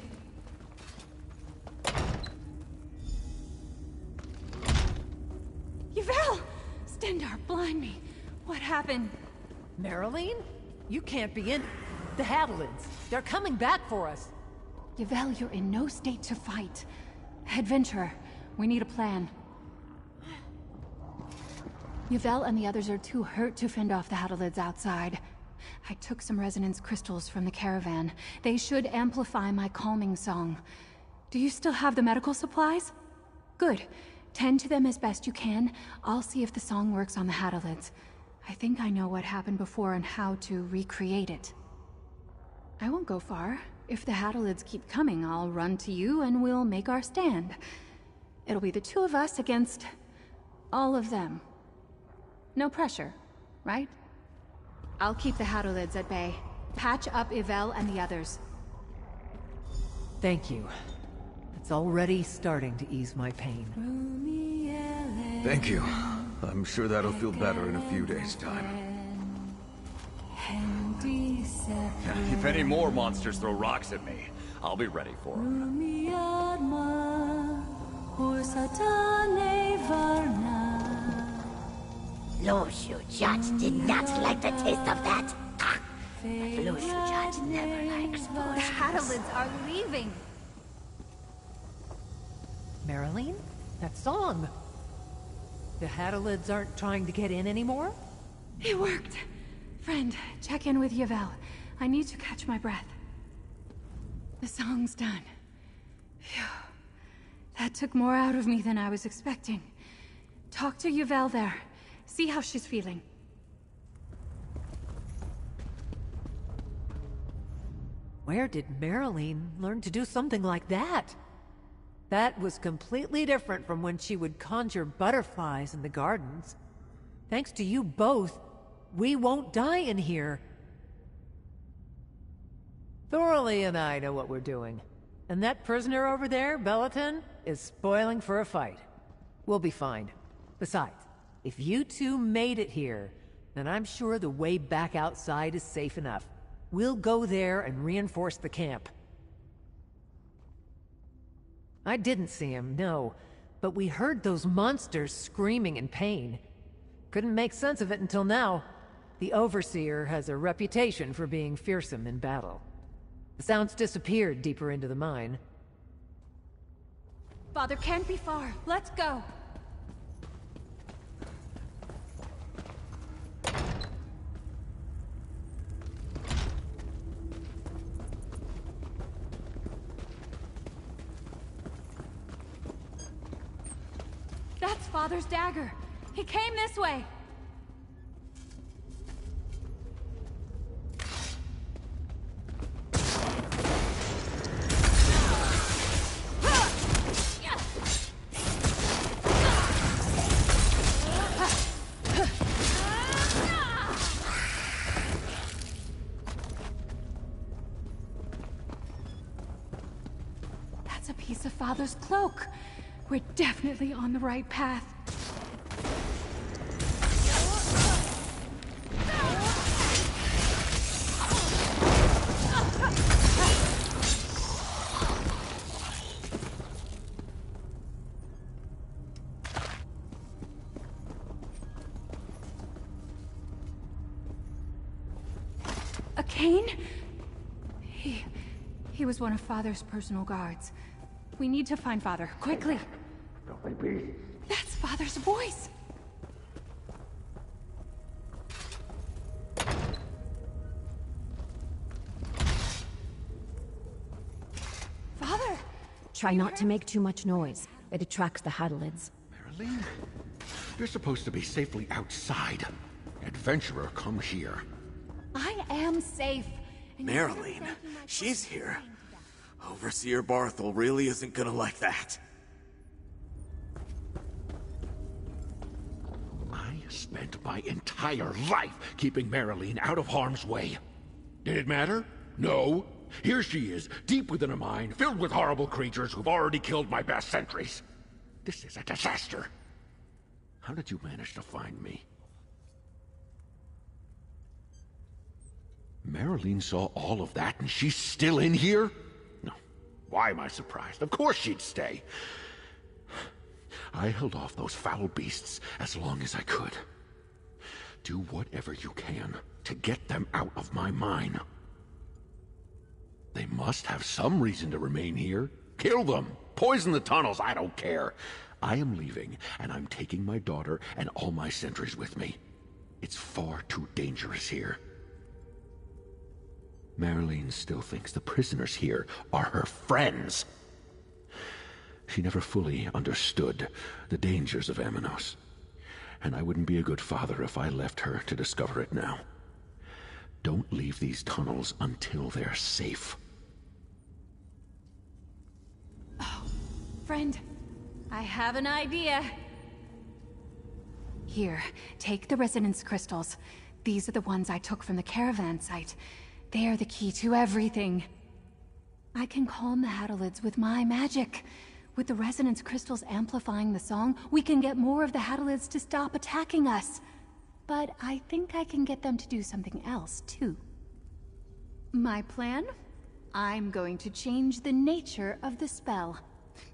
Yvel! Stendarr, blind me. What happened? Marilyn? You can't be in... The Hadalids. They're coming back for us. Yvel, you're in no state to fight. Adventurer, we need a plan. Yvel and the others are too hurt to fend off the Hadalids outside. I took some resonance crystals from the caravan. They should amplify my calming song. Do you still have the medical supplies? Good. Tend to them as best you can. I'll see if the song works on the Hadalids. I think I know what happened before and how to recreate it. I won't go far. If the Hadalids keep coming, I'll run to you and we'll make our stand. It'll be the two of us against all of them. No pressure, right? I'll keep the Hadalids at bay. Patch up Yvel and the others. Thank you. It's already starting to ease my pain. Thank you. I'm sure that'll feel better in a few days' time. If any more monsters throw rocks at me, I'll be ready for them. Lo Shujat did not like the taste of that. Lo Shujat never likes The bullshit. Hadalids are leaving. Marilyn? That song! The Hadalids aren't trying to get in anymore? It worked. Friend, check in with Yvel. I need to catch my breath. The song's done. Phew. That took more out of me than I was expecting. Talk to Yvel there. See how she's feeling. Where did Marilyn learn to do something like that? That was completely different from when she would conjure butterflies in the gardens. Thanks to you both, we won't die in here. Thoroughly and I know what we're doing. And that prisoner over there, Breton, is spoiling for a fight. We'll be fine. Besides, if you two made it here, then I'm sure the way back outside is safe enough. We'll go there and reinforce the camp. I didn't see him, no, but we heard those monsters screaming in pain. Couldn't make sense of it until now. The Overseer has a reputation for being fearsome in battle. The sounds disappeared deeper into the mine. Father can't be far. Let's go. That's Father's dagger. He came this way. That's a piece of Father's cloak. We're definitely on the right path. A cane? He was one of Father's personal guards. We need to find Father, quickly. Don't they be? That's Father's voice! Father! Try not to make too much noise. It attracts the Hadalids. Marilyn? You're supposed to be safely outside. Adventurer, come here. I am safe. Marilyn, she's here. Overseer Barthel really isn't gonna like that. I spent my entire life keeping Marilyn out of harm's way. Did it matter? No. Here she is, deep within a mine, filled with horrible creatures who've already killed my best sentries. This is a disaster. How did you manage to find me? Marilyn saw all of that and she's still in here? No. Why am I surprised? Of course she'd stay. I held off those foul beasts as long as I could. Do whatever you can to get them out of my mine. They must have some reason to remain here. Kill them! Poison the tunnels, I don't care. I am leaving, and I'm taking my daughter and all my sentries with me. It's far too dangerous here. Marilyn still thinks the prisoners here are her friends. She never fully understood the dangers of Amanos, and I wouldn't be a good father if I left her to discover it now. Don't leave these tunnels until they're safe. Oh, friend, I have an idea. Here, take the resonance crystals. These are the ones I took from the caravan site. They're the key to everything. I can calm the Hadalids with my magic. With the resonance crystals amplifying the song, we can get more of the Hadalids to stop attacking us. But I think I can get them to do something else, too. My plan? I'm going to change the nature of the spell.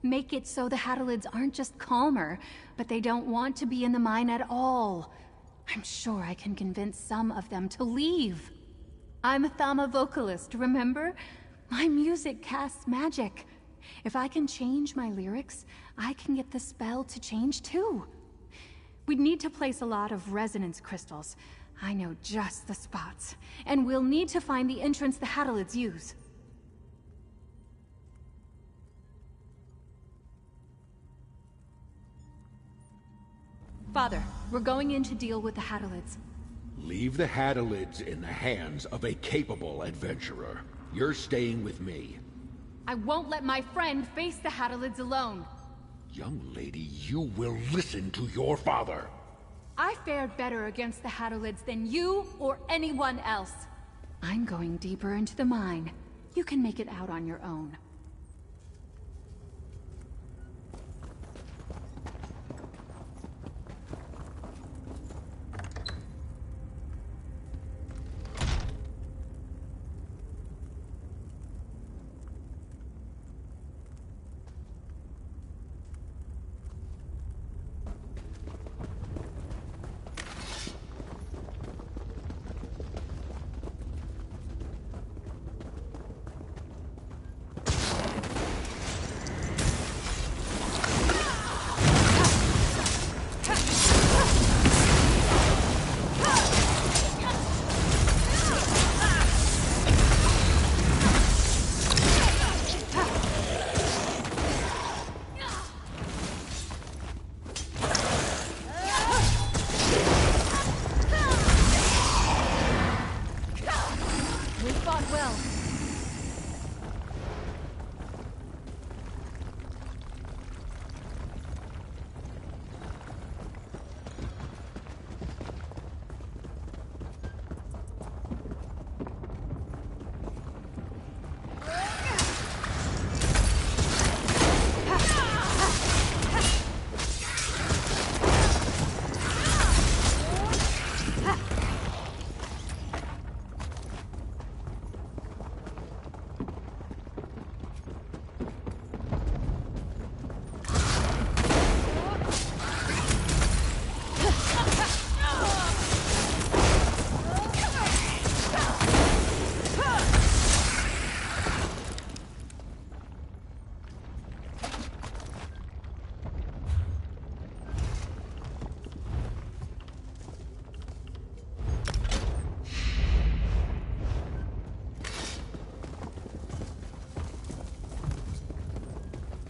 Make it so the Hadalids aren't just calmer, but they don't want to be in the mine at all. I'm sure I can convince some of them to leave. I'm a Thama vocalist, remember? My music casts magic. If I can change my lyrics, I can get the spell to change too. We'd need to place a lot of resonance crystals. I know just the spots. And we'll need to find the entrance the Hadalids use. Father, we're going in to deal with the Hadalids. Leave the Hadalids in the hands of a capable adventurer. You're staying with me. I won't let my friend face the Hadalids alone. Young lady, you will listen to your father. I fared better against the Hadalids than you or anyone else. I'm going deeper into the mine. You can make it out on your own.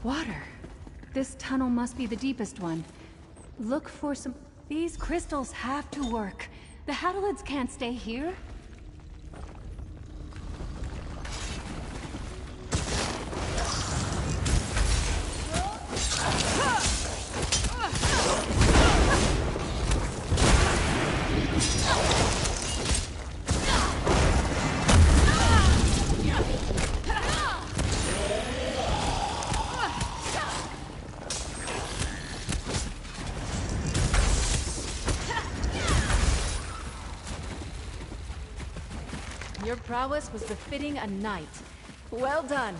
Water. This tunnel must be the deepest one. Look for some... These crystals have to work. The Hadalids can't stay here. Your prowess was befitting a knight. Well done.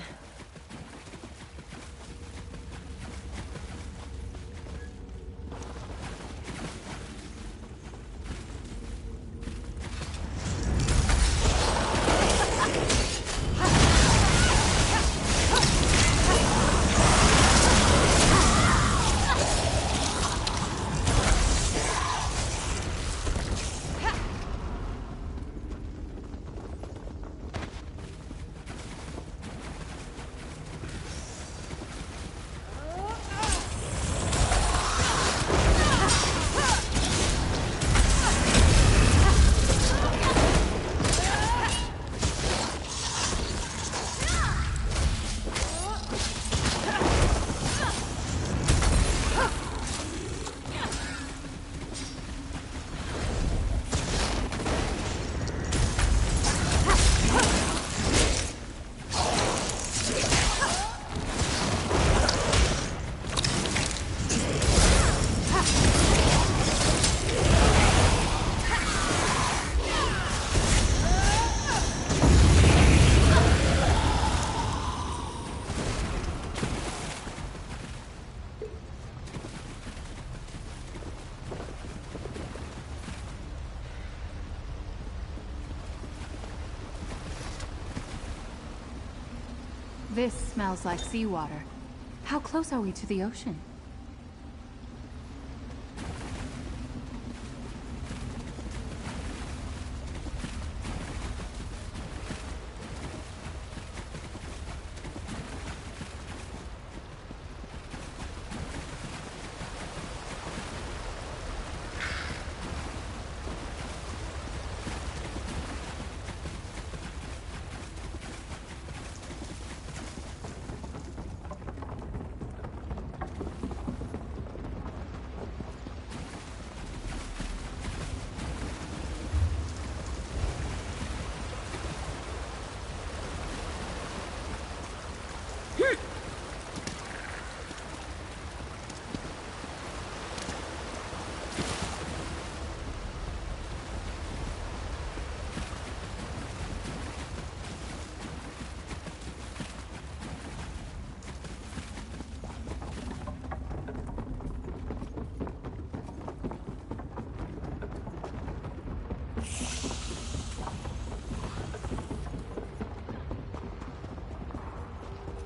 This smells like seawater. How close are we to the ocean?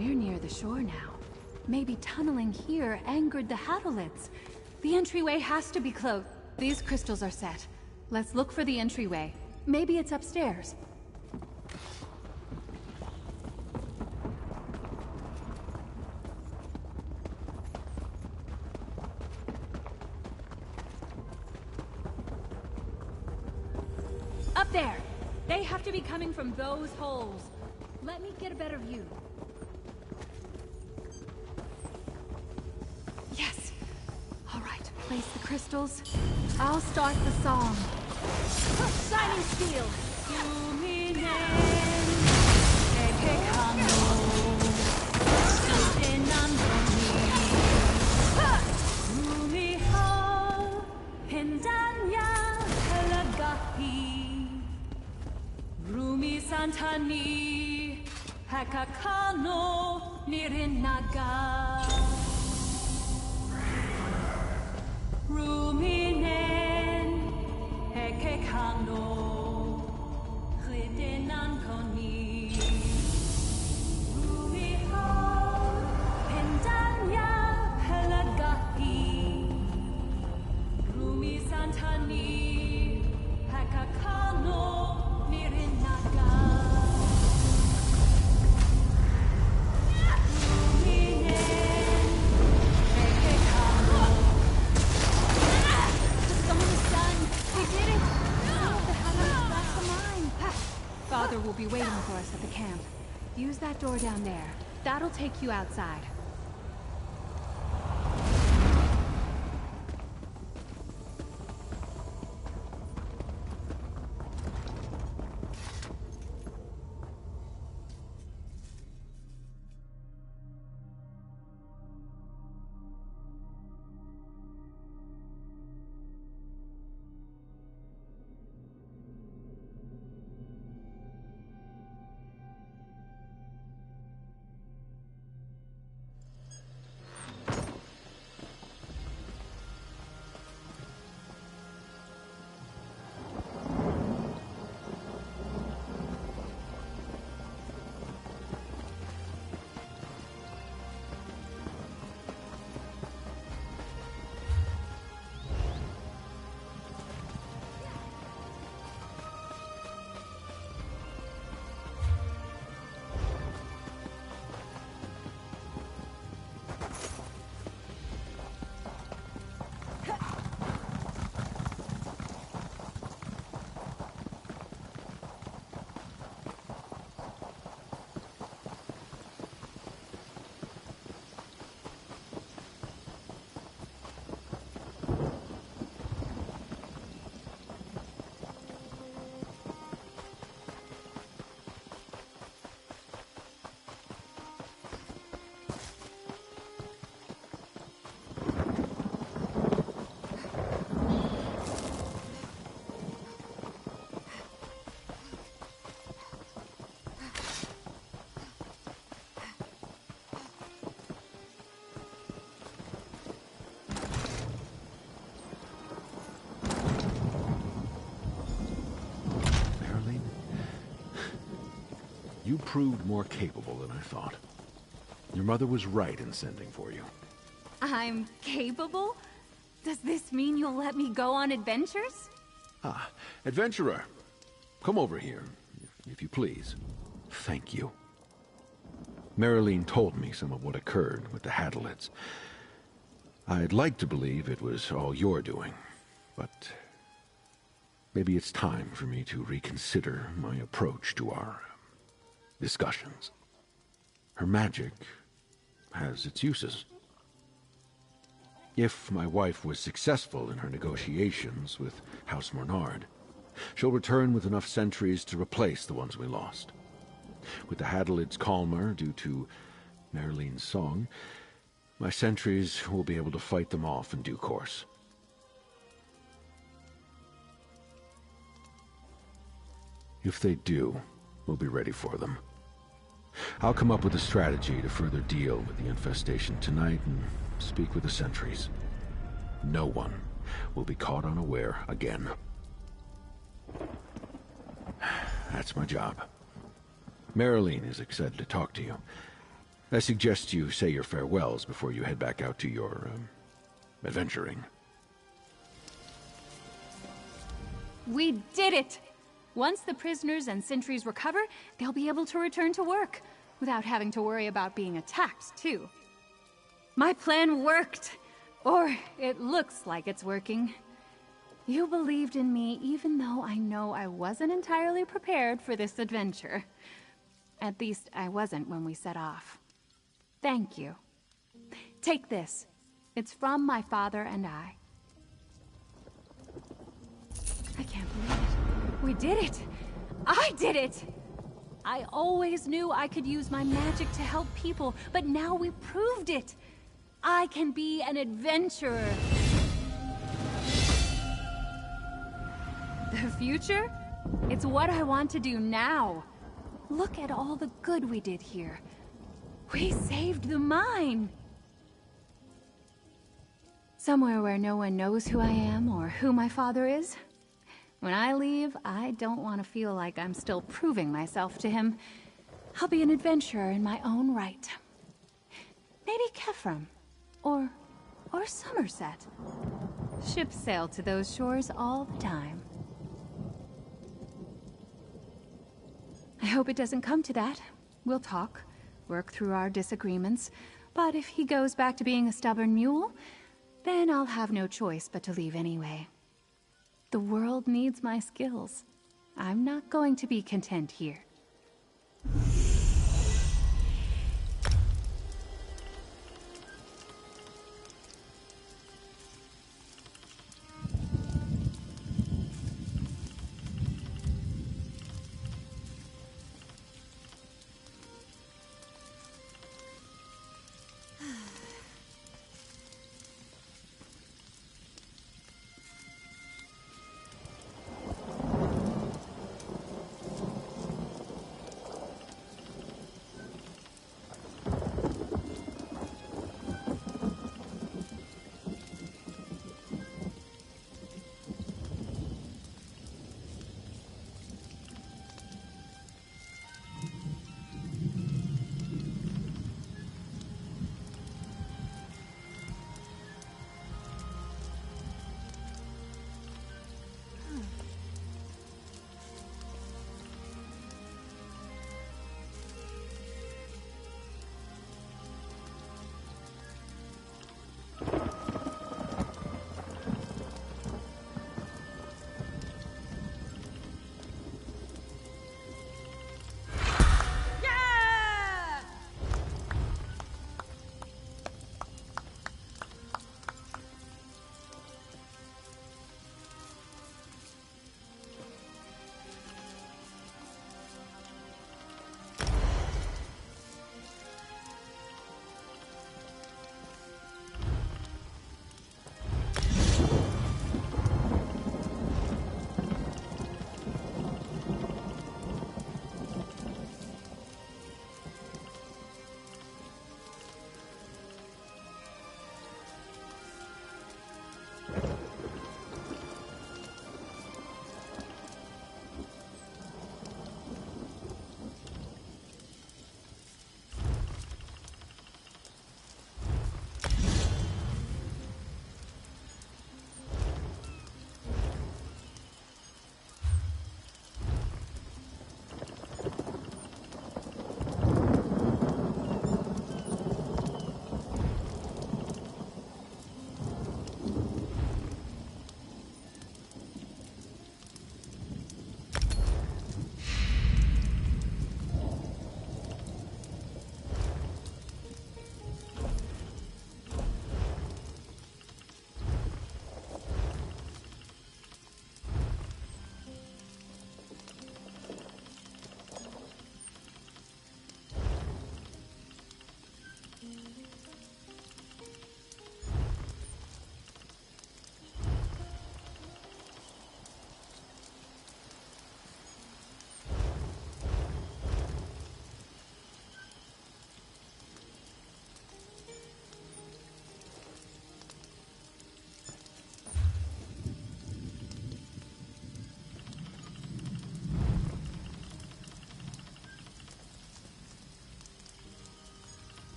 We're near the shore now. Maybe tunneling here angered the Hadalids. The entryway has to be closed. These crystals are set. Let's look for the entryway. Maybe it's upstairs. Up there! They have to be coming from those holes. Let me get a better view. Yes! Alright, place the crystals. I'll start the song. Shining steel! Rumi Santani Hakakano Nirinaga Ruminen Hekekano Ridenan Koni Rumi Ho Pendanya Pelagahi Rumi Santani Hakakano Father will be waiting for us at the camp. Use that door down there. That'll take you outside. You proved more capable than I thought. Your mother was right in sending for you. I'm capable? Does this mean you'll let me go on adventures? Ah, adventurer. Come over here, if you please. Thank you. Marilyn told me some of what occurred with the Hadalids. I'd like to believe it was all your doing, but maybe it's time for me to reconsider my approach to our discussions. Her magic has its uses. If my wife was successful in her negotiations with House Mornard, she'll return with enough sentries to replace the ones we lost. With the Hadalids calmer due to Marilyn's song, my sentries will be able to fight them off in due course. If they do, we'll be ready for them. I'll come up with a strategy to further deal with the infestation tonight and speak with the sentries. No one will be caught unaware again. That's my job. Marilyn is excited to talk to you. I suggest you say your farewells before you head back out to your, adventuring. We did it! Once the prisoners and sentries recover, they'll be able to return to work, without having to worry about being attacked, too. My plan worked! Or it looks like it's working. You believed in me even though I know I wasn't entirely prepared for this adventure. At least I wasn't when we set off. Thank you. Take this. It's from my father and I. I can't believe it. We did it! I did it! I always knew I could use my magic to help people, but now we proved it! I can be an adventurer! The future? It's what I want to do now. Look at all the good we did here. We saved the mine! Somewhere where no one knows who I am or who my father is. When I leave, I don't want to feel like I'm still proving myself to him. I'll be an adventurer in my own right. Maybe Kefram. Or Somerset. Ships sail to those shores all the time. I hope it doesn't come to that. We'll talk, work through our disagreements, but if he goes back to being a stubborn mule, then I'll have no choice but to leave anyway. The world needs my skills. I'm not going to be content here.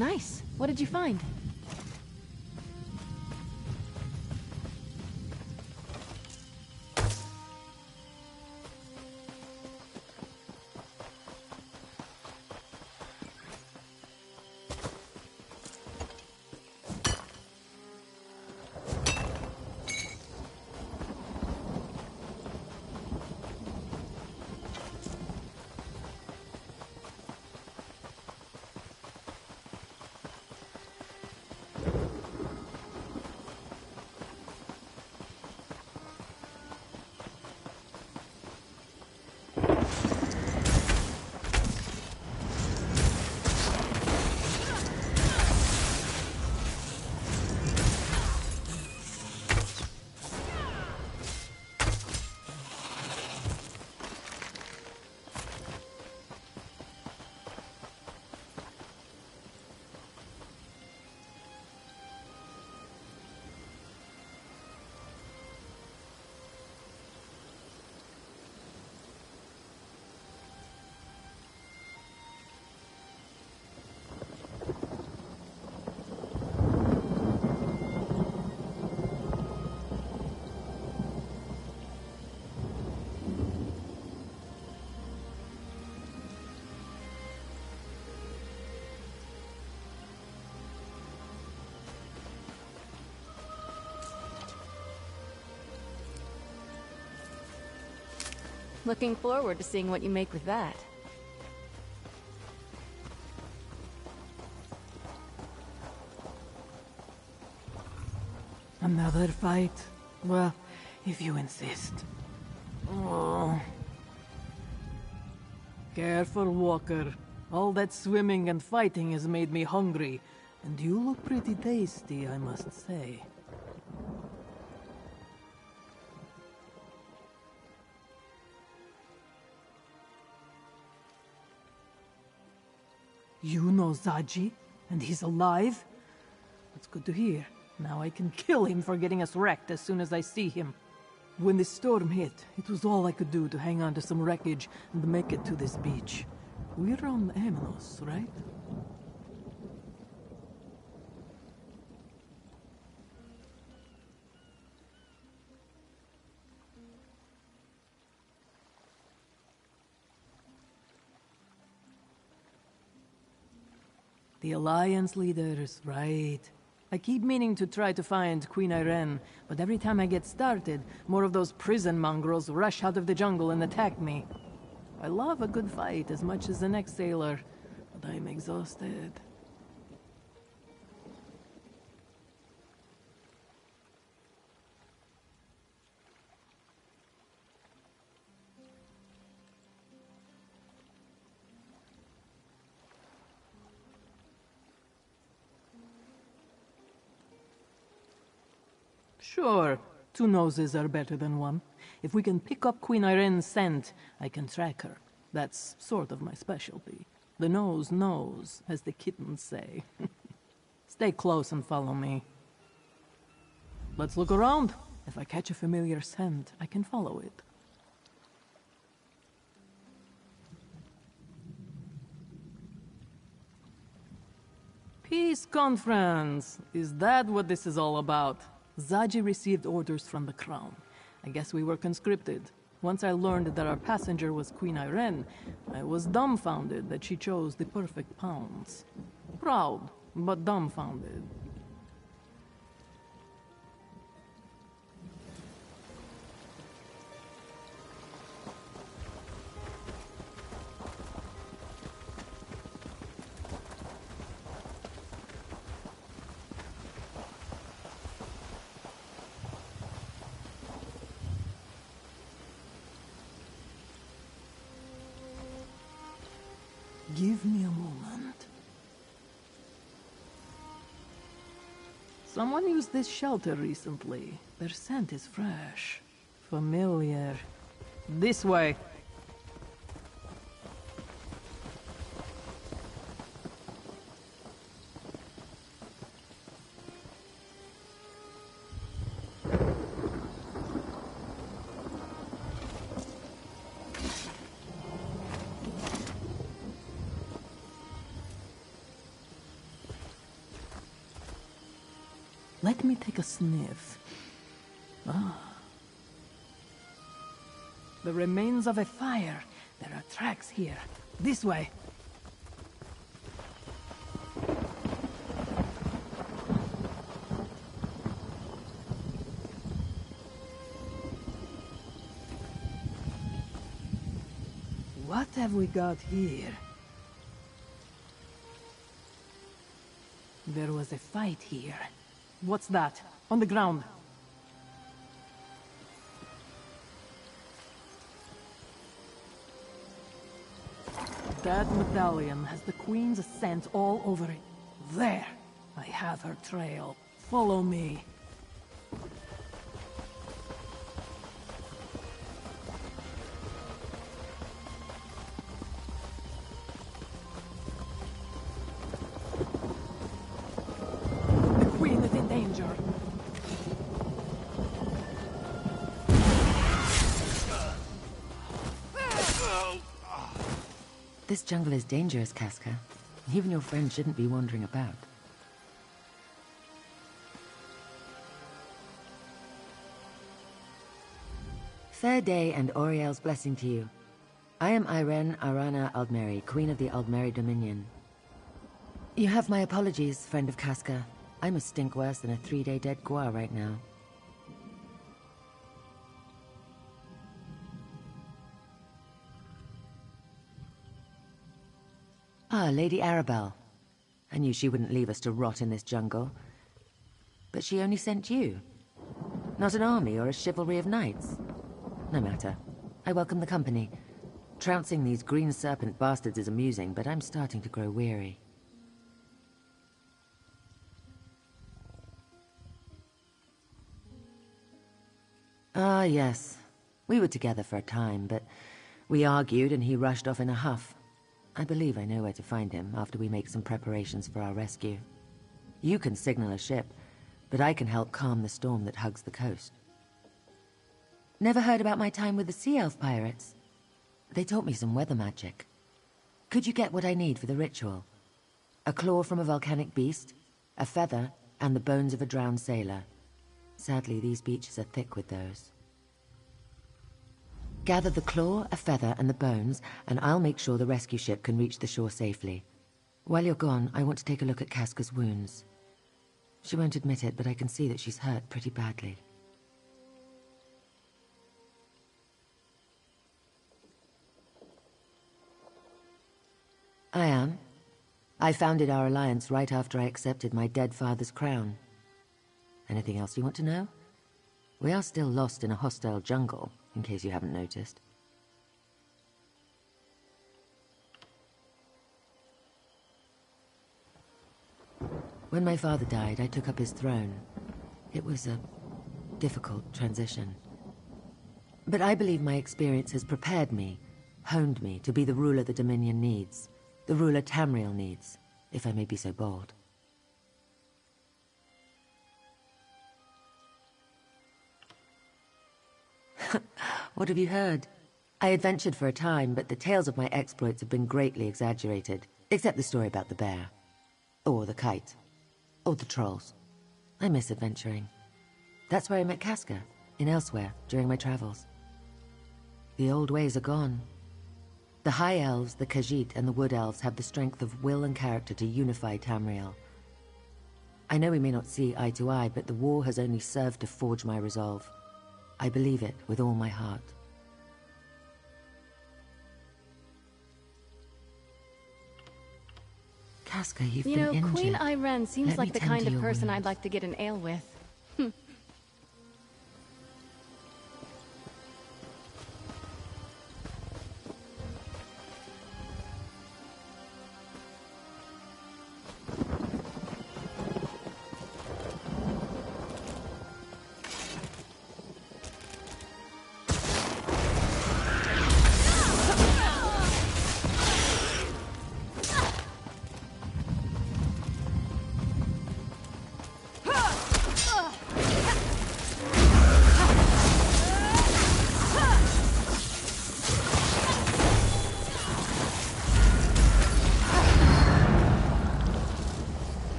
nice. What did you find? Looking forward to seeing what you make with that. Another fight? Well, if you insist. Oh. Careful, Walker. All that swimming and fighting has made me hungry. And you look pretty tasty, I must say. You know Zaji? And he's alive? That's good to hear. Now I can kill him for getting us wrecked as soon as I see him. When the storm hit, it was all I could do to hang on to some wreckage and make it to this beach. We're on Amenos, right? The Alliance leaders, right. I keep meaning to try to find Queen Irene, but every time I get started, more of those prison mongrels rush out of the jungle and attack me. I love a good fight as much as the next sailor, but I'm exhausted. Sure, two noses are better than one. If we can pick up Queen Irene's scent, I can track her. That's sort of my specialty. The nose knows, as the kittens say. Stay close and follow me. Let's look around. If I catch a familiar scent, I can follow it. Peace conference! Is that what this is all about? Zaji received orders from the crown. I guess we were conscripted. Once I learned that our passenger was Queen Irene, I was dumbfounded that she chose the perfect pounds. Proud, but dumbfounded. Give me a moment. Someone used this shelter recently. Their scent is fresh. Familiar. This way. Let me take a sniff. Ah. The remains of a fire. There are tracks here. This way. What have we got here? There was a fight here. What's that? On the ground. That medallion has the Queen's scent all over it. There! I have her trail. Follow me. The Queen is in danger. This jungle is dangerous, Casca. Even your friends shouldn't be wandering about. Fair day and Oriel's blessing to you. I am Irene Arana Aldmeri, Queen of the Aldmeri Dominion. You have my apologies, friend of Casca. I'm a stink worse than a 3-day dead Gua right now. Ah, Lady Arabelle. I knew she wouldn't leave us to rot in this jungle. But she only sent you. Not an army or a chivalry of knights. No matter. I welcome the company. Trouncing these green serpent bastards is amusing, but I'm starting to grow weary. Ah, yes. We were together for a time, but we argued and he rushed off in a huff. I believe I know where to find him after we make some preparations for our rescue. You can signal a ship, but I can help calm the storm that hugs the coast. Never heard about my time with the Sea Elf pirates? They taught me some weather magic. Could you get what I need for the ritual? A claw from a volcanic beast, a feather, and the bones of a drowned sailor. Sadly, these beaches are thick with those. Gather the claw, a feather, and the bones, and I'll make sure the rescue ship can reach the shore safely. While you're gone, I want to take a look at Casca's wounds. She won't admit it, but I can see that she's hurt pretty badly. I am. I founded our alliance right after I accepted my dead father's crown. Anything else you want to know? We are still lost in a hostile jungle, in case you haven't noticed. When my father died, I took up his throne. It was a difficult transition. But I believe my experience has prepared me, honed me to be the ruler the Dominion needs, the ruler Tamriel needs, if I may be so bold. What have you heard? I adventured for a time, but the tales of my exploits have been greatly exaggerated, except the story about the bear. Or the kite. Or the trolls. I miss adventuring. That's where I met Casca, in Elsewhere, during my travels. The old ways are gone. The High Elves, the Khajiit, and the Wood Elves have the strength of will and character to unify Tamriel. I know we may not see eye to eye, but the war has only served to forge my resolve. I believe it with all my heart. Casca, you've been injured. You know, Queen Irene seems Let like me the tend kind to of your person wounds. I'd like to get an ale with.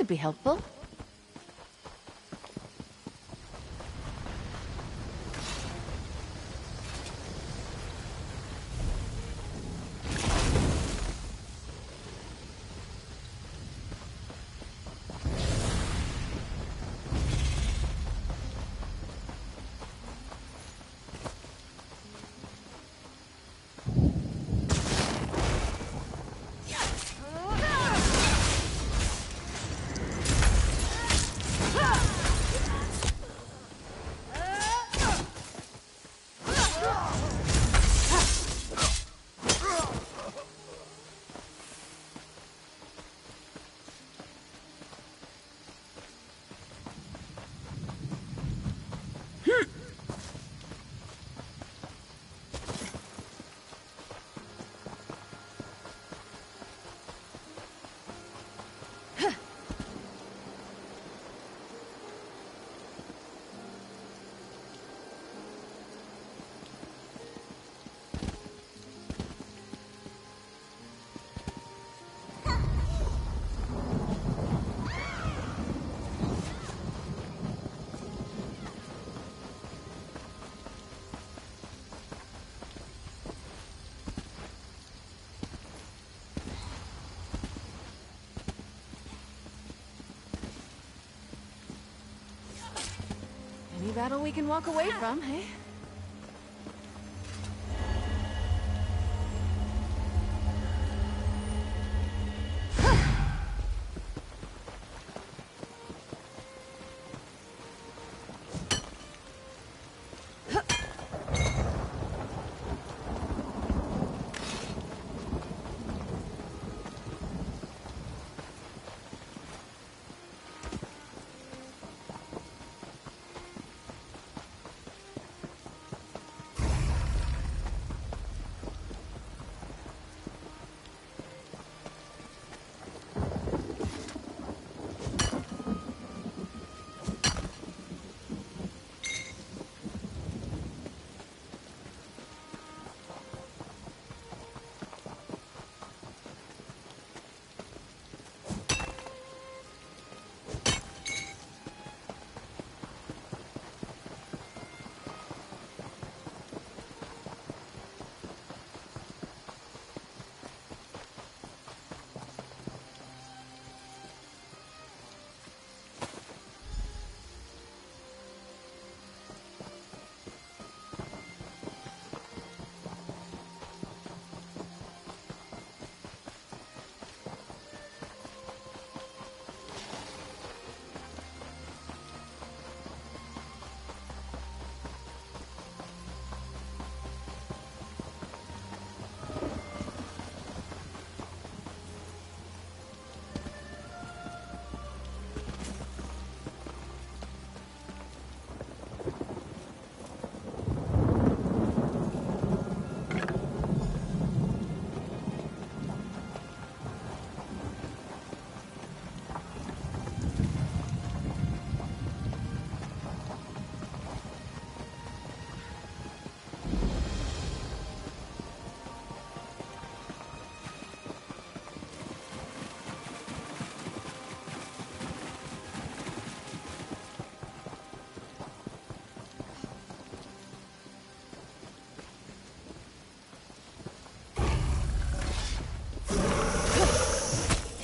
could be helpful. Any battle we can walk away from, eh?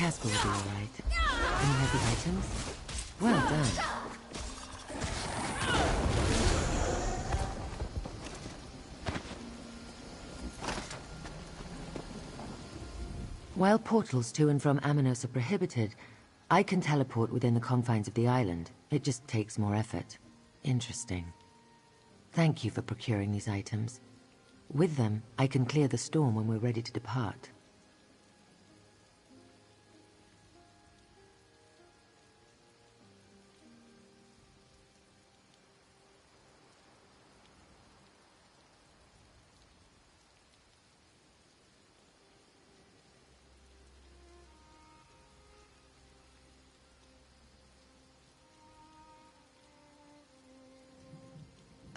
Casper will be all right. Any heavy items? Well done. While portals to and from Amanos are prohibited, I can teleport within the confines of the island. It just takes more effort. Interesting. Thank you for procuring these items. With them, I can clear the storm when we're ready to depart.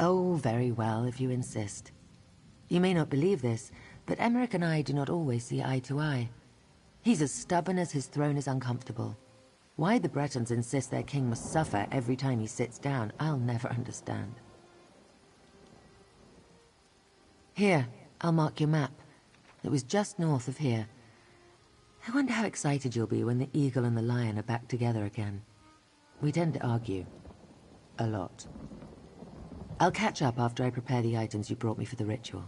Oh, very well, if you insist. You may not believe this, but Emmerich and I do not always see eye to eye. He's as stubborn as his throne is uncomfortable. Why the Bretons insist their king must suffer every time he sits down, I'll never understand. Here, I'll mark your map. It was just north of here. I wonder how excited you'll be when the eagle and the lion are back together again. We tend to argue. A lot. I'll catch up after I prepare the items you brought me for the ritual.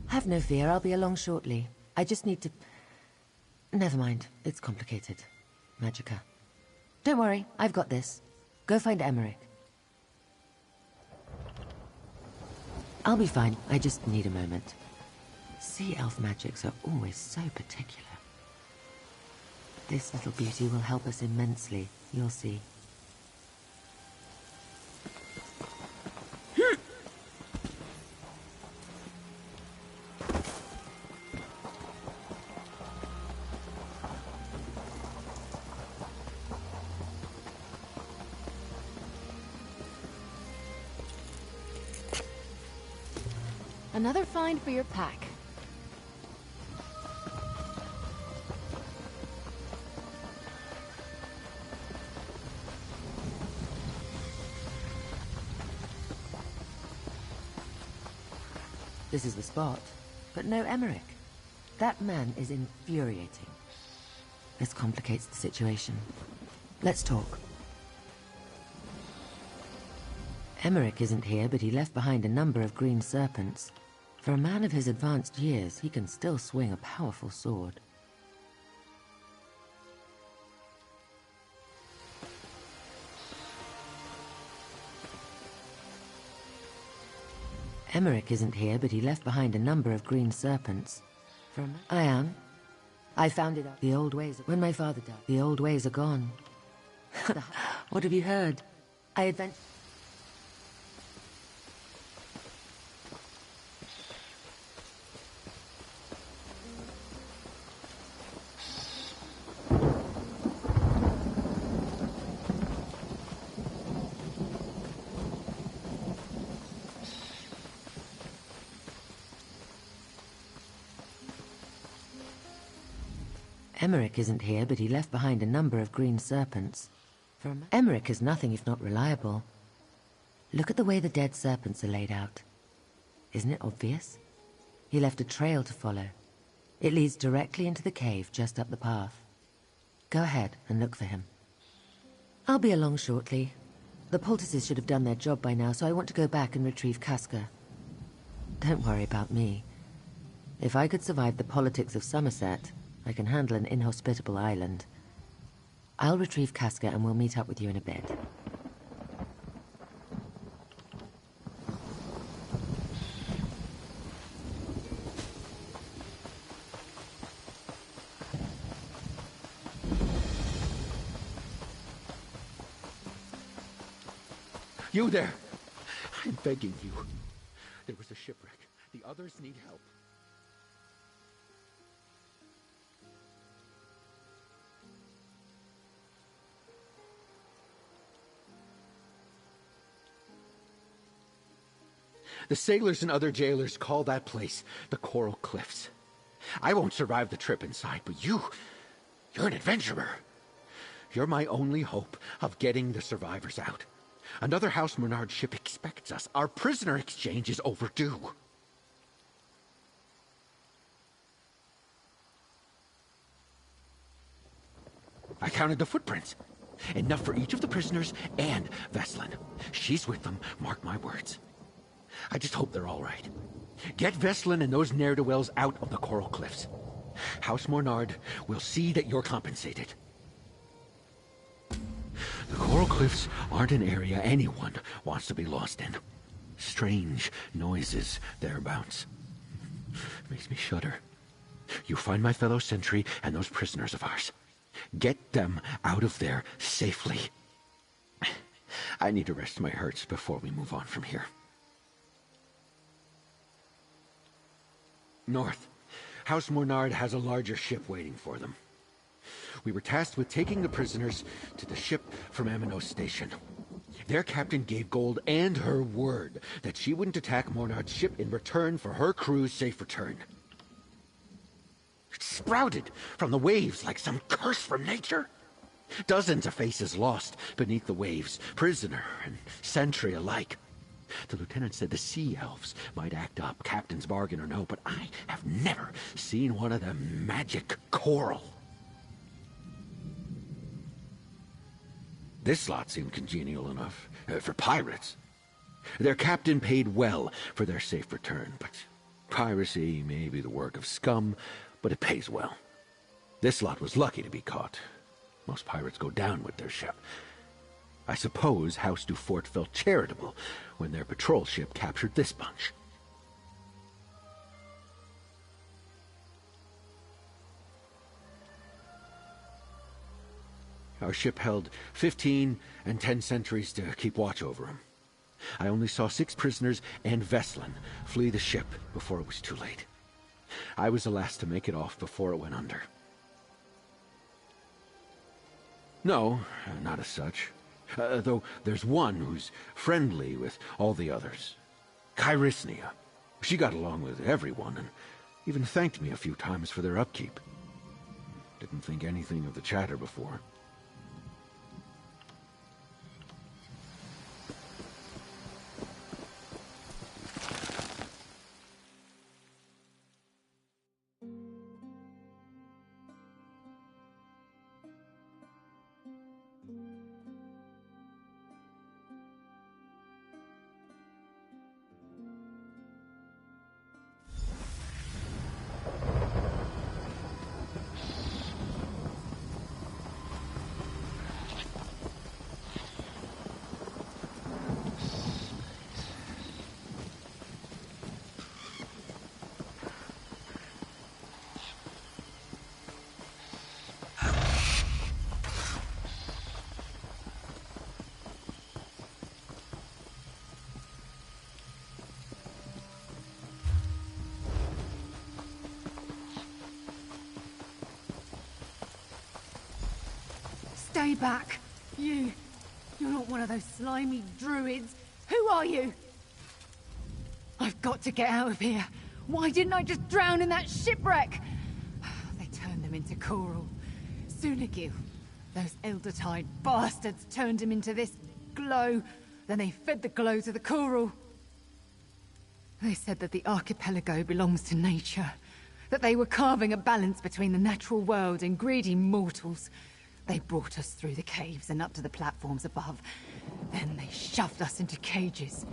Have no fear, I'll be along shortly. I just need to... Never mind, it's complicated. Magica. Don't worry, I've got this. Go find Emmerich. I'll be fine, I just need a moment. Sea elf magics are always so particular. This little beauty will help us immensely, you'll see. Another find for your pack. This is the spot, but no Emmerich. That man is infuriating. This complicates the situation. Let's talk. Emmerich isn't here, but he left behind a number of green serpents. For a man of his advanced years, he can still swing a powerful sword. Emmerich isn't here, but he left behind a number of green serpents. I am. I found it out. The old ways... When my father died, the old ways are gone. What have you heard? I adventured... Emmerich isn't here, but he left behind a number of green serpents. Emmerich is nothing if not reliable. Look at the way the dead serpents are laid out. Isn't it obvious? He left a trail to follow. It leads directly into the cave just up the path. Go ahead and look for him. I'll be along shortly. The poultices should have done their job by now, so I want to go back and retrieve Casca. Don't worry about me. If I could survive the politics of Somerset, I can handle an inhospitable island. I'll retrieve Casca and we'll meet up with you in a bit. You there! I'm begging you. There was a shipwreck. The others need help. The sailors and other jailers call that place the Coral Cliffs. I won't survive the trip inside, but you're an adventurer. You're my only hope of getting the survivors out. Another House Menard ship expects us. Our prisoner exchange is overdue. I counted the footprints. Enough for each of the prisoners and Veslin. She's with them, mark my words. I just hope they're all right. Get Veslin and those ne'er-do-wells out of the Coral Cliffs. House Mornard will see that you're compensated. The Coral Cliffs aren't an area anyone wants to be lost in. Strange noises thereabouts. Makes me shudder. You find my fellow sentry and those prisoners of ours. Get them out of there safely. I need to rest my hurts before we move on from here. North. House Mornard has a larger ship waiting for them. We were tasked with taking the prisoners to the ship from Amanos Station. Their captain gave Gold and her word that she wouldn't attack Mornard's ship in return for her crew's safe return. It sprouted from the waves like some curse from nature. Dozens of faces lost beneath the waves, prisoner and sentry alike. The lieutenant said the sea elves might act up, captain's bargain or no, but I have never seen one of them magic coral. This lot seemed congenial enough for pirates. Their captain paid well for their safe return, but piracy may be the work of scum, but it pays well. This lot was lucky to be caught. Most pirates go down with their ship. I suppose House du Fort felt charitable when their patrol ship captured this bunch. Our ship held 15 and 10 sentries to keep watch over them. I only saw 6 prisoners and Veslin flee the ship before it was too late. I was the last to make it off before it went under. No, not as such. Though there's one who's friendly with all the others. Kyrysnia. She got along with everyone and even thanked me a few times for their upkeep. Didn't think anything of the chatter before. Stay back. You're not one of those slimy druids. Who are you? I've got to get out of here. Why didn't I just drown in that shipwreck? They turned him into coral. Sunagil. Those elder-tide bastards turned him into this glow. Then they fed the glow to the coral. They said that the archipelago belongs to nature. That they were carving a balance between the natural world and greedy mortals. They brought us through the caves and up to the platforms above. Then they shoved us into cages.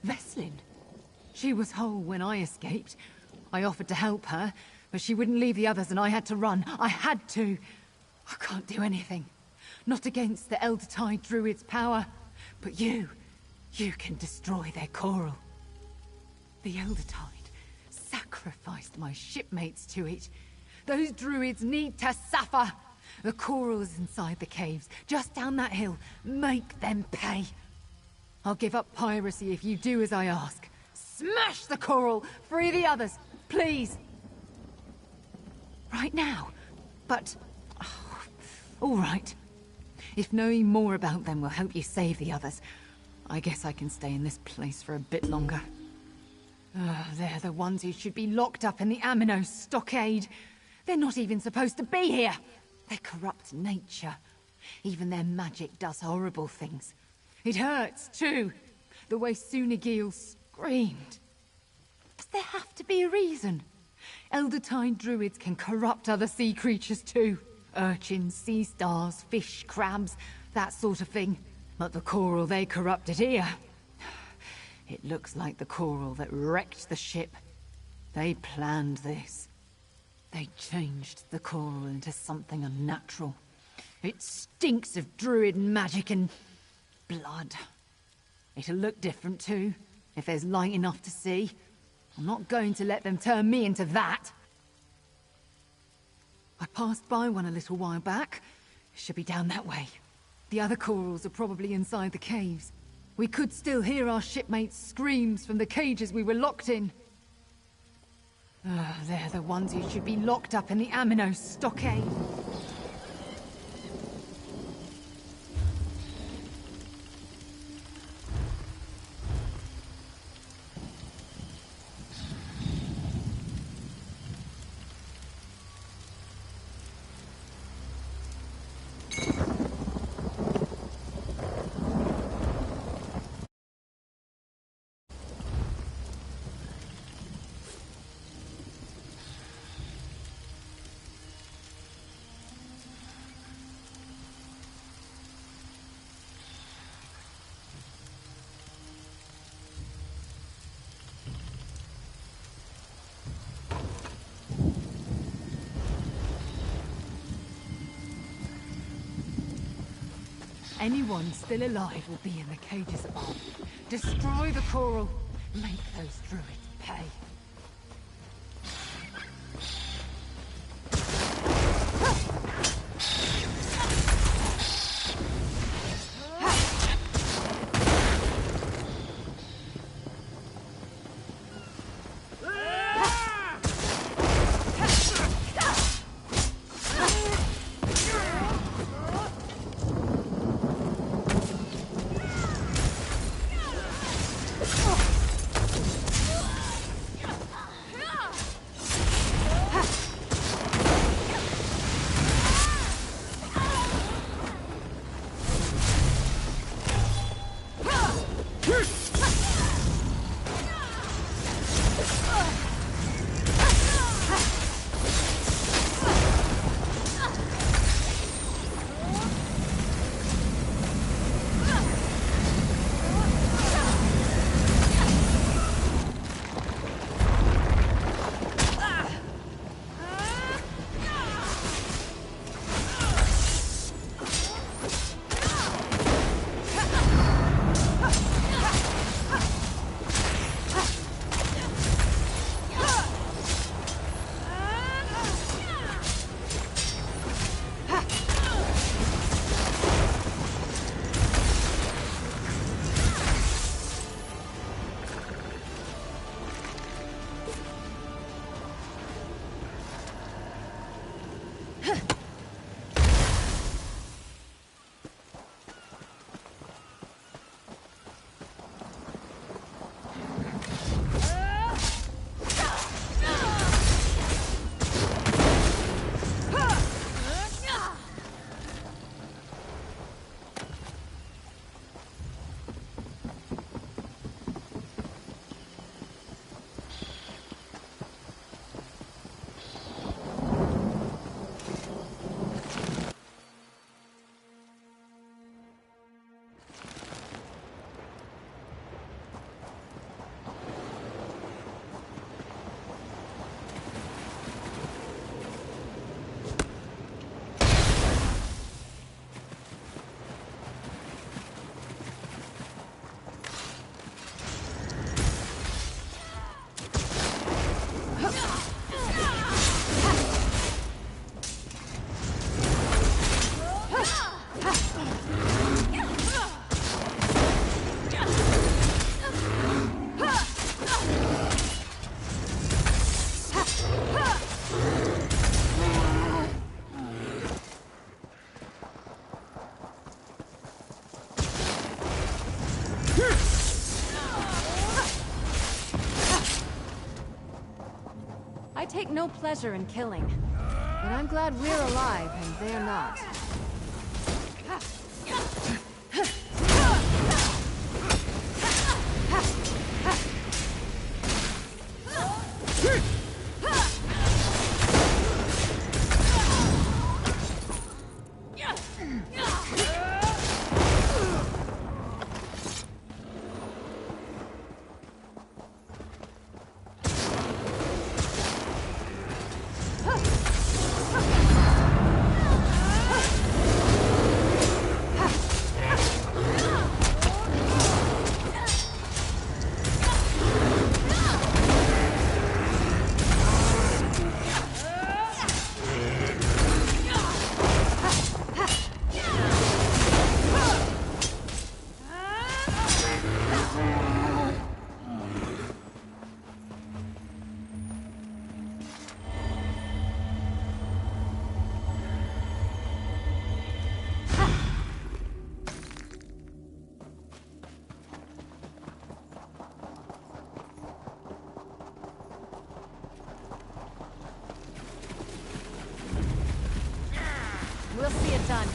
Veslin. She was whole when I escaped. I offered to help her, but she wouldn't leave the others and I had to run. I had to. I can't do anything. Not against the Elder-Tide Druid's power. But you can destroy their coral. The Elder-Tide sacrificed my shipmates to it. Those druids need to suffer. The coral is inside the caves, just down that hill. Make them pay. I'll give up piracy if you do as I ask. Smash the coral! Free the others, please! Right now? But... oh, all right. If knowing more about them will help you save the others, I guess I can stay in this place for a bit longer. They're the ones who should be locked up in the Aminos stockade. They're not even supposed to be here. They corrupt nature. Even their magic does horrible things. It hurts, too. The way Sunagil screamed. Does there have to be a reason? Elder-Tide druids can corrupt other sea creatures, too. Urchins, sea stars, fish, crabs, that sort of thing. But the coral they corrupted here... it looks like the coral that wrecked the ship. They planned this. They changed the coral into something unnatural. It stinks of druid magic and... blood. It'll look different too, if there's light enough to see. I'm not going to let them turn me into that. I passed by one a little while back. It should be down that way. The other corals are probably inside the caves. We could still hear our shipmates' screams from the cages we were locked in. They're the ones who should be locked up in the Aminos stockade. Anyone still alive will be in the cages above. Destroy the coral. Make those druids pay. I take no pleasure in killing, but I'm glad we're alive and they're not. We'll see it done.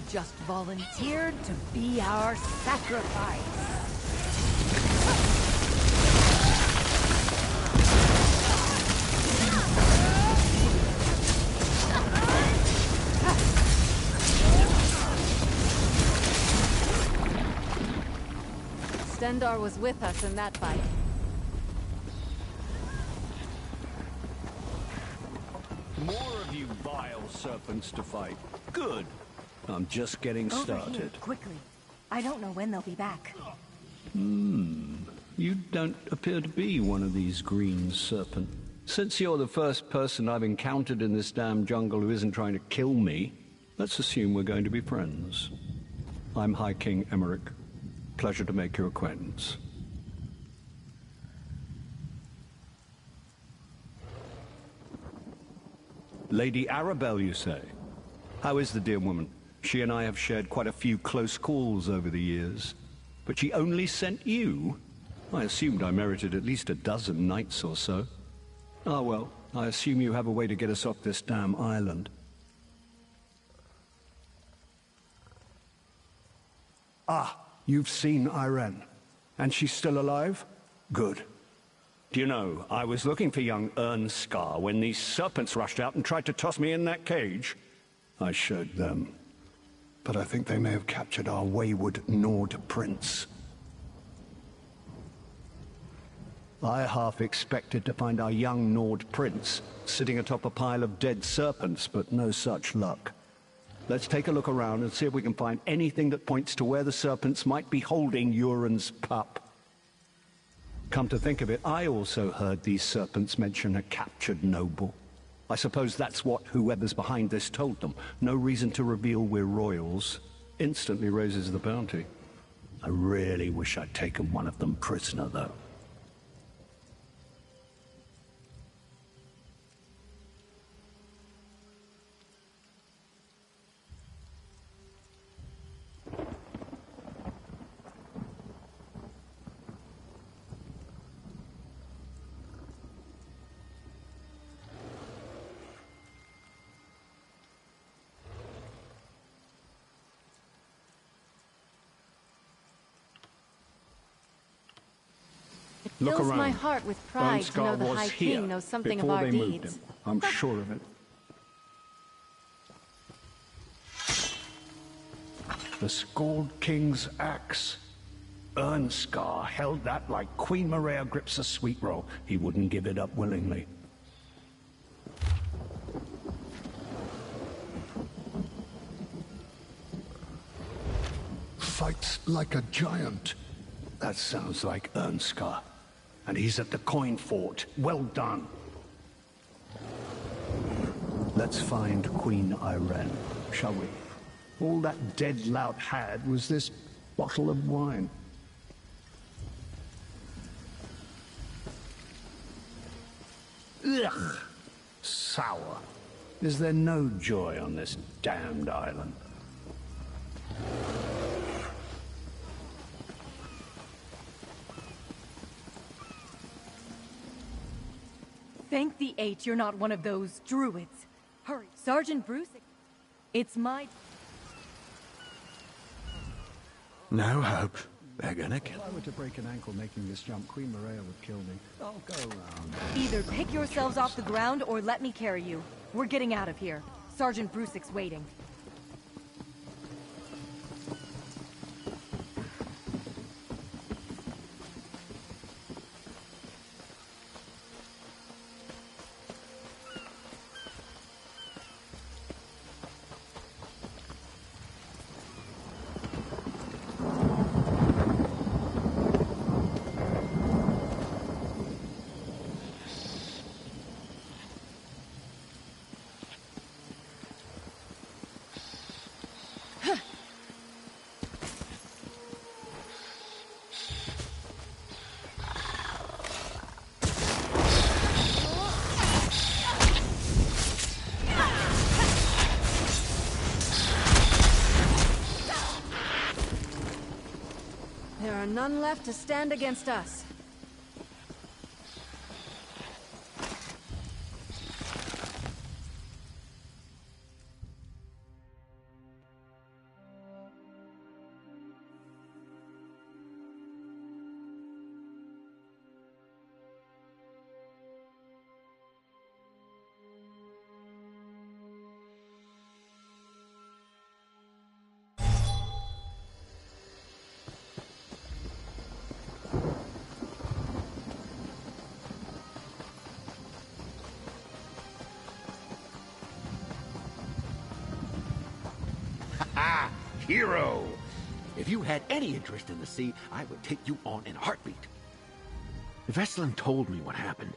just volunteered to be our sacrifice. Stendarr was with us in that fight. More of you vile serpents to fight. Good. I'm just getting started. Over here, quickly. I don't know when they'll be back. You don't appear to be one of these green serpent. Since you're the first person I've encountered in this damn jungle who isn't trying to kill me, let's assume we're going to be friends. I'm High King Emmerich. Pleasure to make your acquaintance. Lady Arabelle, you say? How is the dear woman? She and I have shared quite a few close calls over the years. But she only sent you? I assumed I merited at least a dozen knights or so. Ah, well, I assume you have a way to get us off this damn island. Ah, you've seen Irene. And she's still alive? Good. Do you know, I was looking for young Ernskar when these serpents rushed out and tried to toss me in that cage. I showed them. But I think they may have captured our wayward Nord prince. I half expected to find our young Nord prince sitting atop a pile of dead serpents, but no such luck. Let's take a look around and see if we can find anything that points to where the serpents might be holding Euron's pup. Come to think of it, I also heard these serpents mention a captured noble. I suppose that's what whoever's behind this told them. No reason to reveal we're royals. Instantly raises the bounty. I really wish I'd taken one of them prisoner, though. Look Fills around. my heart with pride to know the High King knows something of our deeds. I'm sure of it. The Scald King's axe. Ernskar held that like Queen Maria grips a sweet roll. He wouldn't give it up willingly. Fights like a giant. That sounds like Ernskar. And he's at the coin fort. Well done. Let's find Queen Irene, shall we? All that dead lout had was this bottle of wine. Ugh! Sour. Is there no joy on this damned island? Thank the eight you're not one of those druids. Hurry, Sergeant Bruce. It's my... No hope. They're gonna kill If I were to break an ankle making this jump, Queen Maria would kill me. I'll go around. Either pick yourselves off the ground or let me carry you. We're getting out of here. Sergeant Brusick's waiting. There are none left to stand against us. ha! Hero! If you had any interest in the sea, I would take you on in a heartbeat. Veslin told me what happened.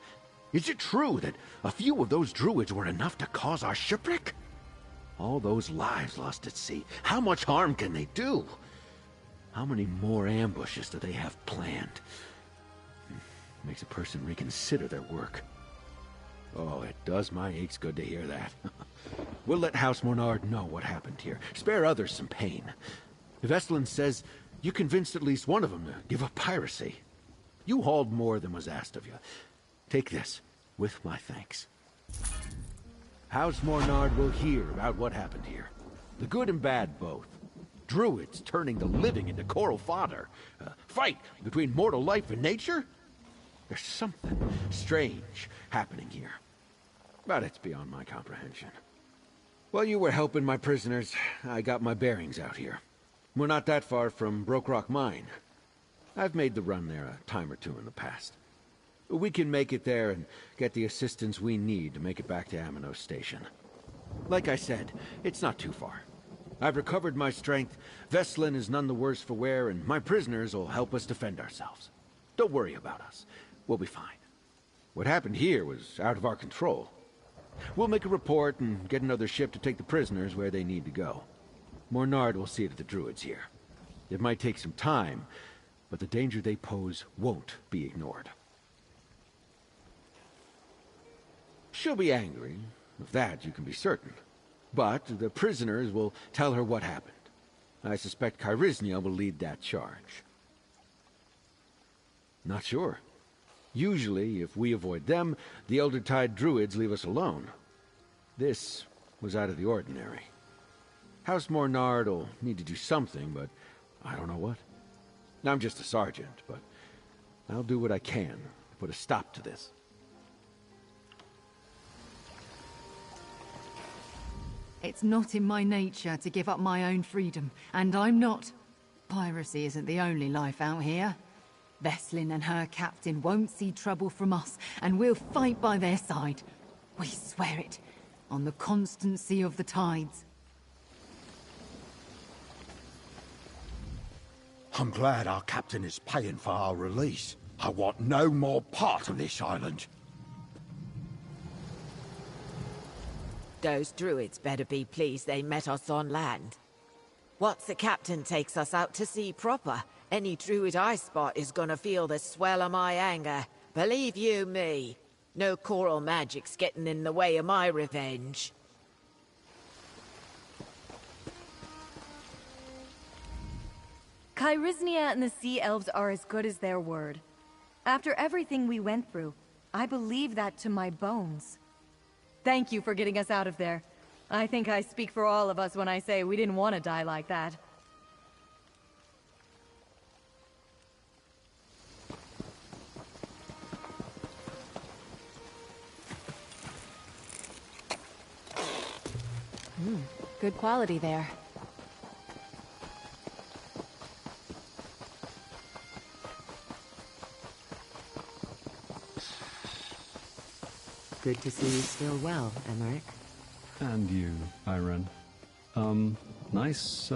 Is it true that a few of those druids were enough to cause our shipwreck? All those lives lost at sea, how much harm can they do? How many more ambushes do they have planned? Makes a person reconsider their work. Oh, it does my aches good to hear that. We'll let House Mornard know what happened here. Spare others some pain. Veslin says you convinced at least one of them to give up piracy. You hauled more than was asked of you. Take this, with my thanks. House Mornard will hear about what happened here. The good and bad both. Druids turning the living into coral fodder. A fight between mortal life and nature? There's something strange happening here. But it's beyond my comprehension. While you were helping my prisoners, I got my bearings out here. We're not that far from Broke Rock Mine. I've made the run there a time or two in the past. We can make it there and get the assistance we need to make it back to Amanos Station. Like I said, it's not too far. I've recovered my strength, Veslin is none the worse for wear, and my prisoners will help us defend ourselves. Don't worry about us. We'll be fine. What happened here was out of our control. We'll make a report and get another ship to take the prisoners where they need to go. Mornard will see to the druids here. It might take some time, but the danger they pose won't be ignored. She'll be angry, of that you can be certain. But the prisoners will tell her what happened. I suspect Kyrysnia will lead that charge. Not sure. Usually, if we avoid them, the Elder Tide Druids leave us alone. This was out of the ordinary. House Mornard will need to do something, but I don't know what. I'm just a sergeant, but I'll do what I can to put a stop to this. It's not in my nature to give up my own freedom, and I'm not. Piracy isn't the only life out here. Veslin and her captain won't see trouble from us, and we'll fight by their side. We swear it, on the constancy of the tides. I'm glad our captain is paying for our release. I want no more part of this island. Those druids better be pleased they met us on land. Once the captain takes us out to sea proper, any druid I spot is gonna feel the swell of my anger. Believe you me, no coral magic's getting in the way of my revenge. Kyrysnia and the Sea Elves are as good as their word. After everything we went through, I believe that to my bones. Thank you for getting us out of there. I think I speak for all of us when I say we didn't want to die like that. Good quality there. Good to see you still well, Emmerich. And you, Irene. Nice,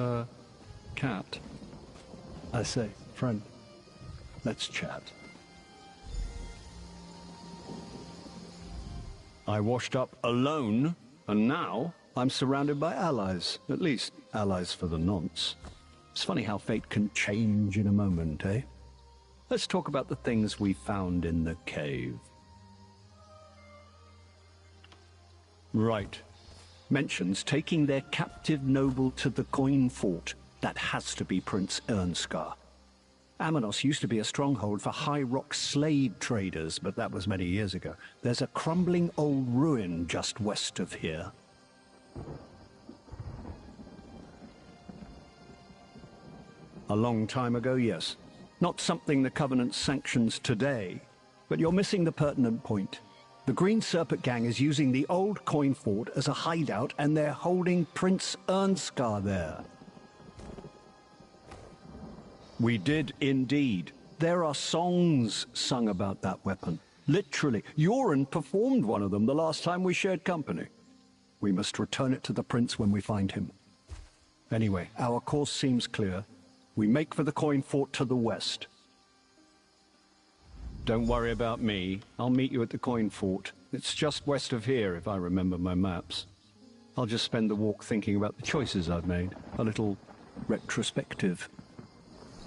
cat. I say, friend, let's chat. I washed up alone, and now I'm surrounded by allies. At least, allies for the nonce. It's funny how fate can change in a moment, eh? Let's talk about the things we found in the cave. Right. Mentions taking their captive noble to the coin fort. That has to be Prince Ernskar. Amanos used to be a stronghold for high rock slave traders, but that was many years ago. There's a crumbling old ruin just west of here. A long time ago, yes. Not something the Covenant sanctions today, but you're missing the pertinent point. The Green Serpent Gang is using the old coin fort as a hideout, and they're holding Prince Ernskar there. We did indeed. There are songs sung about that weapon. Literally. Yoren performed one of them the last time we shared company. We must return it to the prince when we find him. Anyway, our course seems clear. We make for the coin fort to the west. Don't worry about me. I'll meet you at the coin fort. It's just west of here, if I remember my maps. I'll just spend the walk thinking about the choices I've made. A little retrospective.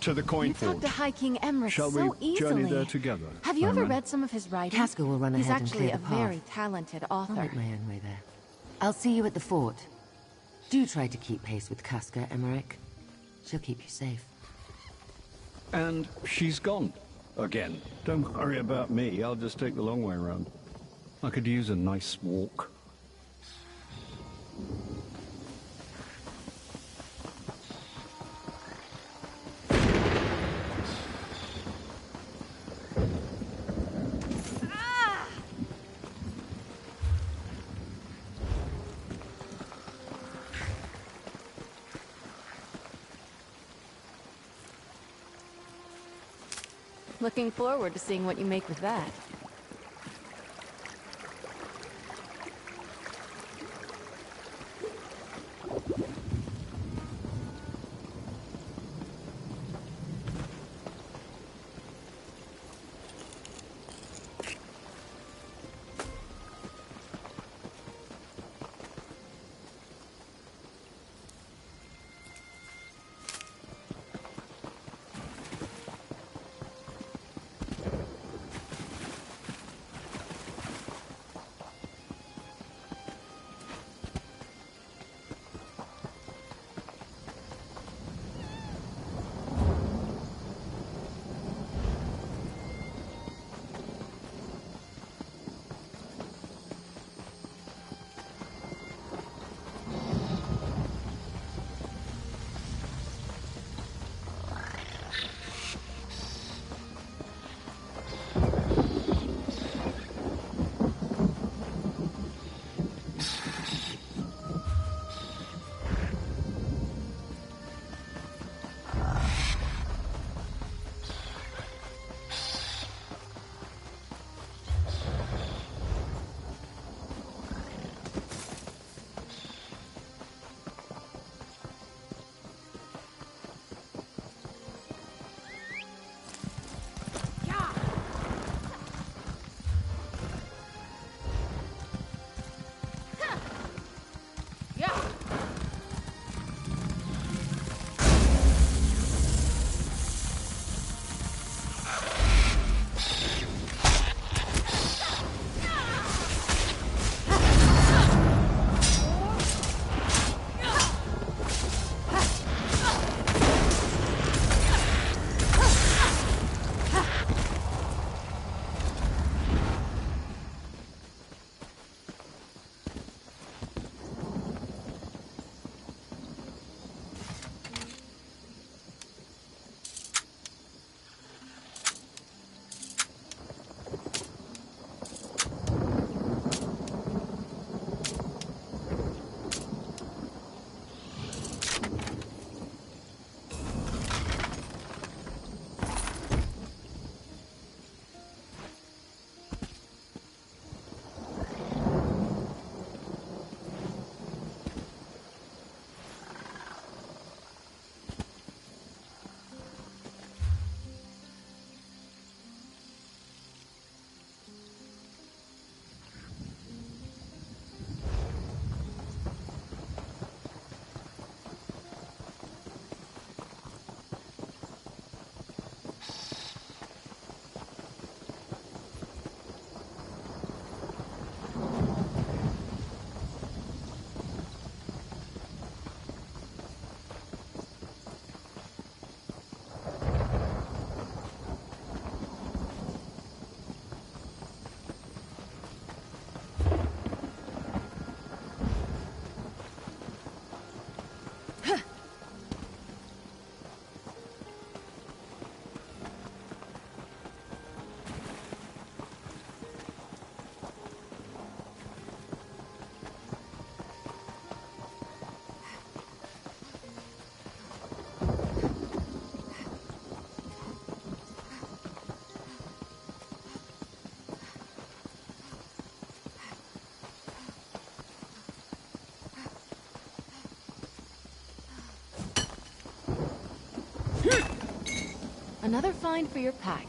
To the coin fort. You talked to High King Emmerich Shall so we easily. journey there together? Have you ever Iron? read some of his writing? Casca will run He's ahead and actually clear a the path. very talented author. I'll make my own way there. I'll see you at the fort. Do try to keep pace with Casca, Emmerich. She'll keep you safe. And she's gone. Again. Don't worry about me. I'll just take the long way around. I could use a nice walk. Looking forward to seeing what you make with that. Another find for your pack.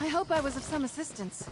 I hope I was of some assistance.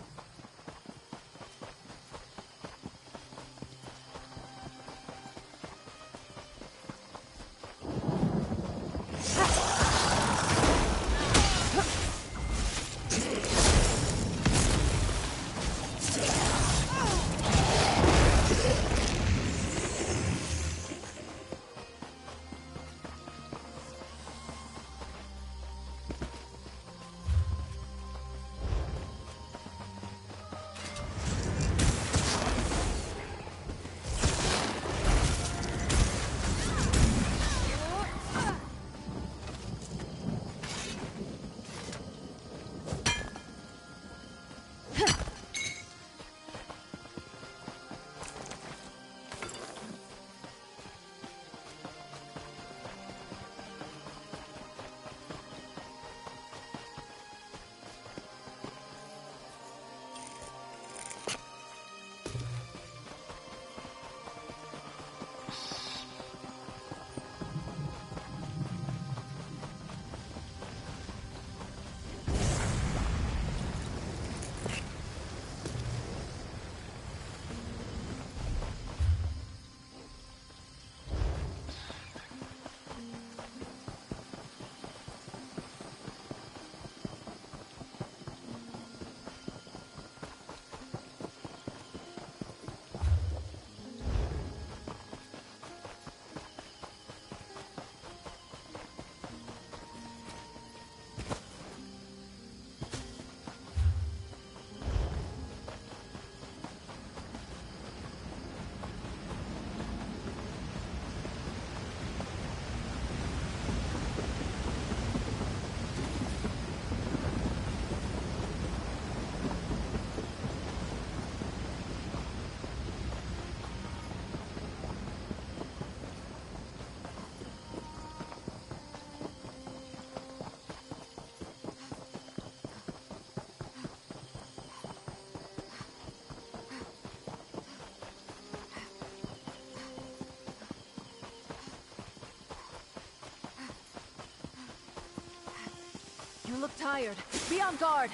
You look tired. Be on guard.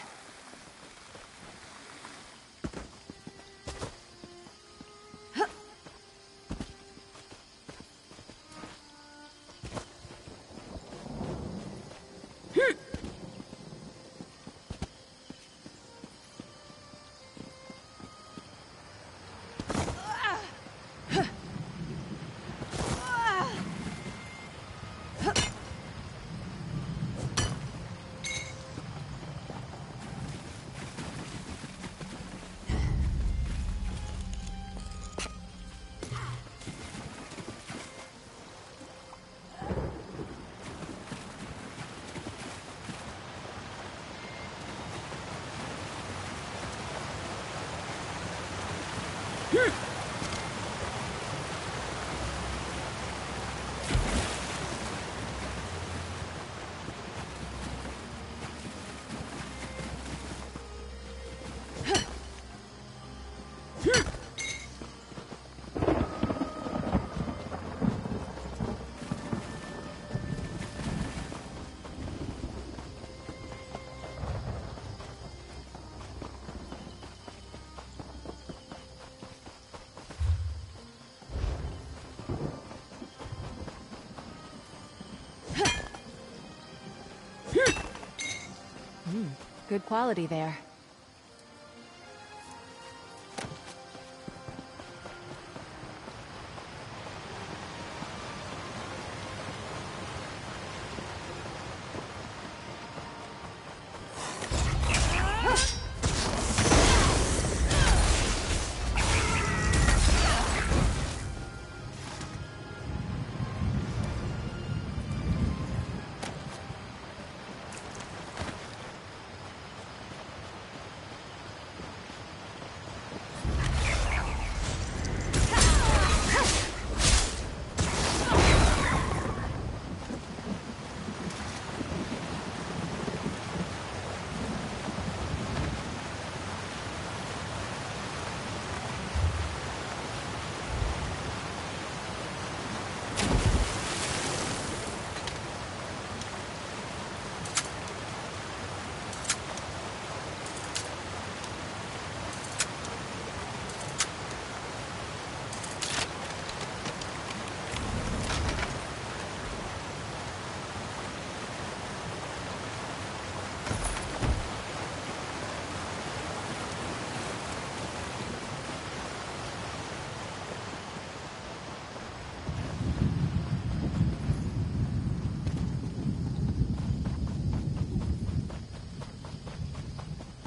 good quality there.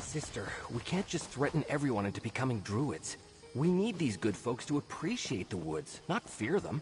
Sister, we can't just threaten everyone into becoming druids. We need these good folks to appreciate the woods, not fear them.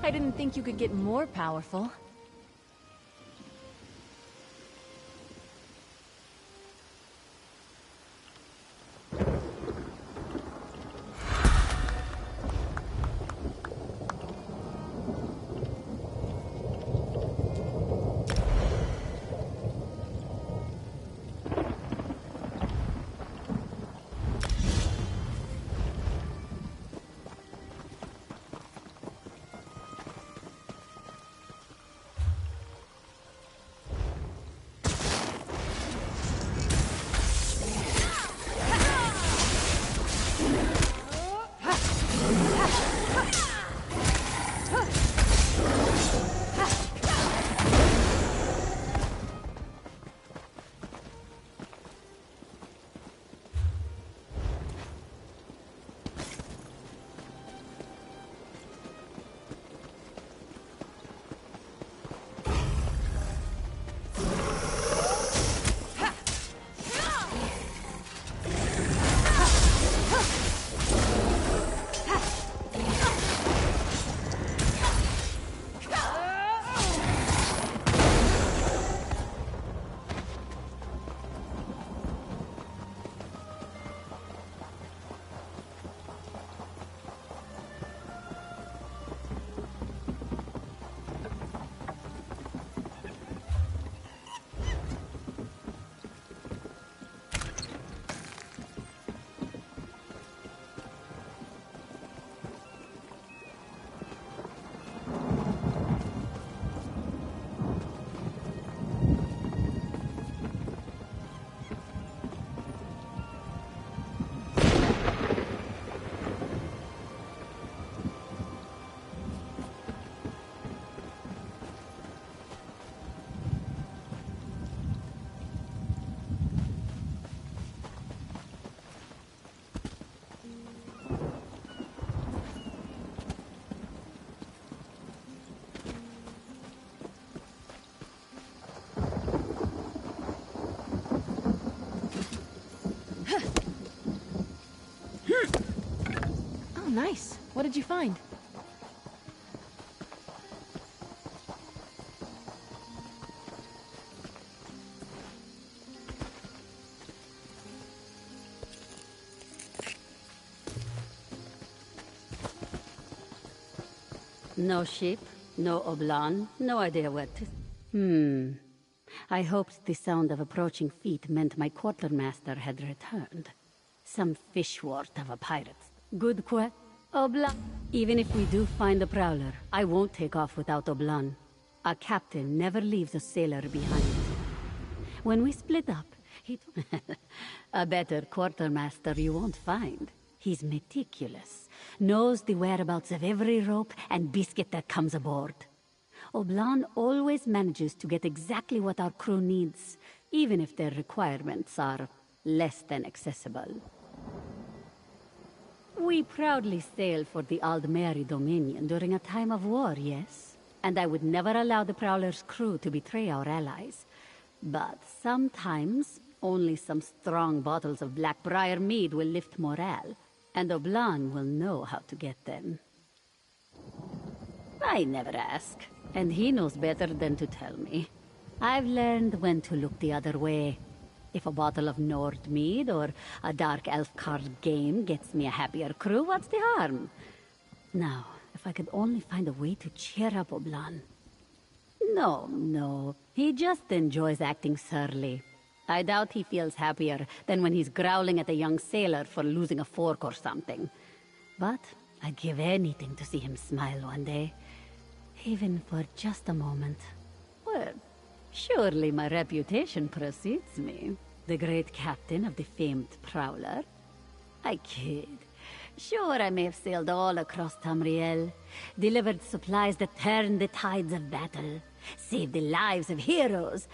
I didn't think you could get more powerful. nice. What did you find? No ship, no oblan, no idea what to... I hoped the sound of approaching feet meant my quartermaster had returned. Some fishwort of a pirate. Good Oblan. Even if we do find the Prowler, I won't take off without Oblan. A captain never leaves a sailor behind. When we split up, he... A better quartermaster you won't find. He's meticulous, knows the whereabouts of every rope and biscuit that comes aboard. Oblan always manages to get exactly what our crew needs, even if their requirements are less than accessible. We proudly sailed for the Aldmeri Dominion during a time of war, yes? And I would never allow the Prowler's crew to betray our allies. But sometimes, only some strong bottles of Blackbriar mead will lift morale, and Oblan will know how to get them. I never ask, and he knows better than to tell me. I've learned when to look the other way. If a bottle of Nord mead or a dark elf card game gets me a happier crew, what's the harm? Now, if I could only find a way to cheer up Oblan. No, he just enjoys acting surly. I doubt he feels happier than when he's growling at a young sailor for losing a fork or something. But I'd give anything to see him smile one day. Even for just a moment. Well, surely my reputation precedes me. The great captain of the famed Prowler. I kid. Sure, I may have sailed all across Tamriel, delivered supplies that turned the tides of battle, saved the lives of heroes,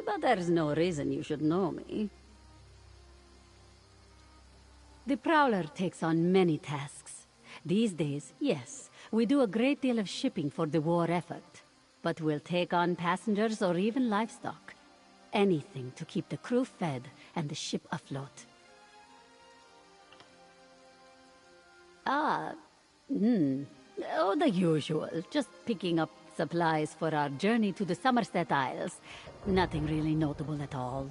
but there's no reason you should know me. The Prowler takes on many tasks. These days, yes, we do a great deal of shipping for the war effort, but we'll take on passengers or even livestock. Anything to keep the crew fed and the ship afloat. Oh, the usual. Just picking up supplies for our journey to the Somerset Isles. Nothing really notable at all.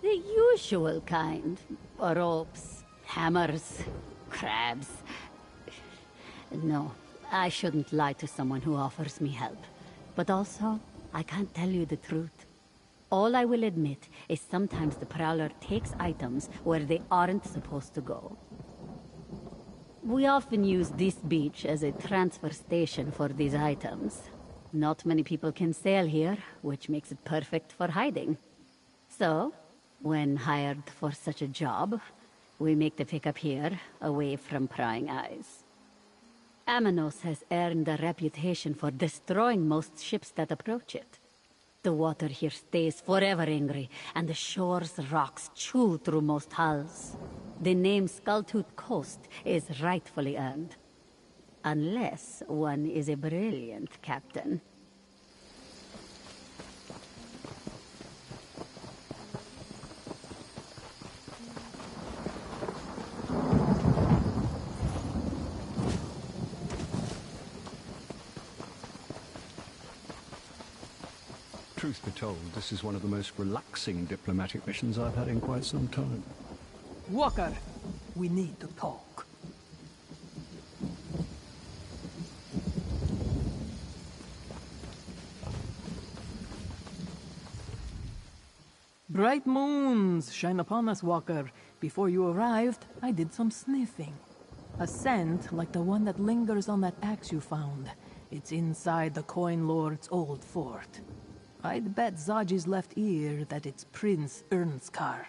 The usual kind. Ropes, hammers, crabs. No, I shouldn't lie to someone who offers me help. But also, I can't tell you the truth. All I will admit is sometimes the Prowler takes items where they aren't supposed to go. We often use this beach as a transfer station for these items. Not many people can sail here, which makes it perfect for hiding. So, when hired for such a job, we make the pickup here, away from prying eyes. Amanos has earned a reputation for destroying most ships that approach it. The water here stays forever angry, and the shore's rocks chew through most hulls. The name Skulltooth Coast is rightfully earned. Unless one is a brilliant captain. Truth be told, this is one of the most relaxing diplomatic missions I've had in quite some time. Walker, we need to talk. Bright moons shine upon us, Walker. Before you arrived, I did some sniffing. A scent like the one that lingers on that axe you found. It's inside the Coin Lord's old fort. I'd bet Zaji's left ear that it's Prince Ernskar.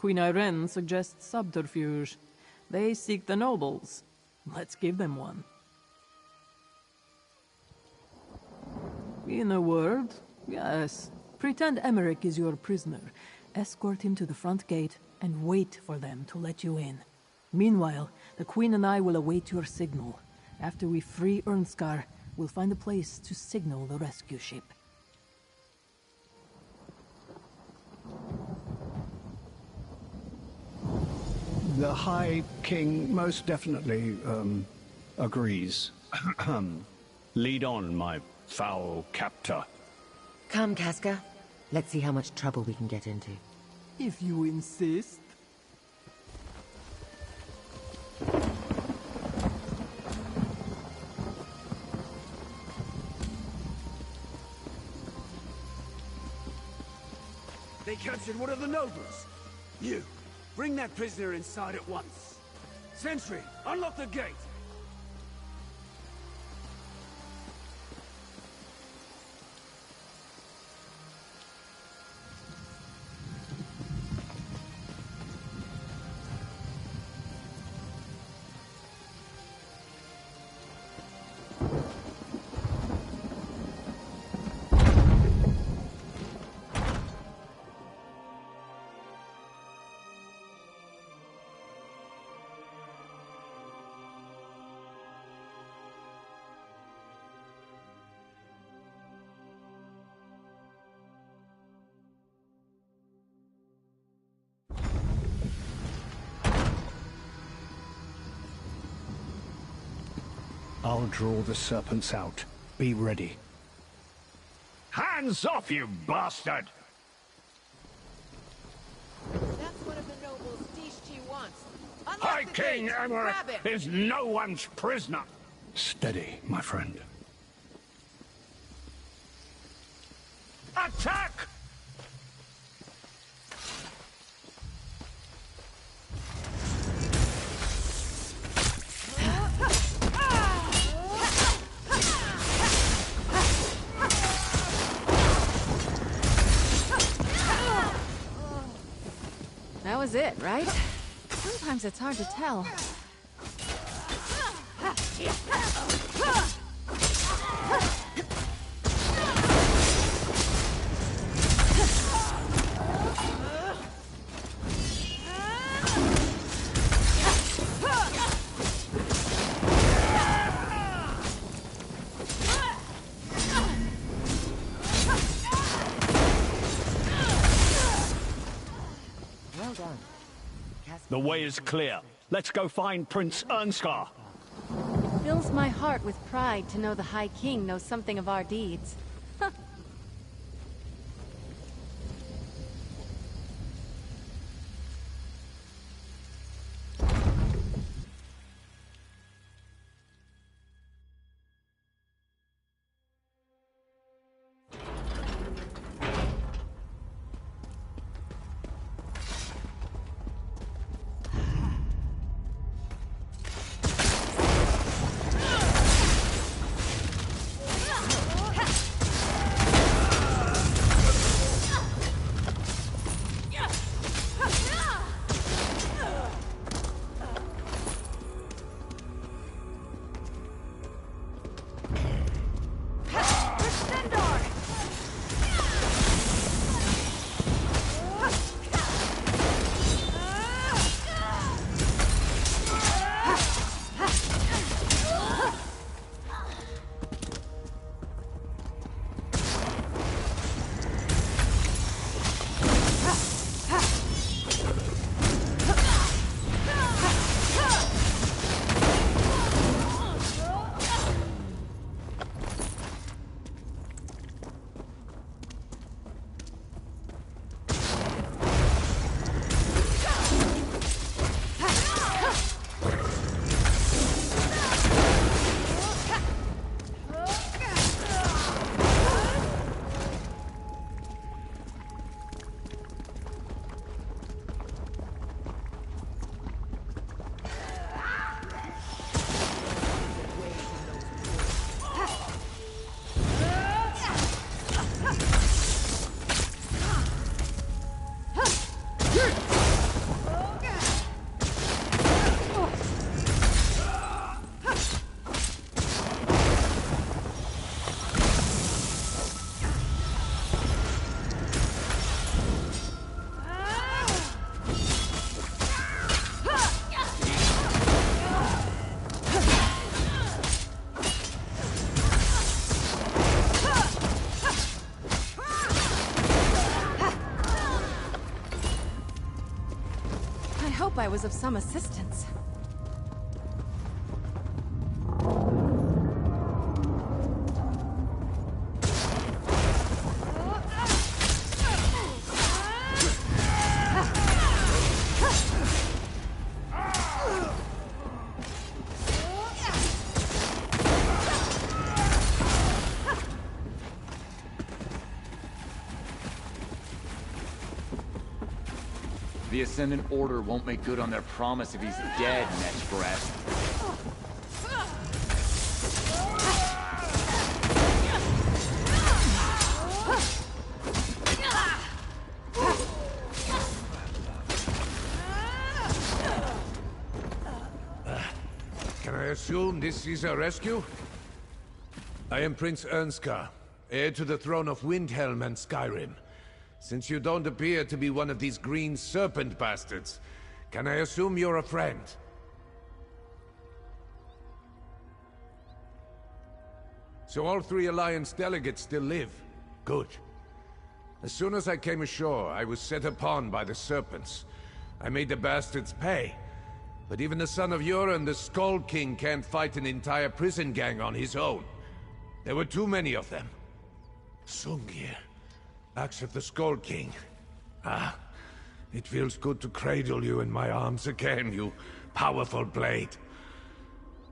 Queen Irene suggests subterfuge. They seek the nobles. Let's give them one. In a word, yes. Pretend Emmerich is your prisoner. Escort him to the front gate and wait for them to let you in. Meanwhile, the Queen and I will await your signal. After we free Ernskar, we'll find a place to signal the rescue ship. The High King most definitely, agrees. Lead on, my foul captor. Come, Casca. Let's see how much trouble we can get into. If you insist. They captured one of the nobles. You, bring that prisoner inside at once. Sentry, unlock the gate. I'll draw the serpents out. Be ready. Hands off, you bastard! That's one of the nobles Dishchi wants. Unlock High the King gate. Emmerich Grab him. is no one's prisoner. Steady, my friend. Attack! That was it, right? Sometimes it's hard to tell. Well done. The way is clear. Let's go find Prince Ernskar. Fills my heart with pride to know the High King knows something of our deeds. hope I was of some assistance. The Ascendant Order won't make good on their promise if he's dead next breath. Can I assume this is a rescue? I am Prince Ernskar, heir to the throne of Windhelm and Skyrim. Since you don't appear to be one of these green serpent bastards, can I assume you're a friend? So all 3 Alliance delegates still live. Good. As soon as I came ashore, I was set upon by the serpents. I made the bastards pay. But even the son of Yoren, the Skull King, can't fight an entire prison gang on his own. There were too many of them. Sungir. Axe of the Skull King. Ah, it feels good to cradle you in my arms again, you powerful blade.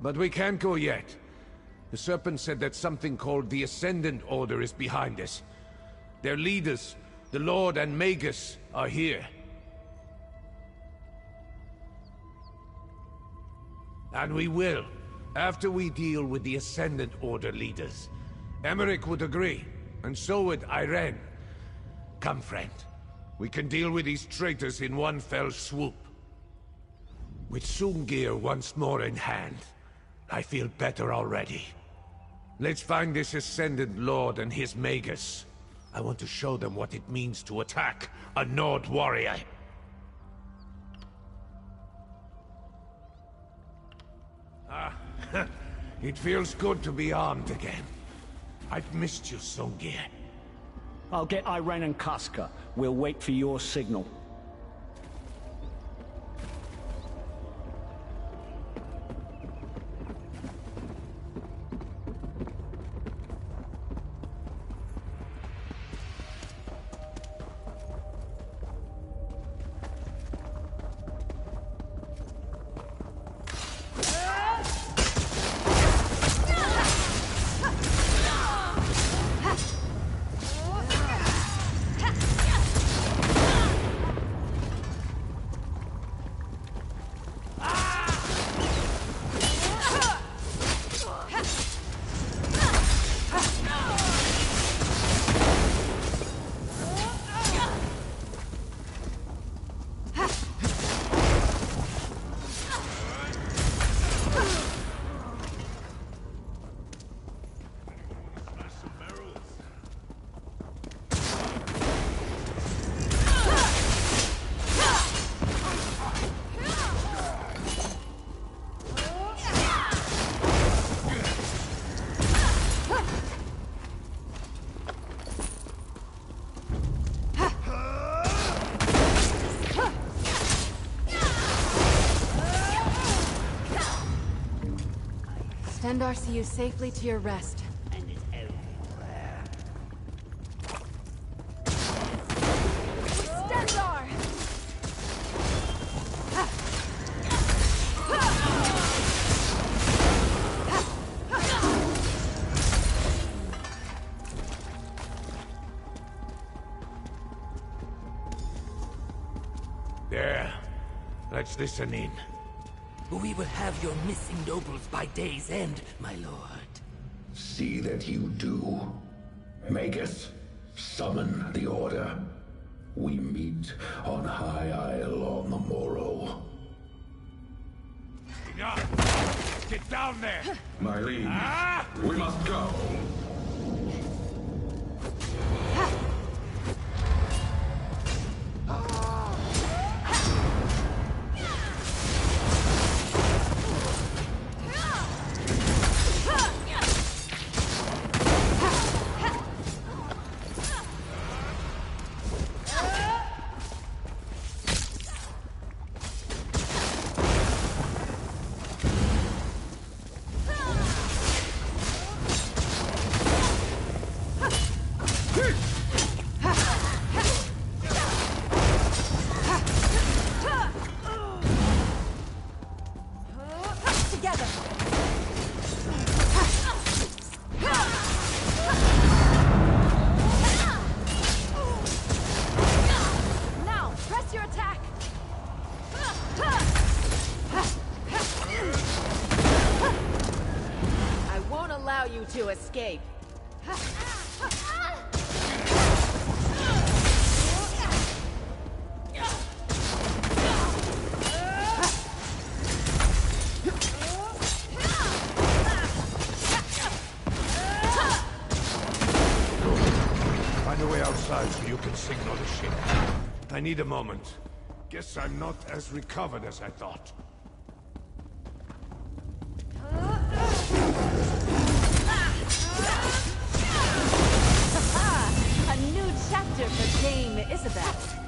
But we can't go yet. The Serpent said that something called the Ascendant Order is behind us. Their leaders, the Lord and Magus, are here. And we will, after we deal with the Ascendant Order leaders. Emmerich would agree, and so would Irene. Come, friend. We can deal with these traitors in one fell swoop. With Sungir once more in hand, I feel better already. Let's find this Ascendant Lord and his Magus. I want to show them what it means to attack a Nord warrior. Ah, it feels good to be armed again. I've missed you, Sungir. I'll get Irene and Casca. We'll wait for your signal. Stendarr see you safely to your rest. Stendarr! There. Let's listen in. We will have your missing nobles by day's end, my lord. See that you do. Magus, summon the Order. We meet on High Isle on the morrow. Enough! Get down there! My liege, we must go. way outside so you can signal the ship. I need a moment. Guess I'm not as recovered as I thought. A new chapter for Dame Isabel.